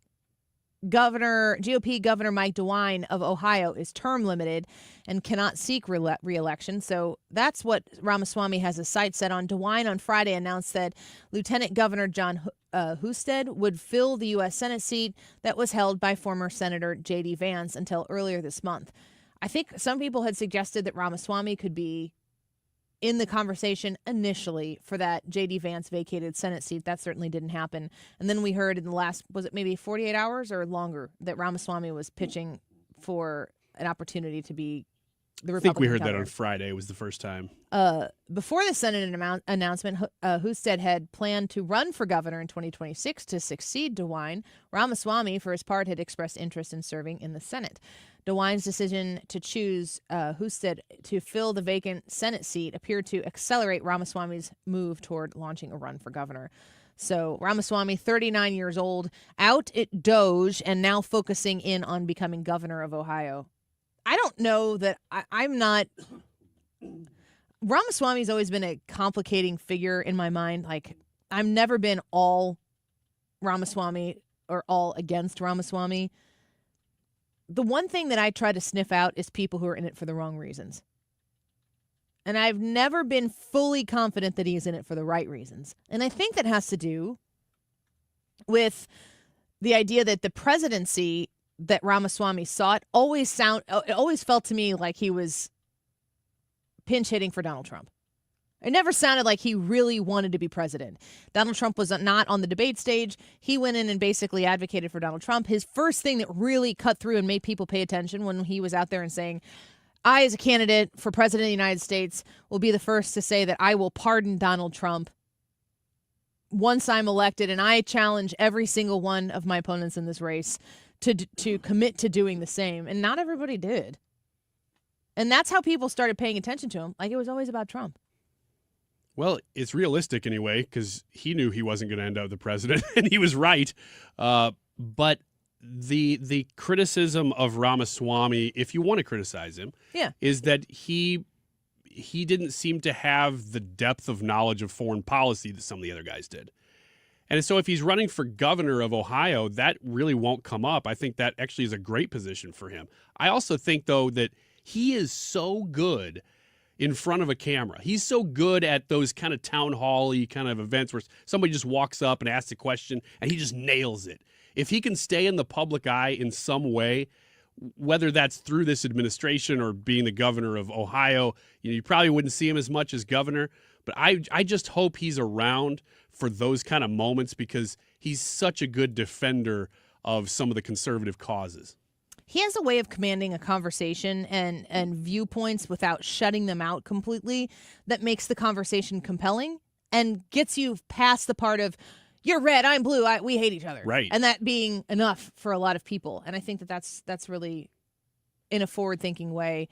GOP Governor Mike DeWine of Ohio is term limited and cannot seek re-election. So that's what Ramaswamy has his sights set on. DeWine on Friday announced that Lieutenant Governor John Husted would fill the U.S. Senate seat that was held by former Senator J.D. Vance until earlier this month. I think some people had suggested that Ramaswamy could be in the conversation initially for that J.D. Vance vacated Senate seat. That certainly didn't happen. And then we heard in the last, was it maybe 48 hours or longer, that Ramaswamy was pitching for an opportunity to be the Republican I think we heard that governor. on Friday was the first time. Before the Senate announcement, Husted had planned to run for governor in 2026 to succeed DeWine. Ramaswamy, for his part, had expressed interest in serving in the Senate. DeWine's decision to choose Husted to fill the vacant Senate seat appeared to accelerate Ramaswamy's move toward launching a run for governor. So Ramaswamy, 39 years old, out at Doge and now focusing in on becoming governor of Ohio. I don't know that I'm not. Ramaswamy's always been a complicating figure in my mind. Like, I've never been all Ramaswamy or all against Ramaswamy. The one thing that I try to sniff out is people who are in it for the wrong reasons. And I've never been fully confident that he's in it for the right reasons. And I think that has to do with the idea that the presidency that Ramaswamy sought it always felt to me like he was pinch hitting for Donald Trump. It never sounded like he really wanted to be president. Donald Trump was not on the debate stage. He went in and basically advocated for Donald Trump. His first thing that really cut through and made people pay attention when he was out there and saying, I, as a candidate for president of the United States, will be the first to say that I will pardon Donald Trump once I'm elected, and I challenge every single one of my opponents in this race to commit to doing the same. And not everybody did. And that's how people started paying attention to him. Like, it was always about Trump. Well, it's realistic anyway, because he knew he wasn't going to end up the president, and he was right. But the criticism of Ramaswamy, if you want to criticize him, is that he didn't seem to have the depth of knowledge of foreign policy that some of the other guys did. And so if he's running for governor of Ohio, that really won't come up. I think that actually is a great position for him. I also think, though, that he is so good in front of a camera. He's so good at those kind of town hall-y kind of events where somebody just walks up and asks a question and he just nails it. If he can stay in the public eye in some way, whether that's through this administration or being the governor of Ohio, you probably wouldn't see him as much as governor. But I just hope he's around for those kind of moments because he's such a good defender of some of the conservative causes. He has a way of commanding a conversation and viewpoints without shutting them out completely that makes the conversation compelling and gets you past the part of, you're red, I'm blue, we hate each other. Right. And that being enough for a lot of people. And I think that's really, in a forward-thinking way,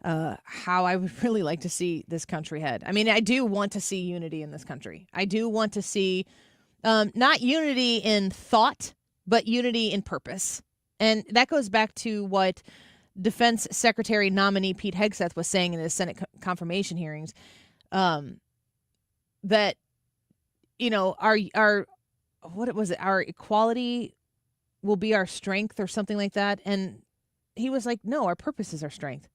how I would really like to see this country head. I mean, I do want to see unity in this country. I do want to see not unity in thought, but unity in purpose. And that goes back to what Defense Secretary nominee Pete Hegseth was saying in his Senate confirmation hearings, that, our what was it? Our equality will be our strength or something like that. And he was like, no, our purpose is our strength.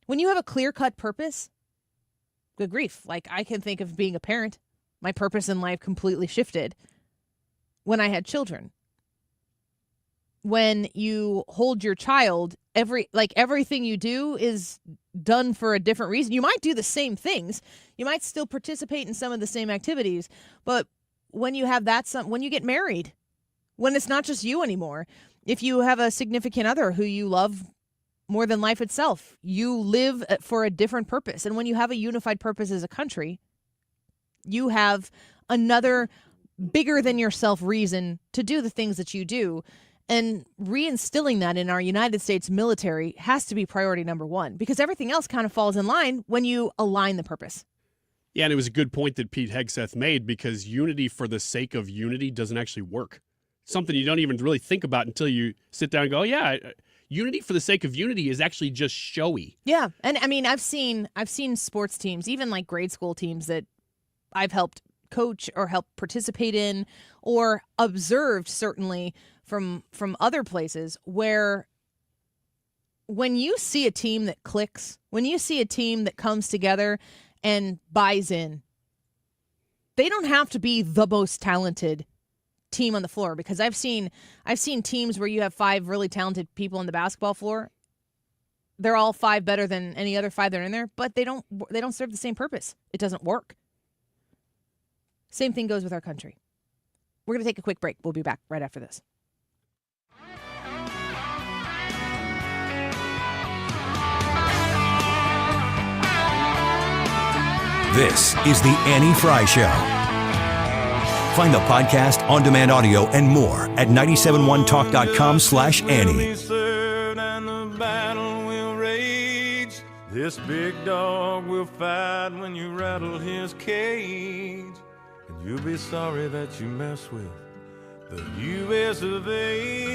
When you have a clear-cut purpose, good grief. Like, I can think of being a parent. My purpose in life completely shifted when I had children. When you hold your child, everything you do is done for a different reason. You might do the same things. You might still participate in some of the same activities. But when you have when you get married, when it's not just you anymore, if you have a significant other who you love more than life itself, you live for a different purpose. And when you have a unified purpose as a country, you have another bigger than yourself reason to do the things that you do. And reinstilling that in our United States military has to be priority number one because everything else kind of falls in line when you align the purpose. Yeah, and it was a good point that Pete Hegseth made because unity for the sake of unity doesn't actually work. Something you don't even really think about until you sit down and go, yeah, unity for the sake of unity is actually just showy. Yeah, and I mean, I've seen sports teams, even like grade school teams that I've helped coach or help participate in or observed certainly from other places where when you see a team that clicks, when you see a team that comes together and buys in, they don't have to be the most talented team on the floor because I've seen teams where you have 5 really talented people on the basketball floor. They're all 5 better than any other 5 that are in there, but they don't serve the same purpose. It doesn't work. Same thing goes with our country. We're going to take a quick break. We'll be back right after this. This is the Annie Frey Show. Find the podcast, on-demand audio, and more at 971talk.com/Annie. This big dog will fight when you rattle his cage, and you'll be sorry that you mess with the U.S. of A.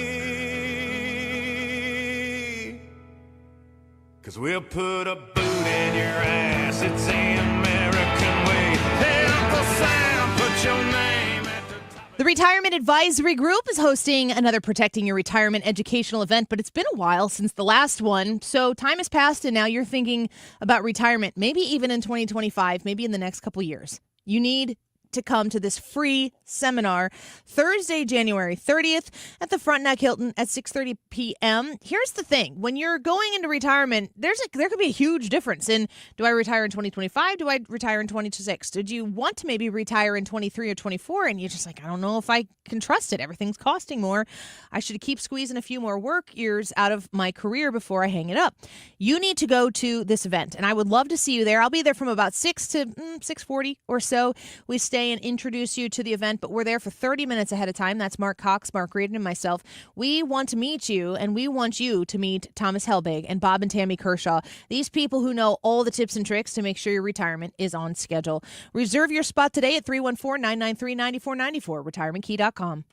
'Cause we'll put a boot in your ass, it's the American way. Hey, Uncle Sam, put your name at the top. The Retirement Advisory Group is hosting another Protecting Your Retirement educational event, but it's been a while since the last one. So time has passed, and now you're thinking about retirement, maybe even in 2025, maybe in the next couple years. You need to come to this free seminar Thursday, January 30th at the Frontenac Hilton at 6:30 p.m. Here's the thing. When you're going into retirement, there could be a huge difference in, do I retire in 2025? Do I retire in 2026? Did you want to maybe retire in 23 or 24? And you're just like, I don't know if I can trust it. Everything's costing more. I should keep squeezing a few more work years out of my career before I hang it up. You need to go to this event, and I would love to see you there. I'll be there from about 6 to 6:40 or so. We stay and introduce you to the event, but we're there for 30 minutes ahead of time. That's Mark Cox, Mark Reardon, and myself. We want to meet you, and we want you to meet Thomas Helbig and Bob and Tammy Kershaw, these people who know all the tips and tricks to make sure your retirement is on schedule. Reserve your spot today at 314-993-9494, retirementkey.com.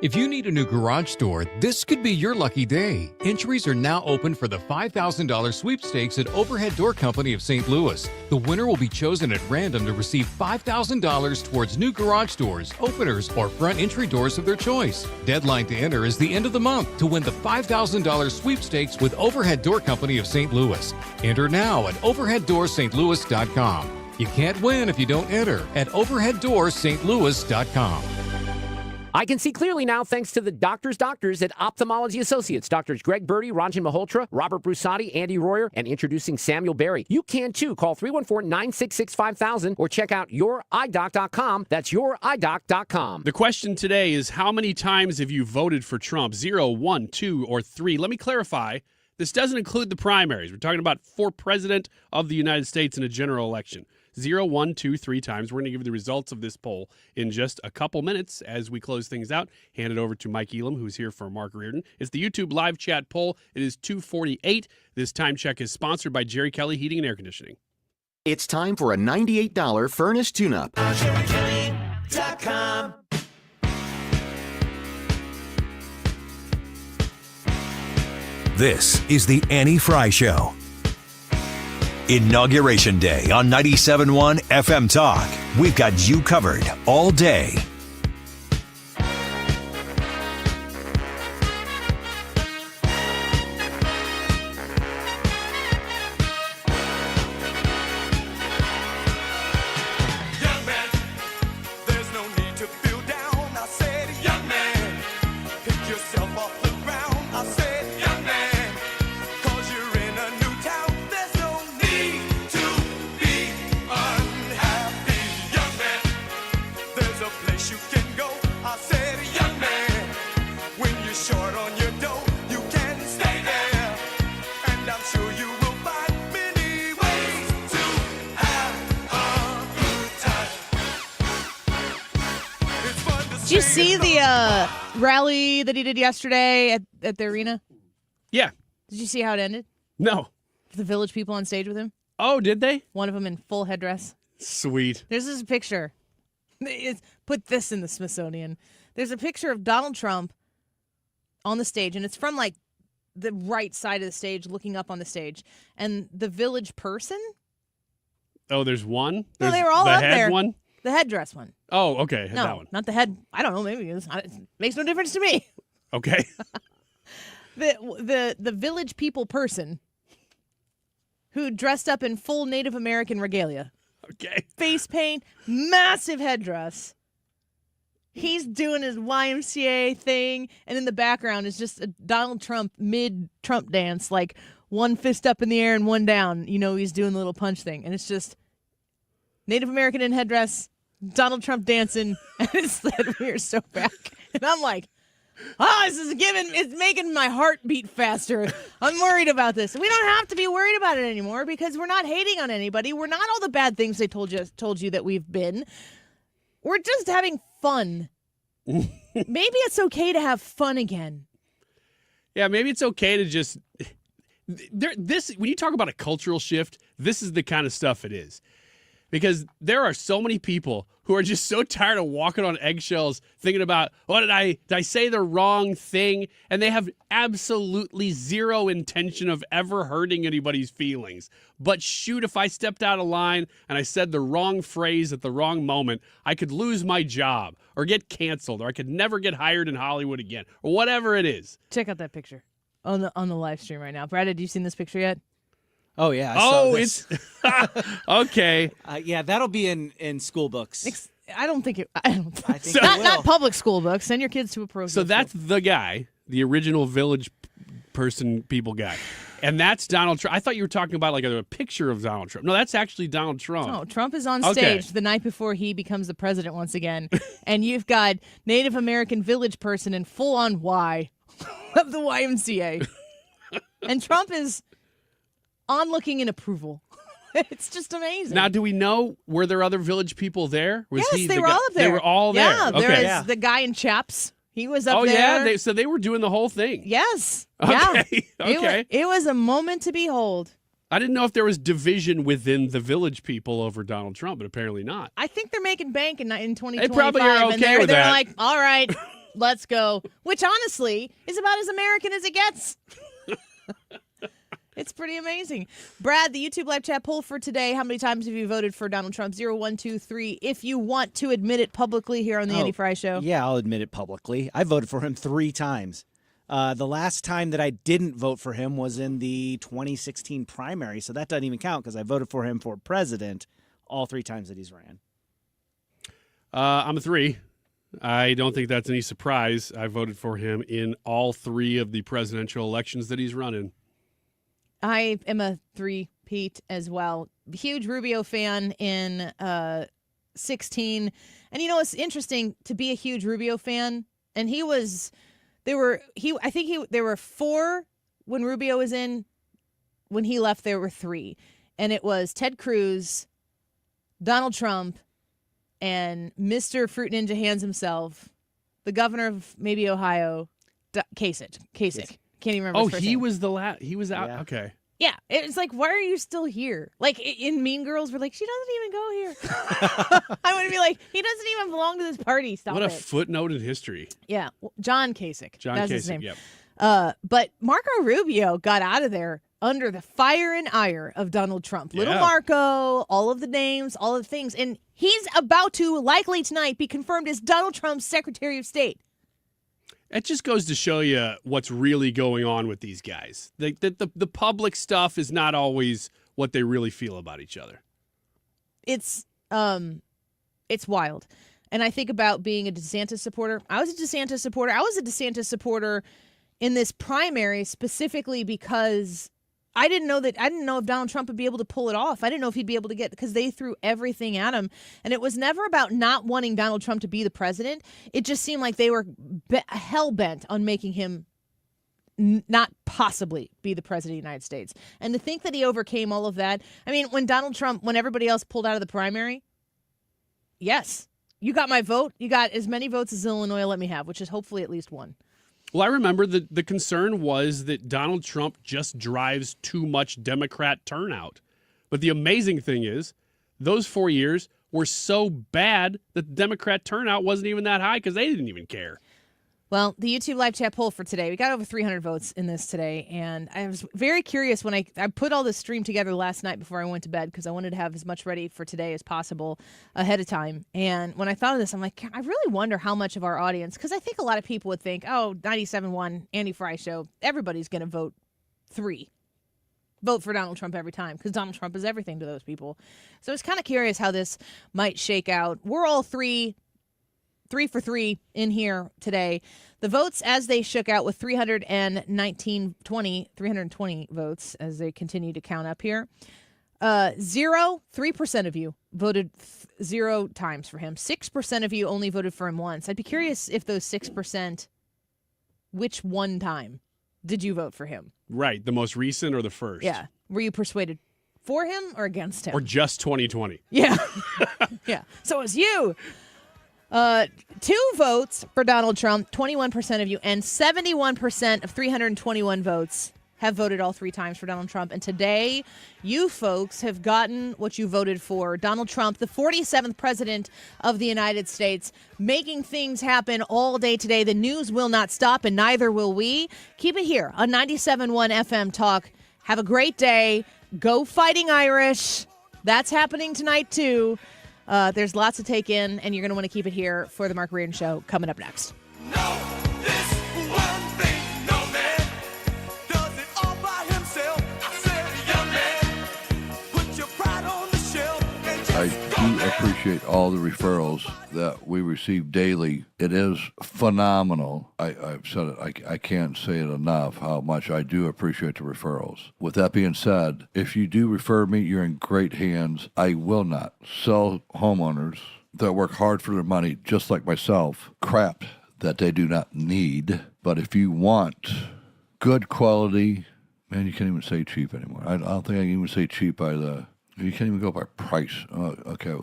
If you need a new garage door, this could be your lucky day. Entries are now open for the $5,000 sweepstakes at Overhead Door Company of St. Louis. The winner will be chosen at random to receive $5,000 towards new garage doors, openers, or front entry doors of their choice. Deadline to enter is the end of the month to win the $5,000 sweepstakes with Overhead Door Company of St. Louis. Enter now at overheaddoorsstlouis.com. You can't win if you don't enter at overheaddoorsstlouis.com. I can see clearly now thanks to the doctors at Ophthalmology Associates. Doctors Greg Birdie, Ranjan Malhotra, Robert Brusati, Andy Royer, and introducing Samuel Berry. You can too. Call 314-966-5000 or check out youridoc.com. That's youridoc.com. The question today is, how many times have you voted for Trump? 0, 1, 2, or 3? Let me clarify. This doesn't include the primaries. We're talking about for president of the United States in a general election. 0, 1, 2, 3 times. We're going to give you the results of this poll in just a couple minutes as we close things out. Hand it over to Mike Elam, who's here for Mark Reardon. It's the YouTube live chat poll. It is 2:48. This time check is sponsored by Jerry Kelly Heating and Air Conditioning. It's time for a $98 furnace tune-up. JerryKelly.com. This is the Annie Frey Show. Inauguration Day on 97.1 FM Talk. We've got you covered all day. Did you see the rally that he did yesterday at the arena? Yeah. Did you see how it ended? No. The Village people on stage with him? Oh, did they? One of them in full headdress. Sweet. There's this picture. Put this in the Smithsonian. There's a picture of Donald Trump on the stage, and it's from like the right side of the stage, looking up on the stage. And the Village person? Oh, there's one? No, they were all up there. there. The head one? The headdress one. Oh, okay. No, that one. not the head. I don't know. Maybe it makes no difference to me. Okay. The Village people person who dressed up in full Native American regalia. Okay. Face paint, massive headdress. He's doing his YMCA thing, and in the background is just a Donald Trump mid-Trump dance, like one fist up in the air and one down. You know, he's doing the little punch thing, and it's just Native American in headdress, Donald Trump dancing, and it's that we are so back. And I'm like, It's making my heart beat faster. I'm worried about this. We don't have to be worried about it anymore because we're not hating on anybody. We're not all the bad things they told you that we've been. We're just having fun. Maybe it's okay to have fun again. Yeah, maybe it's okay to just when you talk about a cultural shift, this is the kind of stuff it is. Because there are so many people who are just so tired of walking on eggshells thinking about, did I say the wrong thing? And they have absolutely zero intention of ever hurting anybody's feelings. But shoot, if I stepped out of line and I said the wrong phrase at the wrong moment, I could lose my job or get canceled or I could never get hired in Hollywood again or whatever it is. Check out that picture on the live stream right now. Brad, have you seen this picture yet? Oh, yeah. I saw this. It's okay. Yeah, that'll be in school books. I don't think it. I think so, not public school books. Send your kids to a pro. So that's the guy, the original Village people guy. And that's Donald Trump. I thought you were talking about like a picture of Donald Trump. No, that's actually Donald Trump. No, Trump is on stage the night before he becomes the president once again. And you've got Native American Village person in full-on Y of the YMCA. And Trump is onlooking in approval. It's just amazing. Now, do we know, were there other Village people there? Yes, they were all up there. They were all there. Yeah, okay. there is the guy in chaps. He was up there. Oh, yeah? So they were doing the whole thing? Yes. Okay. Yeah. Okay. It was a moment to behold. I didn't know if there was division within the Village people over Donald Trump, but apparently not. I think they're making bank in 2025. They probably are okay with they're that. like, all right, let's go. Which, honestly, is about as American as it gets. It's pretty amazing. Brad, the YouTube live chat poll for today, how many times have you voted for Donald Trump? 0, 1, 2, 3. If you want to admit it publicly here on the Annie Frey Show. Yeah, I'll admit it publicly. I voted for him 3 times. The last time that I didn't vote for him was in the 2016 primary, so that doesn't even count because I voted for him for president all 3 times that he's ran. I'm a 3. I don't think that's any surprise. I voted for him in all 3 of the presidential elections that he's run in. I am a 3, Pete, as well. Huge Rubio fan in 16. And you know, it's interesting to be a huge Rubio fan. And there were 4 when Rubio was in. When he left, there were 3. And it was Ted Cruz, Donald Trump, and Mr. Fruit Ninja Hands himself, the governor of maybe Ohio, Kasich. Can't even remember his first name. Was the last. He was out. Yeah. Okay. Yeah, it's like, why are you still here? Like in Mean Girls, we're like, she doesn't even go here. I would be like, he doesn't even belong to this party. Stop it. What a footnote in history. Yeah, John Kasich. That's his name. Yep. But Marco Rubio got out of there under the fire and ire of Donald Trump. Little Marco, all of the names, all of the things, and he's about to likely tonight be confirmed as Donald Trump's Secretary of State. It just goes to show you what's really going on with these guys. The public stuff is not always what they really feel about each other. It's wild. And I think about being a DeSantis supporter. I was a DeSantis supporter. I was a DeSantis supporter in this primary specifically because I didn't know if Donald Trump would be able to pull it off. I didn't know if he'd be able to because they threw everything at him. And it was never about not wanting Donald Trump to be the president. It just seemed like they were hell-bent on making him not possibly be the president of the United States. And to think that he overcame all of that. I mean, when everybody else pulled out of the primary, yes, you got my vote. You got as many votes as Illinois let me have, which is hopefully at least 1. Well, I remember the concern was that Donald Trump just drives too much Democrat turnout. But the amazing thing is, those 4 years were so bad that the Democrat turnout wasn't even that high because they didn't even care. Well, the YouTube live chat poll for today, we got over 300 votes in this today, and I was very curious when I put all this stream together last night before I went to bed because I wanted to have as much ready for today as possible ahead of time. And when I thought of this, I'm like, I really wonder how much of our audience, because I think a lot of people would think, 97.1 Annie Frey Show, everybody's going to vote 3. Vote for Donald Trump every time because Donald Trump is everything to those people. So I was kind of curious how this might shake out. We're all 3 for 3 in here today. The votes as they shook out with 320 votes as they continue to count up here. 3% of you voted 0 times for him. 6% of you only voted for him once. I'd be curious if those 6% which one time did you vote for him? Right. The most recent or the first? Yeah. Were you persuaded for him or against him? Or just 2020? Yeah. Yeah. So it was you. 2 votes for Donald Trump, 21% of you, and 71% of 321 votes have voted all 3 times for Donald Trump. And today, you folks have gotten what you voted for. Donald Trump, the 47th president of the United States, making things happen all day today. The news will not stop, and neither will we. Keep it here on 97.1 FM Talk. Have a great day. Go Fighting Irish. That's happening tonight, too. There's lots to take in, and you're going to want to keep it here for the Mark Reardon Show coming up next. I do appreciate all the referrals that we receive daily. It is phenomenal. I've said it. I can't say it enough how much I do appreciate the referrals. With that being said, if you do refer me, you're in great hands. I will not sell homeowners that work hard for their money, just like myself, crap that they do not need. But if you want good quality, man, you can't even say cheap anymore. I don't think I can even say cheap by the... You can't even go by price. Oh, okay,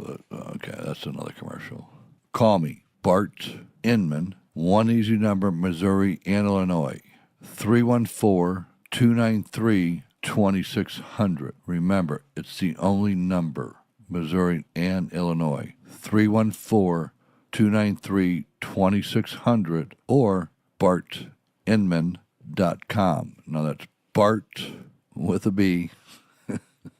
that's another commercial. Call me, Bart Inman, one easy number, Missouri and Illinois, 314-293-2600. Remember, it's the only number, Missouri and Illinois, 314-293-2600 or bartinman.com. Now that's Bart with a B.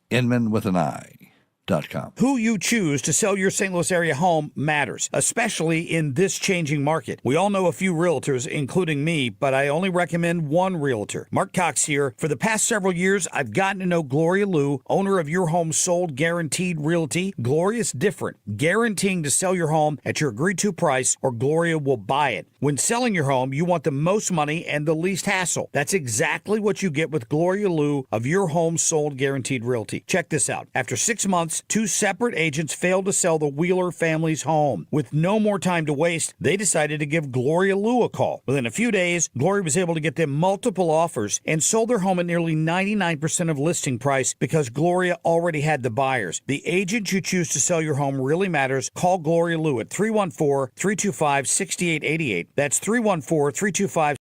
Inman with an I.com. Who you choose to sell your St. Louis area home matters, especially in this changing market. We all know a few realtors, including me, but I only recommend one realtor. Mark Cox here. For the past several years, I've gotten to know Gloria Liu, owner of Your Home Sold Guaranteed Realty. Gloria's different, guaranteeing to sell your home at your agreed-to price, or Gloria will buy it. When selling your home, you want the most money and the least hassle. That's exactly what you get with Gloria Liu of Your Home Sold Guaranteed Realty. Check this out. After 6 months, 2 separate agents failed to sell the Wheeler family's home. With no more time to waste, they decided to give Gloria Liu a call. Within a few days, Gloria was able to get them multiple offers and sold their home at nearly 99% of listing price because Gloria already had the buyers. The agent you choose to sell your home really matters. Call Gloria Liu at 314-325-6888. That's 314-325-6888.